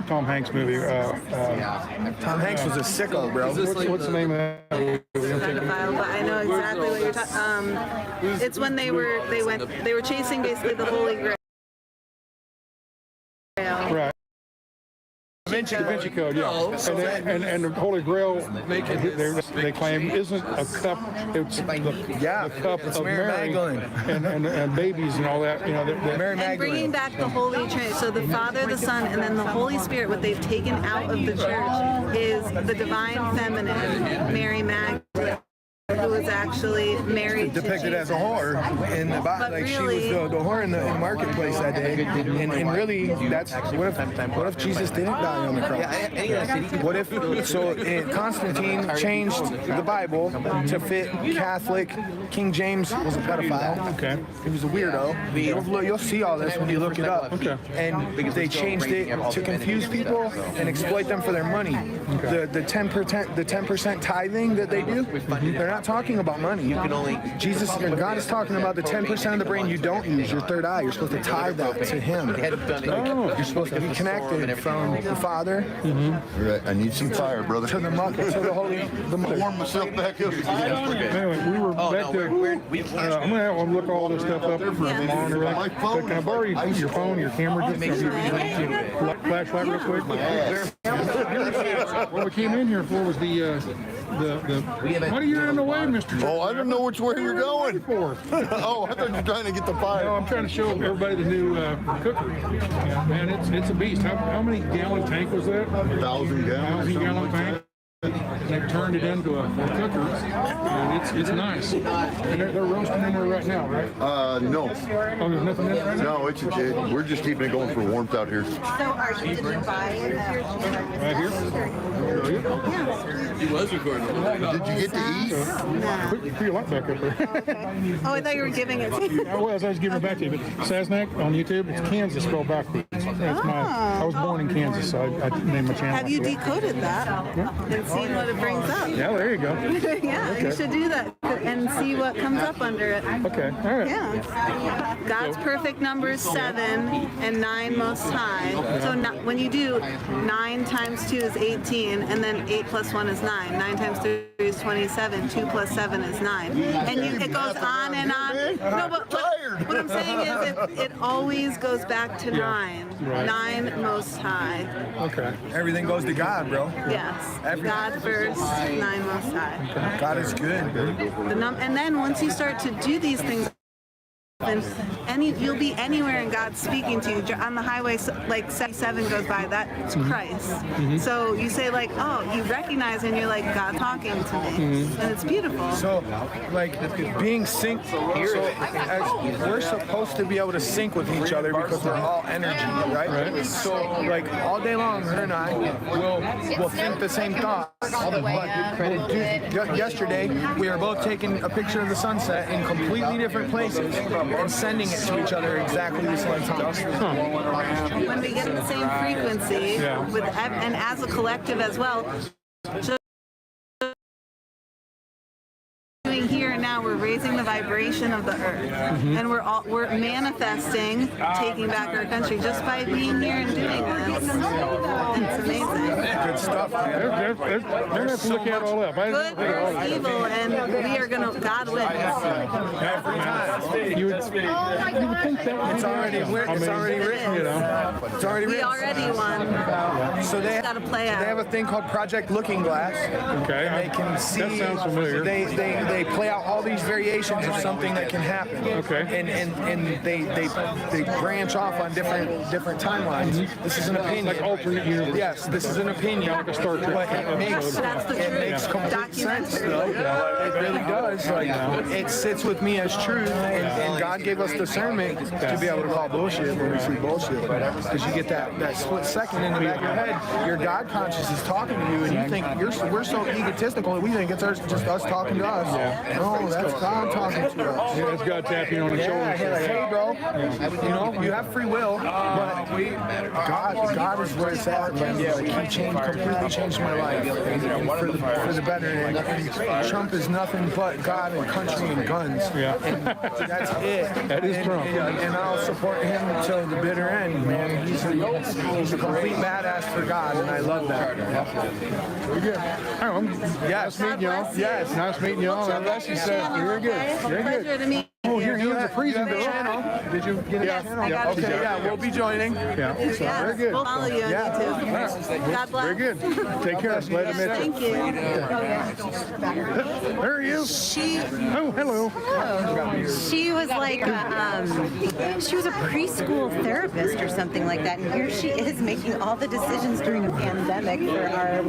[SPEAKER 14] Tom Hanks movie?
[SPEAKER 17] Tom Hanks was a sicko, bro.
[SPEAKER 14] What's the name of that movie?
[SPEAKER 7] But I know exactly what you're talking. It's when they were chasing basically the Holy Grail.
[SPEAKER 14] Right. Da Vinci Code, yeah. And the Holy Grail, they claim, isn't a cup. It's the cup of Mary and babies and all that.
[SPEAKER 7] And bringing back the Holy Trinity. So the Father, the Son, and then the Holy Spirit, what they've taken out of the church is the divine feminine, Mary Magdalene, who was actually married
[SPEAKER 17] depicted
[SPEAKER 7] to
[SPEAKER 17] as a whore in the
[SPEAKER 7] really,
[SPEAKER 17] she was the whore in the marketplace that day, and really that's what if Jesus didn't die on the cross? What if Constantine changed the Bible to fit Catholic? King James was a pedophile.
[SPEAKER 14] Okay,
[SPEAKER 17] he was a weirdo. You'll see all this when you look it up.
[SPEAKER 14] Okay,
[SPEAKER 17] and they changed it to confuse people and exploit them for their money. Okay. The 10% tithing that they do, they're not talking about money. God is talking about the 10% of the brain you don't use, your third eye. You're supposed to tithe that to Him. You're supposed to be connected from the Father.
[SPEAKER 11] Right. I need some fire, brother.
[SPEAKER 17] To the Holy.
[SPEAKER 11] Warm myself back up.
[SPEAKER 14] Anyway, we were back to. I'm gonna have to look all this stuff up for the monitor. Can I borrow your phone, your camera, just flashlight real quick? What we came in here for was the. What are you in the way, Mr.
[SPEAKER 11] Oh, I don't know which way you're going. Oh, I thought you were trying to get the fire.
[SPEAKER 14] No, I'm trying to show everybody the new cooker. Yeah, man, it's a beast. How many gallon tank was that?
[SPEAKER 11] 1,000 gallons.
[SPEAKER 14] 1,000 gallon tank. And they've turned it into a cooker, and it's nice. And they're roasting in there right now, right?
[SPEAKER 11] No.
[SPEAKER 14] Oh, there's nothing in it right now?
[SPEAKER 11] No, we're just keeping it going for warmth out here.
[SPEAKER 7] Did you buy it?
[SPEAKER 14] Right here?
[SPEAKER 11] He was recording. Did you get to eat?
[SPEAKER 14] Put your light back up there.
[SPEAKER 7] Oh, I thought you were giving it to me.
[SPEAKER 14] I was giving it back to you, but Sasnak on YouTube, it's Kansas spelled backwards. I was born in Kansas, so I named my channel.
[SPEAKER 7] Have you decoded that and seen what it brings up?
[SPEAKER 14] Yeah, there you go.
[SPEAKER 7] Yeah,
[SPEAKER 14] Okay.
[SPEAKER 7] you should do that and see what comes up under it.
[SPEAKER 14] Okay, all right.
[SPEAKER 7] Yeah. God's perfect number is 7 and 9 most high. So when you do 9 times 2 is 18, and then 8 plus 1 is 9. 9 times 3 is 27. 2 plus 7 is 9. And it goes on and on. No, but what I'm saying is it always goes back to 9.
[SPEAKER 5] Right.
[SPEAKER 7] 9 most high.
[SPEAKER 5] Okay. Everything goes to God, bro.
[SPEAKER 7] Yes. God first, 9 most high.
[SPEAKER 5] God is good.
[SPEAKER 7] And then once you start to do these things, and you'll be anywhere and God's speaking to you on the highway. Like 77 goes by, that's Christ. So you say like, oh, you recognize and you're like, God talking to me, and it's beautiful.
[SPEAKER 17] So, like being synced, we're supposed to be able to sync with each other because we're all energy, right? So, like all day long, her and I will think the same thoughts. Yesterday, we were both taking a picture of the sunset in completely different places and sending it to each other exactly the same time.
[SPEAKER 7] When we get the same frequency, and as a collective as well, just doing here and now, we're raising the vibration of the earth, and we're manifesting taking back our country just by being here and doing this. It's amazing.
[SPEAKER 5] Good stuff.
[SPEAKER 14] They're going to have to look at all up.
[SPEAKER 7] Good versus evil, and we are going to, God wins.
[SPEAKER 14] You would think that
[SPEAKER 17] It's already written. It's already written.
[SPEAKER 14] You know.
[SPEAKER 17] It's already
[SPEAKER 7] We
[SPEAKER 17] written.
[SPEAKER 7] already won.
[SPEAKER 17] So they
[SPEAKER 7] got to play out.
[SPEAKER 17] They have a thing called Project Looking Glass.
[SPEAKER 14] Okay.
[SPEAKER 17] And they can see.
[SPEAKER 14] That sounds familiar.
[SPEAKER 17] They play out all these variations of something that can happen.
[SPEAKER 14] Okay.
[SPEAKER 17] And they branch off on different timelines. This is an opinion.
[SPEAKER 14] Like alternate universe.
[SPEAKER 17] Yes, this is an opinion.
[SPEAKER 14] Like a Star Trek
[SPEAKER 17] But it makes complete sense, though. It really does. Like it sits with me as truth, and God gave us discernment to be able to call bullshit when we see bullshit. Because you get that split second in the back of your head, your God conscious is talking to you, and you think we're so egotistical, we think it's just us talking to us. No, that's God talking to us.
[SPEAKER 14] Yeah, that's God tapping on the shoulder.
[SPEAKER 17] Like, hey, bro, you know, you have free will, but God is where it's at. Like, He completely changed my life for the better. And Trump is nothing but God and country and guns.
[SPEAKER 14] Yeah.
[SPEAKER 17] And that's it.
[SPEAKER 14] That is Trump.
[SPEAKER 17] And I'll support him until the bitter end, man. He's a complete badass for God, and I love that.
[SPEAKER 14] Very good.
[SPEAKER 17] Yes.
[SPEAKER 14] Nice meeting y'all.
[SPEAKER 17] Yes.
[SPEAKER 14] Nice meeting y'all. God bless you, sir. Very good. Very good.
[SPEAKER 7] Pleasure to meet
[SPEAKER 14] Oh,
[SPEAKER 7] you.
[SPEAKER 14] you're a freezing
[SPEAKER 17] You have a channel. Did you get a channel? Okay, yeah, we'll be joining.
[SPEAKER 14] Yeah.
[SPEAKER 7] Yes,
[SPEAKER 14] Very good.
[SPEAKER 7] we'll follow you on YouTube. God bless.
[SPEAKER 14] Very good. Take care. Glad to meet you.
[SPEAKER 7] Thank you.
[SPEAKER 14] There are you. Oh, hello.
[SPEAKER 3] She was like, she was a preschool therapist or something like that, and here she is making all the decisions during a pandemic for our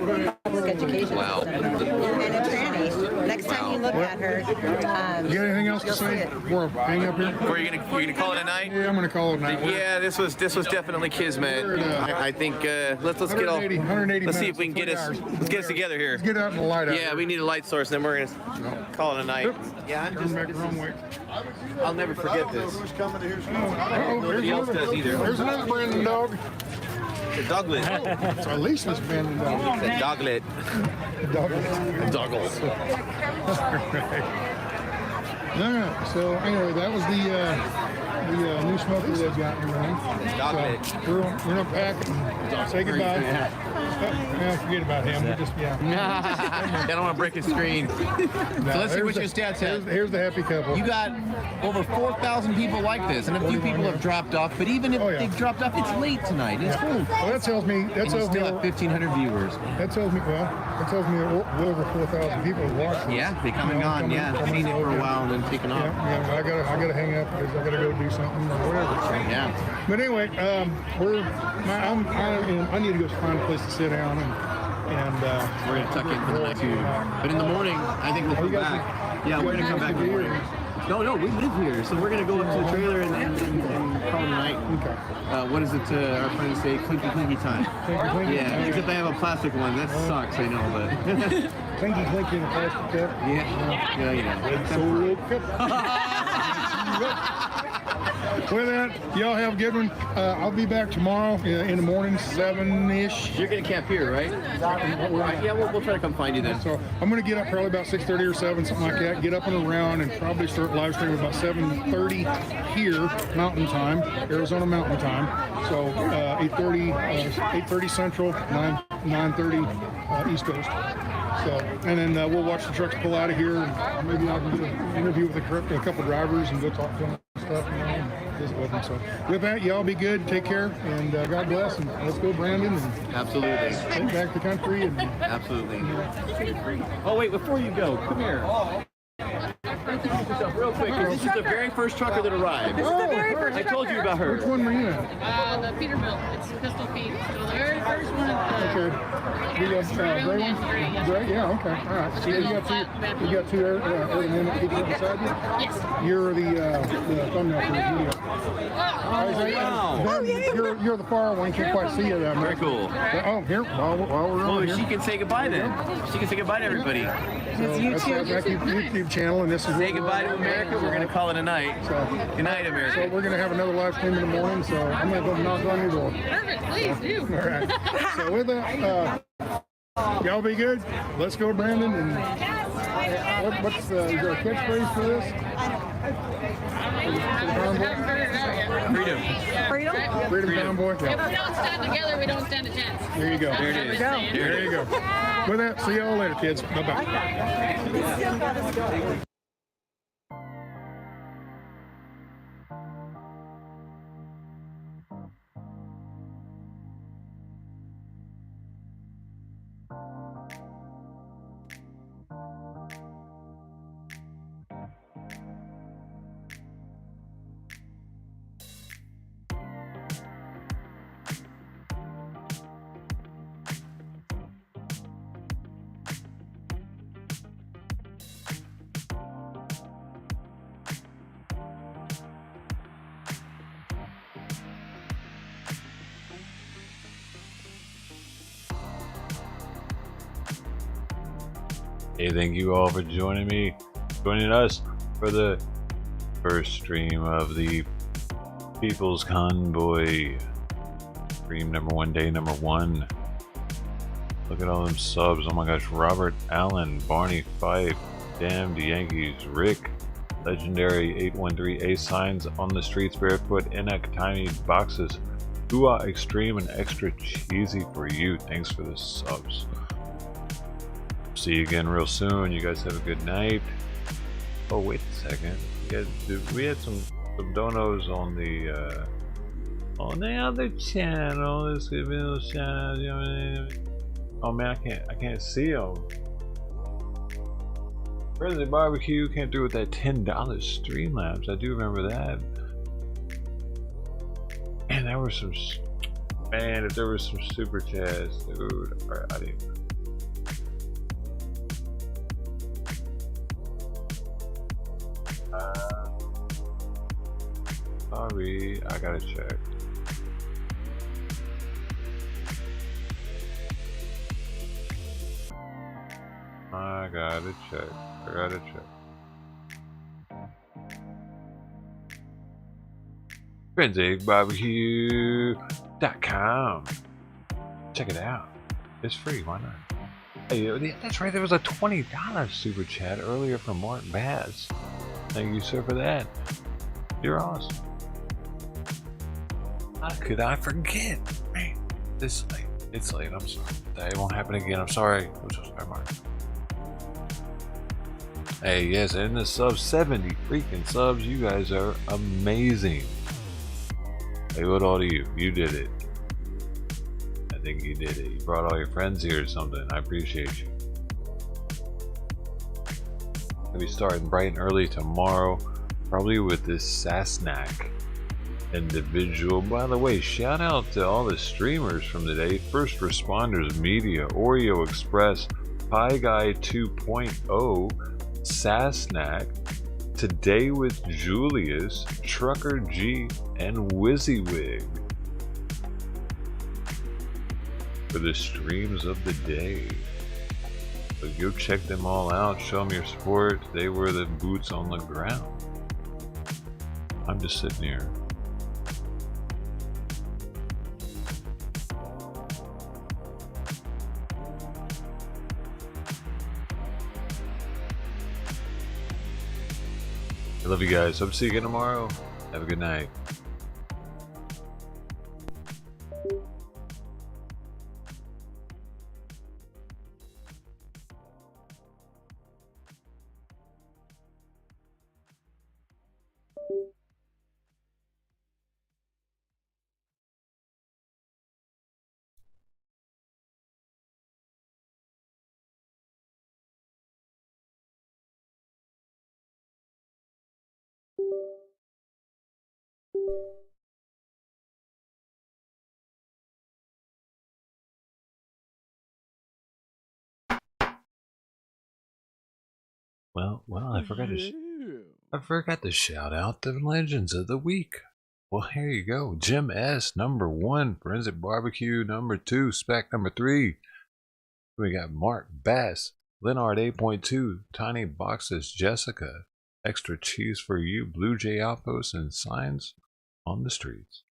[SPEAKER 3] public education system. And a tranny. Next time you look at her,
[SPEAKER 14] You got anything else to say? We're hang up here.
[SPEAKER 8] Or you're gonna call it a night?
[SPEAKER 14] Yeah, I'm gonna call it a night.
[SPEAKER 8] Yeah, this was definitely kismet. I think let's get all.
[SPEAKER 14] 180
[SPEAKER 8] Let's see if we can
[SPEAKER 14] minutes,
[SPEAKER 8] get us.
[SPEAKER 14] 3 hours.
[SPEAKER 8] Let's get us together here.
[SPEAKER 14] Let's get out in the light out
[SPEAKER 8] Yeah,
[SPEAKER 14] here.
[SPEAKER 8] we need a light source, then we're gonna call it a night. Yeah, I'm
[SPEAKER 14] Turn
[SPEAKER 8] just.
[SPEAKER 14] back the wrong way.
[SPEAKER 8] I'll never forget this.
[SPEAKER 14] Nobody
[SPEAKER 8] else does either.
[SPEAKER 14] There's another Brandon dog.
[SPEAKER 8] The doglet.
[SPEAKER 14] So at least this Brandon dog.
[SPEAKER 8] The doglet.
[SPEAKER 14] Doglet.
[SPEAKER 8] Doggles.
[SPEAKER 14] All right. So anyway, that was the new smoker they've got in there.
[SPEAKER 8] Doglet.
[SPEAKER 14] So we're gonna pack and say goodbye. Forget about him. We just
[SPEAKER 16] I don't want to break his screen. So let's see what your stats have.
[SPEAKER 14] Here's the happy couple.
[SPEAKER 16] You got over 4,000 people like this, and a few people have dropped off. But even if they've dropped off, it's late tonight. It's cool.
[SPEAKER 14] Well, that tells me. That tells me.
[SPEAKER 16] Still have 1,500 viewers.
[SPEAKER 14] That tells me. Well, that tells me that well over 4,000 people have watched.
[SPEAKER 16] Yeah, they come and gone. Yeah, they've seen it for a while and then taken off.
[SPEAKER 14] Yeah, I gotta hang up because I gotta go do something or whatever. So.
[SPEAKER 16] Yeah.
[SPEAKER 14] But anyway, I need to go find a place to sit down and And
[SPEAKER 16] we're gonna tuck in for the night too. But in the morning, I think we'll come back. Yeah, we're gonna come back in the morning. No, we live here, so we're gonna go up to the trailer and call it a night.
[SPEAKER 14] Okay.
[SPEAKER 16] What is it? Our friends say clinky time.
[SPEAKER 14] Clinky?
[SPEAKER 16] Yeah, except I have a plastic one. That sucks, I know, but.
[SPEAKER 14] Clinky in a plastic cup.
[SPEAKER 16] Yeah, you know.
[SPEAKER 14] With that, y'all have a good one. I'll be back tomorrow in the morning, 7-ish.
[SPEAKER 16] You're gonna camp here, right? Yeah, we'll try to come find you then.
[SPEAKER 14] So I'm gonna get up probably about 6:30 or 7, something like that. Get up and around, and probably start live streaming about 7:30 here, Mountain Time, Arizona Mountain Time. So 8:30 Central, 9:30 East Coast. So, and then we'll watch the trucks pull out of here, and maybe I can get an interview with a couple drivers and go talk to them and stuff, and visit with them. So, with that, y'all be good, take care, and God bless, and let's go, Brandon. And
[SPEAKER 16] absolutely.
[SPEAKER 14] Take back the country. And,
[SPEAKER 16] absolutely. Oh wait, before you go, come here. Introduce yourself real quick, because this is the very first trucker that arrived.
[SPEAKER 6] This is the very first
[SPEAKER 16] I told you about her.
[SPEAKER 14] Which one were you in?
[SPEAKER 4] The Peterbilt. It's Pistol Pete. So the very first one.
[SPEAKER 14] Okay. The gray one? Gray? Yeah, okay. All right. So you got two aerodynamic people beside you?
[SPEAKER 4] Yes.
[SPEAKER 14] You're the thumbnail for the video.
[SPEAKER 16] Wow.
[SPEAKER 14] You're the far one. Can't quite see you that much.
[SPEAKER 16] Very cool.
[SPEAKER 14] Oh, here, while we're on here.
[SPEAKER 16] She can say goodbye then. She can say goodbye to everybody.
[SPEAKER 14] It's YouTube channel, and this is
[SPEAKER 16] say goodbye to America. We're gonna call it a night. So good night, America.
[SPEAKER 14] So we're gonna have another live stream in the morning. So I'm gonna go knock on your door.
[SPEAKER 4] Perfect, please do.
[SPEAKER 14] All right. So with that, y'all be good. Let's go, Brandon. And what's is there a catchphrase for this?
[SPEAKER 16] Freedom.
[SPEAKER 14] Freedom, Convoy.
[SPEAKER 4] If we don't stand together, we don't stand a chance.
[SPEAKER 14] There you go.
[SPEAKER 16] There it is.
[SPEAKER 14] There you go. With that, see y'all later, kids. Bye-bye.
[SPEAKER 13] Hey, thank you all for joining us for the first stream of the People's Convoy. Stream number 1, day number 1. Look at all them subs. Oh my gosh, Robert Allen, Barney Fife, Damned Yankees, Rick, Legendary 813, A Signs on the Streets Barefoot, Enoch, Tiny Boxes, Hua Extreme, and Extra Cheesy for you. Thanks for the subs. See you again real soon. You guys have a good night. Oh, wait a second. We had some donos on the other channel. Let's give it a little shout out. Oh man, I can't see them. Where's the barbecue? Can't do it with that $10 Streamlabs. I do remember that. And there were some. Man, if there was some super chats, dude. I didn't. Sorry, I gotta check. I gotta check. FrenzyBarbecue.com. Check it out. It's free, why not? Hey, that's right, there was a $20 super chat earlier from Martin Bass. Thank you, sir, for that. You're awesome. How could I forget? Man, it's late. I'm sorry. That won't happen again. I'm sorry. I'm so sorry, Mark. Hey, yes, and the subs, 70 freaking subs. You guys are amazing. Hey, what all to you? You did it. I think you did it. You brought all your friends here or something. I appreciate you. I'll be starting bright and early tomorrow, probably with this Sassnack. individual. By the way, shout out to all the streamers from today: First Responders Media, Oreo Express, Pie Guy 2.0, Sasnack, Today with Julius, Trucker G, and WYSIWYG for the streams of the day. So go check them all out, show them your support. They were the boots on the ground. I'm just sitting here. I love you guys. Hope to see you again tomorrow. Have a good night. Well, I forgot to shout out the legends of the week. Well, here you go. Jim S, number 1, Forensic Barbecue, number 2, Spec, number 3. We got Mark Bass, Leonard 8.2, Tiny Boxes, Jessica, Extra Cheese for You, Blue Jay Outpost, and Signs on the Streets.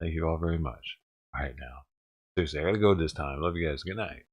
[SPEAKER 13] Thank you all very much. All right, now. Seriously, I gotta go this time. Love you guys. Good night.